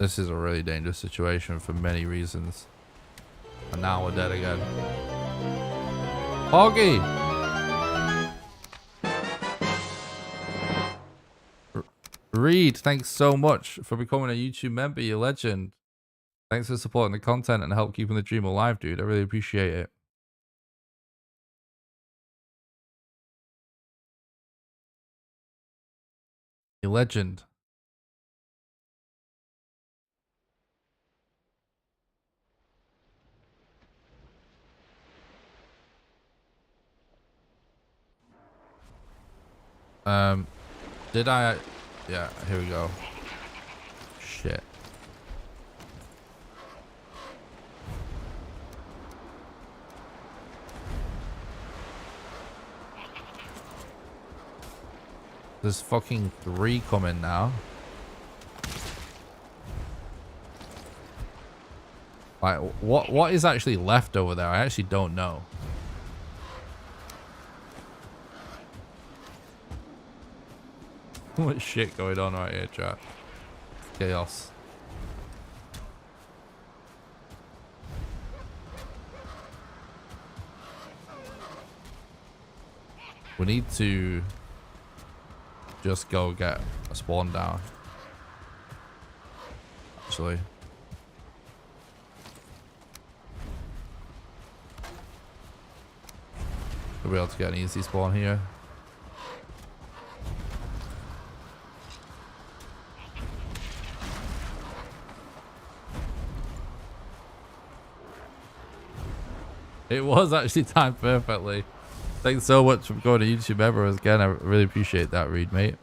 This is a really dangerous situation for many reasons. And now we're dead again. Foggy! Reed, thanks so much for becoming a YouTube member, you legend. Thanks for supporting the content and help keeping the dream alive, dude. I really appreciate it. You legend. Did I? Yeah, here we go. Shit. There's fucking 3 coming now. Like, what is actually left over there? I actually don't know. What shit going on right here, chat? Chaos. We need to just go get a spawn down. Actually. We'll be able to get an easy spawn here. It was actually timed perfectly. Thanks so much for going to YouTube member again. I really appreciate that, Reed, mate.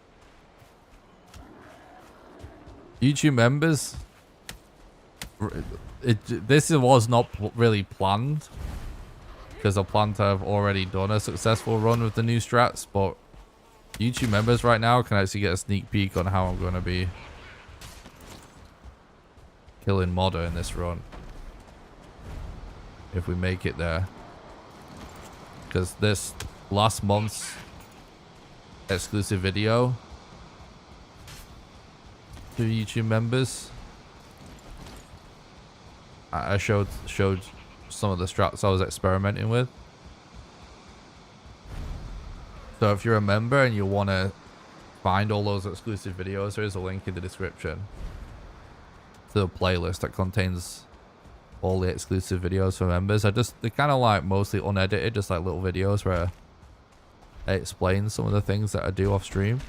YouTube members, this was not really planned because I plan to have already done a successful run with the new strats, but YouTube members right now can actually get a sneak peek on how I'm going to be killing Modder in this run if we make it there, because this last month's exclusive video to YouTube members, I showed some of the strats I was experimenting with. So if you're a member and you want to find all those exclusive videos, there is a link in the description to the playlist that contains all the exclusive videos for members. They're kind of like mostly unedited, just like little videos where I explain some of the things that I do off stream.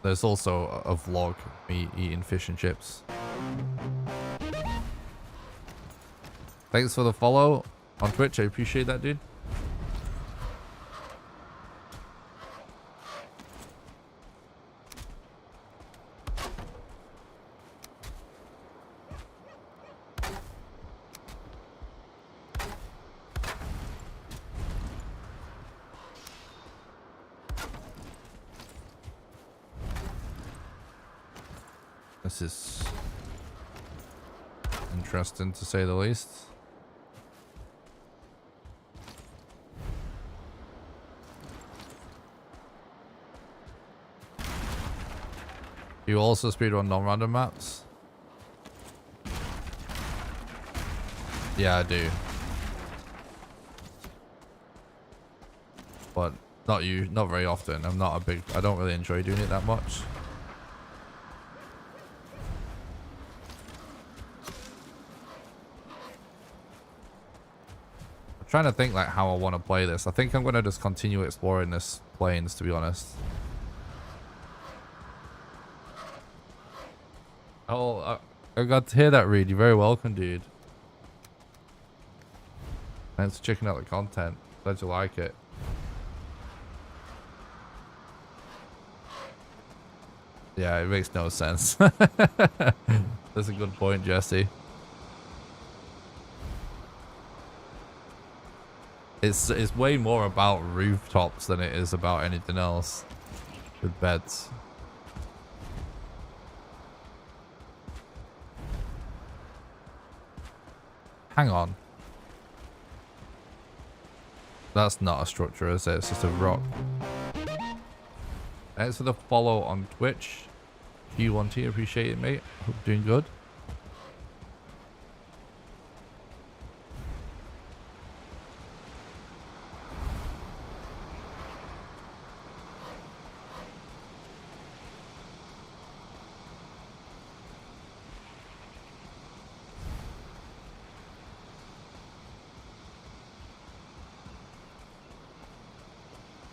There's also a vlog, me eating fish and chips. Thanks for the follow on Twitch. I appreciate that, dude. This is interesting to say the least. You also speedrun non-random maps? Yeah, I do. But not very often. I don't really enjoy doing it that much. Trying to think like how I want to play this. I think I'm going to just continue exploring this plains, to be honest. Oh, I got to hear that, Reed. You're very welcome, dude. Thanks for checking out the content. Glad you like it. Yeah, it makes no sense. That's a good point, Jesse. It's way more about rooftops than it is about anything else with beds. Hang on. That's not a structure, is it? It's just a rock. Thanks for the follow on Twitch. Q1T, appreciate it, mate. Hope you're doing good.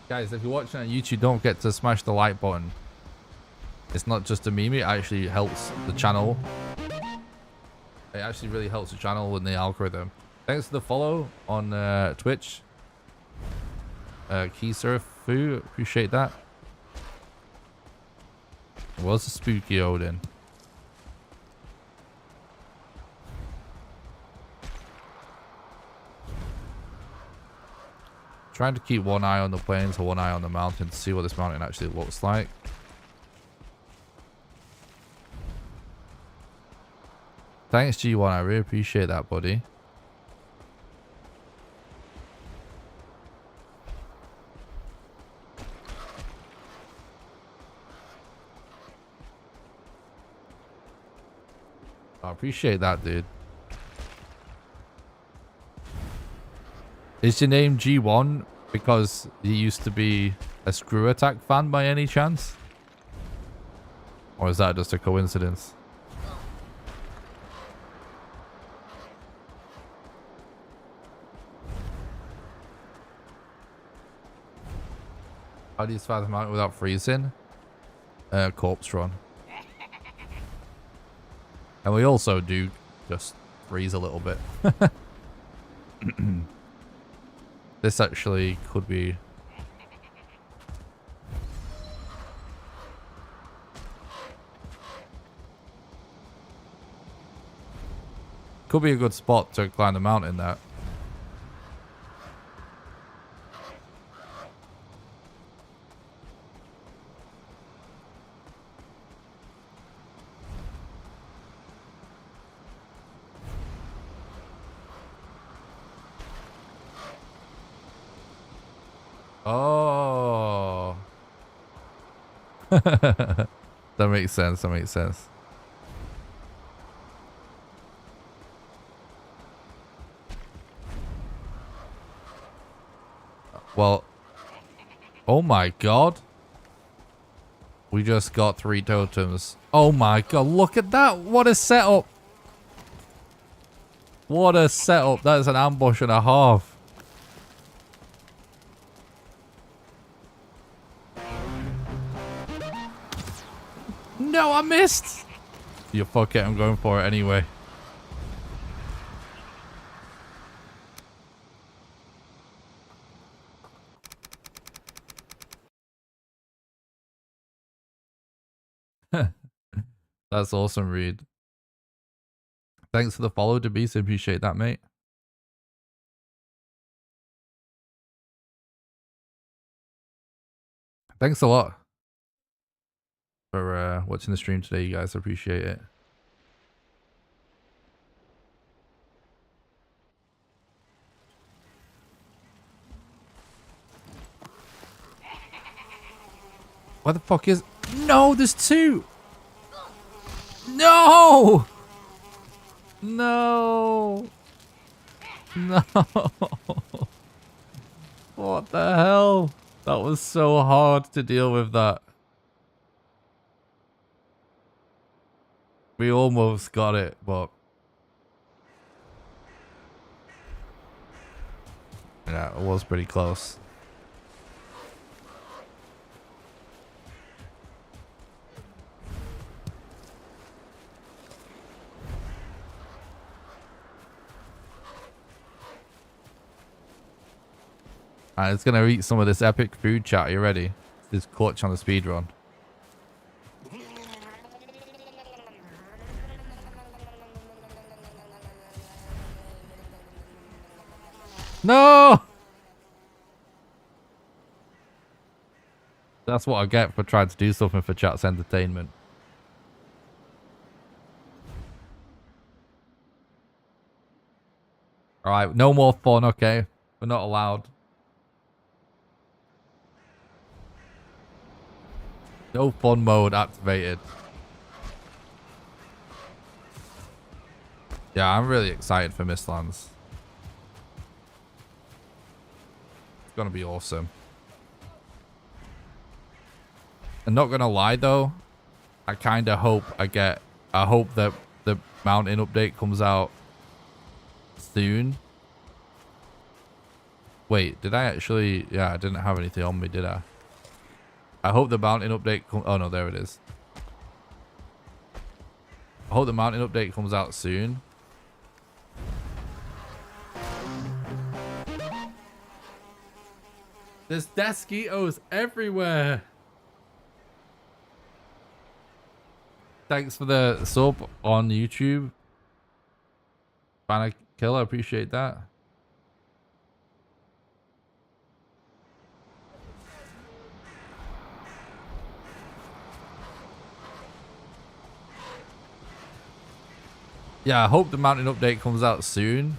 Guys, if you're watching on YouTube, don't forget to smash the like button. It's not just a meme, it actually helps the channel. It actually really helps the channel and the algorithm. Thanks for the follow on Twitch. Keysurfu, appreciate that. It was a spooky Odin. Trying to keep one eye on the plains or one eye on the mountain to see what this mountain actually looks like. Thanks, G1. I really appreciate that, buddy. I appreciate that, dude. Is your name G1 because you used to be a Screw Attack fan by any chance? Or is that just a coincidence? How do you survive the mountain without freezing? Corpse run. And we also do just freeze a little bit. This actually could be... Could be a good spot to climb the mountain, that. Oh. That makes sense. That makes sense. Well, oh my god. We just got 3 totems. Oh my god, look at that. What a setup. What a setup. That is an ambush and a half. No, I missed. You fuck it, I'm going for it anyway. That's awesome, Reed. Thanks for the follow, Debise. Appreciate that, mate. Thanks a lot for watching the stream today, you guys. Appreciate it. What the fuck is... No, there's 2! No! No! No! What the hell? That was so hard to deal with that. We almost got it, but... Yeah, it was pretty close. Alright, it's gonna eat some of this epic food, chat. Are you ready? This clutch on the speedrun. No! That's what I get for trying to do something for chat's entertainment. Alright, no more fun, okay? We're not allowed. No fun mode activated. Yeah, I'm really excited for Mistlands. It's gonna be awesome. I'm not gonna lie though, I kind of hope I hope that the mountain update comes out soon. Wait, did I actually? Yeah, I didn't have anything on me, did I? I hope the mountain update oh no, there it is. I hope the mountain update comes out soon. There's mosquitoes everywhere. Thanks for the sub on YouTube. Banner Kill, I appreciate that. Yeah, I hope the mountain update comes out soon,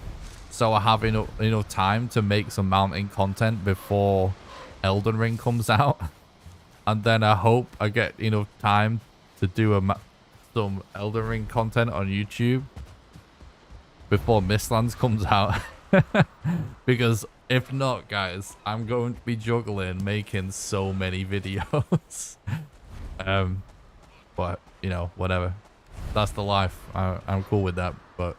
so I have enough time to make some mountain content before Elden Ring comes out. And then I hope I get enough time to do some Elden Ring content on YouTube before Mistlands comes out. Because if not, guys, I'm going to be juggling making so many videos. But you know, whatever. That's the life. I'm cool with that. But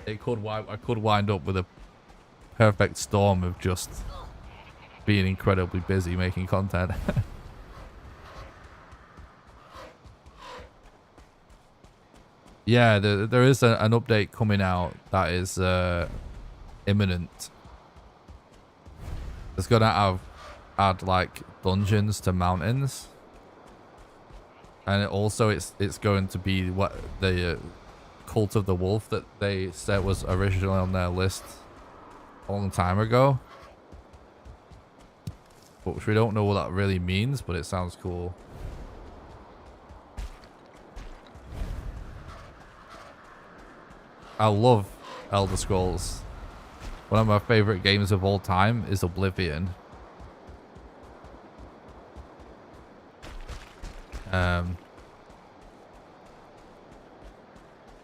I could wind up with a perfect storm of just being incredibly busy making content. Yeah, there is an update coming out that is imminent. It's gonna add like dungeons to mountains, and it's going to be what the Cult of the Wolf that they said was originally on their list a long time ago, but we don't know what that really means. But it sounds cool. I love Elder Scrolls. One of my favorite games of all time is Oblivion.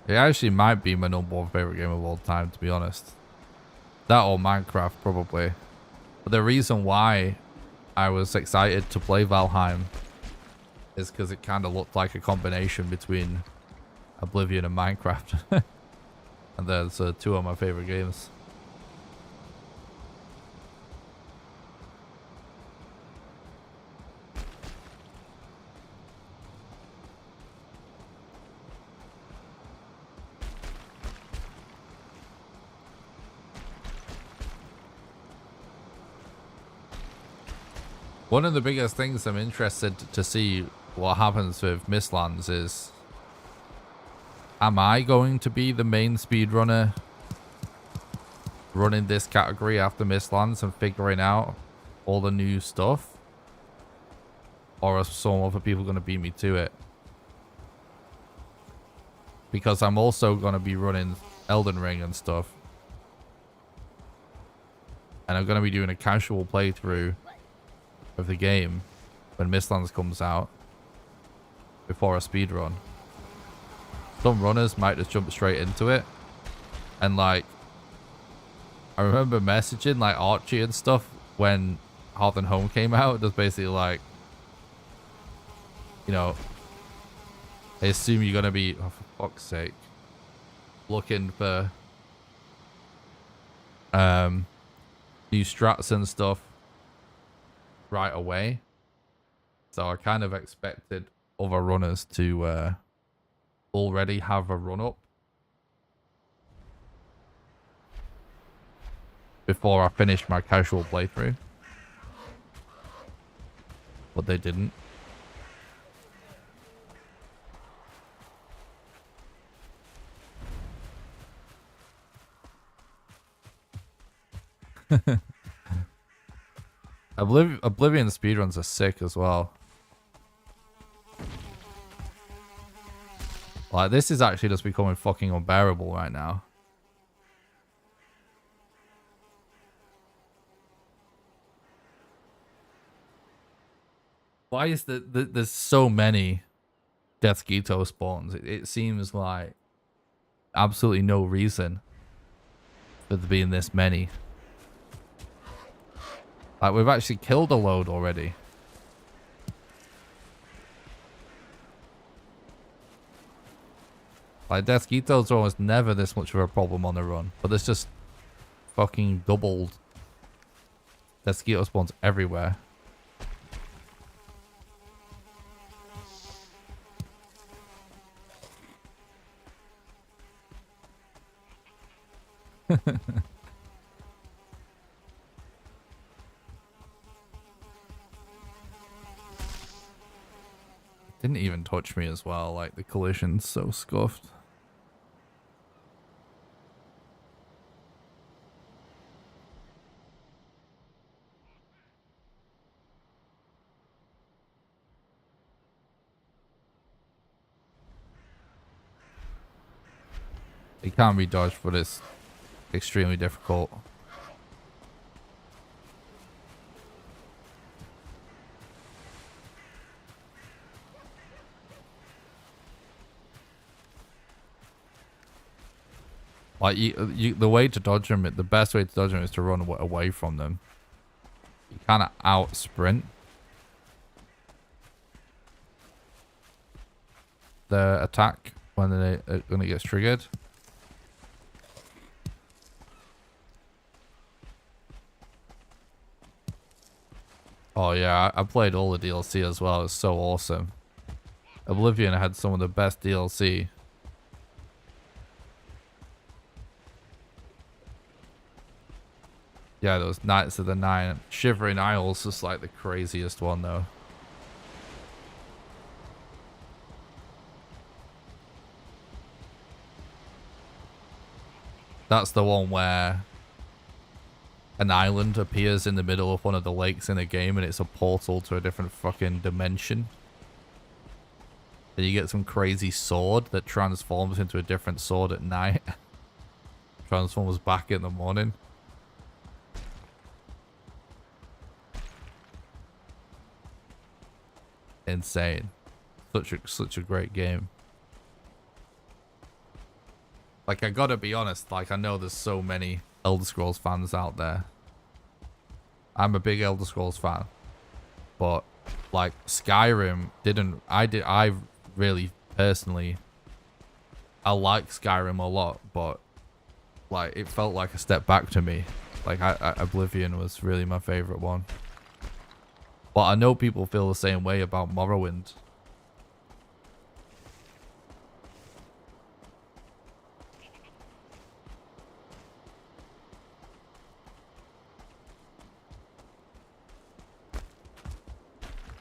It actually might be my #1 favorite game of all time, to be honest. That or Minecraft, probably. But the reason why I was excited to play Valheim is because it kind of looked like a combination between Oblivion and Minecraft. And there's two of my favorite games. One of the biggest things I'm interested to see what happens with Mistlands is, am I going to be the main speedrunner running this category after Mistlands and figuring out all the new stuff? Or are some other people going to beat me to it? Because I'm also going to be running Elden Ring and stuff. And I'm going to be doing a casual playthrough of the game when Mistlands comes out before a speedrun. Some runners might just jump straight into it. And like, I remember messaging like Archie and stuff when Hearth and Home came out. Just basically like, you know, I assume you're going to be, oh, for fuck's sake, looking for new strats and stuff right away. So I kind of expected other runners to already have a run up before I finished my casual playthrough, but they didn't. Oblivion speedruns are sick as well. Like, this is actually just becoming fucking unbearable right now. Why is there's so many Deathsquito spawns? It seems like absolutely no reason for there being this many. Like, we've actually killed a load already. Like, Desquitos are almost never this much of a problem on the run. But there's just fucking doubled Desquito spawns everywhere. Didn't even touch me as well. Like, the collision's so scuffed. It can't be dodged, but it's extremely difficult. Like, the way to dodge them, the best way to dodge them is to run away from them. You kind of out sprint the attack when it gets triggered. Oh yeah, I played all the DLC as well. It's so awesome. Oblivion had some of the best DLC. Yeah, those Knights of the Nine. Shivering Isles is like the craziest one though. That's the one where an island appears in the middle of one of the lakes in the game and it's a portal to a different fucking dimension. And you get some crazy sword that transforms into a different sword at night. Transforms back in the morning. Insane. Such a great game. Like, I gotta be honest, like, I know there's so many Elder Scrolls fans out there. I'm a big Elder Scrolls fan. But, like, Skyrim I really, personally, I like Skyrim a lot, but, like, it felt like a step back to me. Like, Oblivion was really my favorite one. But I know people feel the same way about Morrowind.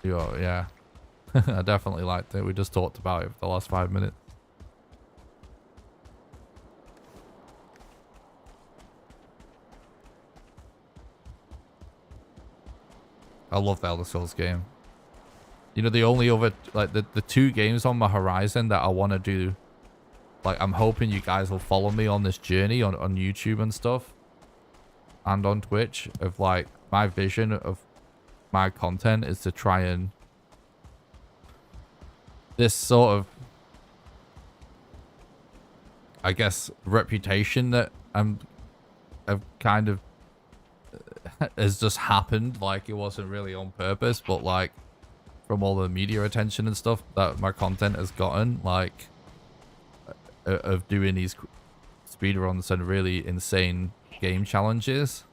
Yo, yeah. I definitely liked it. We just talked about it for the last 5 minutes. I love the Elder Scrolls game. You know, the only other, like, the 2 games on my horizon that I want to do, like, I'm hoping you guys will follow me on this journey on YouTube and stuff. And on Twitch, of, like, my vision of my content is to try and this sort of, I guess, reputation that I've kind of has just happened. Like, it wasn't really on purpose, but like from all the media attention and stuff that my content has gotten, like of doing these speedruns and really insane game challenges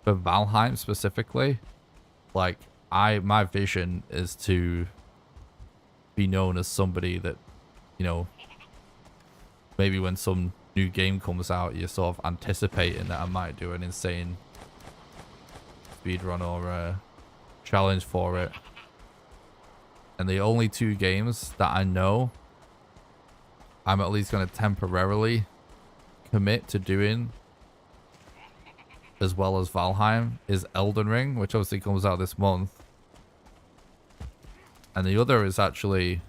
for Valheim specifically. Like, my vision is to be known as somebody that, you know, maybe when some new game comes out, you're sort of anticipating that I might do an insane speedrun or a challenge for it. And the only 2 games that I know I'm at least going to temporarily commit to doing, as well as Valheim, is Elden Ring, which obviously comes out this month. And the other is actually,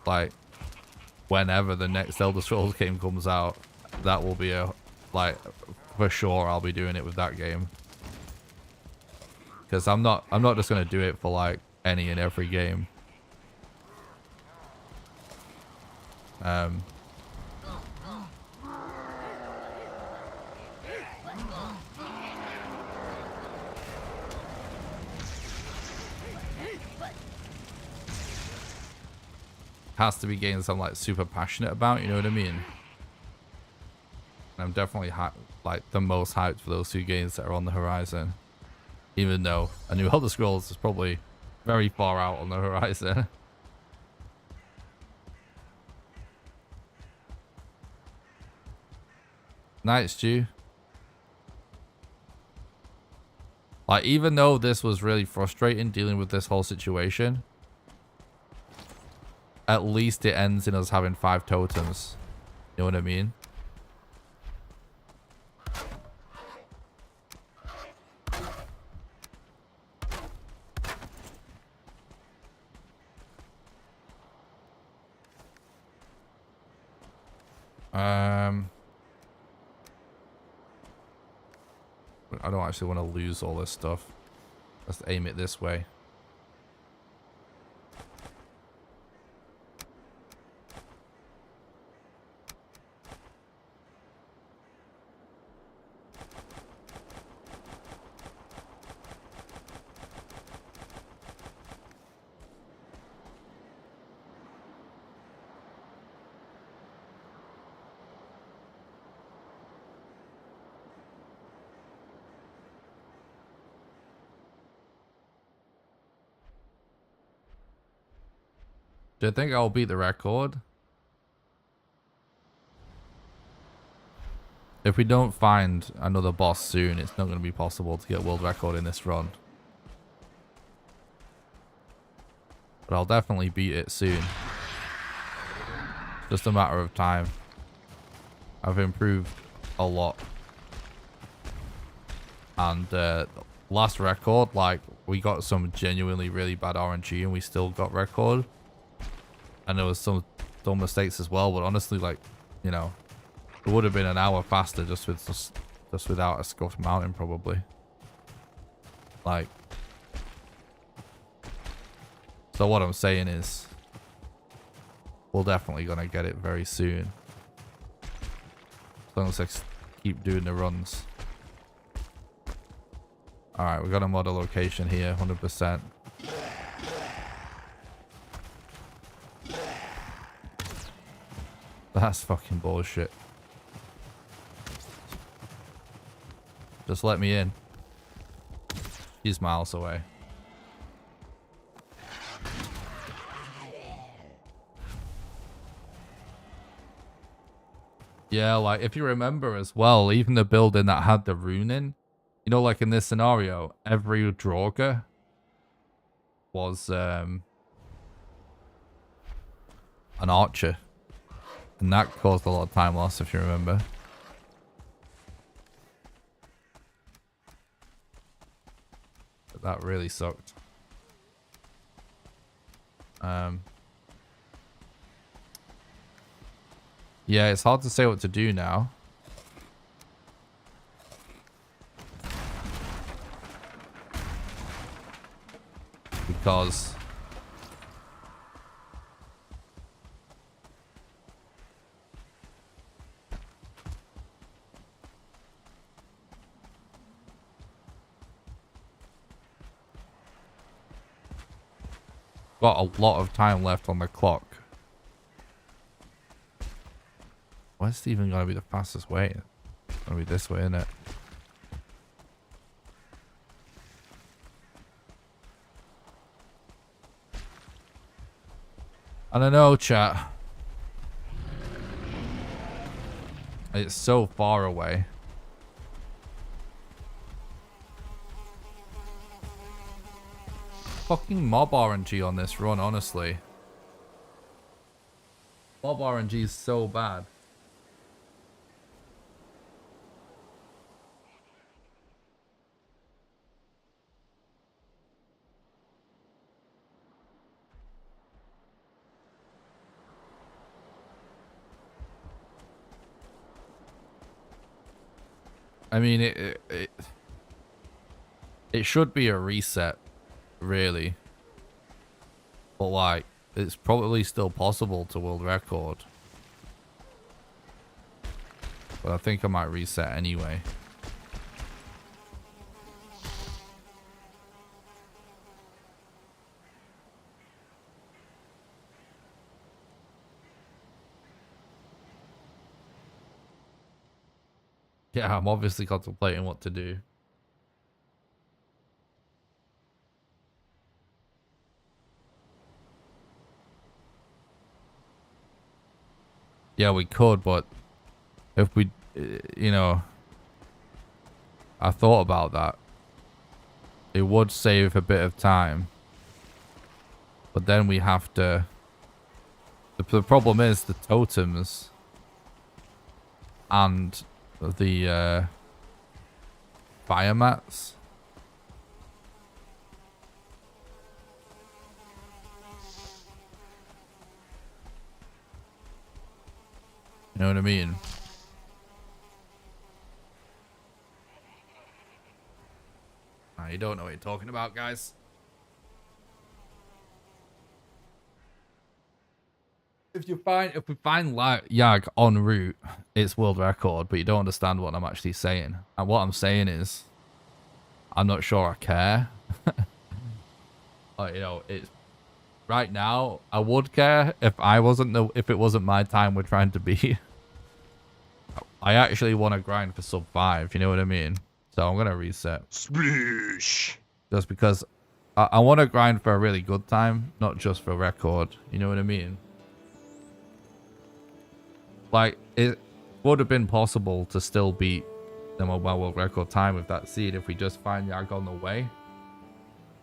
like, whenever the next Elder Scrolls game comes out, that will be a, like, for sure I'll be doing it with that game. Because I'm not just going to do it for, like, any and every game. has to be games I'm like super passionate about, you know what I mean? And I'm definitely like the most hyped for those two games that are on the horizon. Even though a new Elder Scrolls is probably very far out on the horizon. Night Stew. Like, even though this was really frustrating dealing with this whole situation, at least it ends in us having 5 totems. You know what I mean? I don't actually want to lose all this stuff. Let's aim it this way. Do you think I'll beat the record? If we don't find another boss soon, it's not going to be possible to get world record in this run. But I'll definitely beat it soon. Just a matter of time. I've improved a lot. And last record, like, we got some genuinely really bad RNG and we still got record. And there was some dumb mistakes as well, but honestly, like, you know, it would have been an hour faster just without a scuffed mountain, probably. Like, so what I'm saying is, we're definitely gonna get it very soon, as long as I keep doing the runs. All right, we got a model location here, 100%. That's fucking bullshit. Just let me in. He's miles away. Yeah, like, if you remember as well, even the building that had the rune in, you know, like in this scenario, every Draugr was an archer. And that caused a lot of time loss, if you remember. But that really sucked. Yeah, it's hard to say what to do now. Because got a lot of time left on the clock. What's even gonna be the fastest way? It's gonna be this way, isn't it? I don't know, chat. It's so far away. Fucking mob RNG on this run, honestly. Mob RNG is so bad. I mean, it should be a reset, really. But like, it's probably still possible to world record. But I think I might reset anyway. Yeah, I'm obviously contemplating what to do. Yeah, we could, but if we, you know, I thought about that. It would save a bit of time. But then we have to... The problem is the totems and the fire mats. You know what I mean? You don't know what you're talking about, guys. If we find like Yag en route, it's world record, but you don't understand what I'm actually saying. And what I'm saying is, I'm not sure I care. Like, you know, it's right now. I would care if if it wasn't my time we're trying to beat. I actually want to grind for sub 5. You know what I mean? So I'm gonna reset. Sploosh. Just because I want to grind for a really good time, not just for record. You know what I mean? Like, it would have been possible to still beat the mobile world record time with that seed if we just find Yag on the way.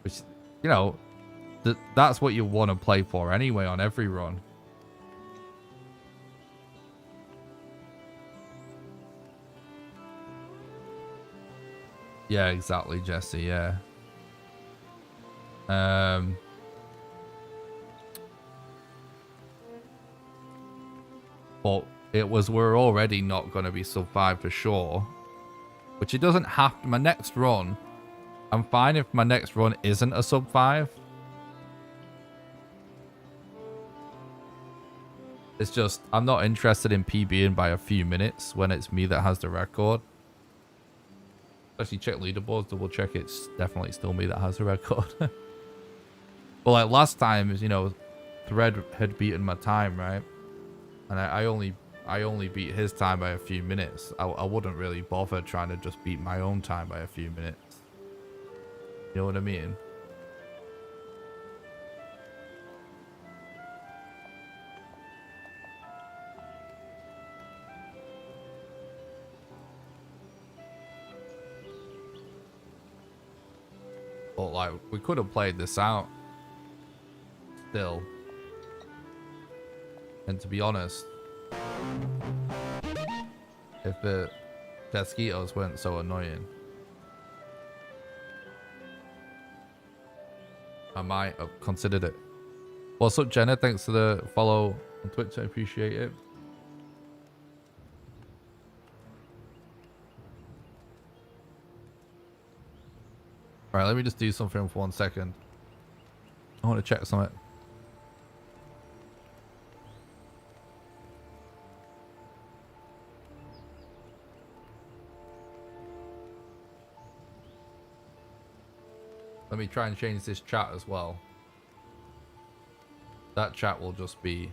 Which, you know, that's what you want to play for anyway on every run. Yeah, exactly, Jesse, yeah. But we're already not going to be sub 5 for sure. Which it doesn't have to. My next run, I'm fine if my next run isn't a sub 5. It's just, I'm not interested in PBing by a few minutes when it's me that has the record. Actually, check leaderboards, double check it's definitely still me that has the record. But like last time, you know, Thread had beaten my time, right? And I only beat his time by a few minutes. I wouldn't really bother trying to just beat my own time by a few minutes. You know what I mean? But like, we could have played this out still. And to be honest, if the mosquitoes weren't so annoying, I might have considered it. What's up, Jenna? Thanks for the follow on Twitch. I appreciate it. All right, let me just do something for 1 second. I want to check something. Let me try and change this chat as well. That chat will just be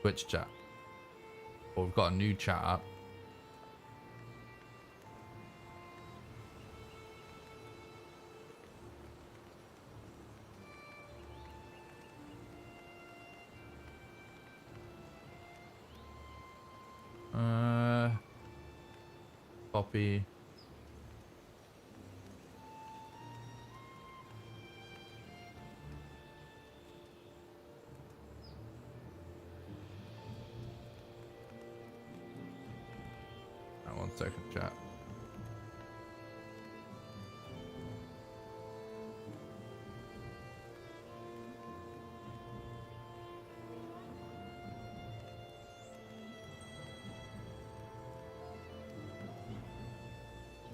Twitch chat. But we've got a new chat app. Copy. Right, 1 second, chat.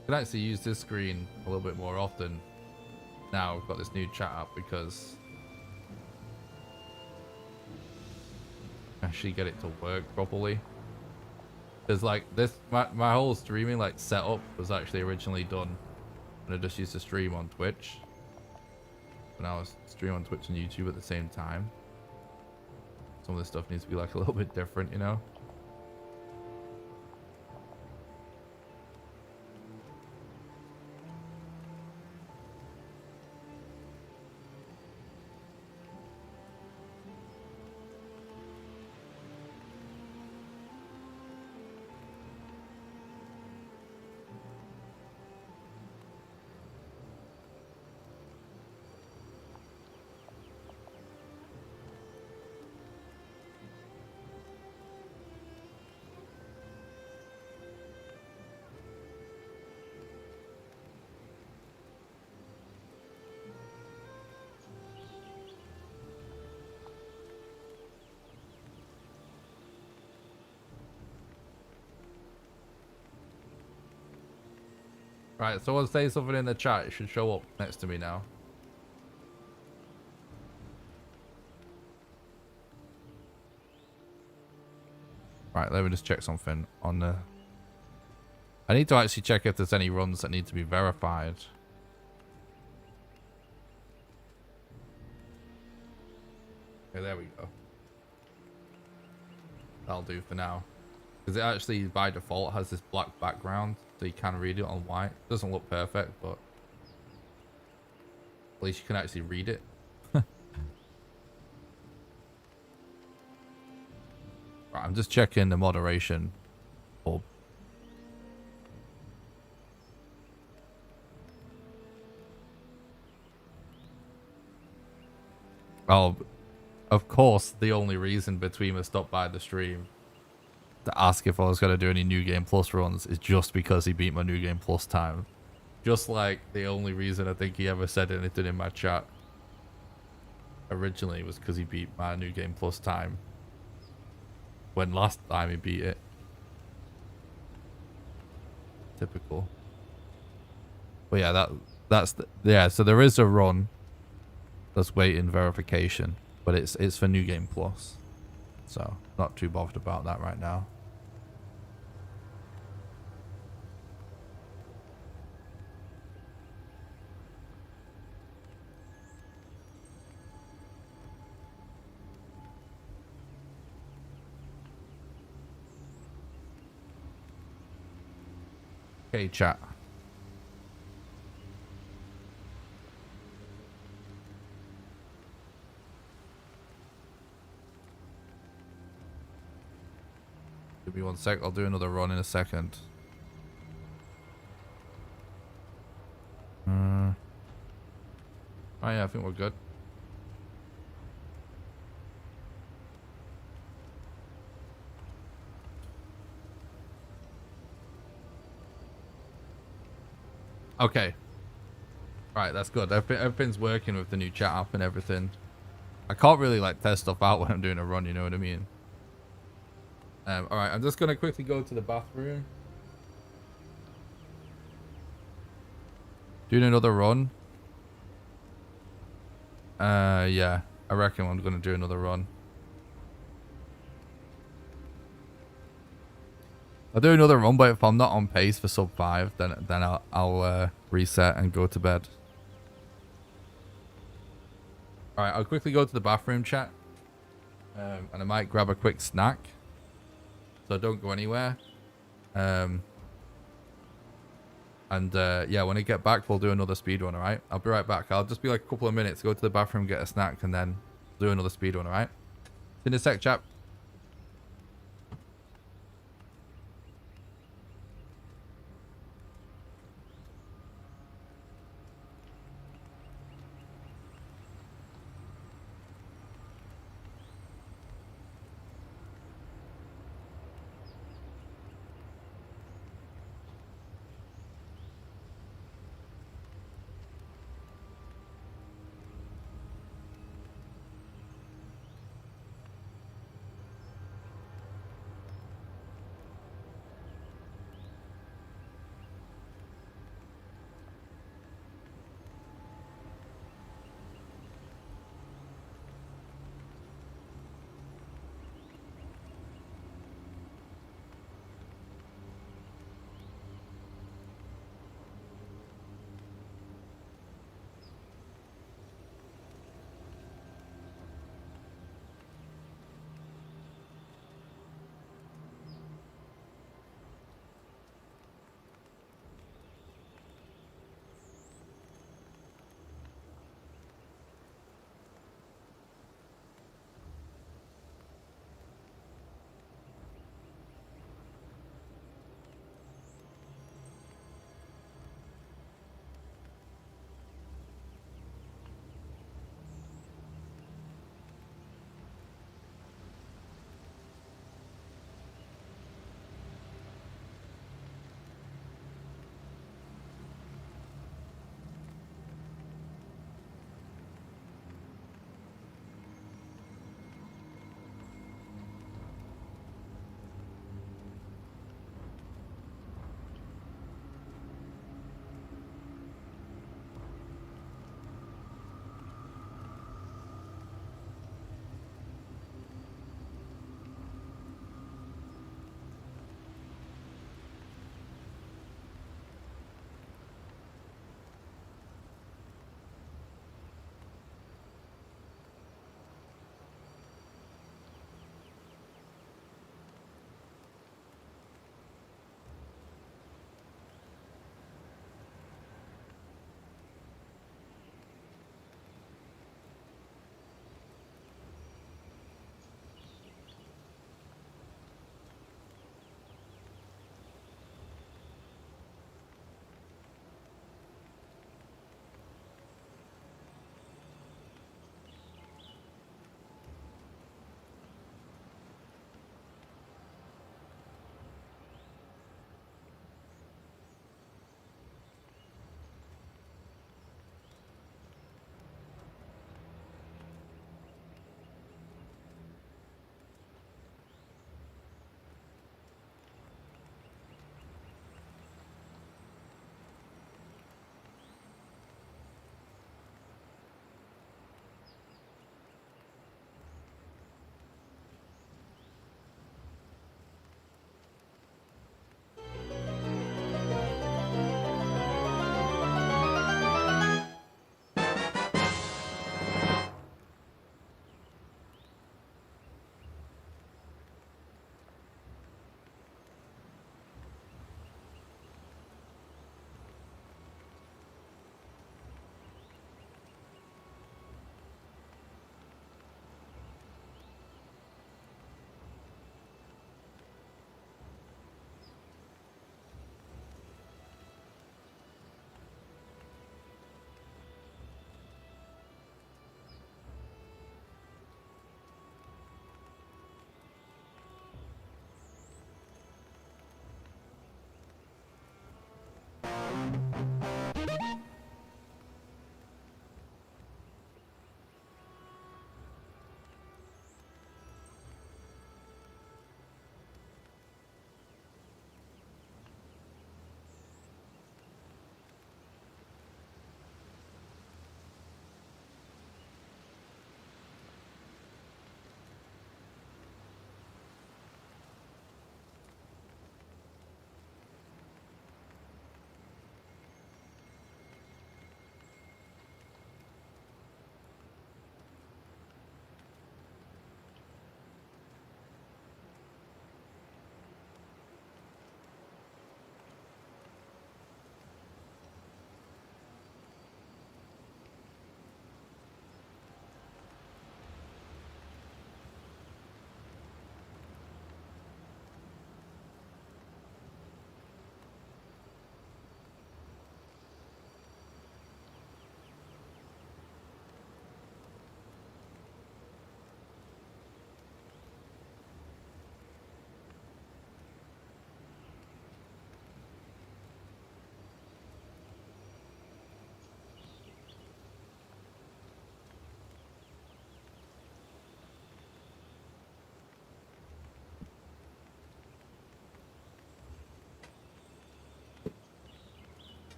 I can actually use this screen a little bit more often now we've got this new chat up because actually get it to work properly. There's like this, my whole streaming like setup was actually originally done when I just used to stream on Twitch. When I was streaming on Twitch and YouTube at the same time. some of this stuff needs to be like a little bit different, you know? Right, someone say something in the chat. It should show up next to me now. Right, let me just check something on the... I need to actually check if there's any runs that need to be verified. Okay, there we go. That'll do for now. Because it actually, by default, has this black background, so you can read it on white. Doesn't look perfect, but at least you can actually read it. Right, I'm just checking the moderation bulb. Oh, of course, the only reason Between stopped by the stream to ask if I was going to do any New Game Plus runs is just because he beat my New Game Plus time. Just like the only reason I think he ever said anything in my chat originally was because he beat my New Game Plus time. When last time he beat it. Typical. But yeah, yeah, so there is a run that's waiting verification, but it's for New Game Plus. So, not too bothered about that right now. Okay, chat. Give me 1 sec. I'll do another run in a second. Oh yeah, I think we're good. Okay. Right, that's good. Everything's working with the new chat app and everything. I can't really like test stuff out when I'm doing a run, you know what I mean? Alright, I'm just gonna quickly go to the bathroom. Doing another run. Yeah. I reckon I'm gonna do another run. I'll do another run, but if I'm not on pace for sub 5, then I'll reset and go to bed. Alright, I'll quickly go to the bathroom, chat. And I might grab a quick snack. So don't go anywhere. Yeah, when I get back, we'll do another speedrun, alright? I'll be right back. I'll just be like a couple of minutes, go to the bathroom, get a snack, and then do another speedrun, alright? See you in a sec, chap.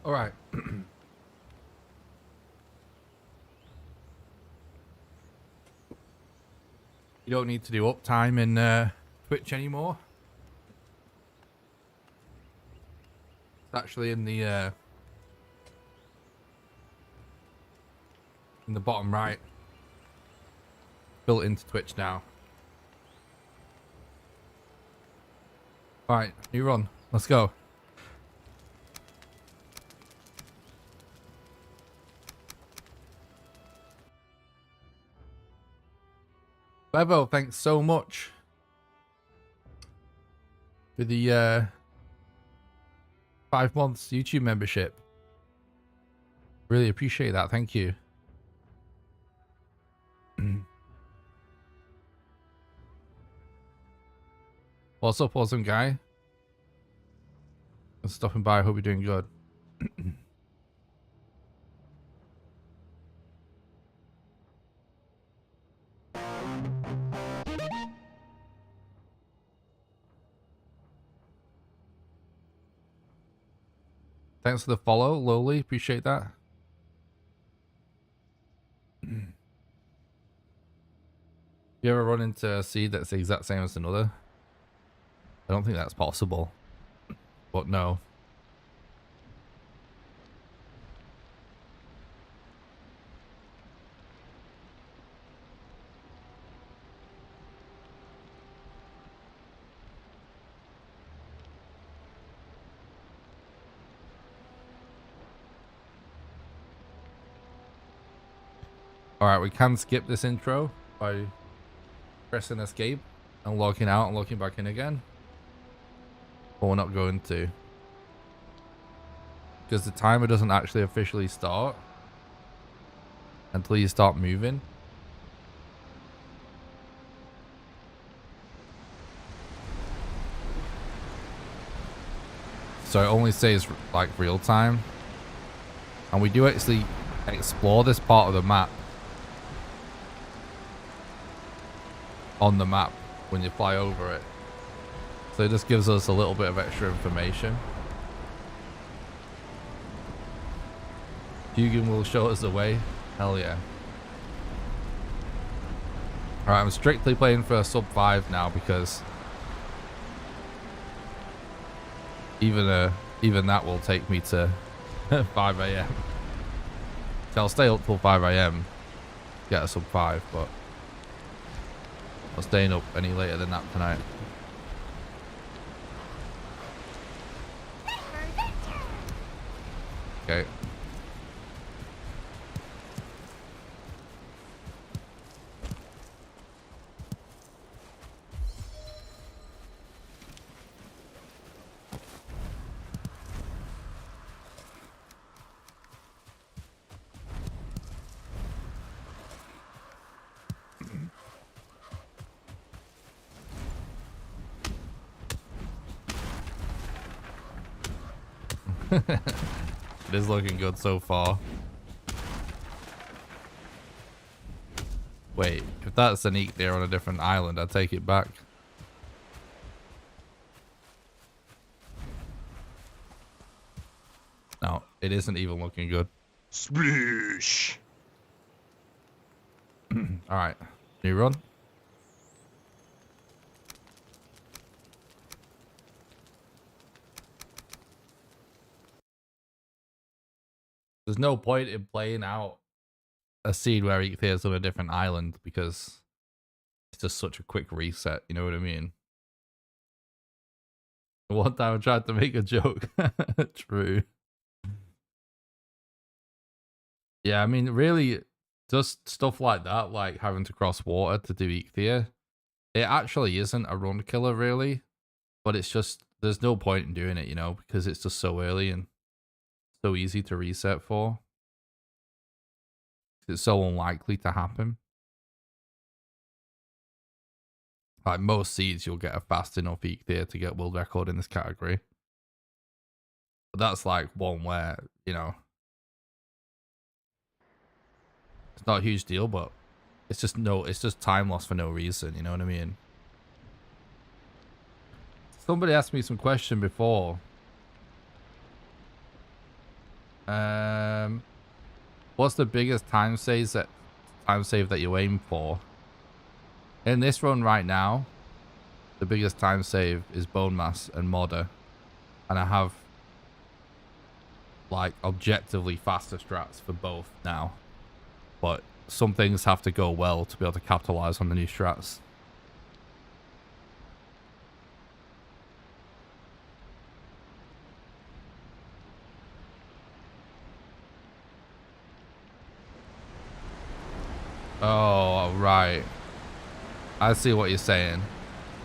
All right. You don't need to do uptime in Twitch anymore. It's actually in the bottom right. Built into Twitch now. All right, new run. Let's go. Bevo, thanks so much for the 5 months YouTube membership. Really appreciate that. Thank you. What's up, awesome guy? I'm stopping by. I hope you're doing good. Thanks for the follow, Lowly. Appreciate that. You ever run into a seed that's the exact same as another? I don't think that's possible. But no. Alright, we can skip this intro by pressing escape and logging out and logging back in again. But we're not going to. Because the timer doesn't actually officially start until you start moving. So it only says like real time. And we do actually explore this part of the map on the map when you fly over it. So it just gives us a little bit of extra information. Hugan will show us the way. Hell yeah. Alright, I'm strictly playing for sub 5 now because even that will take me to 5 AM. So I'll stay up till 5 AM, get a sub 5, but I'm staying up any later than that tonight. Okay. It is looking good so far. Wait, if that's an eek there on a different island, I take it back. No, it isn't even looking good. Splish. Alright, new run. There's no point in playing out a seed where he clears on a different island because it's just such a quick reset, you know what I mean? One time I tried to make a joke. True. Yeah, I mean, really, just stuff like that, like having to cross water to do Ichthia, it actually isn't a run killer, really. But it's just, there's no point in doing it, you know, because it's just so early and so easy to reset for. It's so unlikely to happen. Like most seeds, you'll get a fast enough Ichthia to get world record in this category. But that's like one where, you know, it's not a huge deal, but it's just time loss for no reason, you know what I mean? Somebody asked me some question before What's the biggest time save that you aim for? In this run right now, the biggest time save is bone mass and modder, and I have like objectively faster strats for both now, but some things have to go well to be able to capitalize on the new strats. Oh, right. I see what you're saying.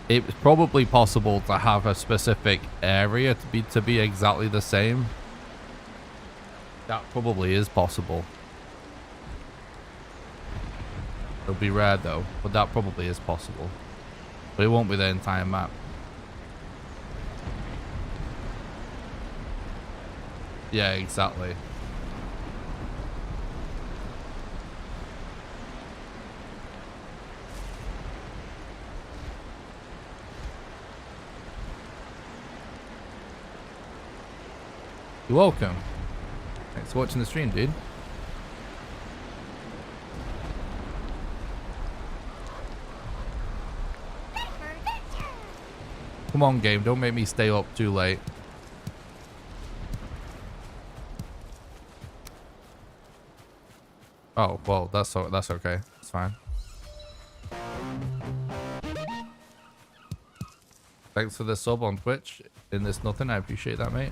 It's probably possible to have a specific area to be exactly the same. That probably is possible. It'll be rare though, but that probably is possible. But it won't be the entire map. Yeah, exactly. You're welcome. Thanks for watching the stream, dude. Come on, game. Don't make me stay up too late. Oh, well, that's okay. It's fine. Thanks for the sub on Twitch. In this nothing. I appreciate that, mate.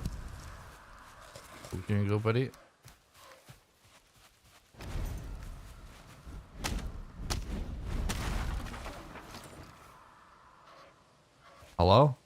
Here you go, buddy. Hello?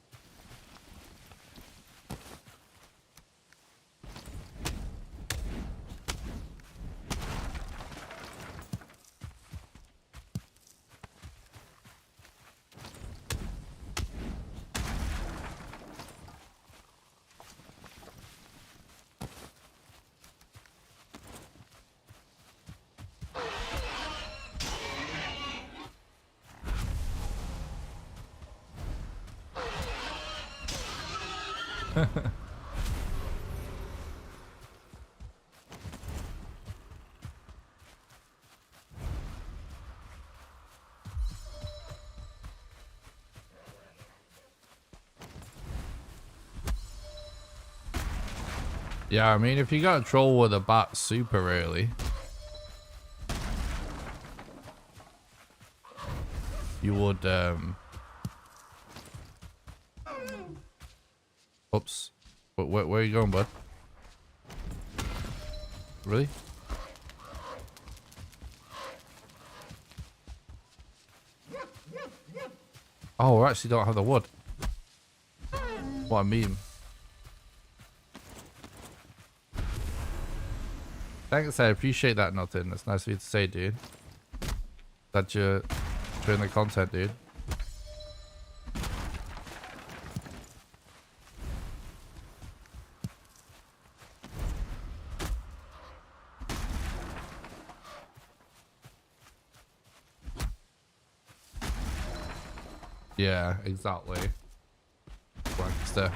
Yeah, I mean, if you got a troll with a bat super early, you would, oops. Where are you going, bud? Really? Oh, we actually don't have the wood. What a meme. Thanks, I appreciate that, Nothing. That's nice of you to say, dude. That you're doing the content, dude. Yeah, exactly. Wankster.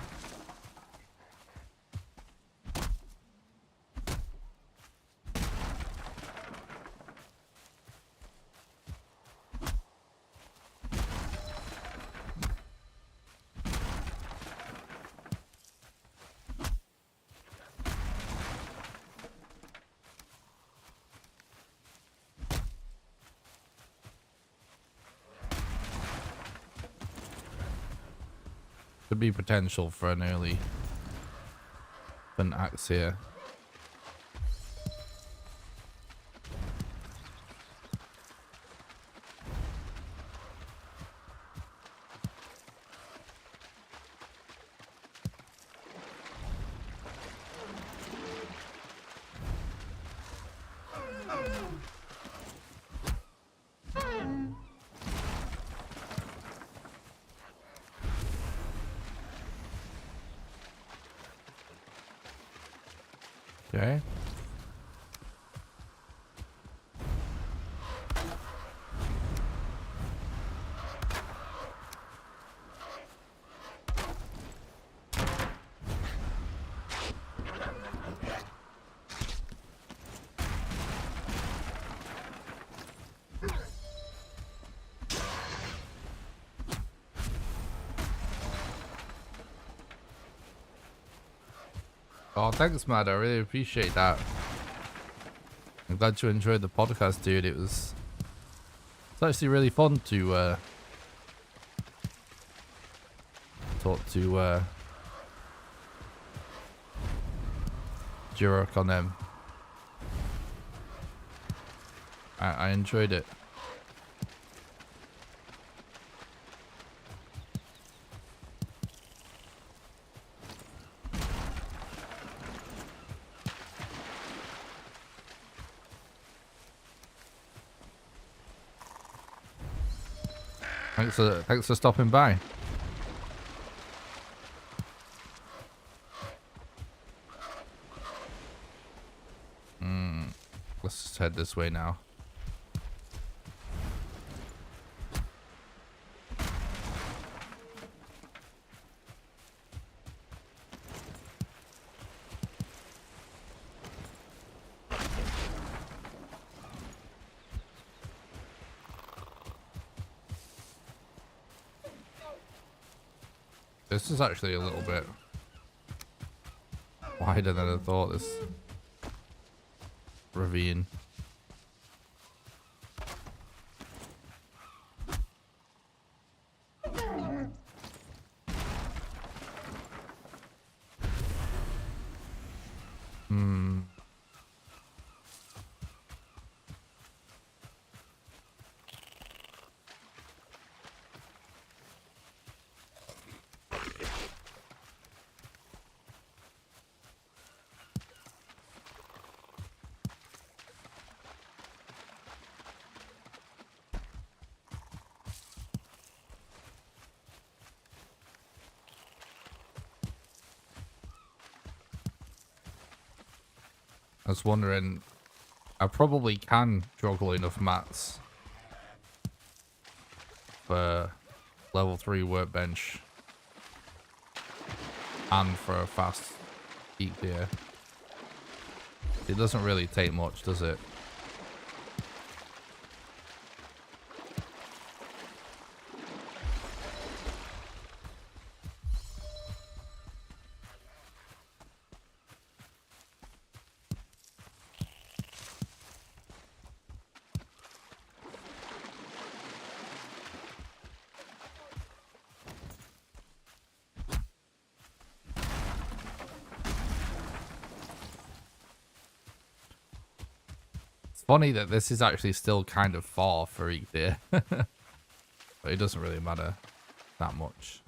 Could be potential for an early axe here. Okay. Oh, thanks, Matt. I really appreciate that. I'm glad you enjoyed the podcast, dude. It's actually really fun to talk to Jurok on them. I enjoyed it. Thanks for stopping by. Let's just head this way now. This is actually a little bit wider than I thought, this ravine. I was wondering, I probably can juggle enough mats for level 3 workbench and for a fast peak gear. It doesn't really take much, does it? Funny that this is actually still kind of far for each day, but it doesn't really matter that much.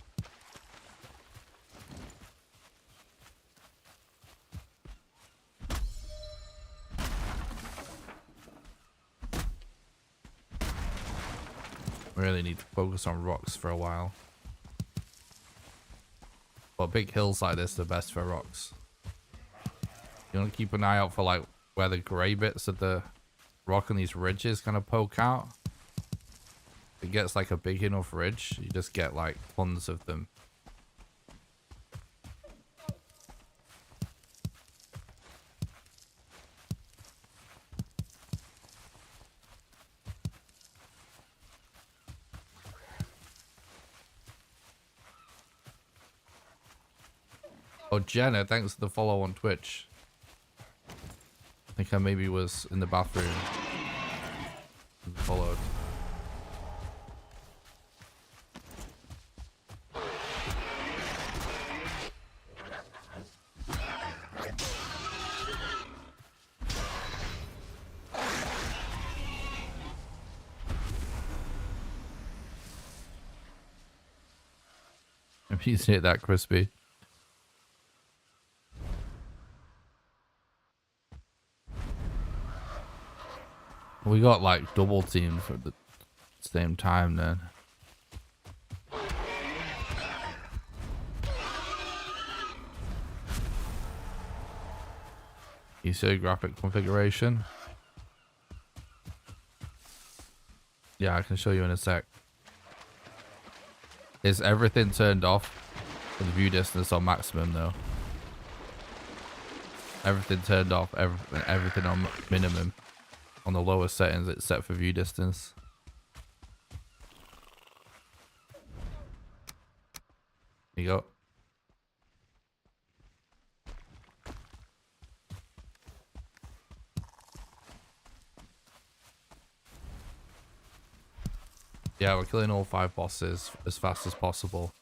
Really need to focus on rocks for a while. But big hills like this are best for rocks. You want to keep an eye out for like where the grey bits of the rock on these ridges kind of poke out. If it gets like a big enough ridge, you just get like tons of them. Oh, Jenna, thanks for the follow on Twitch. I think I maybe was in the bathroom and followed. Appreciate that, Crispy. We got like double teams at the same time then. You see graphic configuration? Yeah, I can show you in a sec. Is everything turned off for the view distance on maximum though? Everything turned off, everything on minimum. On the lowest settings, it's set for view distance. Here you go. Yeah, we're killing all 5 bosses as fast as possible.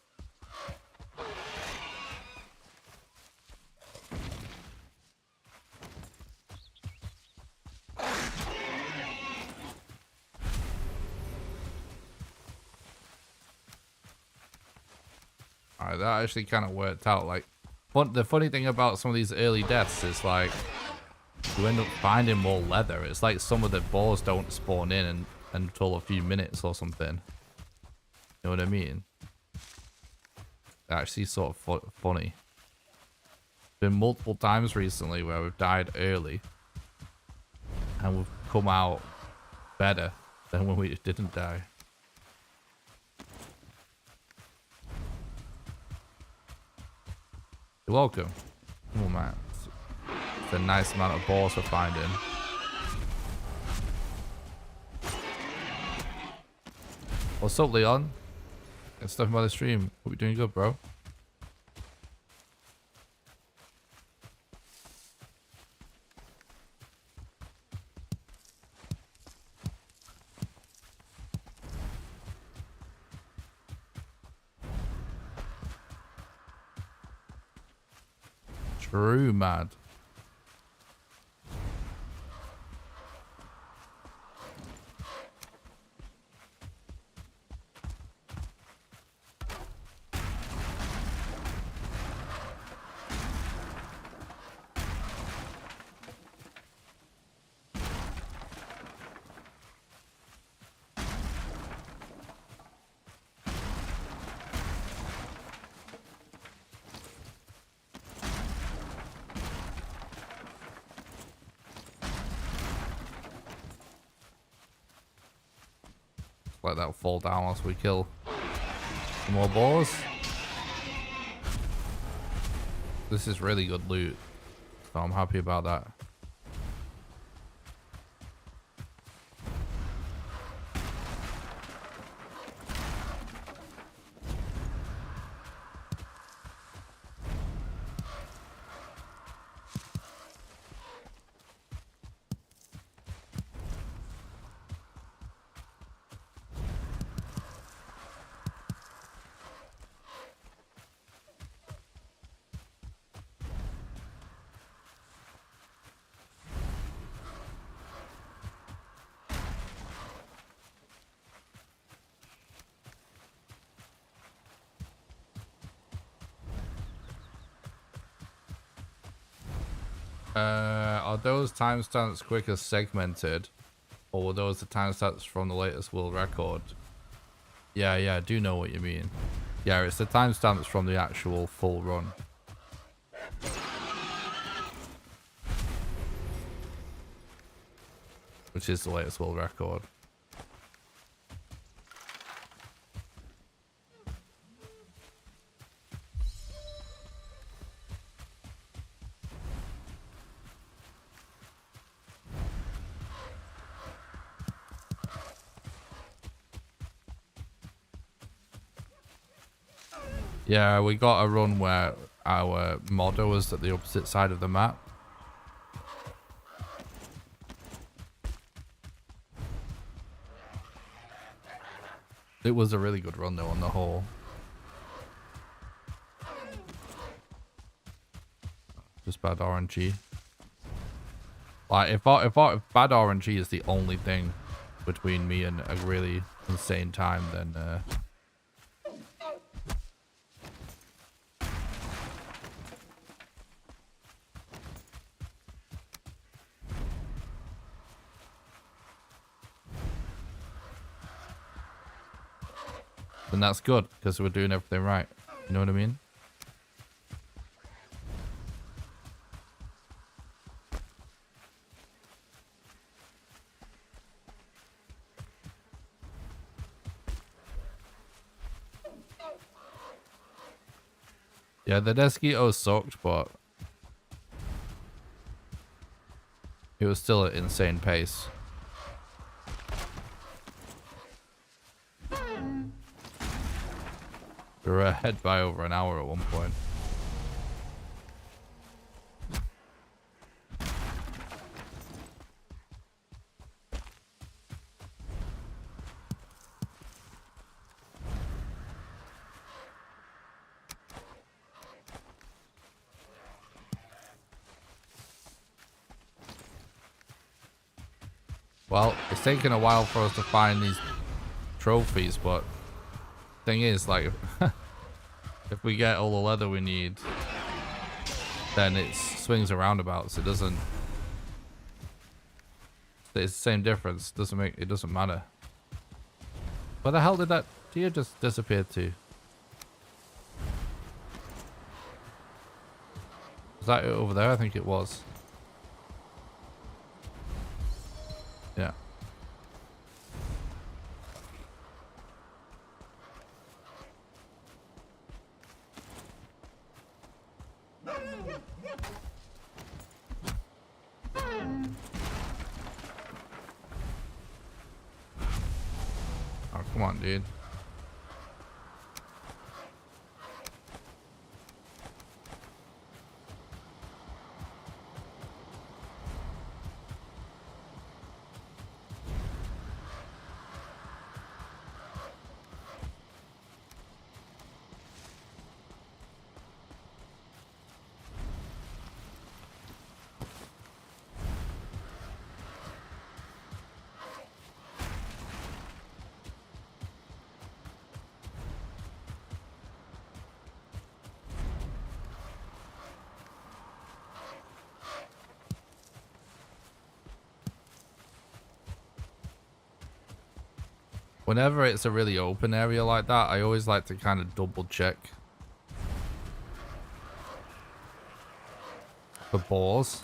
Alright, that actually kind of worked out. Like, the funny thing about some of these early deaths is like, you end up finding more leather. It's like some of the boars don't spawn in until a few minutes or something. You know what I mean? Actually sort of funny. Been multiple times recently where we've died early and we've come out better than when we didn't die. You're welcome. Oh man, it's a nice amount of balls we're finding. What's up, Leon? Get stuff by the stream. Hope you're doing good, bro. True, mad. Let that fall down once we kill some more boars. This is really good loot, so I'm happy about that. Are those timestamps quick as segmented, or were those the timestamps from the latest world record? Yeah, I do know what you mean. Yeah, it's the timestamps from the actual full run. Which is the latest world record. Yeah, we got a run where our modder was at the opposite side of the map. It was a really good run though on the whole. Just bad RNG. Like if bad RNG is the only thing between me and a really insane time, then that's good because we're doing everything right. You know what I mean? Yeah, the Desquito sucked, but it was still an insane pace. We were ahead by over an hour at one point. Well, it's taken a while for us to find these trophies, but thing is, like, if we get all the leather we need, then it swings and roundabouts. It doesn't. It's the same difference. It doesn't matter. Where the hell did that deer just disappear to? Was that it over there? I think it was. Yeah. Oh, come on, dude. Whenever it's a really open area like that, I always like to kind of double check for boars.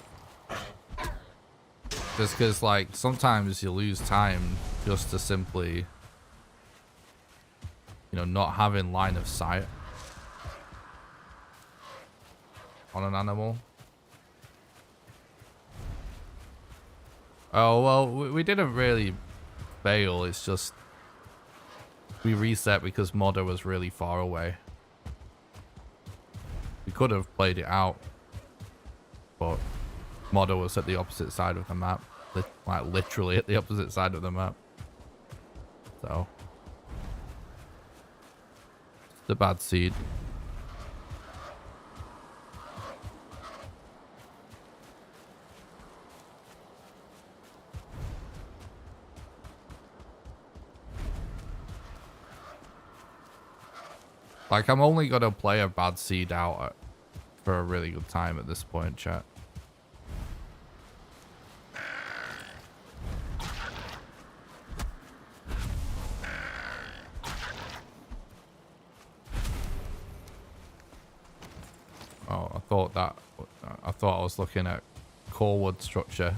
Just because, like, sometimes you lose time just to simply, you know, not having line of sight on an animal. Oh, well, we didn't really fail. It's just we reset because Modder was really far away. We could have played it out, but Modder was at the opposite side of the map. Like, literally at the opposite side of the map. So, it's a bad seed. Like, I'm only gonna play a bad seed out for a really good time at this point, chat. Oh, I thought I was looking at core wood structure.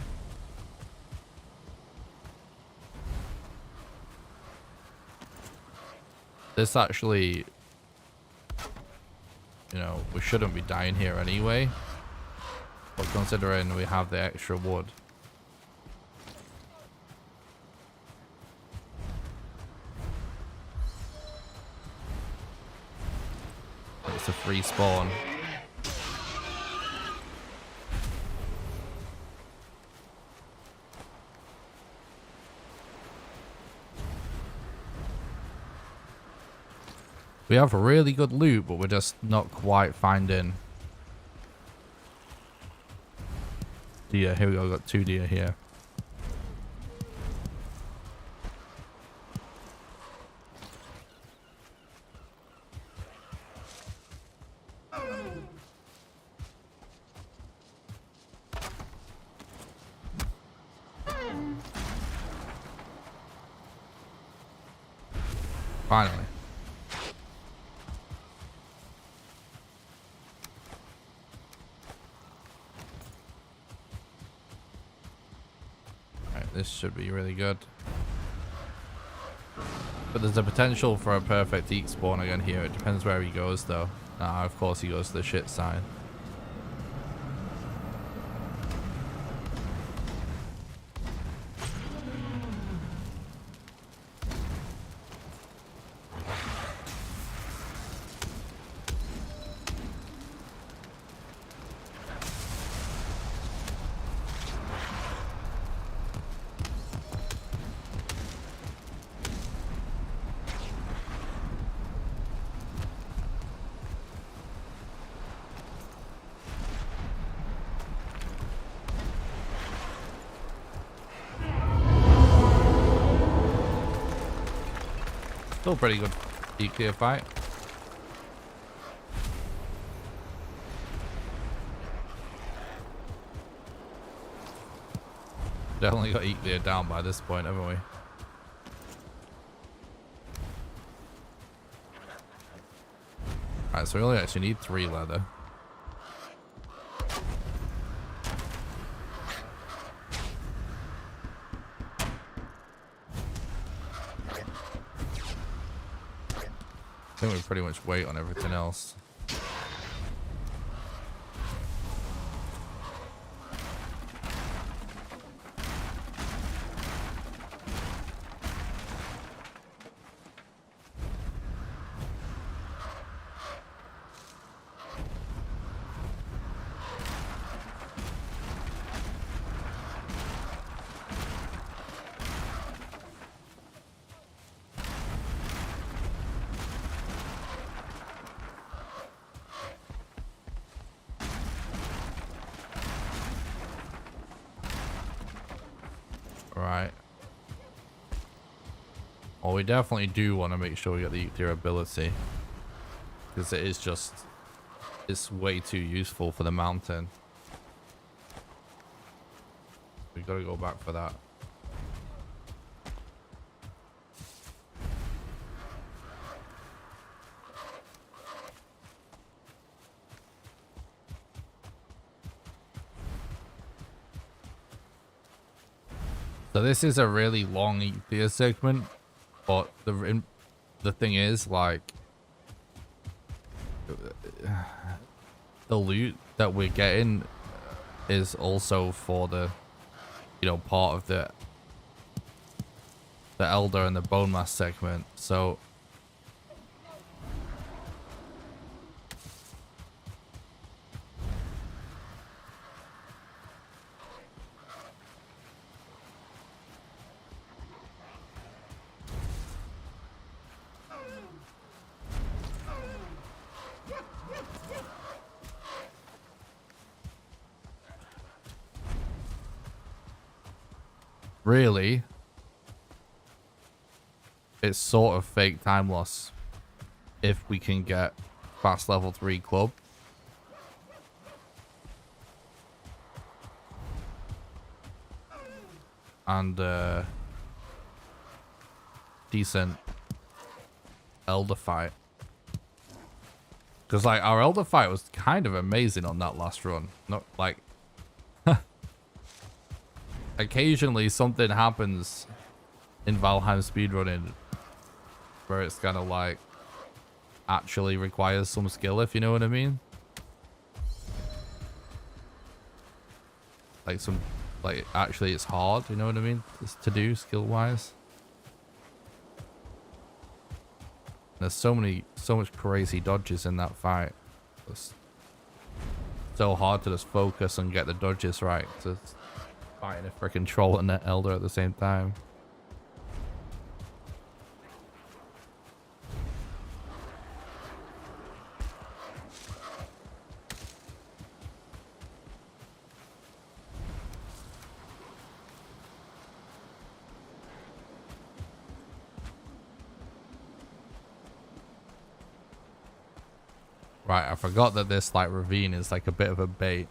This actually, you know, we shouldn't be dying here anyway, but considering we have the extra wood, it's a free spawn. We have a really good loot, but we're just not quite finding deer. Here we go, we've got 2 deer here. Finally. This should be really good. But there's a potential for a perfect eat spawn again here. It depends where he goes though. Of course he goes to the shit side. Still pretty good clear fight. Definitely got clear down by this point, haven't we? Alright, so we only actually need 3 leather. I think we pretty much wait on everything else. Right. Well, we definitely do want to make sure we get the nuclear ability, because it is just, it's way too useful for the mountain. We gotta go back for that. So this is a really long nuclear segment, but the thing is, like, the loot that we're getting is also for the, you know, part of the Elder and the Bone Mass segment. So really, it's sort of fake time loss if we can get fast level 3 club. And decent Elder fight. Because, like, our Elder fight was kind of amazing on that last run. Not like... Occasionally something happens in Valheim speedrunning where it's kind of like actually requires some skill, if you know what I mean. Like some, like, actually it's hard, you know what I mean, to do skill wise. There's so much crazy dodges in that fight. It's so hard to just focus and get the dodges right to fighting a freaking troll and an elder at the same time. Right, I forgot that this, like, ravine is like a bit of a bait.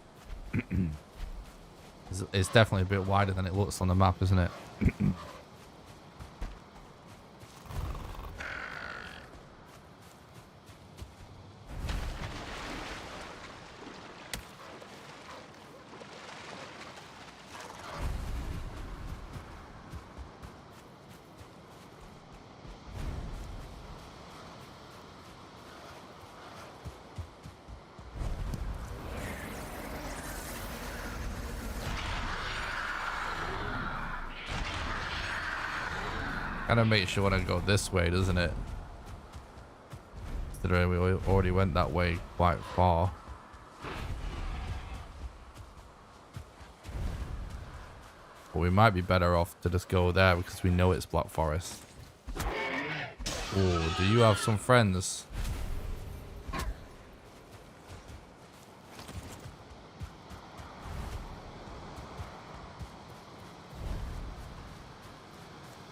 It's definitely a bit wider than it looks on the map, isn't it? Kind of makes you want to go this way, doesn't it? Considering we already went that way quite far. But we might be better off to just go there because we know it's Black Forest. Oh, do you have some friends?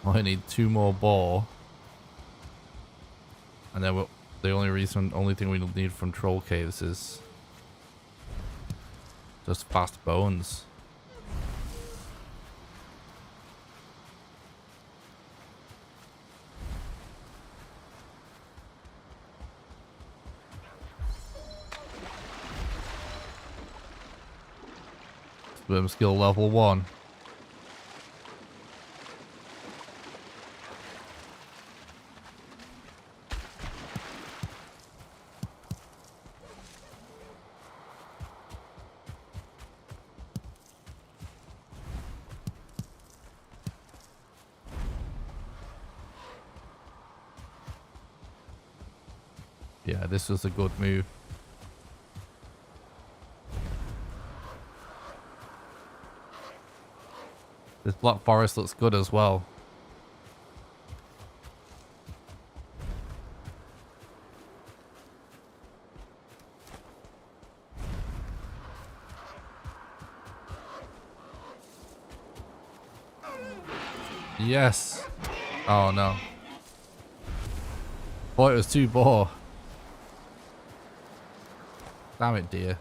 I need 2 more boar. And then the only thing we need from troll caves is just fast bones. Swim skill level 1. Yeah, this was a good move. This Black Forest looks good as well. Yes. Oh no. Thought it was 2 boar. Damn it, dear.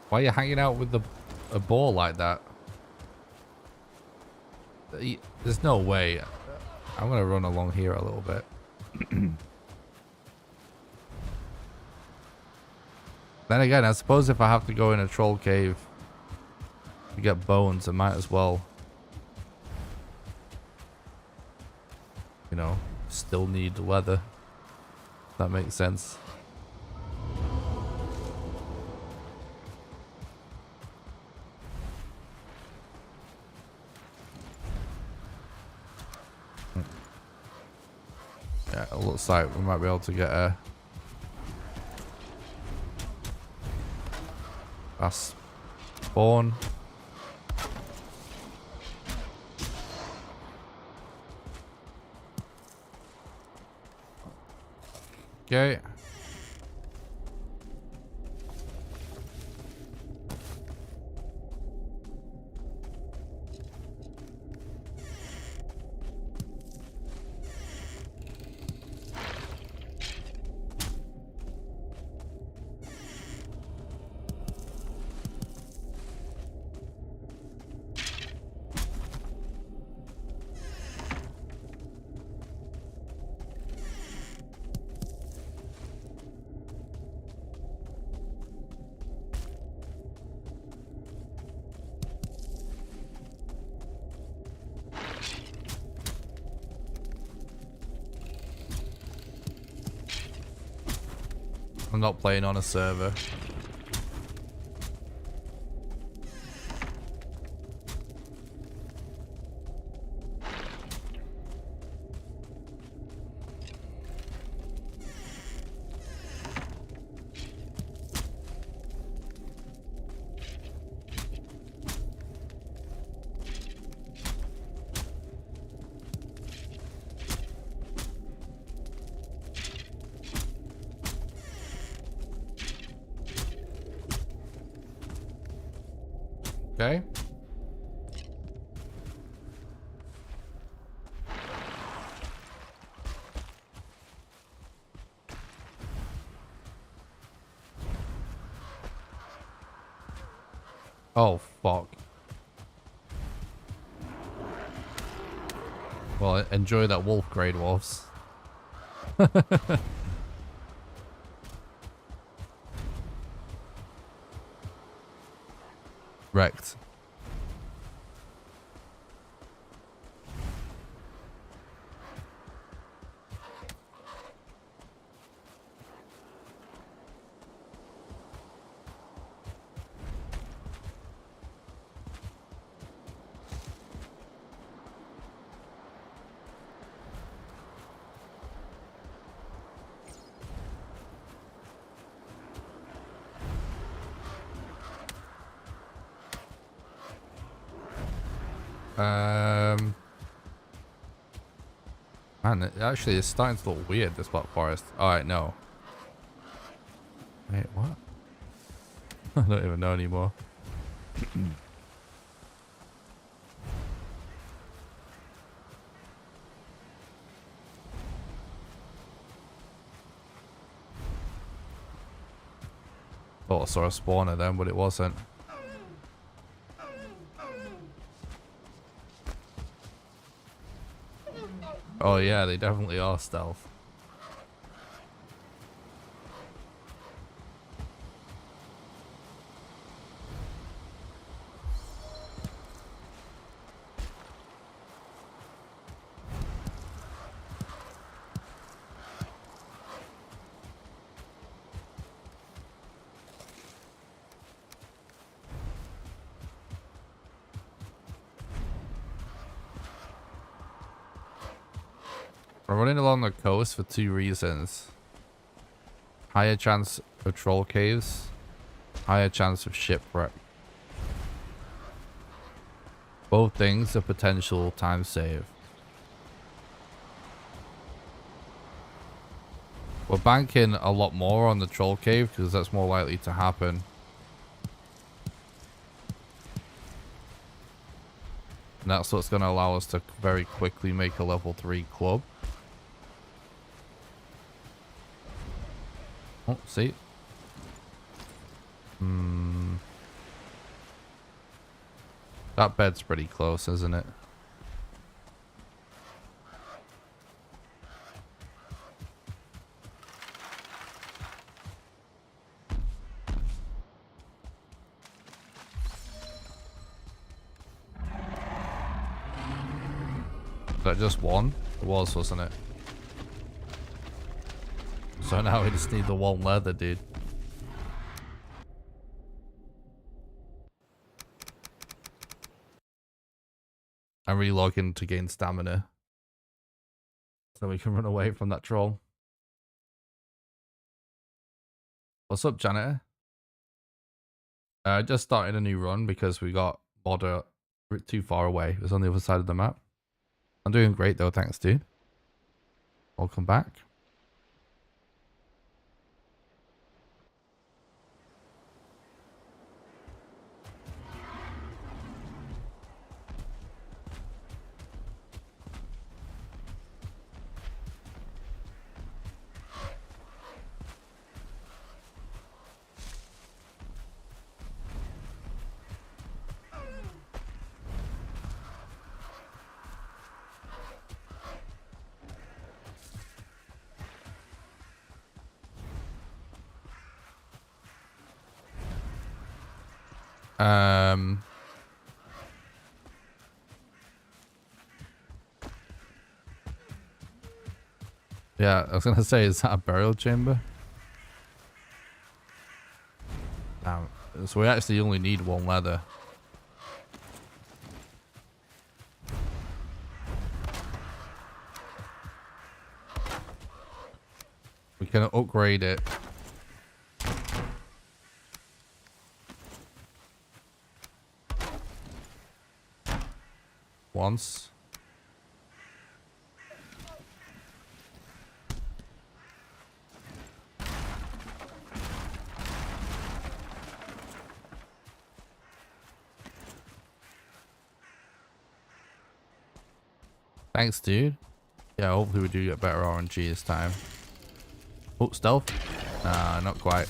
Why are you hanging out with a boar like that? There's no way. I'm gonna run along here a little bit. Then again, I suppose if I have to go in a troll cave to get bones, I might as well, you know, still need leather. If that makes sense. Yeah, it looks like we might be able to get a spawn. Okay. I'm not playing on a server. Okay. Oh, fuck. Well, enjoy that wolf, Grey Dwarfs. Wrecked. Man, it actually is starting to look weird, this Black Forest. Alright, no. Wait, what? I don't even know anymore. Thought I saw a spawner then, but it wasn't. Oh yeah, they definitely are stealth. We're running along the coast for 2 reasons. Higher chance of troll caves, higher chance of shipwreck. Both things are potential time save. We're banking a lot more on the troll cave because that's more likely to happen. And that's what's going to allow us to very quickly make a level 3 club. Oh, see? That bed's pretty close, isn't it? Is that just one? It was, wasn't it? So now we just need the 1 leather, dude. I'm relogging to gain stamina. So we can run away from that troll. What's up, janitor? I just started a new run because we got border too far away. It was on the other side of the map. I'm doing great though, thanks, dude. Welcome back. Yeah, I was gonna say, is that a burial chamber? So we actually only need 1 leather. We can upgrade it. Once. Thanks, dude. Yeah, hopefully we do get better RNG this time. Oh, stealth? Nah, not quite.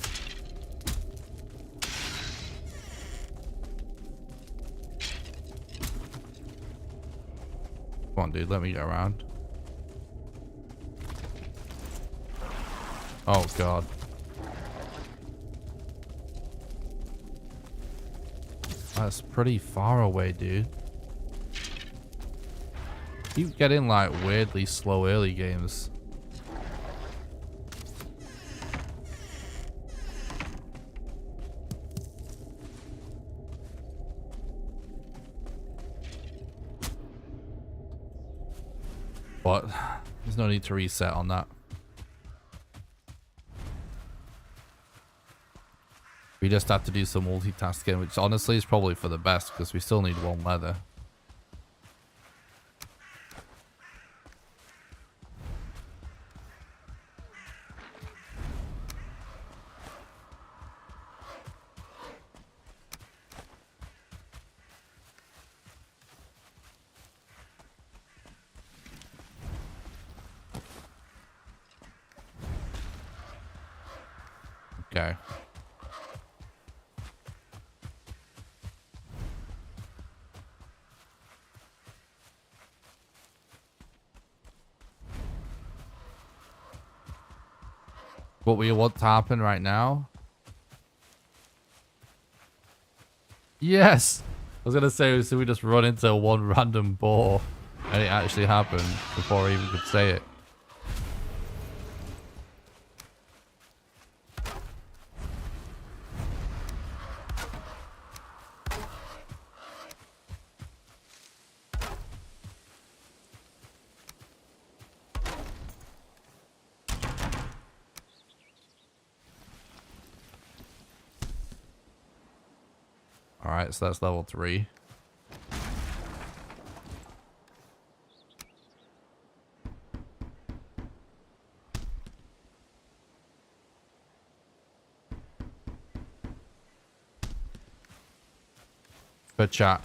Come on, dude, let me get around. Oh, God. That's pretty far away, dude. Keep getting, like, weirdly slow early games. But there's no need to reset on that. We just have to do some multitasking, which honestly is probably for the best because we still need 1 leather. Okay. what we want to happen right now. Yes! I was gonna say, so we just run into one random ball and it actually happened before I even could say it. Alright, so that's level 3. Good chat.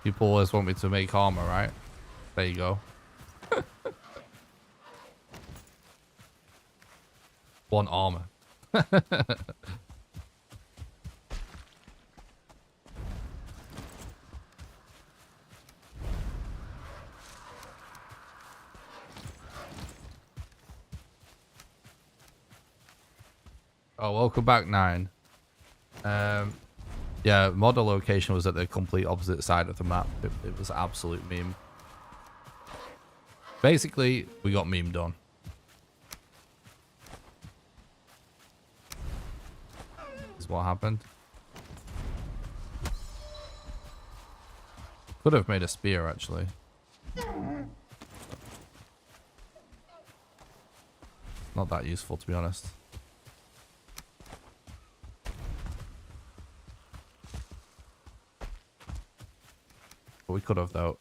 People always want me to make armor, right? There you go. One armor. Oh, welcome back, 9. Yeah, model location was at the complete opposite side of the map. It was an absolute meme. Basically, we got meme done. Is what happened. Could have made a spear, actually. Not that useful, to be honest. But we could have, though.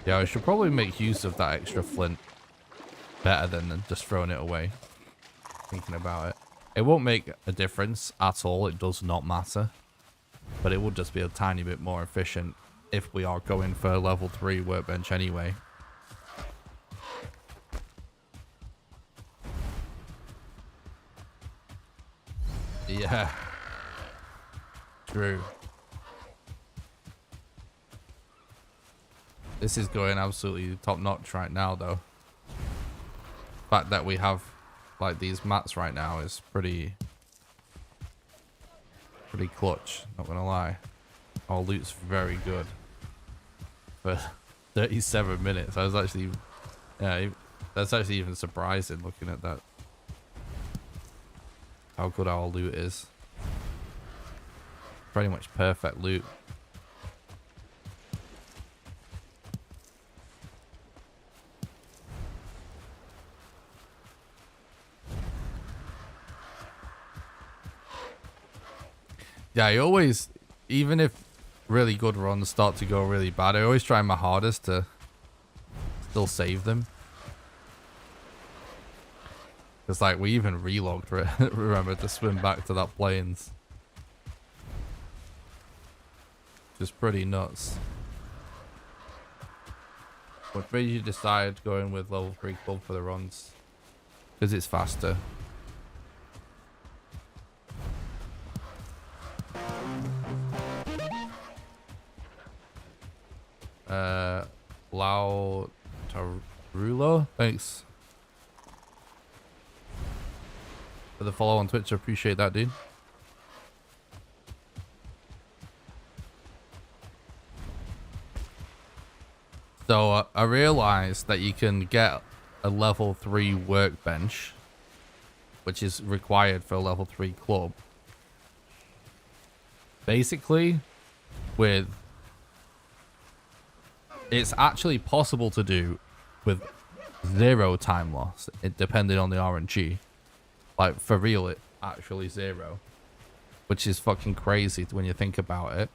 Yeah, I should probably make use of that extra flint better than just throwing it away. Thinking about it. It won't make a difference at all. It does not matter. But it would just be a tiny bit more efficient if we are going for a level 3 workbench anyway. Yeah. True. This is going absolutely top notch right now, though. The fact that we have like these mats right now is pretty clutch, not gonna lie. Our loot's very good for 37 minutes. I was actually, yeah, that's actually even surprising looking at that, how good our loot is. Pretty much perfect loot. Yeah, I always, even if really good runs start to go really bad, I always try my hardest to still save them. Because, like, we even relogged, remember, to swim back to that plains. Just pretty nuts. What made you decide going with level 3 club for the runs? Because it's faster. Lau Tarulo, thanks for the follow on Twitch. I appreciate that, dude. So I realized that you can get a level 3 workbench, which is required for a level 3 club, basically with, it's actually possible to do with 0 time loss, depending on the RNG. Like, for real, it actually 0. Which is fucking crazy when you think about it.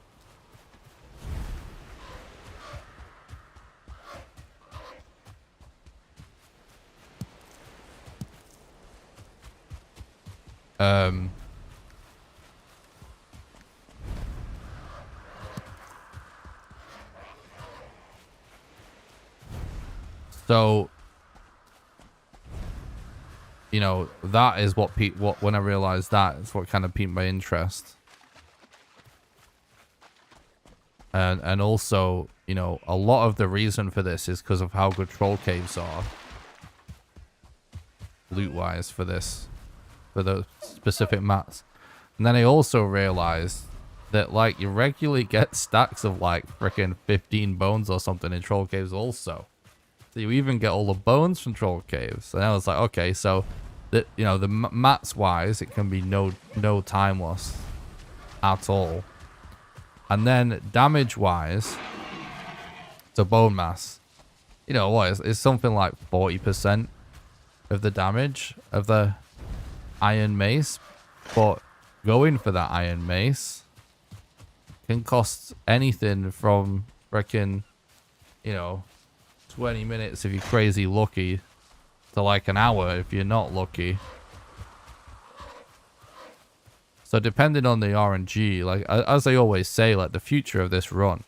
So, you know, that is what when I realized that, it's what kind of piqued my interest. And also, you know, a lot of the reason for this is because of how good troll caves are. Loot-wise for this. For those specific mats. And then I also realized that, like, you regularly get stacks of, like, freaking 15 bones or something in troll caves also. So you even get all the bones from troll caves. And I was like, okay, so, you know, the mats-wise, it can be no time loss at all. And then damage-wise, so bone mass, you know what, it's something like 40% of the damage of the iron mace. But going for that iron mace can cost anything from freaking, you know, 20 minutes if you're crazy lucky to like an hour if you're not lucky. So depending on the RNG, like as I always say, like the future of this run,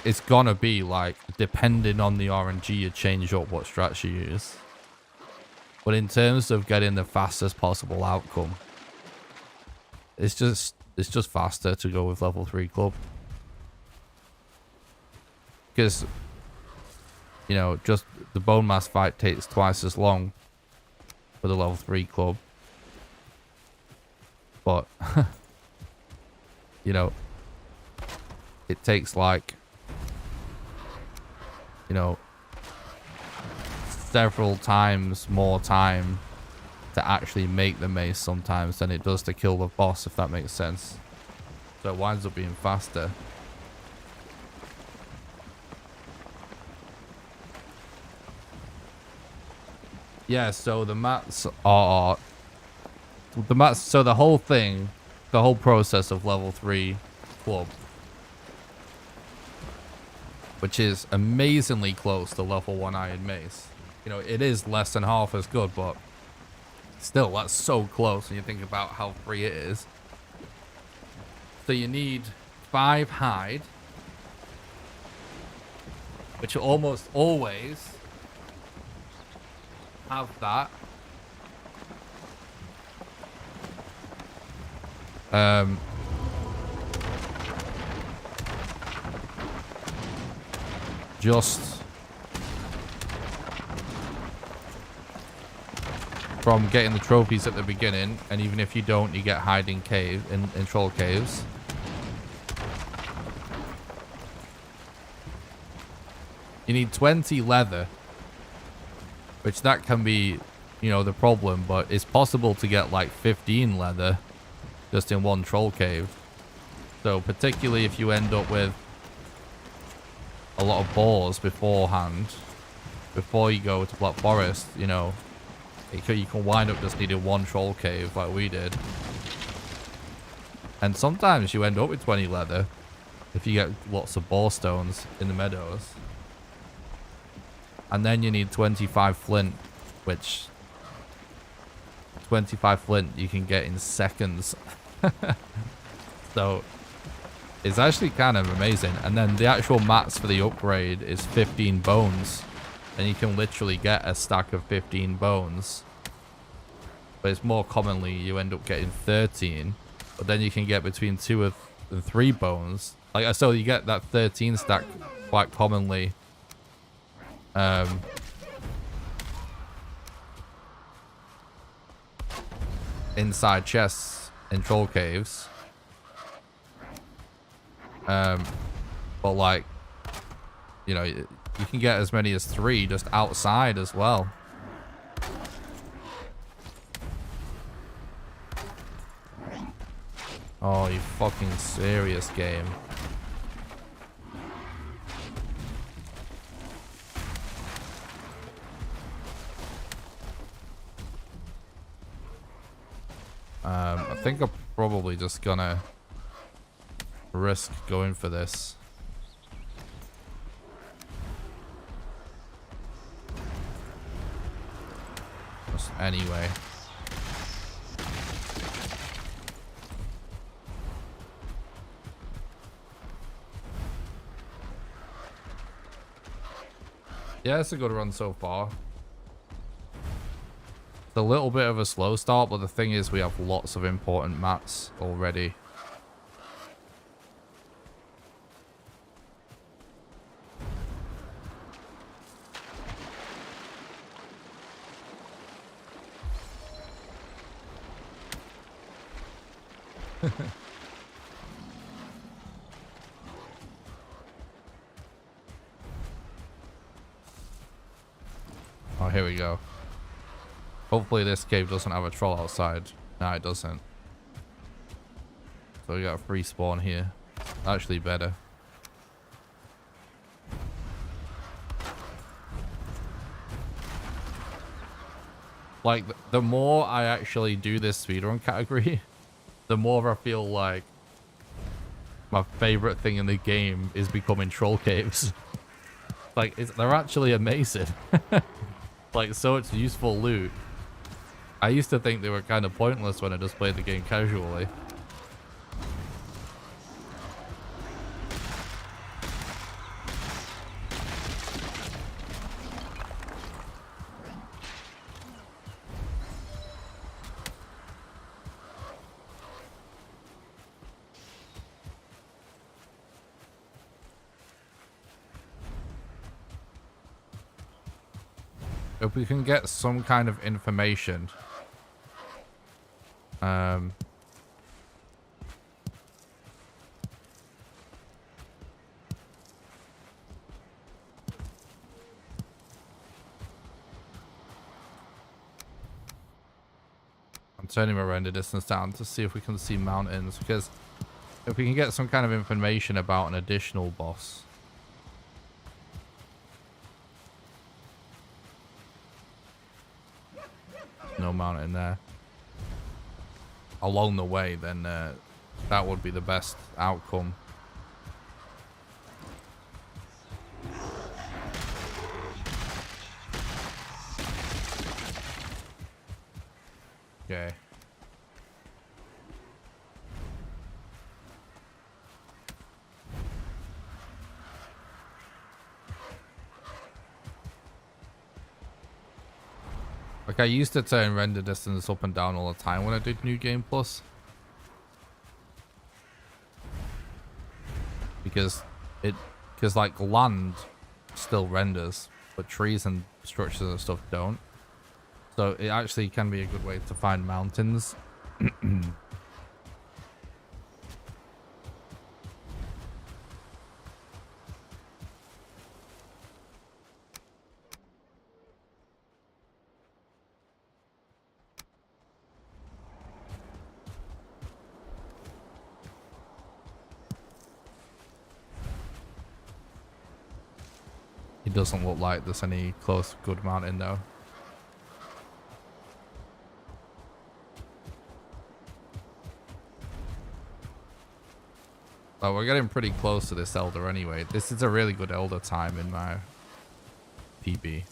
it's gonna be like depending on the RNG you change up what strats you use. But in terms of getting the fastest possible outcome, it's just faster to go with level 3 club. Because, you know, just the bone mass fight takes twice as long for the level 3 club. But, you know, it takes like, you know, several times more time to actually make the mace sometimes than it does to kill the boss, if that makes sense. So it winds up being faster. Yeah, so the mats are... so the whole thing, the whole process of level 3 club, which is amazingly close to level 1 iron mace. You know, it is less than half as good, but still, that's so close when you think about how free it is. So you need 5 hide, which almost always have that. Just from getting the trophies at the beginning, and even if you don't, you get hiding cave in troll caves. You need 20 leather, which that can be, you know, the problem, but it's possible to get like 15 leather just in one troll cave. So particularly if you end up with a lot of boars beforehand, before you go to Black Forest, you know, you can wind up just needing one troll cave like we did. And sometimes you end up with 20 leather if you get lots of boar stones in the meadows. And then you need 25 flint, which 25 flint you can get in seconds. So it's actually kind of amazing. And then the actual mats for the upgrade is 15 bones. And you can literally get a stack of 15 bones. But it's more commonly you end up getting 13. But then you can get between 2 and 3 bones. Like, so you get that 13 stack quite commonly. Inside chests in troll caves. But like, you know, you can get as many as 3 just outside as well. Oh, you fucking serious, game. I think I'm probably just gonna risk going for this. Just anyway. Yeah, it's a good run so far. It's a little bit of a slow start, but the thing is we have lots of important mats already. Oh, here we go. Hopefully this cave doesn't have a troll outside. No, it doesn't. So we got a free spawn here. Actually better. Like, the more I actually do this speedrun category, the more I feel like my favorite thing in the game is becoming troll caves. Like, they're actually amazing. Like, so much useful loot. I used to think they were kind of pointless when I just played the game casually. If we can get some kind of information. I'm turning my render distance down to see if we can see mountains, because if we can get some kind of information about an additional boss. No mountain there. Along the way, then that would be the best outcome. Okay. Like, I used to turn render distance up and down all the time when I did New Game Plus. Because like land still renders, but trees and structures and stuff don't. So it actually can be a good way to find mountains. It doesn't look like there's any close good mountain though. Oh, we're getting pretty close to this elder anyway. This is a really good elder time in my PB.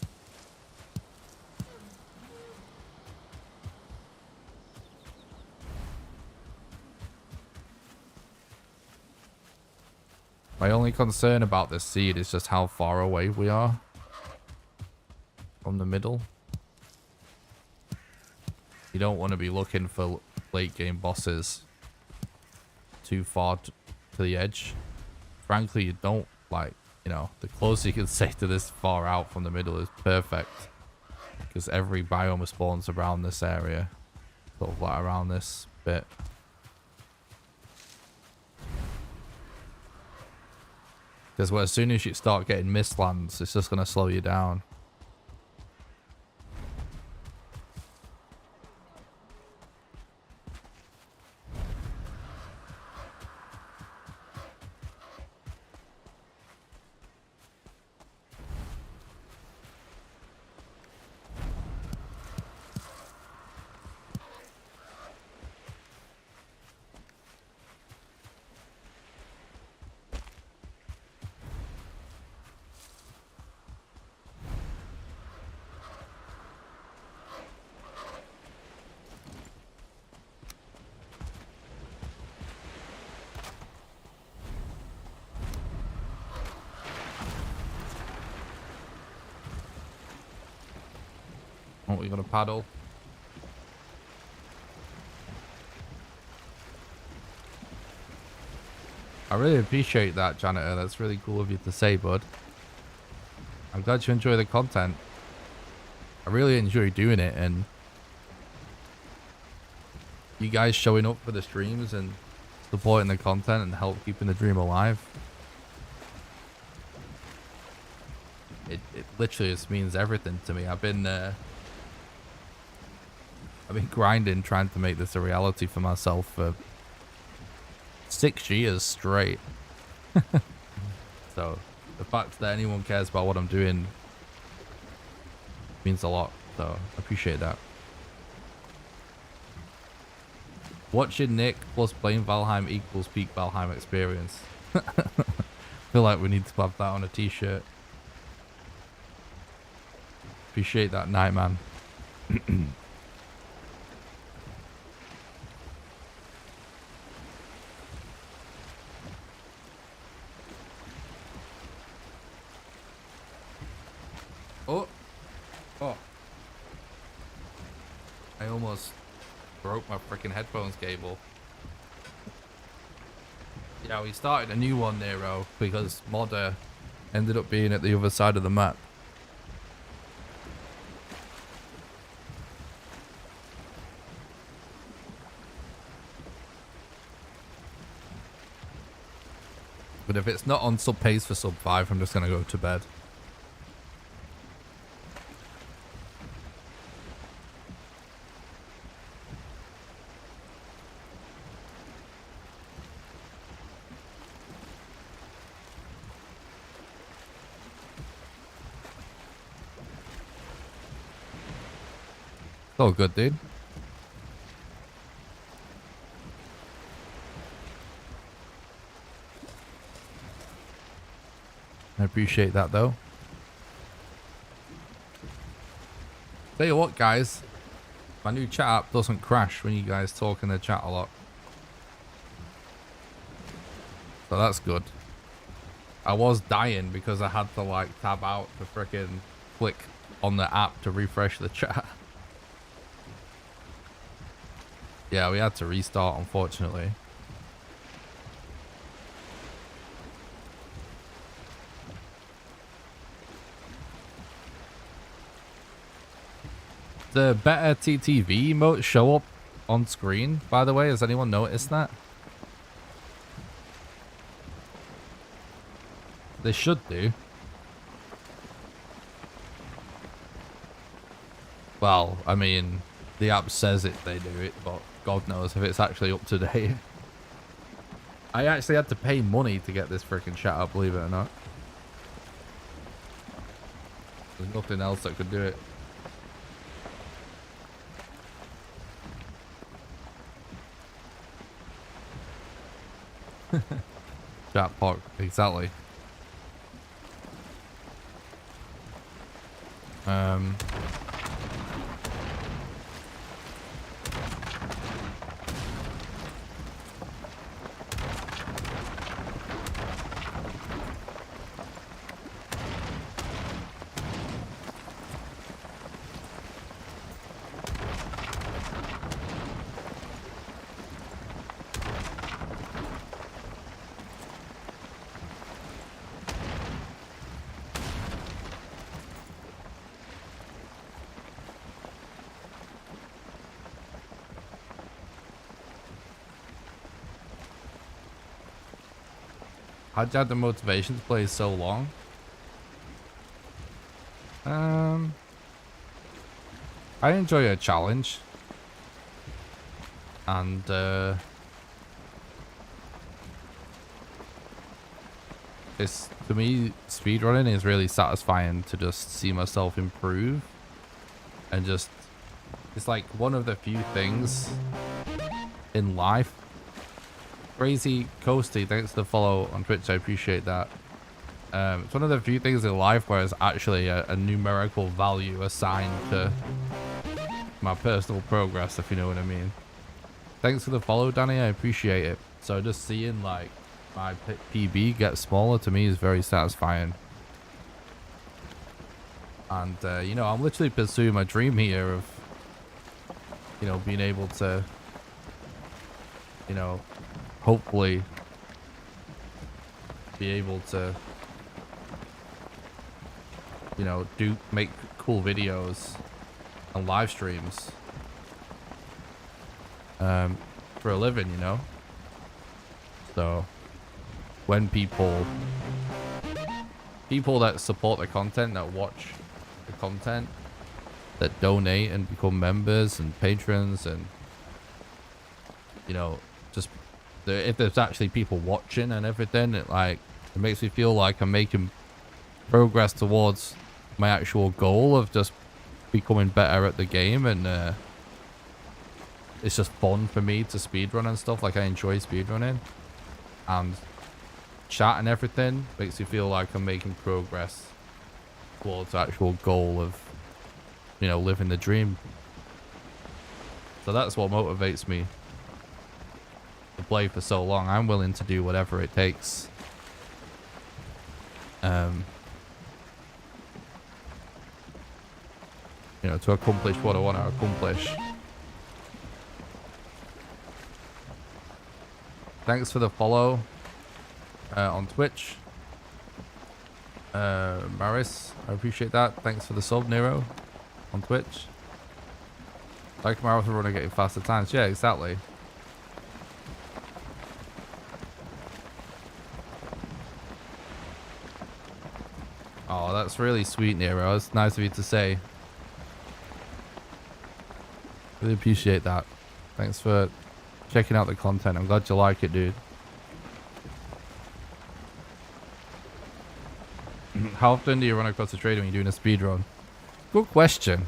My only concern about this seed is just how far away we are from the middle. You don't want to be looking for late game bosses too far to the edge. Frankly, you don't, like, you know, the closer you can stay to this far out from the middle is perfect. Because every biome spawns around this area. Sort of like around this bit. Because as soon as you start getting mistlands, it's just going to slow you down. What we gonna paddle? I really appreciate that, Janitor. That's really cool of you to say, bud. I'm glad you enjoy the content. I really enjoy doing it, and you guys showing up for the streams and supporting the content and help keeping the dream alive. It literally just means everything to me. I've been grinding trying to make this a reality for myself for 6 years straight. So the fact that anyone cares about what I'm doing means a lot. So I appreciate that. Watching Nick plus playing Valheim equals peak Valheim experience. Feel like we need to have that on a t-shirt. Appreciate that, Nightman. Oh. I almost broke my freaking headphones cable. Yeah, we started a new one, Nero, because Modder ended up being at the other side of the map. But if it's not on sub pace for sub 5, I'm just gonna go to bed. It's all good, dude. I appreciate that, though. Tell you what, guys. My new chat app doesn't crash when you guys talk in the chat a lot. So that's good. I was dying because I had to, like, tab out to frickin' click on the app to refresh the chat. Yeah, we had to restart, unfortunately. The better TTV emotes show up on screen, by the way. Has anyone noticed that? They should do. Well, I mean, the app says they do it, but God knows if it's actually up to date. I actually had to pay money to get this freaking chat up, believe it or not. There's nothing else that could do it. Chat park, exactly. How'd you have the motivation to play so long? I enjoy a challenge. And, it's, to me, speedrunning is really satisfying to just see myself improve. And just, it's like one of the few things in life. Crazy Coasty, thanks for the follow on Twitch, I appreciate that. It's one of the few things in life where it's actually a numerical value assigned to my personal progress, if you know what I mean. Thanks for the follow, Danny, I appreciate it. So just seeing like my PB get smaller to me is very satisfying. And, you know, I'm literally pursuing my dream here of, you know, being able to, you know, hopefully be able to, you know, make cool videos and live streams for a living, you know. So when people that support the content, that watch the content, that donate and become members and patrons, and you know, just if there's actually people watching and everything, it makes me feel like I'm making progress towards my actual goal of just becoming better at the game. And it's just fun for me to speedrun and stuff. Like, I enjoy speedrunning, and chat and everything makes me feel like I'm making progress towards the actual goal of, you know, living the dream. So that's what motivates me to play for so long. I'm willing to do whatever it takes. You know, to accomplish what I want to accomplish. Thanks for the follow on Twitch. Maris, I appreciate that. Thanks for the sub, Nero, on Twitch. Like marathon runner getting faster times. Yeah, exactly. Oh, that's really sweet, Nero. It's nice of you to say. Really appreciate that. Thanks for checking out the content. I'm glad you like it, dude. How often do you run across the trader when you're doing a speedrun? Good question.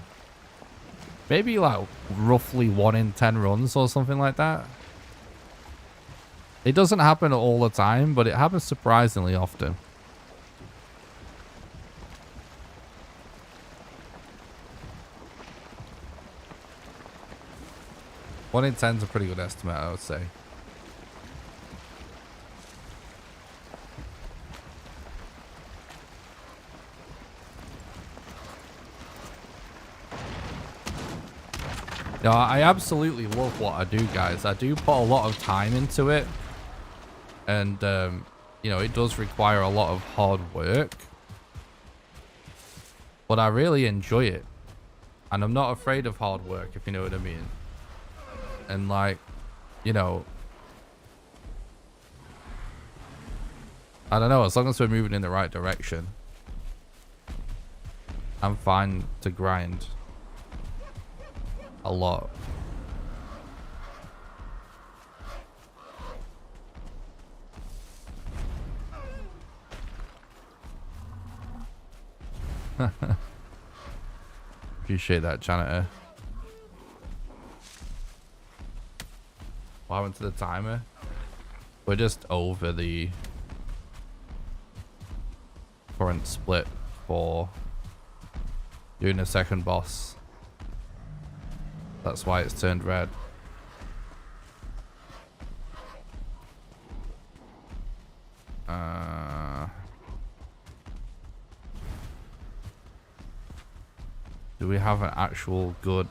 Maybe like roughly 1 in 10 runs or something like that. It doesn't happen all the time, but it happens surprisingly often. One in 10 is a pretty good estimate, I would say. No, I absolutely love what I do, guys. I do put a lot of time into it. And, you know, it does require a lot of hard work. But I really enjoy it. And I'm not afraid of hard work, if you know what I mean. And, like, you know, I don't know, as long as we're moving in the right direction, I'm fine to grind a lot. Appreciate that, janitor. What happened to the timer? We're just over the current split for doing a second boss. That's why it's turned red. Do we have an actual good...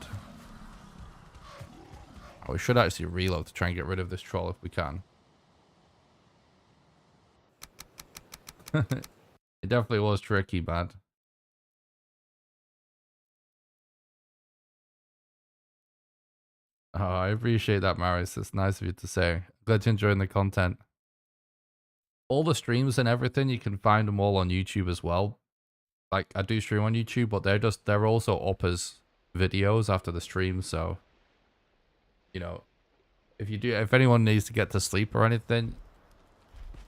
Oh, we should actually reload to try and get rid of this troll if we can. It definitely was tricky, bad. Oh, I appreciate that, Maris. It's nice of you to say. Glad you're enjoying the content. All the streams and everything, you can find them all on YouTube as well. Like, I do stream on YouTube, but they're also up as videos after the stream, so, you know, if anyone needs to get to sleep or anything,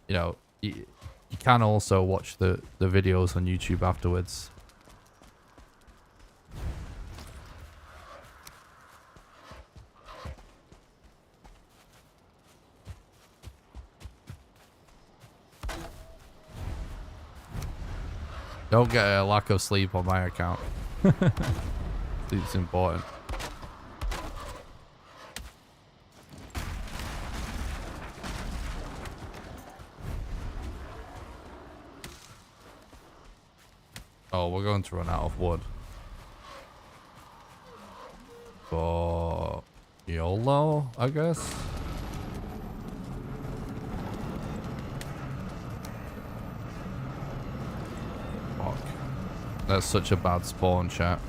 you know, you can also watch the videos on YouTube afterwards. Don't get a lack of sleep on my account. Sleep's important. Oh, we're going to run out of wood. But YOLO, I guess. Fuck. That's such a bad spawn, chat.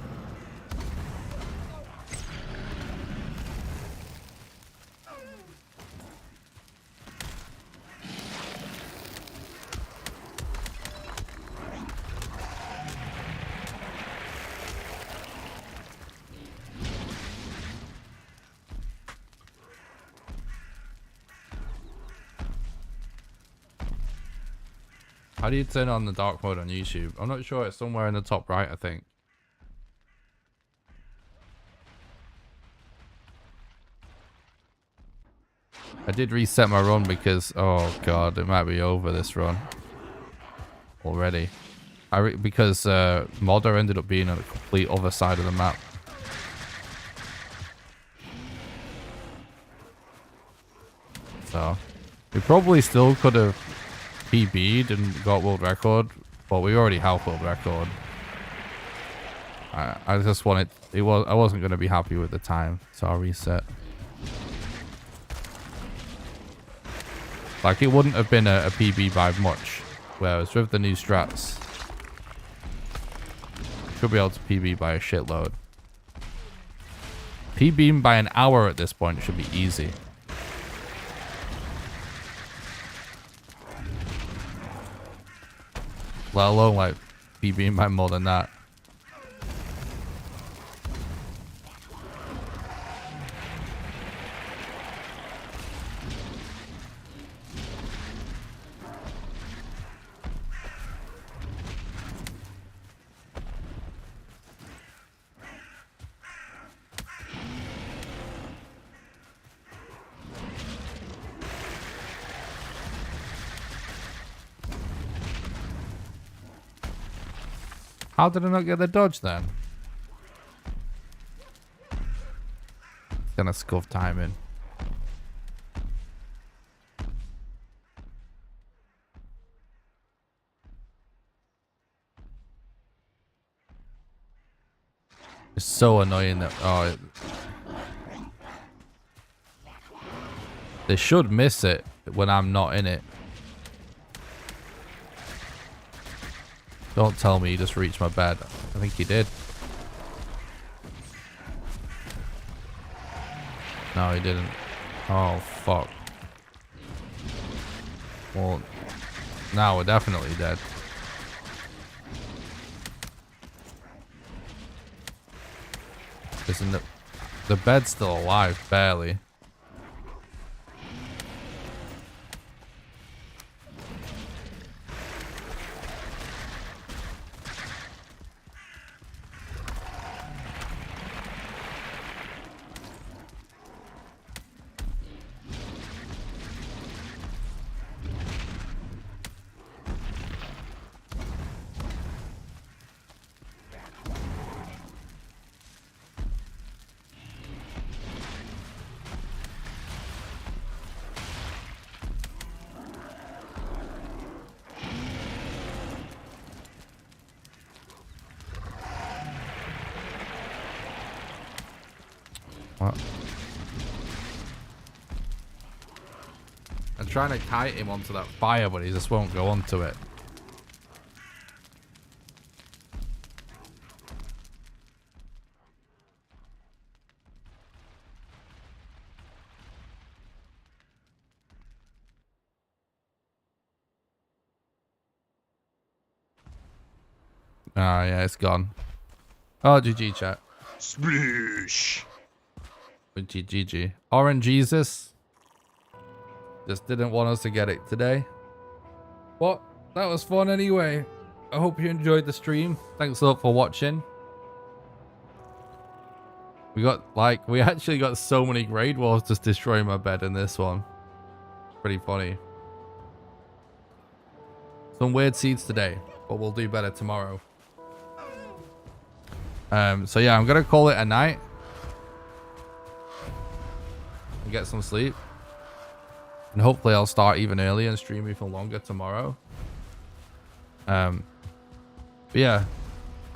How do you turn on the dark mode on YouTube? I'm not sure. It's somewhere in the top right, I think. I did reset my run because, oh god, it might be over this run already. Because Modder ended up being on the complete other side of the map. So, we probably still could have PB'd and got world record, but we already have world record. I just wanted, I wasn't going to be happy with the time, so I'll reset. Like, it wouldn't have been a PB by much, whereas with the new strats, should be able to PB by a shitload. PBing by an hour at this point should be easy. Let alone like PBing by more than that. How did I not get the dodge then? It's gonna scuff timing. It's so annoying that they should miss it when I'm not in it. Don't tell me he just reached my bed. I think he did. No, he didn't. Oh, fuck. Well, now we're definitely dead. Isn't the bed's still alive, barely. What? I'm trying to kite him onto that fire, but he just won't go onto it. Ah, yeah, it's gone. Oh, GG chat. Sploosh. GG. Orange Jesus just didn't want us to get it today. But that was fun anyway. I hope you enjoyed the stream. Thanks a lot for watching. We actually got so many grade wars just destroying my bed in this one. Pretty funny. Some weird seeds today, but we'll do better tomorrow. So yeah, I'm gonna call it a night. And get some sleep. And hopefully I'll start even earlier and stream even longer tomorrow. But yeah,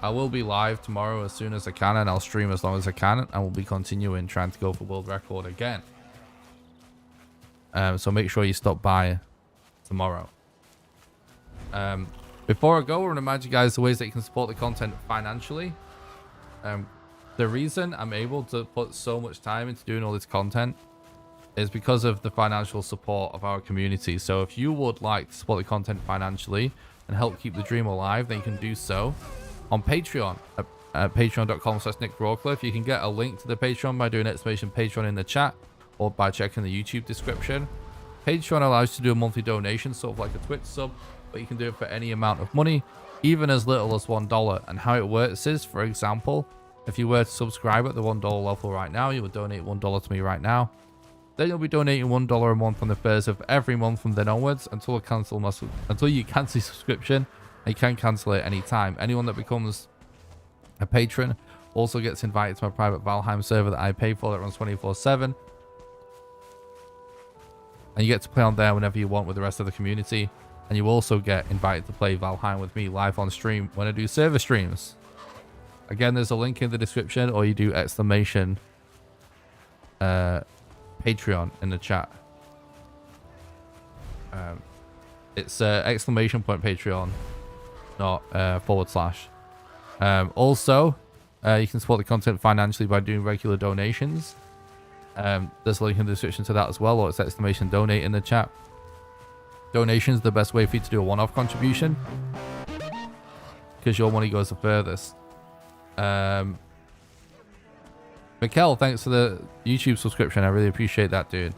I will be live tomorrow as soon as I can, and I'll stream as long as I can, and we'll be continuing trying to go for world record again. So make sure you stop by tomorrow. Before I go, I want to remind you guys the ways that you can support the content financially. The reason I'm able to put so much time into doing all this content is because of the financial support of our community. So if you would like to support the content financially and help keep the dream alive, then you can do so on Patreon at patreon.com/NickBroadcliffe. You can get a link to the Patreon by doing !Patreon in the chat or by checking the YouTube description. Patreon allows you to do a monthly donation, sort of like a Twitch sub, but you can do it for any amount of money, even as little as $1. And how it works is, for example, if you were to subscribe at the $1 level right now, you would donate $1 to me right now. Then you'll be donating $1 a month on the first of every month from then onwards until you cancel your subscription. You can cancel it anytime. Anyone that becomes a patron also gets invited to my private Valheim server that I pay for that runs 24/7. And you get to play on there whenever you want with the rest of the community. And you also get invited to play Valheim with me live on stream when I do server streams. Again, there's a link in the description, or you do Patreon in the chat. It's !Patreon, not /. Also, you can support the content financially by doing regular donations. There's a link in the description to that as well, or it's !Donate in the chat. Donations are the best way for you to do a one-off contribution, because your money goes the furthest. Mikkel, thanks for the YouTube subscription. I really appreciate that, dude.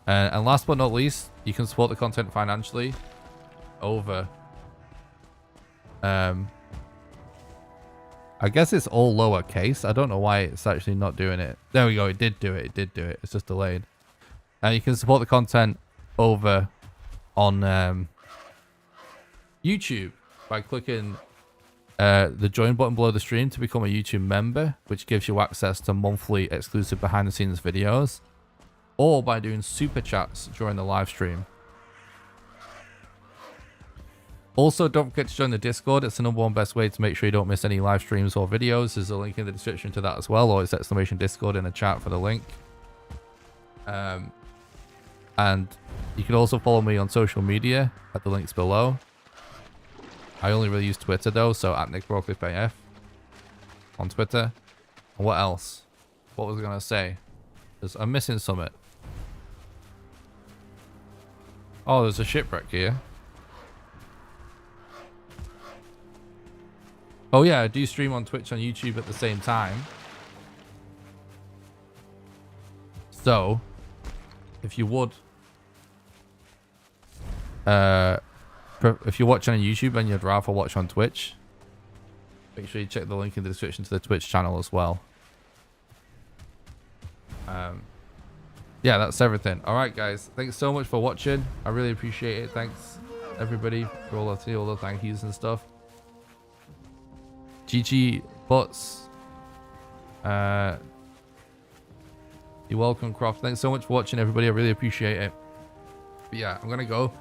And last but not least, you can support the content financially over I guess it's all lowercase. I don't know why it's actually not doing it. There we go. It did do it. It did do it. It's just delayed. And you can support the content over on YouTube by clicking the join button below the stream to become a YouTube member, which gives you access to monthly exclusive behind the scenes videos, or by doing super chats during the live stream. Also, don't forget to join the Discord. It's the #1 best way to make sure you don't miss any live streams or videos. There's a link in the description to that as well, or it's !Discord in the chat for the link. And you can also follow me on social media at the links below. I only really use Twitter though, so at @NickBroadcliffeAF on Twitter. And what else? What was I gonna say? I'm missing something. Oh, there's a shipwreck here. Oh yeah, I do stream on Twitch and YouTube at the same time. So, if you would, if you're watching on YouTube and you'd rather watch on Twitch, make sure you check the link in the description to the Twitch channel as well. Yeah, that's everything. All right, guys. Thanks so much for watching. I really appreciate it. Thanks, everybody, for all the thank yous and stuff. GG Butts. You're welcome, Croft. Thanks so much for watching, everybody. I really appreciate it. But yeah, I'm gonna go,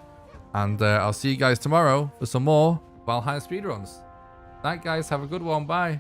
and I'll see you guys tomorrow for some more Valheim speedruns. Night, guys. Have a good one. Bye.